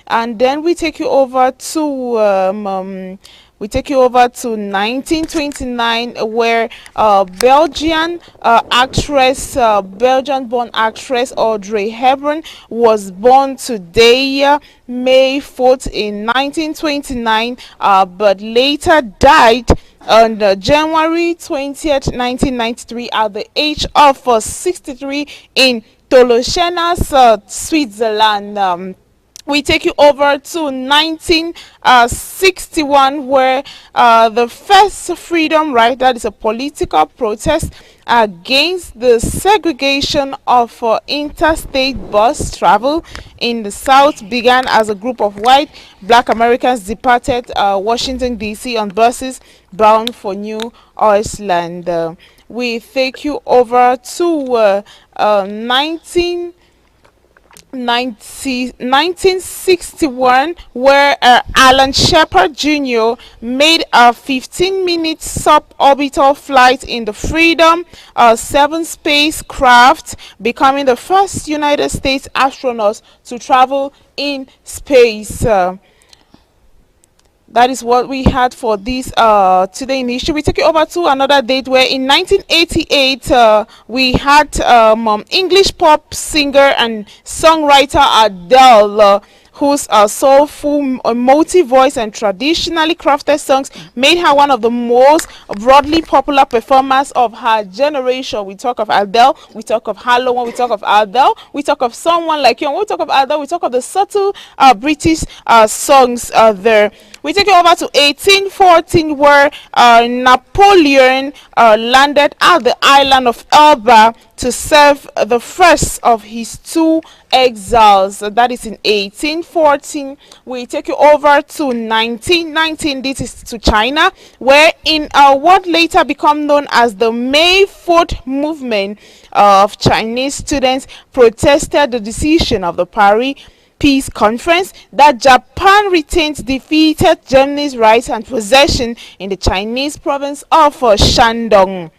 And then we take you over to 1929, where Belgian Belgian-born actress Audrey Hepburn was born today, May 4th in 1929, but later died on January 20th, 1993, at the age of 63 in Tolochenaz, Switzerland. We take you over to 1961, where the first freedom right, that is a political protest against the segregation of interstate bus travel in the South, began as a group of white black Americans departed Washington, D.C. on buses bound for New Iceland. We take you over to 1961, where Alan Shepard Jr. made a 15-minute suborbital flight in the Freedom 7 spacecraft, becoming the first United States astronauts to travel in space. That is what we had for this today in history. We take it over to another date where in 1988 we had English pop singer and songwriter Adele, whose soulful, multi-voice and traditionally crafted songs made her one of the most broadly popular performers of her generation. We talk of Adele, we talk of Harlow. When we talk of Adele, we talk of someone like you. When we talk of Adele, we talk of the subtle British songs there. We take it over to 1814, where Napoleon landed at the island of Elba to serve the first of his two exiles. That is in 1814. We take you over to 1919. This is to China, where in what later become known as the May 4th movement of Chinese students protested the decision of the Paris Peace Conference that Japan retains defeated Germany's rights and possession in the Chinese province of Shandong.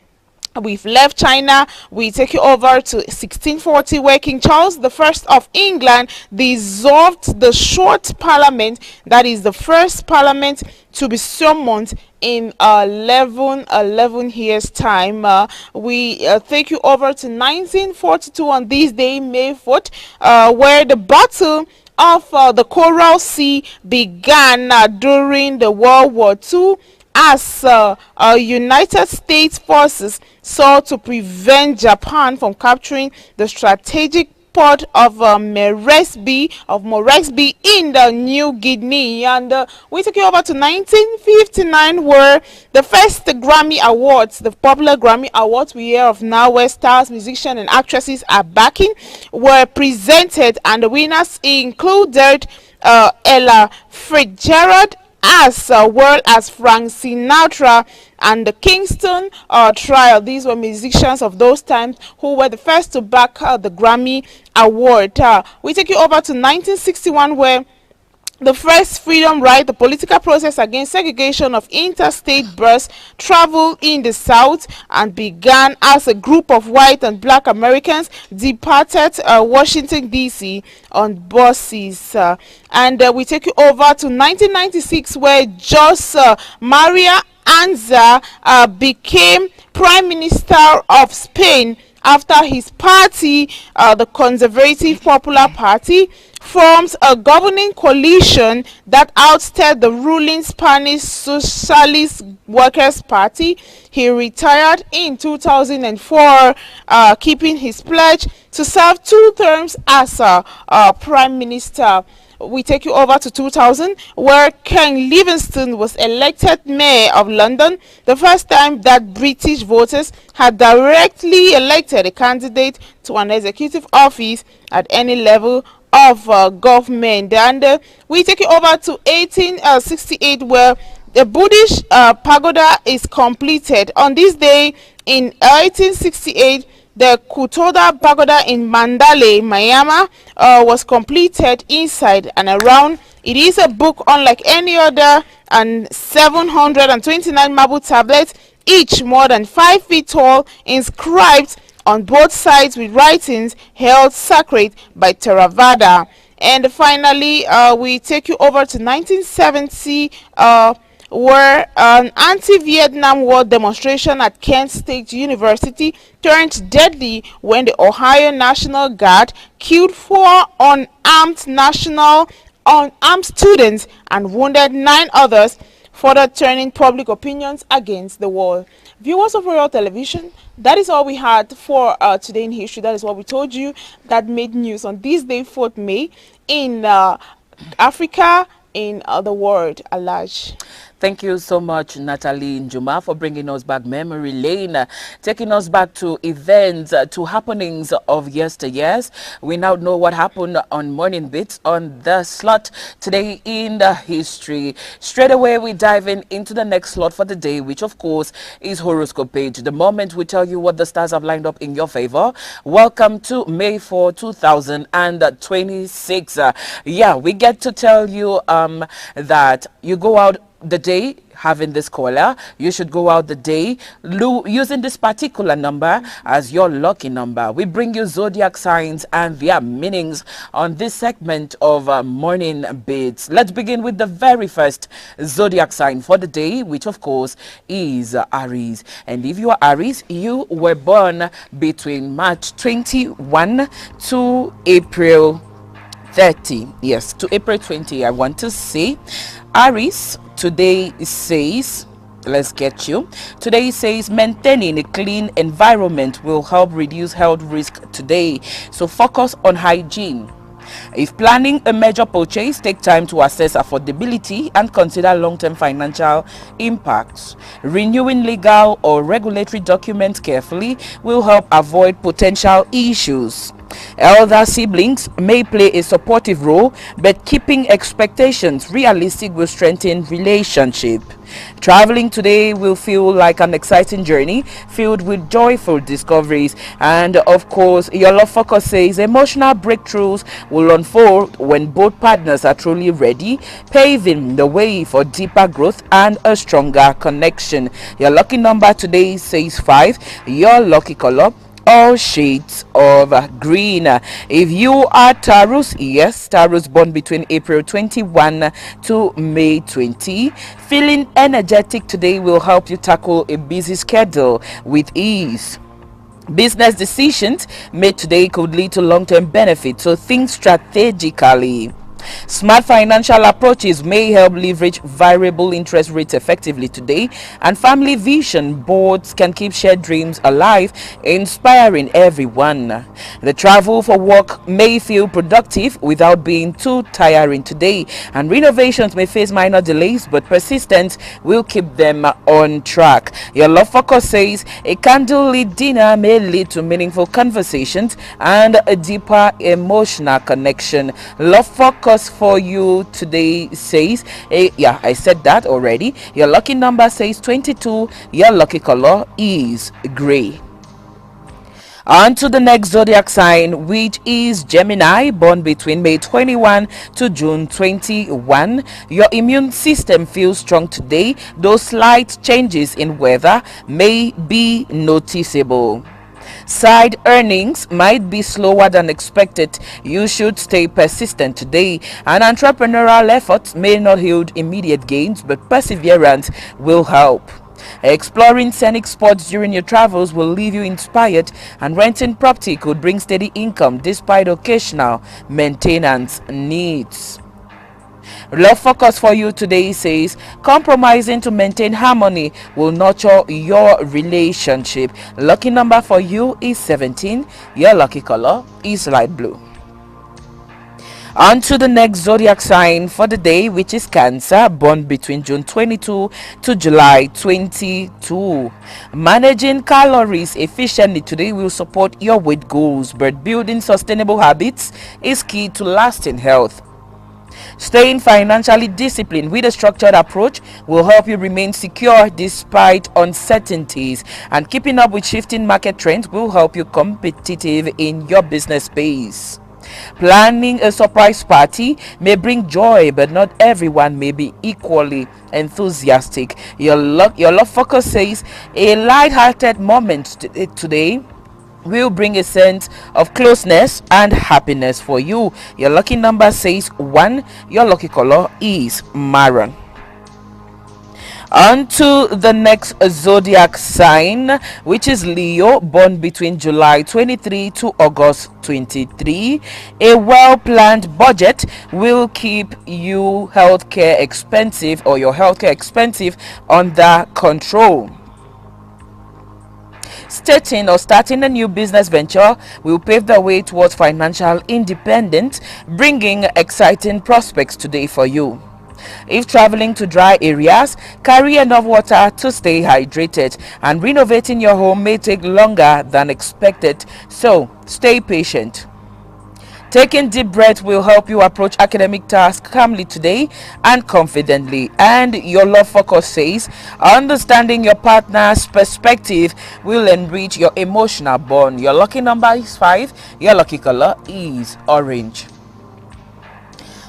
We've left China. We take you over to 1640, where King Charles I of England dissolved the short parliament. That is the first parliament to be summoned in 11 years time. We take you over to 1942 on this day, May 4th, where the battle of the Coral Sea began during the World War II, as United States forces sought to prevent Japan from capturing the strategic port of Moresby in the New Guinea. And we take you over to 1959, where the first Grammy Awards, the popular Grammy Awards we hear of now, where stars, musicians and actresses are backing, were presented, and the winners included Ella Fitzgerald, as well as Frank Sinatra and the Kingston Trio. These were musicians of those times who were the first to back the Grammy Award. We take you over to 1961, where the first freedom ride, the political process against segregation of interstate births, traveled in the South and began as a group of white and black Americans departed Washington, D.C. on buses. And we take you over to 1996, where Jose Maria Anza became Prime Minister of Spain after his party, the Conservative Popular Party, forms a governing coalition that ousted the ruling Spanish Socialist Workers' Party. He retired in 2004, keeping his pledge to serve 2 terms as Prime Minister. We take you over to 2000, where Ken Livingstone was elected Mayor of London, the first time that British voters had directly elected a candidate to an executive office at any level of government. And we take it over to 1868, where the Buddhist pagoda is completed. On this day in 1868, the Kutoda Pagoda in Mandalay, Myanmar, was completed inside and around. It is a book unlike any other, and 729 marble tablets, each more than 5 feet tall, inscribed on both sides with writings held sacred by Theravada. And finally, we take you over to 1970, where an anti-Vietnam War demonstration at Kent State University turned deadly when the Ohio National Guard killed 4 unarmed students and wounded 9 others, further turning public opinions against the war. Viewers of Royal Television, that is all we had for today in history. That is what we told you that made news on this day, 4th May, in Africa, in the world at large. Thank you so much, Natalie Njuma, for bringing us back memory lane, taking us back to events, to happenings of yesteryears. We now know what happened on Morning Bits on the slot today in the history. Straight away, we dive into the next slot for the day, which of course is horoscope page. The moment we tell you what the stars have lined up in your favor. Welcome to May 4, 2026. Yeah, we get to tell you that you go out the day having this caller. You should go out the day using this particular number as your lucky number. We bring you zodiac signs and their meanings on this segment of Morning Beats. Let's begin with the very first zodiac sign for the day, which of course is Aries. And if you are Aries, you were born between March 21 to April 30. Yes, to April 20, I want to say. Aries today says, let's get you. Today says maintaining a clean environment will help reduce health risk today. So focus on hygiene. If planning a major purchase, take time to assess affordability and consider long-term financial impacts. Renewing legal or regulatory documents carefully will help avoid potential issues. Elder siblings may play a supportive role, but keeping expectations realistic will strengthen relationship. Traveling today will feel like an exciting journey filled with joyful discoveries, and of course your love focus says emotional breakthroughs will unfold when both partners are truly ready, paving the way for deeper growth and a stronger connection. Your lucky number today says 5. Your lucky color, all shades of green. If you are Taurus, yes, Taurus born between April 21 to May 20, feeling energetic today will help you tackle a busy schedule with ease. Business decisions made today could lead to long-term benefits, so think strategically. Smart financial approaches may help leverage variable interest rates effectively today, and family vision boards can keep shared dreams alive, inspiring everyone. The travel for work may feel productive without being too tiring today, and renovations may face minor delays, but persistence will keep them on track. Your love focus says a candlelit dinner may lead to meaningful conversations and a deeper emotional connection. Love focus for you today says, yeah, I said that already. Your lucky number says 22. Your lucky color is gray. On to the next zodiac sign, which is Gemini, born between May 21 to June 21. Your immune system feels strong today, though slight changes in weather may be noticeable. Side earnings might be slower than expected. You should stay persistent today. And entrepreneurial efforts may not yield immediate gains, but perseverance will help. Exploring scenic spots during your travels will leave you inspired, and renting property could bring steady income despite occasional maintenance needs. Love focus for you today says compromising to maintain harmony will nurture your relationship. Lucky number for you is 17. Your lucky color is light blue. On to the next zodiac sign for the day, which is Cancer, born between June 22 to July 22. Managing calories efficiently today will support your weight goals, but building sustainable habits is key to lasting health. Staying financially disciplined with a structured approach will help you remain secure despite uncertainties, and keeping up with shifting market trends will help you competitive in your business space. Planning a surprise party may bring joy, but not everyone may be equally enthusiastic. Your love focus says a light-hearted moment today will bring a sense of closeness and happiness for you. Your lucky number says 1. Your lucky color is maroon. On to the next zodiac sign, which is Leo, born between July 23 to August 23. A well-planned budget will keep you healthcare expensive, or your healthcare expensive, under control. Starting a new business venture will pave the way towards financial independence, bringing exciting prospects today for you. If traveling to dry areas, carry enough water to stay hydrated, and renovating your home may take longer than expected, so stay patient. Taking deep breaths will help you approach academic tasks calmly today and confidently. And your love focus says, understanding your partner's perspective will enrich your emotional bond. Your lucky number is 5. Your lucky color is orange.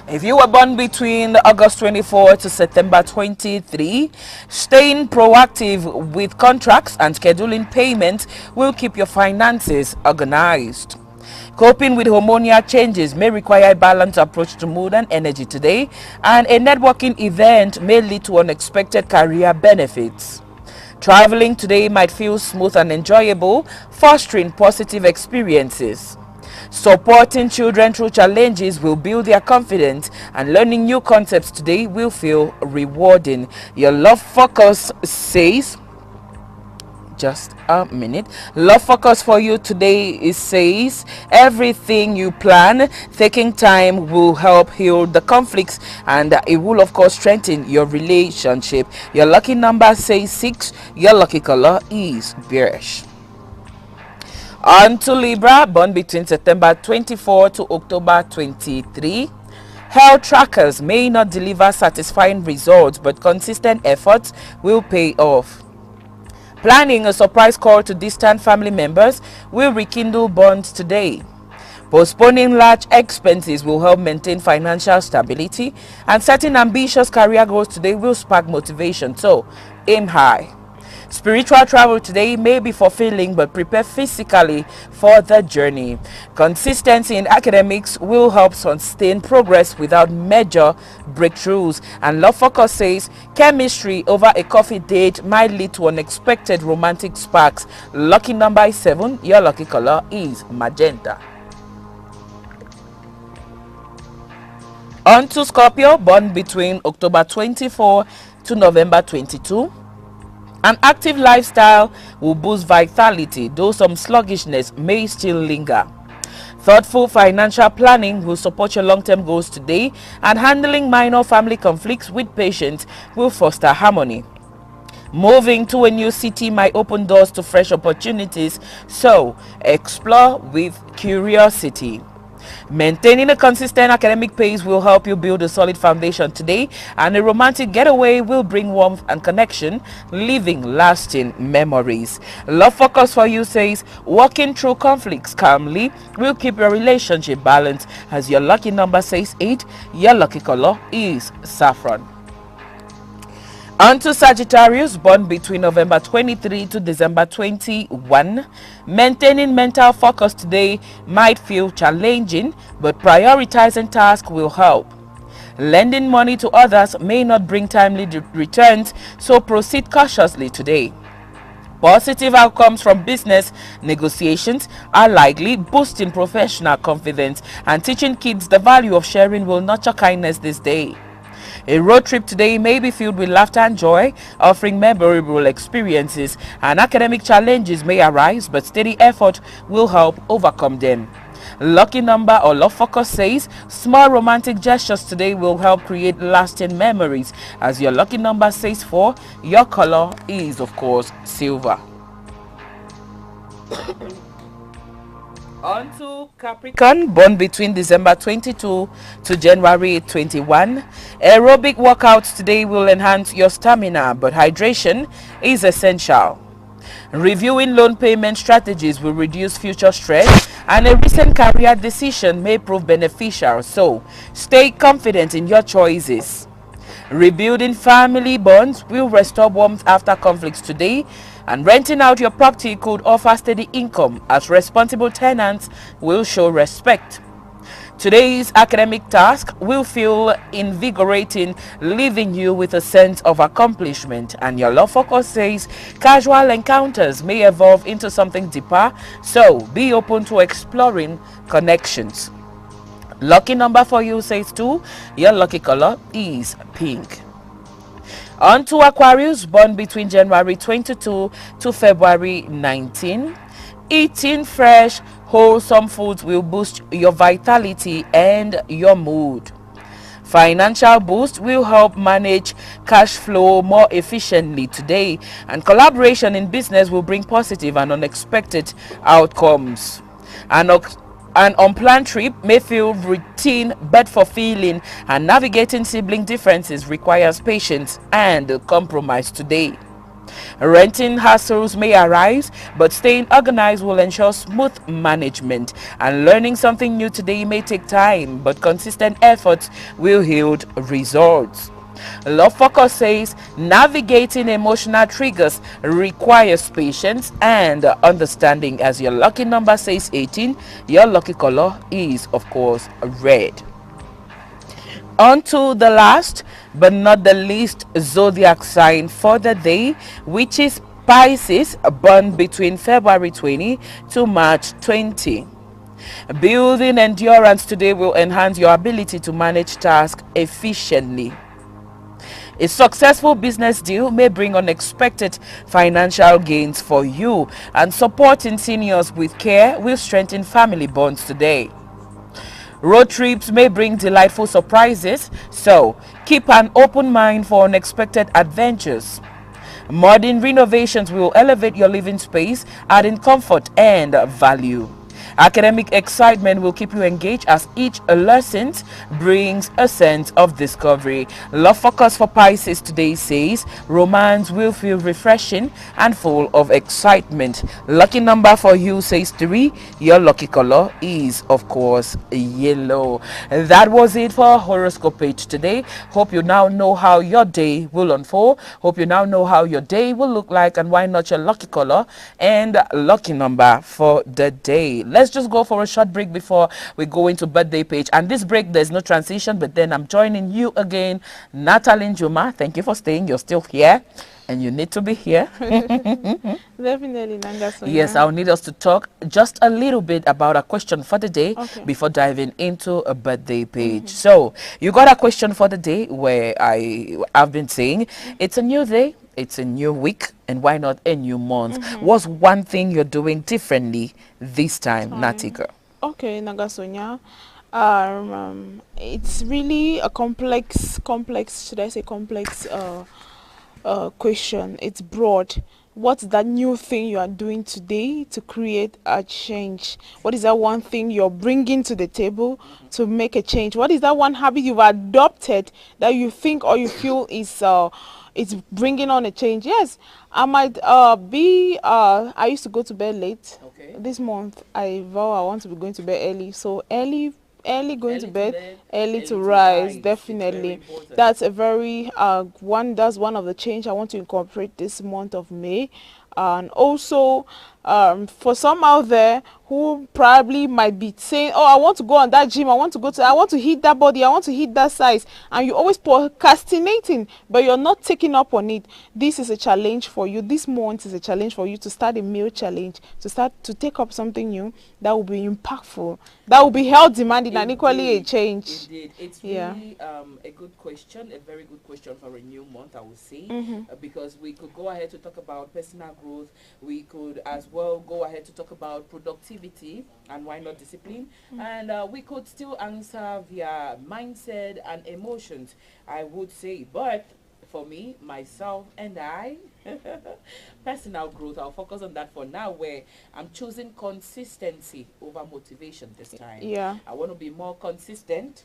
If you were born between August 24 to September 23, staying proactive with contracts and scheduling payments will keep your finances organized. Coping with hormonal changes may require a balanced approach to mood and energy today, and a networking event may lead to unexpected career benefits. Traveling today might feel smooth and enjoyable, fostering positive experiences. Supporting children through challenges will build their confidence, and learning new concepts today will feel rewarding. Your love focus says, just a minute. Love focus for you today says, everything you plan, taking time will help heal the conflicts, and it will of course strengthen your relationship. Your lucky number says 6. Your lucky color is beige. On to Libra, born between September 24 to October 23. Health trackers may not deliver satisfying results, but consistent efforts will pay off. Planning a surprise call to distant family members will rekindle bonds today. Postponing large expenses will help maintain financial stability, and setting ambitious career goals today will spark motivation, so aim high. Spiritual travel today may be fulfilling, but prepare physically for the journey. Consistency in academics will help sustain progress without major breakthroughs. And love focus says, chemistry over a coffee date might lead to unexpected romantic sparks. Lucky number is 7. Your lucky color is magenta. On to Scorpio, born between October 24 to November 22. An active lifestyle will boost vitality, though some sluggishness may still linger. Thoughtful financial planning will support your long-term goals today, and handling minor family conflicts with patience will foster harmony. Moving to a new city might open doors to fresh opportunities, so explore with curiosity. Maintaining a consistent academic pace will help you build a solid foundation today, and a romantic getaway will bring warmth and connection, leaving lasting memories. Love focus for you says, walking through conflicts calmly will keep your relationship balanced, as your lucky number says 8. Your lucky color is saffron. On to Sagittarius, born between November 23 to December 21. Maintaining mental focus today might feel challenging, but prioritizing tasks will help. Lending money to others may not bring timely returns, so proceed cautiously today. Positive outcomes from business negotiations are likely, boosting professional confidence, and teaching kids the value of sharing will nurture kindness this day. A road trip today may be filled with laughter and joy, offering memorable experiences, and academic challenges may arise, but steady effort will help overcome them. Lucky number or love focus says, small romantic gestures today will help create lasting memories, as your lucky number says 4. Your color is of course silver. On to Capricorn, born between December 22 to January 21. Aerobic workouts today will enhance your stamina, but hydration is essential. Reviewing loan payment strategies will reduce future stress, and a recent career decision may prove beneficial, so stay confident in your choices. Rebuilding family bonds will restore warmth after conflicts today, and renting out your property could offer steady income, as responsible tenants will show respect. Today's academic task will feel invigorating, leaving you with a sense of accomplishment, and your love focus says casual encounters may evolve into something deeper, so be open to exploring connections. Lucky number for you says 2. Your lucky color is pink. On to Aquarius, born between January 22 to February 19. Eating fresh, wholesome foods will boost your vitality and your mood. Financial boost will help manage cash flow more efficiently today, and collaboration in business will bring positive and unexpected outcomes. An unplanned trip may feel routine but fulfilling, and navigating sibling differences requires patience and compromise today. Renting hassles may arise, but staying organized will ensure smooth management. And learning something new today may take time, but consistent efforts will yield results. Love Focus says navigating emotional triggers requires patience and understanding. As your lucky number says 18, your lucky color is, of course, red. On to the last but not the least zodiac sign for the day, which is Pisces, born between February 20 to March 20. Building endurance today will enhance your ability to manage tasks efficiently. A successful business deal may bring unexpected financial gains for you, and supporting seniors with care will strengthen family bonds today. Road trips may bring delightful surprises, so keep an open mind for unexpected adventures. Modern renovations will elevate your living space, adding comfort and value. Academic excitement will keep you engaged as each lesson brings a sense of discovery. Love Focus for Pisces today says romance will feel refreshing and full of excitement. Lucky number for you says 3. Your lucky color is, of course, yellow. That was it for horoscope page today. Hope you now know how your day will unfold. Hope you now know how your day will look like, and why not your lucky color and lucky number for the day. Let's just go for a short break before we go into birthday page. And this break, there's no transition, but then I'm joining you again, Natalie Njuma. Thank you for staying. You're still here, and you need to be here. Definitely, Nangasonya. Yes, I'll need us to talk just a little bit about a question for the day before diving into a birthday page. So you got a question for the day where I've been saying it's a new day, it's a new week, and why not a new month? What's one thing you're doing differently this time, Natika? Okay, Nagasonya. It's really a complex, should I say complex question. It's broad. What's that new thing you are doing today to create a change? What is that one thing you're bringing to the table to make a change? What is that one habit you've adopted that you think or you feel is it's bringing on a change? Yes, I might I used to go to bed late. This month I vow I want to be going to bed early. So early going to bed, early to rise. Definitely, that's a very that's one of the change I want to incorporate this month of May. And also for some out there who probably might be saying, oh, I want to go on that gym, I want to hit that body, I want to hit that size, and you're always procrastinating, but you're not taking up on it. This is a challenge for you. This month is a challenge for you to start a meal challenge, to start to take up something new that will be impactful, that will be health demanding, and equally a change. Indeed. It's really a good question, a very good question for a new month, I would say, because we could go ahead to talk about personal growth. We could as well go ahead to talk about productivity, and why not discipline, and we could still answer via mindset and emotions, I would say. But for me, myself, and I, personal growth, I'll focus on that for now, where I'm choosing consistency over motivation this time. Yeah, I want to be more consistent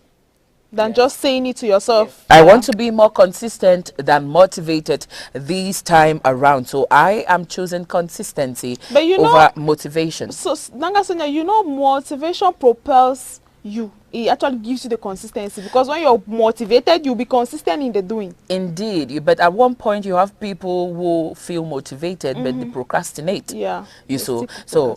than just saying it to yourself. I want to be more consistent than motivated this time around. So I am choosing consistency over motivation. So Nangasonya, motivation propels you. It actually gives you the consistency, because when you're motivated, you'll be consistent in the doing. Indeed, but at one point you have people who feel motivated but they procrastinate. Yeah, so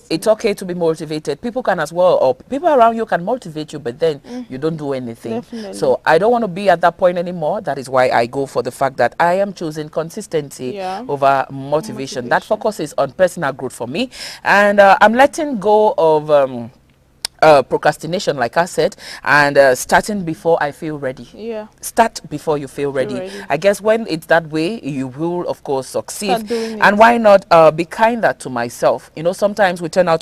it's okay to be motivated. People can as well, or people around you can motivate you, but then you don't do anything. Definitely. So I don't want to be at that point anymore. That is why I go for the fact that I am choosing consistency over motivation. That focuses on personal growth for me, and I'm letting go of procrastination, like I said, and starting before I feel ready. Yeah. Start before you feel ready. I guess when it's that way, you will, of course, succeed. And why not be kinder to myself? Sometimes we turn out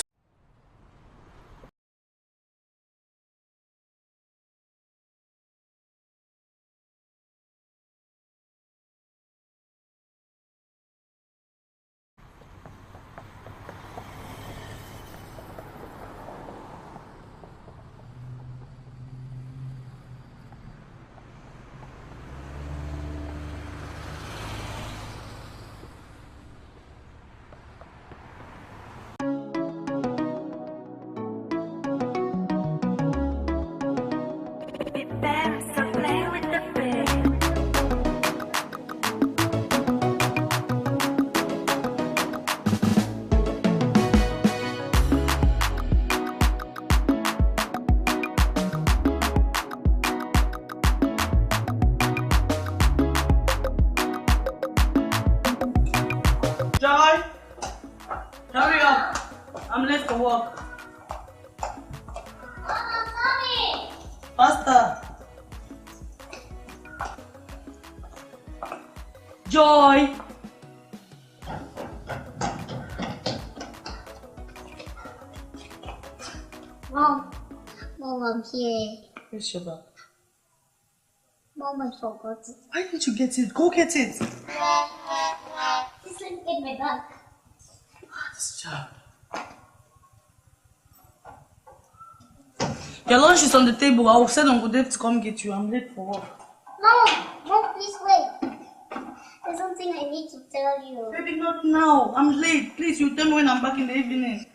I'm late for work. Faster. Joy. Mom, I'm here. Where's your bag? Mom, I forgot it. Why didn't you get it? Go get it. Please let me get my bag. This job. Your lunch is on the table. I will send Uncle Dave to come get you. I'm late for work. Mom, please wait. There's something I need to tell you. Baby, not now. I'm late. Please, you tell me when I'm back in the evening.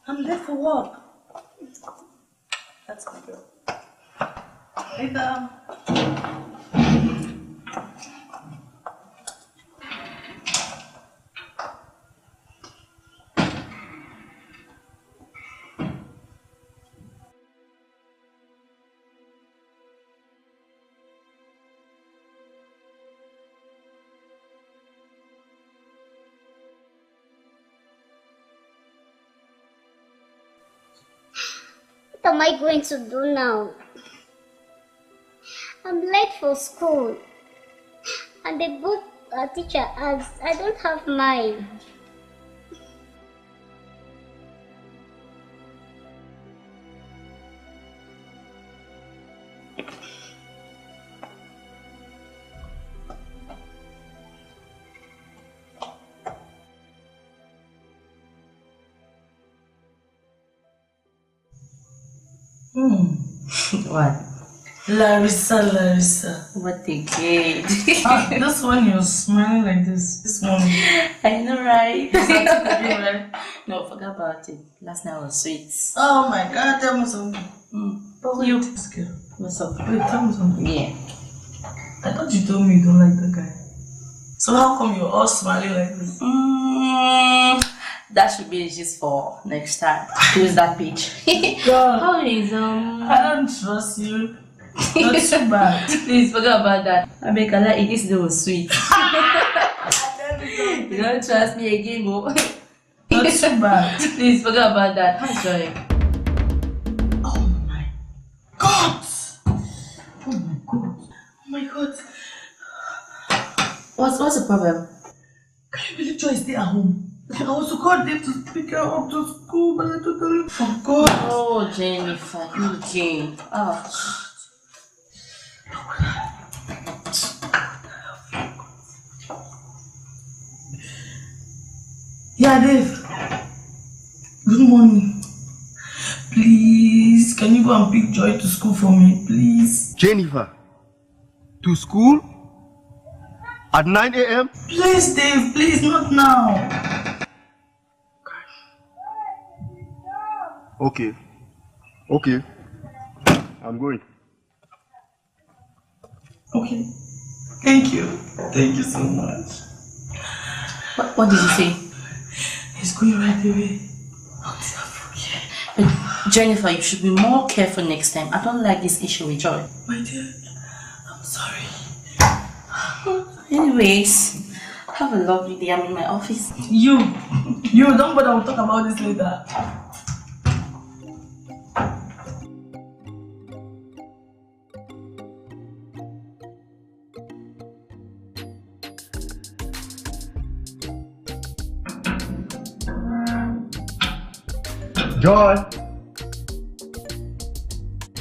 I'm late for work. That's my girl. Later. What am I going to do now? I'm late for school. And the book our teacher asked, I don't have mine. What? Larissa. What again? This one you're smiling like this. This one. I know, right? No, forget about it. Last night was sweet. Oh my God, tell me something. But you. What's up? Wait, tell me something. Yeah. I thought you told me you don't like that guy. So how come you're all smiling like this? That should be just for next time. Who is that bitch? God. How is I don't trust you. Not too bad. Please forget about that. I make a lie. This was sweet. You don't trust me again, Mo. Not too bad. Please forget about that. How's Joy? Oh my God! Oh my God! Oh my God! What's the problem? Can you believe Joy stay at home? I was to call Dave to pick her up to school, but I totally forgot. Oh, Jennifer, you Jane. Oh. Yeah, Dave. Good morning. Please, can you go and pick Joy to school for me, please? Jennifer, to school? At 9 a.m.? Please, Dave, please, not now. Okay. I'm going. Okay. Thank you. Thank you so much. What did you say? He's going right away. But Jennifer, you should be more careful next time. I don't like this issue with Joy. My dear, I'm sorry. Anyways, have a lovely day. I'm in my office. You don't bother. We'll talk about this later.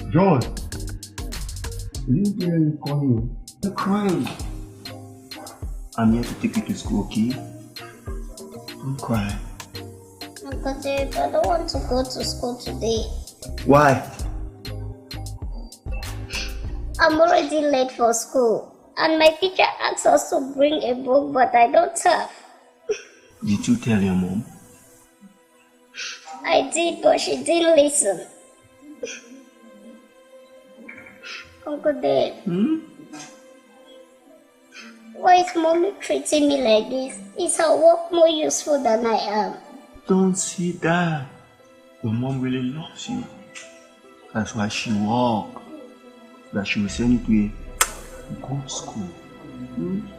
Joy! Did you hear me calling you? You're crying. I'm here to take you to school, okay? Don't cry. Uncle Dave, I don't want to go to school today. Why? I'm already late for school. And my teacher asked us to bring a book, but I don't have. Did you tell your mom? I did, but she didn't listen. Uncle Dave. Why is mommy treating me like this? Is her work more useful than I am? Don't say that. Your mom really loves you. That's why she walked. That she will send you to a good school.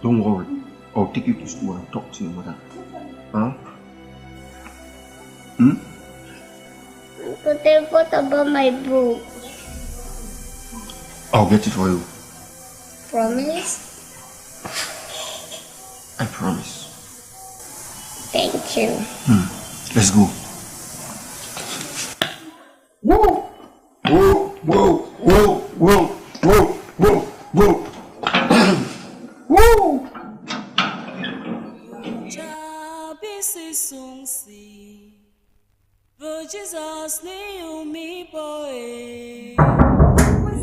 Don't worry. I'll take you to school and talk to your mother. Huh? But then what about my book? I'll get it for you. Promise? I promise. Thank you. Let's go. Whoa! Whoa! Whoa! Whoa! Whoa! Whoa! Whoa! Whoa! Whoa! Who's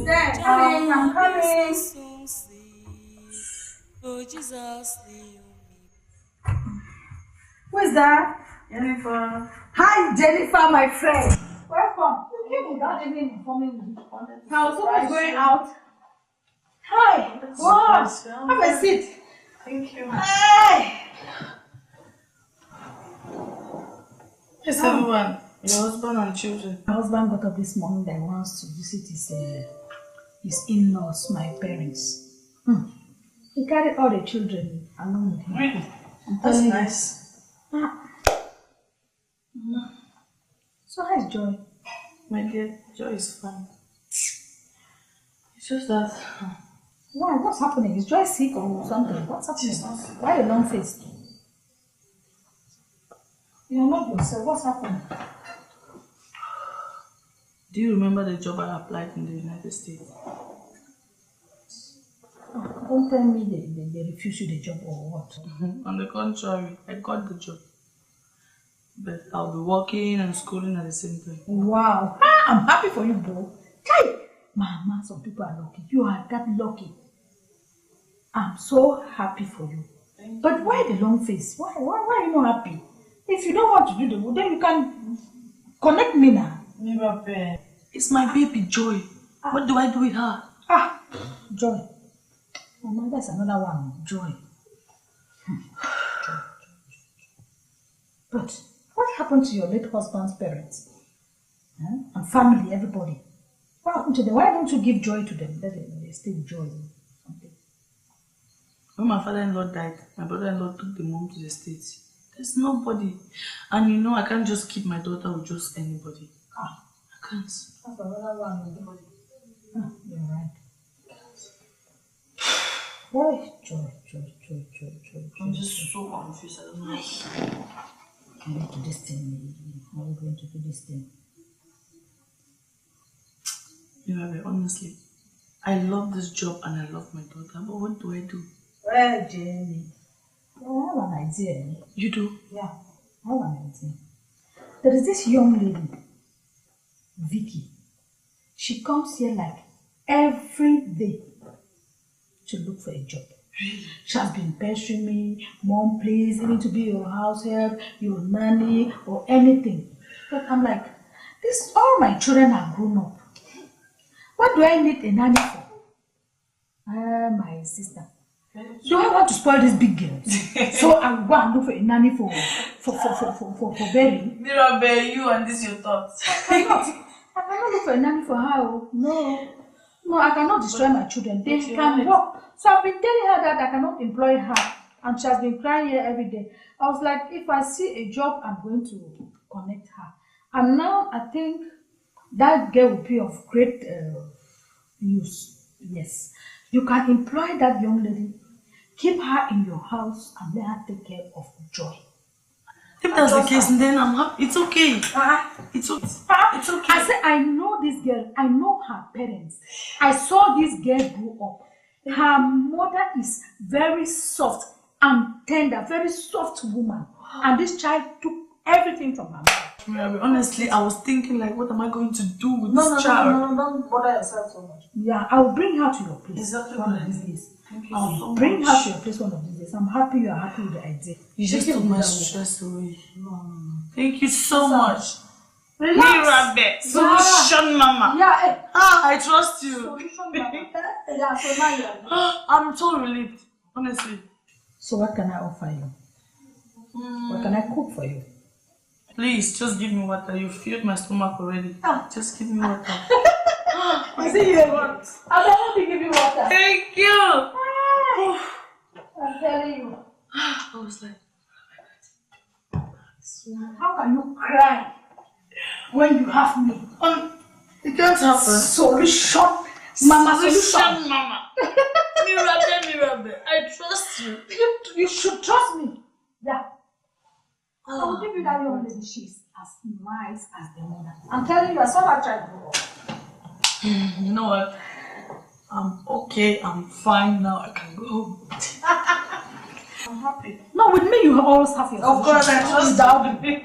that? I'm coming. Who is that? Jennifer. Hi, Jennifer, my friend. Welcome. You came without even informing me. I was always going out. Hi. Wow. Have a seat. Thank you. Hey. Yes, everyone. Your husband and children. My husband got up this morning that he wants to visit his in-laws, my parents. He carried all the children along with him. Really? I'm That's telling you. nice. So how's Joy? My dear, Joy is fine. It's just that. Why? What's happening? Is Joy sick or something? What's happening? She's not sick. Why a long face? You're not yourself. What's happening? Do you remember the job I applied in the United States? Oh, don't tell me they refuse you the job or what. On the contrary, I got the job. But I'll be working and schooling at the same time. Wow. I'm happy for you, bro. Hey! Mama, some people are lucky. You are that lucky. I'm so happy for you. But why the long face? Why are you not happy? If you don't want to do the work, then you can connect me now. Never. It's my baby, Joy. What do I do with her? Joy. Mama, that's another one. Joy. But what happened to your late husband's parents? And family, everybody? What happened to them? Why don't you give joy to them? Let they stay with joy. Something. When my father-in-law died, my brother-in-law took the mom to the States. There's nobody. And you know, I can't just keep my daughter with just anybody. I can't. That's another one. You're right. Why? Joy. I'm just so confused. I don't know. I need to this thing. How are we going to do this thing? You know, honestly, I love this job and I love my daughter, but what do I do? Well, Jenny, I have an idea. You do? Yeah, I have an idea. There is this young lady, Vicky. She comes here like every day to look for a job. She has been pestering me, Mom, please, I need to be your house help, your nanny, or anything. But I'm like, all my children are grown up. What do I need a nanny for? My sister. Do I want to spoil this big girl? So I go and look for a nanny for Berry. Mirabelle, you and this your thoughts. I cannot look for a nanny for her. No, I cannot destroy my children. They can work. So I've been telling her that I cannot employ her. And she has been crying here every day. I was like, if I see a job, I'm going to connect her. And now I think that girl will be of great use. Yes. You can employ that young lady, keep her in your house, and let her take care of Joy. If that's the case, then I'm happy. It's okay. It's okay. It's okay. I said, I know this girl. I know her parents. I saw this girl grow up. Her mother is very soft and tender, very soft woman. And this child took everything from her mother. Honestly, I was thinking like, what am I going to do with this child? No, don't bother yourself so much. Yeah, I'll bring her to your place. Exactly one of these days. Thank you I'll so bring much. her to your place one of these days. I'm happy you are happy with the idea. You just took my stress away. Thank you so Sorry. much. Relax. Mirabelle, solution mama. Yeah. I trust you. Solution mama. Yeah, so now you are. I'm so relieved, honestly. So what can I offer you? What can I cook for you? Please, just give me water. You filled my stomach already. Just give me water. I see you want. I don't want to give you water. Thank you. I'm telling you. I was like, how can you cry when you have me. You can't have a solution. Mama, solution. Mama. Mirabe, I trust you. You should trust me. Yeah. I will give you that young lady. She's as nice as the mother. I'm telling you, I saw that child grow up. You know what? I'm okay. I'm fine now. I can go home. I'm happy. No, with me, you always have your Of course, I trust you.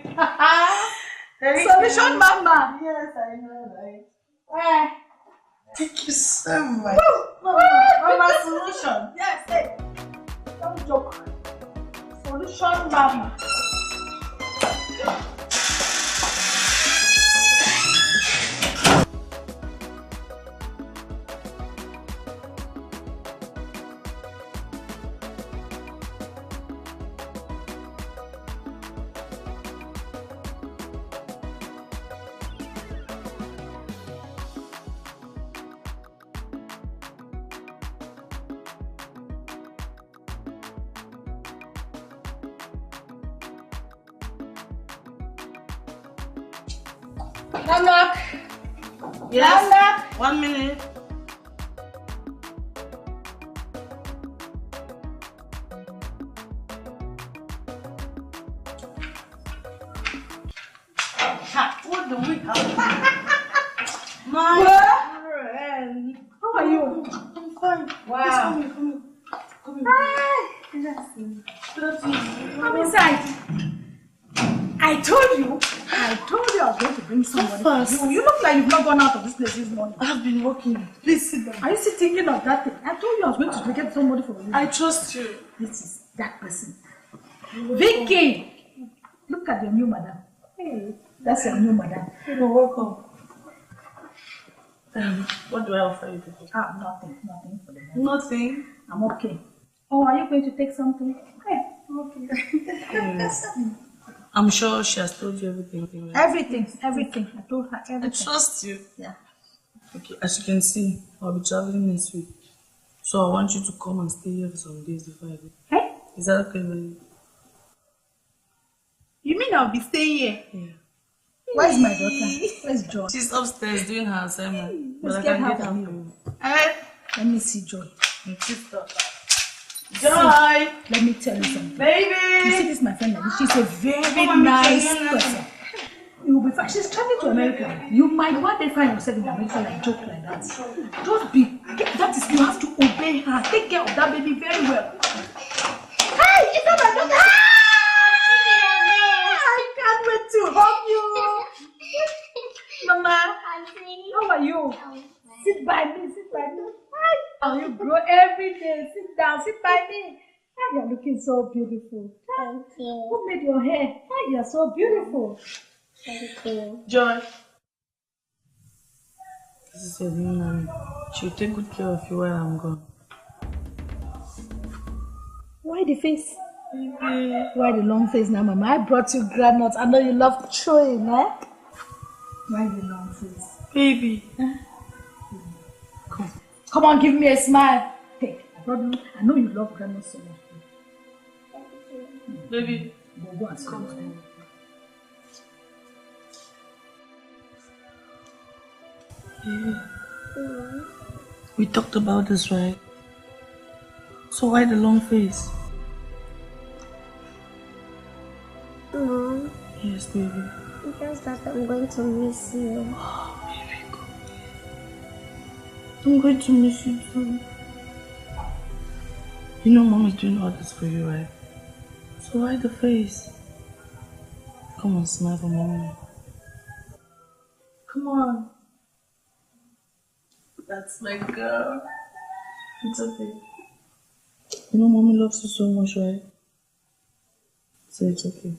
Solution, Mama. Yes, I know, right? Thank you so much. Mama, solution. Yes, hey. Don't joke. Solution, Mama. Knock. Yes. Knock. 1 minute. What do we have? My friend. How are you? I'm fine. Wow. Come here. Come inside. I told you I was going to bring somebody. You look like you've not gone out of this place this morning. I've been working. Please sit down. Are you still thinking of that thing? I told you I was going to get somebody for you. I trust you. This is that person. Vicky! Look at your new madam. Hey, that's your new madam. You're welcome. What do I offer you people? Nothing for the moment. Nothing? I'm okay. Oh, are you going to take something? Hey, okay. Yes. I'm sure she has told you everything. Everything. I told her everything. I trust you. Yeah. Okay, as you can see, I'll be traveling next week. So I want you to come and stay here for some days before I go. Hey? Is that okay with you? You mean I'll be staying here? Yeah. Where's my daughter? Where's Joy? She's upstairs doing her assignment. But Let's I can get get her her for you. for Let me see Joy. you. Sister. See, Joy! let me tell you something. Baby! You see this, my friend, she's a very nice person. You will be fine. She's traveling to America. You might one day find yourself in America like joke like that. Just be, that is, you have to obey her. Take care of that baby very well. Hey, it's not my daughter. I can't wait to hug you. Mama, how are you? Sit by me, sit by me. Hi. You grow every day. Sit down, sit by me. You're looking so beautiful. Thank you. Who made your hair? You're so beautiful. Thank you. Joy. This is your new mommy. She'll take good care of you while I'm gone. Why the face? Why the long face now, Mama? I brought you granules. I know you love chewing, eh? Why the long face? Baby. Come on, give me a smile. Hey, I brought you. I know you love granules so much. Baby. Go and come. We talked about this, right? So why the long face? Mom. Yes, baby. Just that I'm going to miss you. Oh, baby, God. I'm going to miss you too. You know Mom is doing all this for you, right? So why the face? Come on, smile for Mommy. Come on. That's my girl. It's okay. You know Mommy loves you so much, right? So it's okay.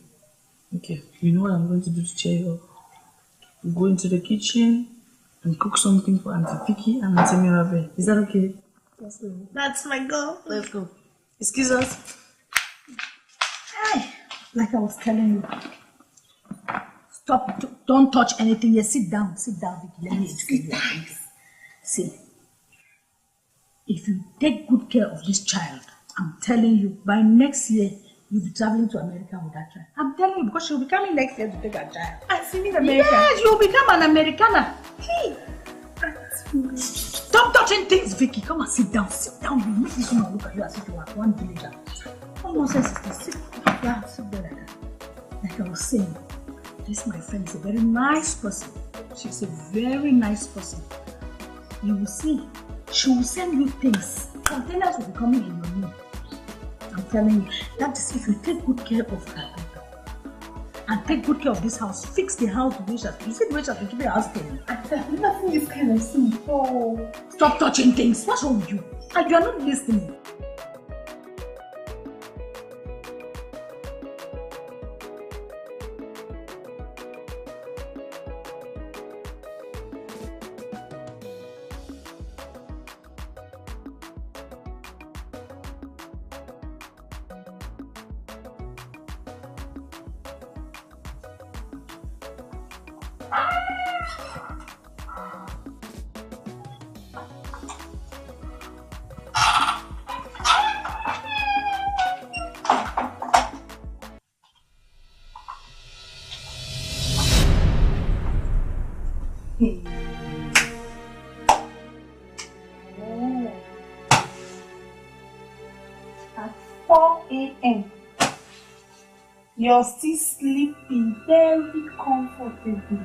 Okay, you know what I'm going to do to cheer you up? We'll go into the kitchen and cook something for Auntie Vicky and Auntie Mirabe. Is that okay? Yes, Mom. That's my girl. Let's go. Excuse us. Hey, like I was telling you. Stop, don't touch anything. Yes, sit down, Vicky. Let me explain you. See, if you take good care of this child, I'm telling you, by next year, You'll be traveling to America with that child. I'm telling you, because she'll be coming next year to take her child. I see in America. Yes, you'll become an Americana. Hey. Stop touching things, Vicky. Come and sit down. Sit down. You make this woman look at you as if you are one villager. What nonsense is this? Sit. Yeah, sit there like that. Like I was saying, this my friend is a very nice person. She's a very nice person. You will see. She will send you things. Containers will be coming in your name. I'm telling you, that is if you take good care of her and take good care of this house, fix the house the way she has. You see the way she has been keeping the house clean. I've never seen this kind of thing before. Stop touching things. What's wrong with you? And you are not listening. At 4 a.m. You're still sleeping very comfortably.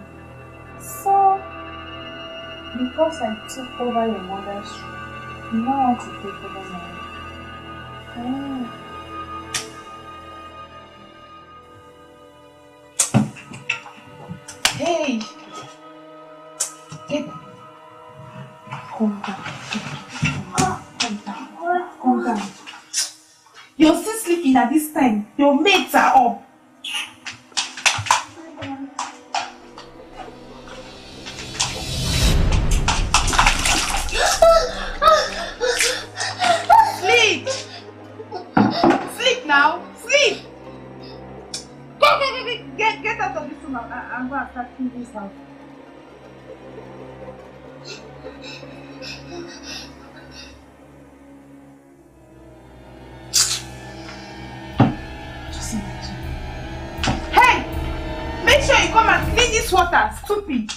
So, because I took over your mother's room, you now want to take over mine. Hey! Get calm down. Calm down. You're still sleeping at this time. Your mates are up. Sleep! Sleep now! Sleep! Get out of this room and go and start cleaning this house. Hey! Make sure you come and clean this water, stupid!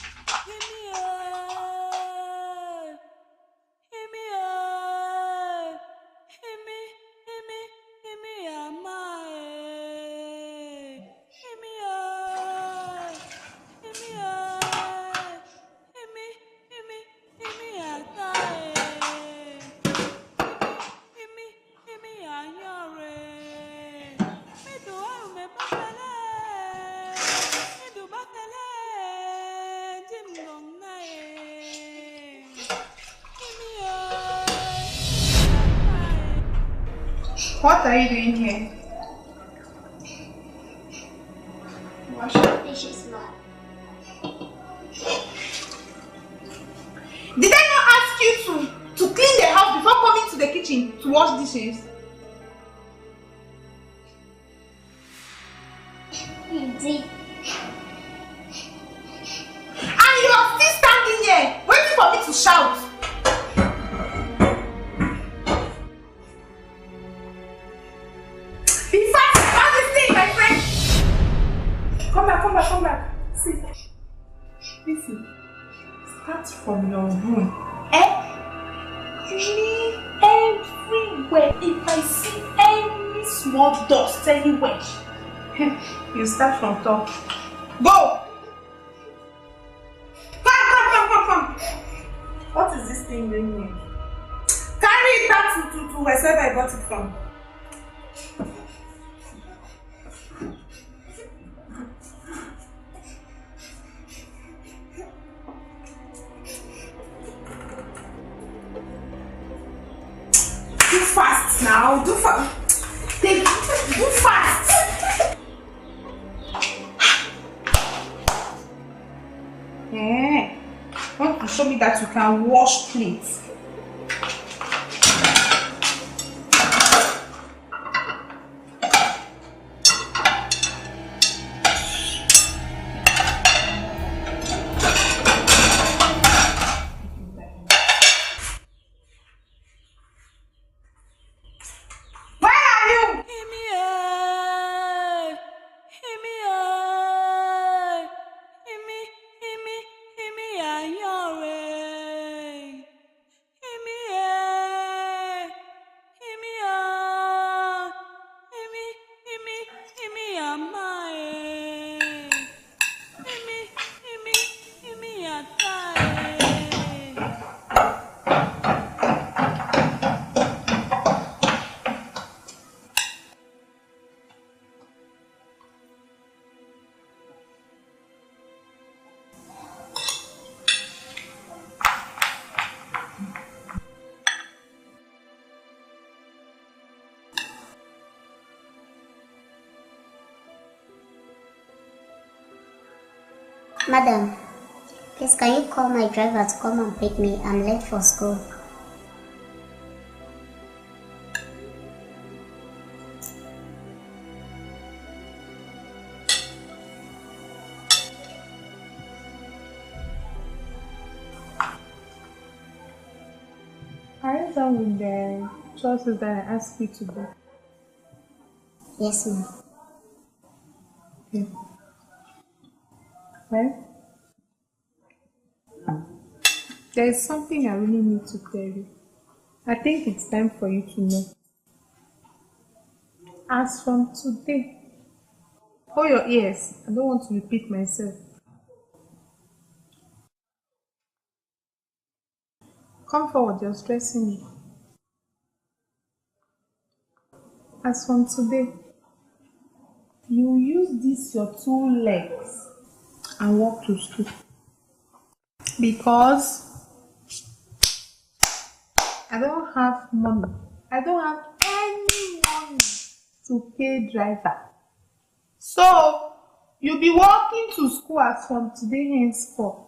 What are you doing here? Wash your dishes, Mom. Did I not ask you to clean the house before coming to the kitchen to wash dishes? You did. And you are still standing here, waiting for me to shout. Be fast about this thing, my friend. Come back. Sit. Listen. Start from your room. Clean everywhere. If I see any small dust anywhere, you start from top. Go! Come. What is this thing doing here? Carry it back to wherever I got it from. Do fast now. Do fast. Do fast. Want to show me that you can wash plates? Where are you? Madam, please can you call my driver to come and pick me? I'm late for school. Are you done with the choices that I asked you to do? Yes, ma'am. Okay. Well, there is something I really need to tell you. I think it's time for you to know. As from today, hold your ears. I don't want to repeat myself. Come forward, you're stressing me. As from today, you use these your 2 legs and walk to school. Because I don't have money. I don't have any money to pay driver. So, you'll be walking to school as from today henceforth.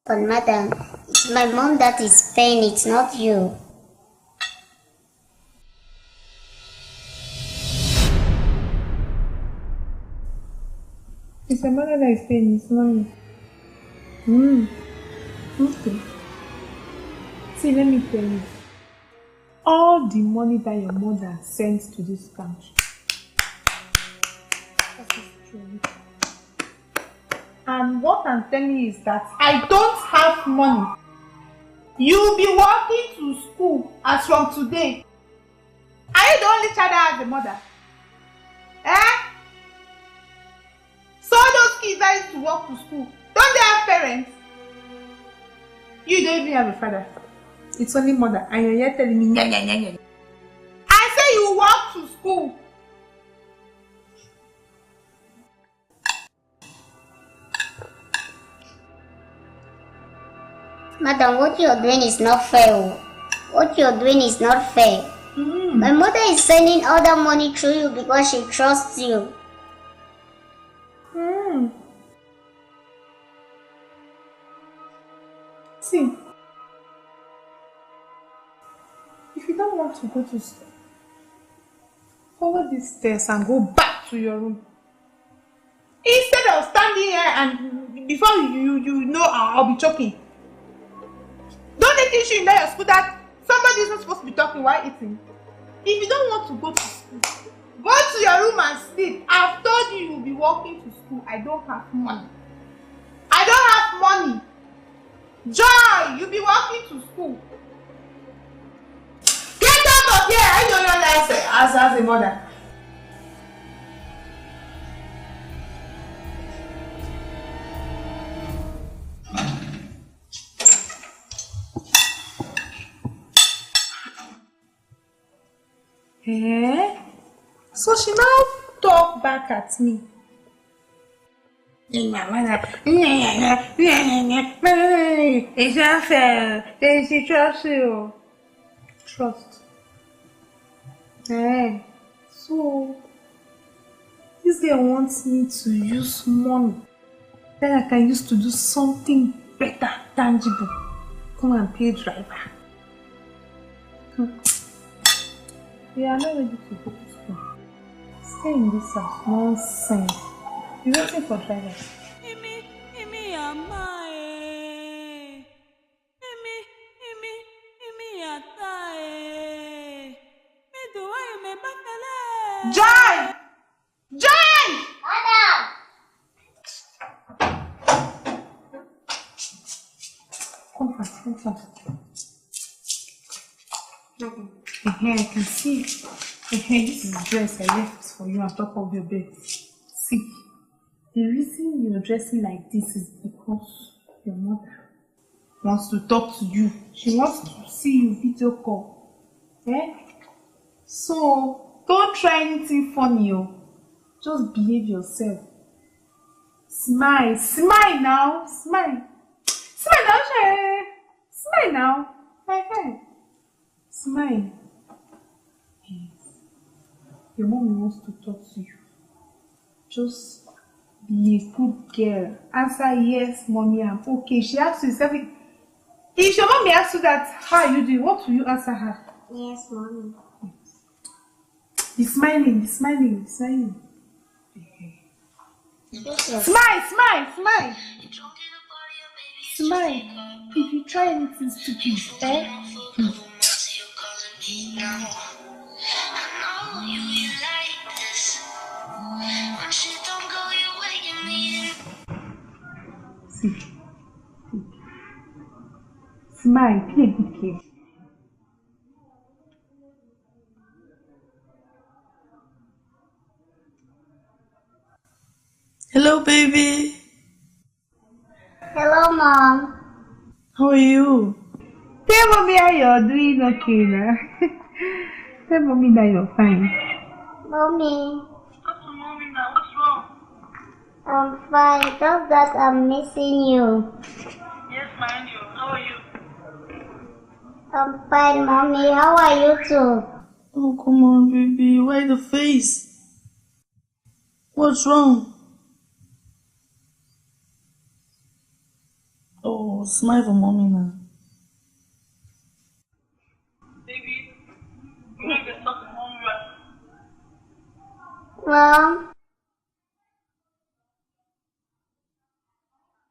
But madam, it's my mom that is paying, it's not you. It's your mother that is paying, it's not me. Okay. See, let me tell you. All the money that your mother sends to this country, that is true. And what I'm telling you is that I don't have money. You'll be walking to school as from today. Are you the only child that has a mother? So those kids that used to walk to school, don't they have parents? You don't even have a father. It's only mother. And you're here telling me, nya. I say you walk to school. Madam, what you're doing is not fair. What you're doing is not fair. My mother is sending all that money through you because she trusts you. See, if you don't want to go to school, follow these stairs and go back to your room. Instead of standing here and before you know I'll be choking. Don't they teach you in your school that somebody is not supposed to be talking while eating? If you don't want to go to school, go to your room and sleep. I've told you you'll be walking to school. I don't have money. I don't have money. Joy, you'll be walking to school. Get out of here! I don't know as a mother. So she now talk back at me. It's not fair. She trusts you. Trust. So this girl wants me to use money that I can use to do something better, tangible. Come and pay driver. We are not ready to go to school. Stay in this house. Nonsense. You're waiting for drivers. Joy! Joy! Madam! Come fast. I can see. This is the dress I left for you on top of your bed. See, the reason you're dressing like this is because your mother wants to talk to you. She wants to see you video call. So, don't try anything funny. Just behave yourself. Smile. Smile now. Smile. Smile now. Smile now. Smile. Your mommy wants to talk to you. Just be a good girl. Answer yes, mommy, I'm okay. She asks you something. If your mommy asks you that, how are you doing? What will you answer her? Yes, mommy. Be smiling, be smiling, be smiling. Yes. Smile, smile, smile. Smile. If you try anything stupid, See. Smile, be a good kid. Hello, baby. Hello, Mom. How are you? Tell mommy how you're doing okay now. Tell mommy that you're fine. Mommy. I'm fine, just that I'm missing you. Yes, mind you. How are you? I'm fine, Mommy. How are you too? Oh, come on, baby. Why the face? What's wrong? Oh, smile for mommy now. Baby, you make a stop for mommy. Mom?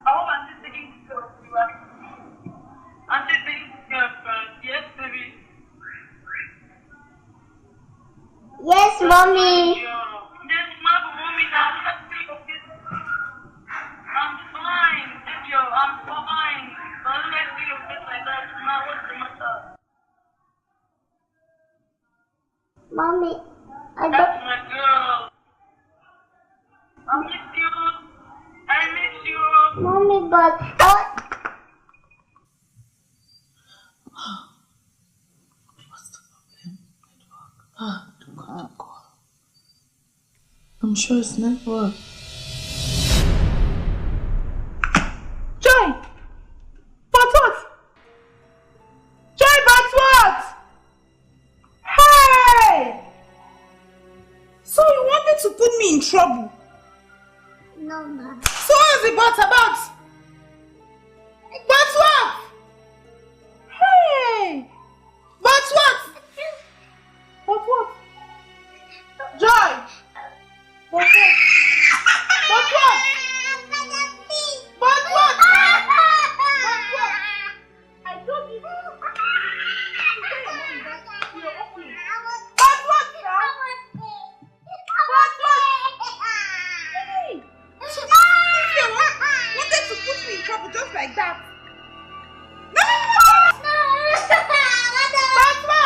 I want Auntie taking care of you. Auntie taking care of you. Yes, baby. Yes, Mommy. Yes, smile for mommy now. I'm fine. Thank you. I'm fine. Don't let me your face like that. Now, what's the matter? Mommy, I That's don't... my girl. I miss you. I miss you. Mommy, but... Oh. I'm sure it's network. Joy! But what? Joy, but what? Hey! So you wanted to put me in trouble? No, Ma. So what's the but about? But what? Hey! But what? But what? Joy! But what? But what? But what? But what? I told you. But what now? But what? Hey! You wanted to put me in trouble just like that. No! But what?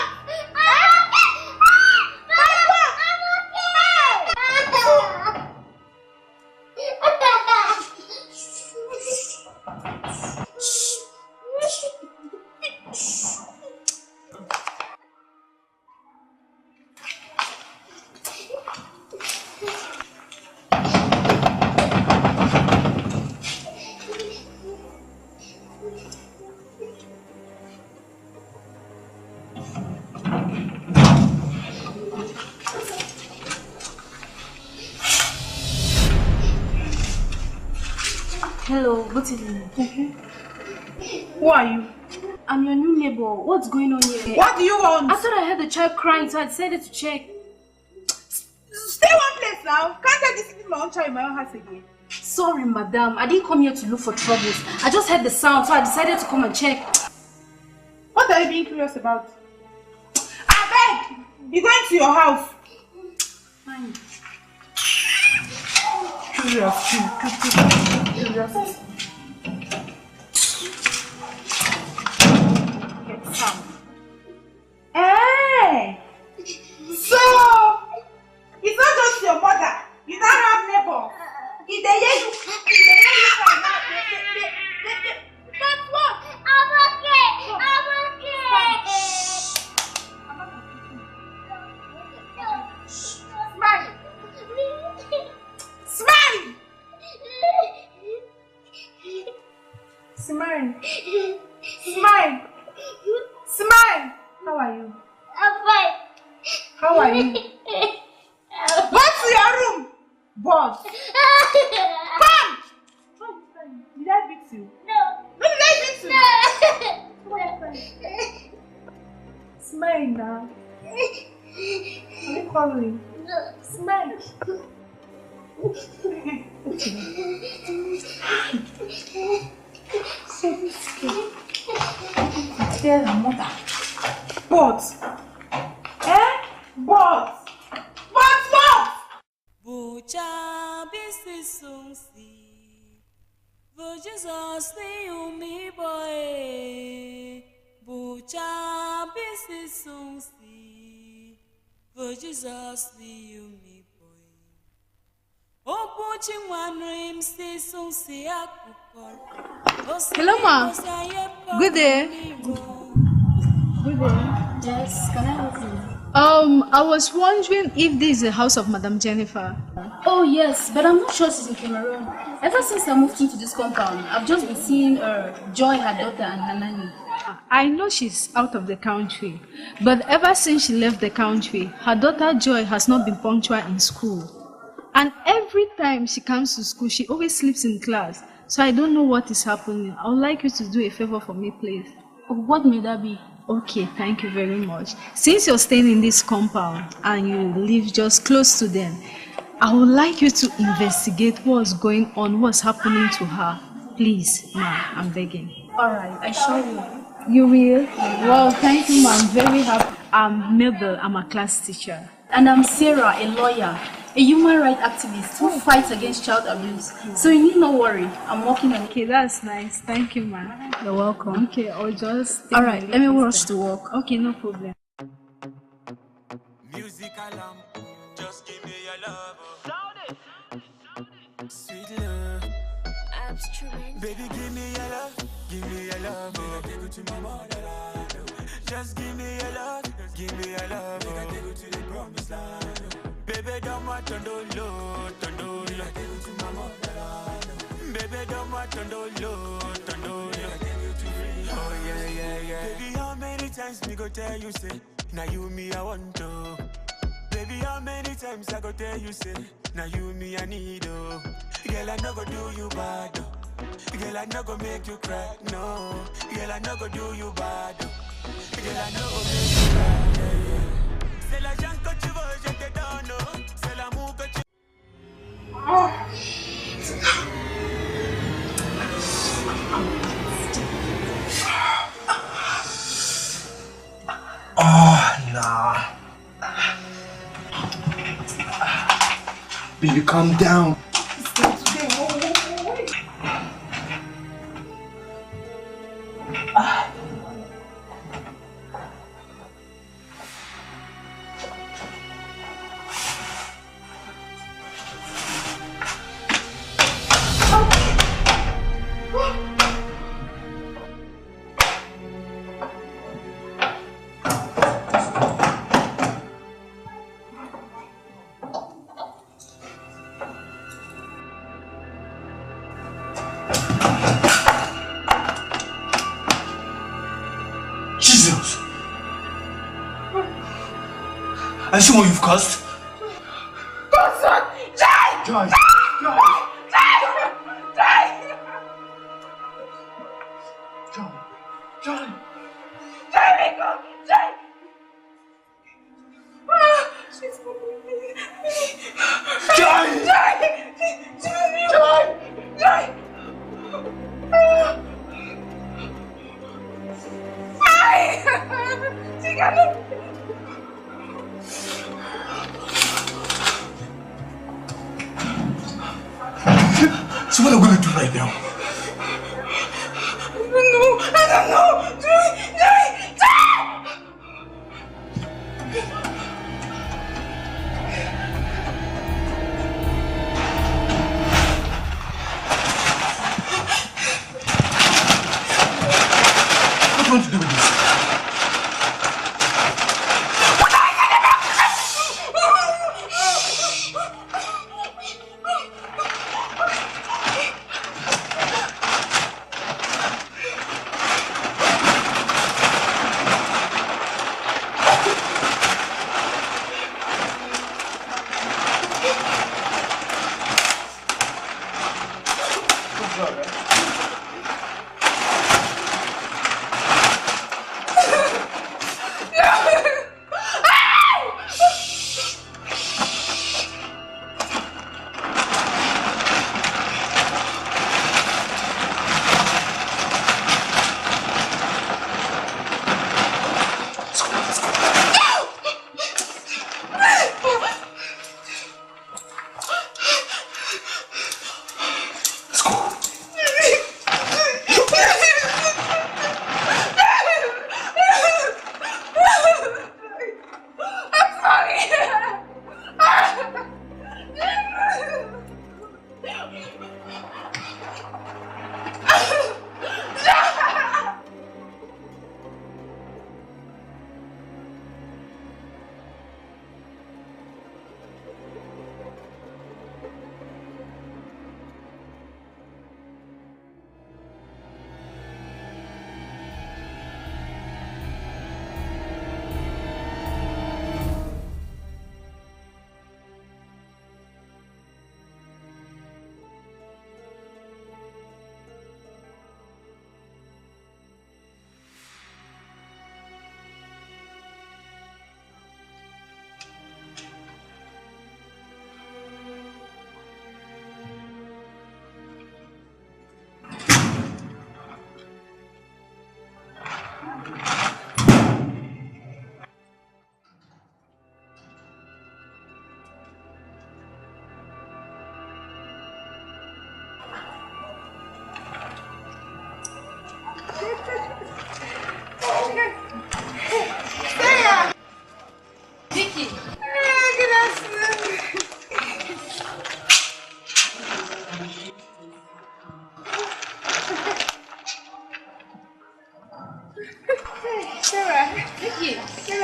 Hello, good evening. Who are you? I'm your new neighbor. What's going on here? What do you want? I thought I heard the child crying, so I decided to check. Stay one place now. Can't I discipline my own child in my own house again? Sorry, madam. I didn't come here to look for troubles. I just heard the sound, so I decided to come and check. What are you being curious about? I beg! Be going to your house. Fine. Curiosity. Get some. Hey! So, it's not just your mother. You don't have neighbors. If they hear you cry now, that's what? I'm okay. I'm okay. Smile. Smile. Smile. Smile. Smile. How are you? I'm fine. How are you? What? Come! Did I beat you? No. When did I beat you? No. Smile now. Are you calling? No. Smile. Tell her mother. But. But. Bucha bisi sungsi, Jesus ni umi boy. Bucha bisi sungsi, Jesus ni umi boy. O buchi wanrim si sungsi akupor. Hello, ma. Good day. Good day. Yes, can I help you? I was wondering if this is the house of Madam Jennifer. Oh yes, but I'm not sure she's in Cameroon. Ever since I moved into this compound, I've just been seeing her, Joy, her daughter, and her nanny. I know she's out of the country, but ever since she left the country, her daughter Joy has not been punctual in school. And every time she comes to school, she always sleeps in class. So I don't know what is happening. I would like you to do a favor for me, please. What may that be? Okay, thank you very much. Since you're staying in this compound and you live just close to them, I would like you to investigate what's going on, what's happening to her. Please, ma, I'm begging. Alright, I sure will. You will? Well, thank you, ma. I'm very happy. I'm Mabel. I'm a class teacher. And I'm Sarah, a lawyer, a human rights activist who fights against child abuse. So you need not worry. I'm working on it. Okay, that's nice. Thank you, ma. You're welcome. Okay, I'll just... Alright, let me rush to work. Okay, no problem. Music alarm, just give me your love. Sweet love. Baby, give me your love. Give me your love. Take it to my motherland. Just give me your love. Give me your love. Take it to the promised land. Baby, don't want to do low. Take it to my motherland. Baby, don't want to do low. Oh yeah, yeah, yeah. Baby, how many times me go tell you say, now you me I want to. Baby, how many times I go tell you say, now you me I need oh. Girl, I no go do you bad oh. Girl, I no go make you cry, no. Girl, I no go do you bad oh. Girl, I no go make you cry, yeah, yeah. C'est l'argent que tu veux, je te donne oh. C'est l'amour que tu... Oh, nah. Baby, calm down. Jesus! I see what you've caused. Godson! Jai! Jai! So what are we going to do right now? I don't know! What do you want to do with this?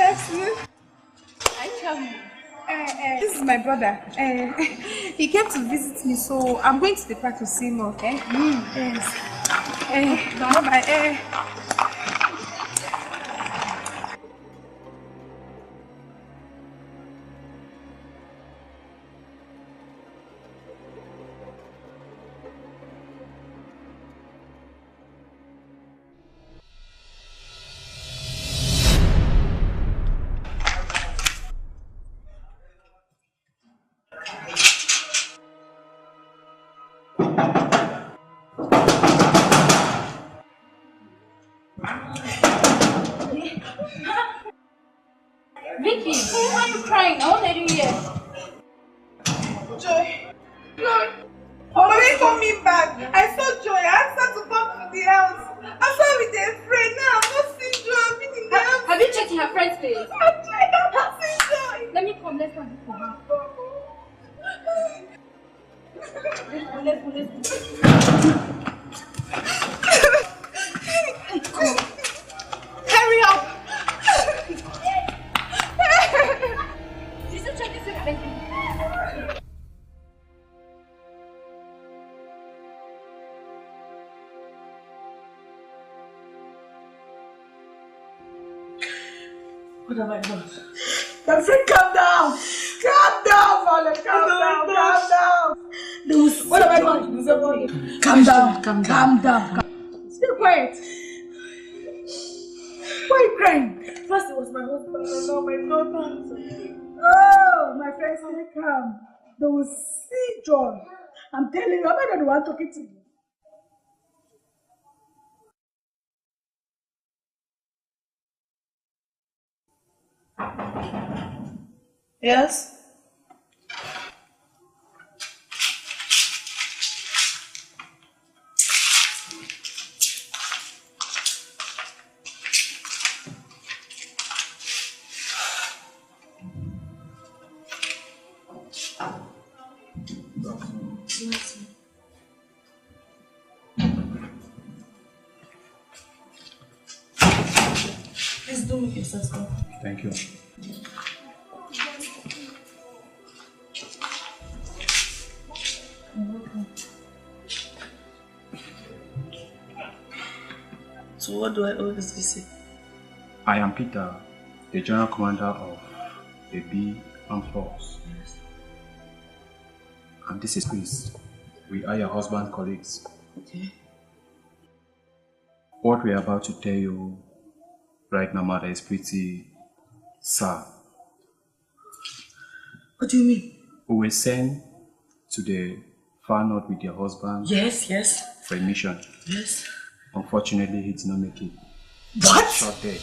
Yes. I tell you. This is my brother. He came to visit me, so I'm going to the park to see him, okay? Yes. Bye-bye. Vicky, why are you crying? I want to hear you. Joy. Mommy called me back. I saw Joy. I asked her to come to the house. I saw with a friend. Now I'm not seeing Joy. I've been in the house. Have you checked in her friend's place? I've tried. I'm not seeing Joy. Let me come. Let's go and look for her. Let's go. Hurry up. Did you check this in? What have I done? My friend, calm down! Calm down, Valen! Calm down! What have I done? Calm down! Stay quiet! Why are you crying? First it was my husband, and now my daughter. Oh, my friend, stay calm. They will see joy. I'm telling you, I'm not the one talking to you. Yes? Please do make yourself well. Thank you. So what do I owe this visit? I am Peter, the General Commander of the B Armed Force. Yes. And this is Chris. We are your husband colleagues. Okay. What we are about to tell you right now, Mother, is pretty sad. What do you mean? We were sent to the far north with your husband. Yes. For a mission. Yes. Unfortunately, he did not make it. What? Shot dead.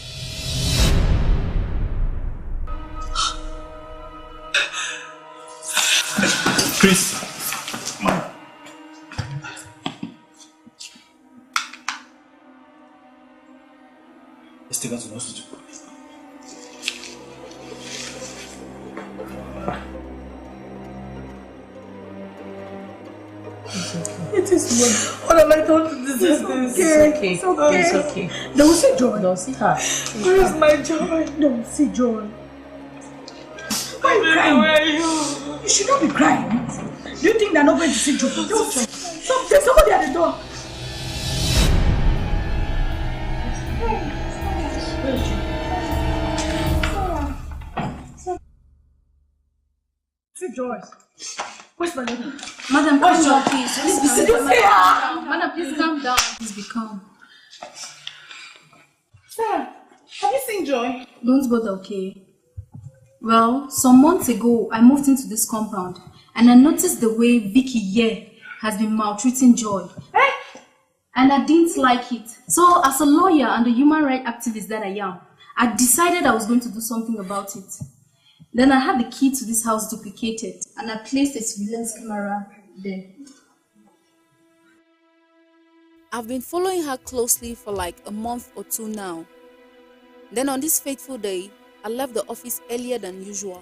Chris! Mother. Let's take her to the hospital. It is well. What have I done to this? It's okay. They will see joy. Don't see her. Where is my joy? They will see joy. Why are you crying? Where are you? You should not be crying. Do you think they're not going to see joy? There's somebody at the door. See joy. Where's my daughter? Madam, calm down, please. Did you say her? Madam, please calm down. Please be calm. Sarah, have you seen Joy? Don't bother, okay? Well, some months ago, I moved into this compound and I noticed the way Vicky here has been maltreating Joy. And I didn't like it. So, as a lawyer and a human rights activist that I am, I decided I was going to do something about it. Then I had the key to this house duplicated and I placed a surveillance camera there. I've been following her closely for like a month or two now. Then on this fateful day, I left the office earlier than usual.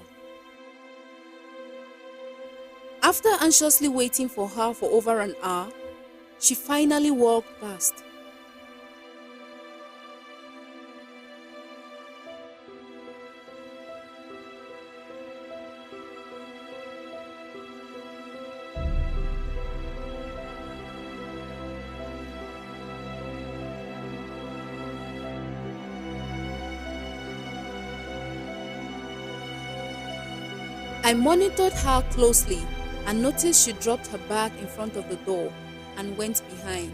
After anxiously waiting for her for over an hour, she finally walked past. I monitored her closely and noticed she dropped her bag in front of the door and went behind.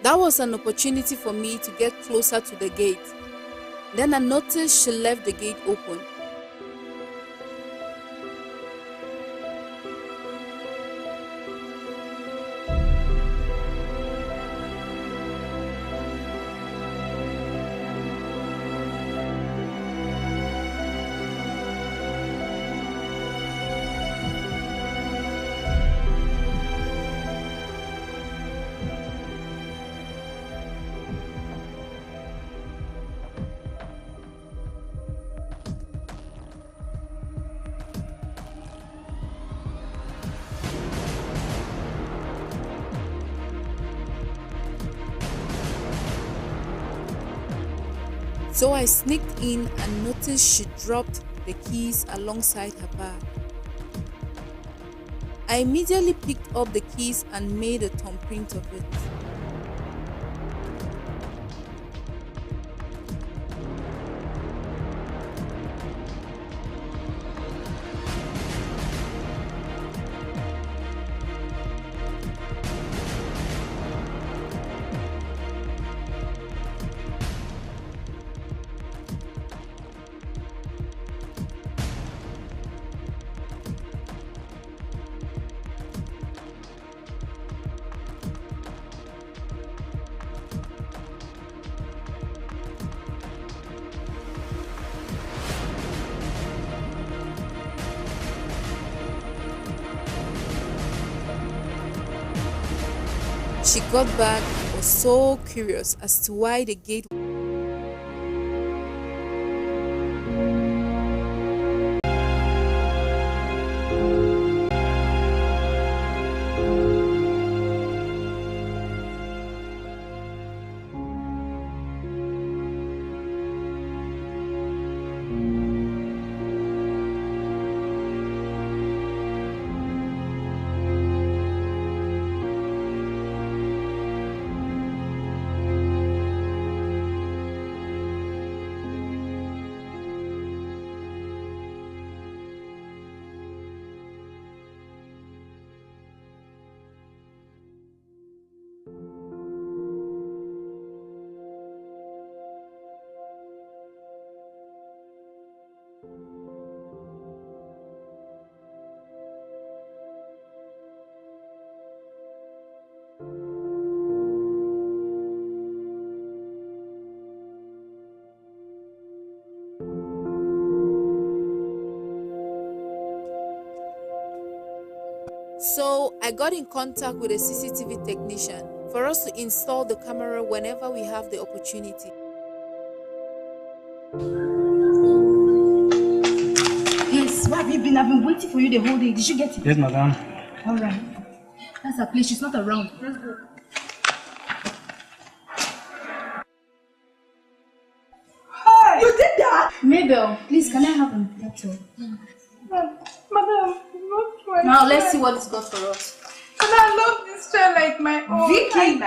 That was an opportunity for me to get closer to the gate. Then I noticed she left the gate open. So I sneaked in and noticed she dropped the keys alongside her bag. I immediately picked up the keys and made a thumbprint of it. She got back and was so curious as to why the gate. So I got in contact with a CCTV technician for us to install the camera whenever we have the opportunity. Yes, where have you been? I've been waiting for you the whole day. Did you get it? Yes, madam. All right. That's her place. She's not around. Let's go. Hey, you did that? Mabel, please, can I have a laptop? Madam, not my Now child. let's see what it's got for us. And I love this child like my own. Vicky,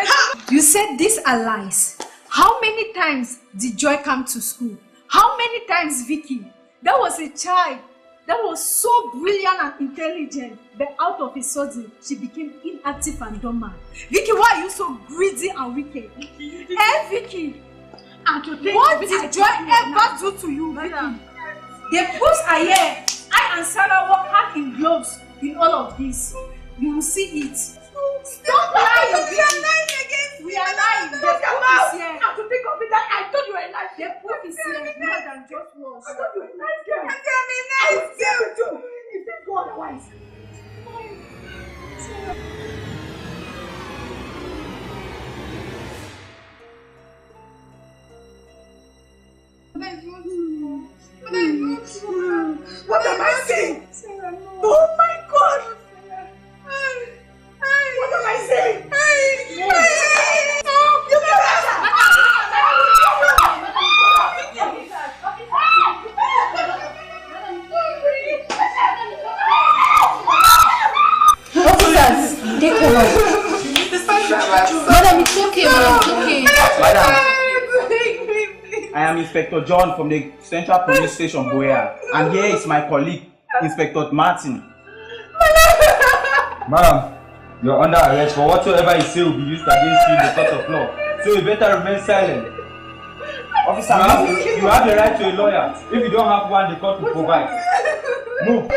you said these are lies. How many times did Joy come to school? How many times, Vicky? That was a child that was so brilliant and intelligent, but out of a sudden, she became inactive and dormant. Vicky, why are you so greedy and wicked? Hey, Vicky, what did Joy ever do to you, Vicky? The proofs are here. I and Sarah work hand in gloves in all of this. You will see it. Stop lying, Vicky. We are lying against we are lying. The proof is here. I have to think of it that I thought you were a nice The proof is here. More than just words. I thought you were a nice girl. I tell me nice girl too. If this go otherwise. What am I saying? Oh my God! What am I saying? I am Inspector John from the Central Police Station, Boya, and here is my colleague, Inspector Martin. Madam, you are under arrest for whatsoever you say will be used against you in the court of law. So you better remain silent. Officer, you have the right to a lawyer. If you don't have one, the court will provide. Move.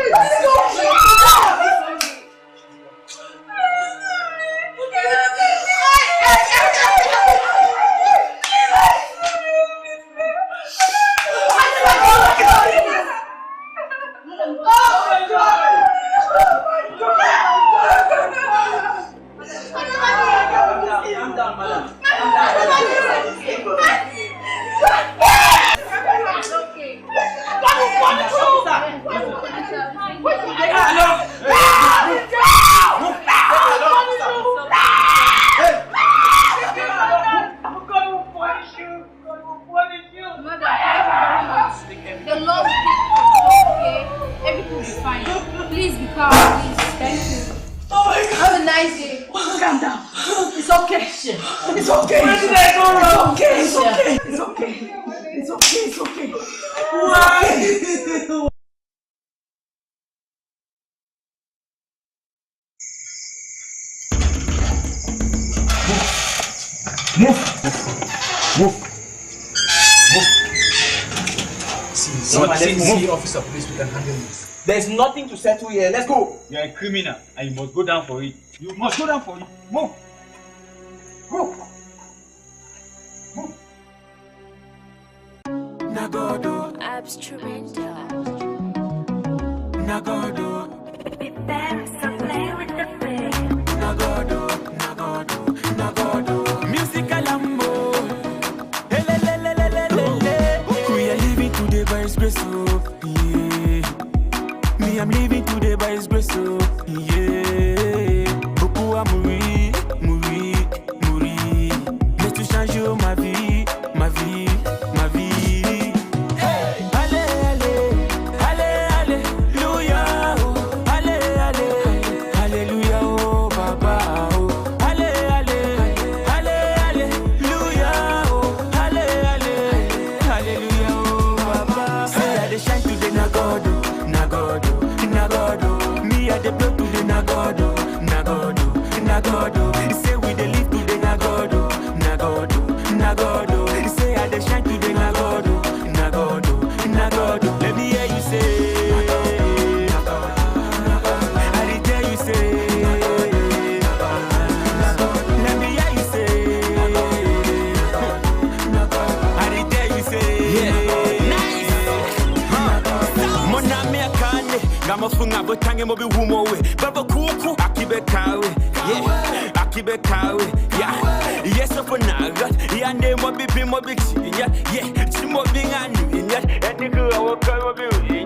The law speaks, okay? Everything will be fine. Please be calm, please. Thank you. Oh my God. Have a nice day. Calm down. It's okay. It's okay. Where did I go wrong? It's okay. It's okay. It's okay. It's okay. Why? Move. See, officer, please, we can handle this. There's nothing to settle here. Let's go. You are a criminal and you must go down for it. You must go down for it. Move. Move. Nagodo, Nagodo, Nagodo, Nagodo, musical lambo. We are living today by His grace, oh yeah. Me, I'm living today by His grace, oh yeah. Beaucoup à mourir, mourir, mourir. Mais tu changes ma vie, ma vie, ma vie. Allez, allez, allez, alléluia, oh. Allez, allez, alléluia, oh Baba, oh. Allez, allez, allez, alléluia, oh. Allez, allez, alléluia, oh Baba. Say I dey shine today, Nagodo, Nagodo, Nagodo. Me I dey blow today, Nagodo, Nagodo, Nagodo. Say we dey live today, Nagodo, Nagodo, Nagodo. Say I dey shine today, Nagodo, Nagodo, Nagodo. Let me hear you say, I dey tell you say, let me hear you say, I dey tell you say, nice. Mona me akane, ngamafunga botange mobi humowe, baba kuku akibe kawe, yeah, akibe kawe, yeah. Yes for naga, yeah, name mobi mobi, yeah, yeah, chimo binga ni, yeah, and the girl will come mobi.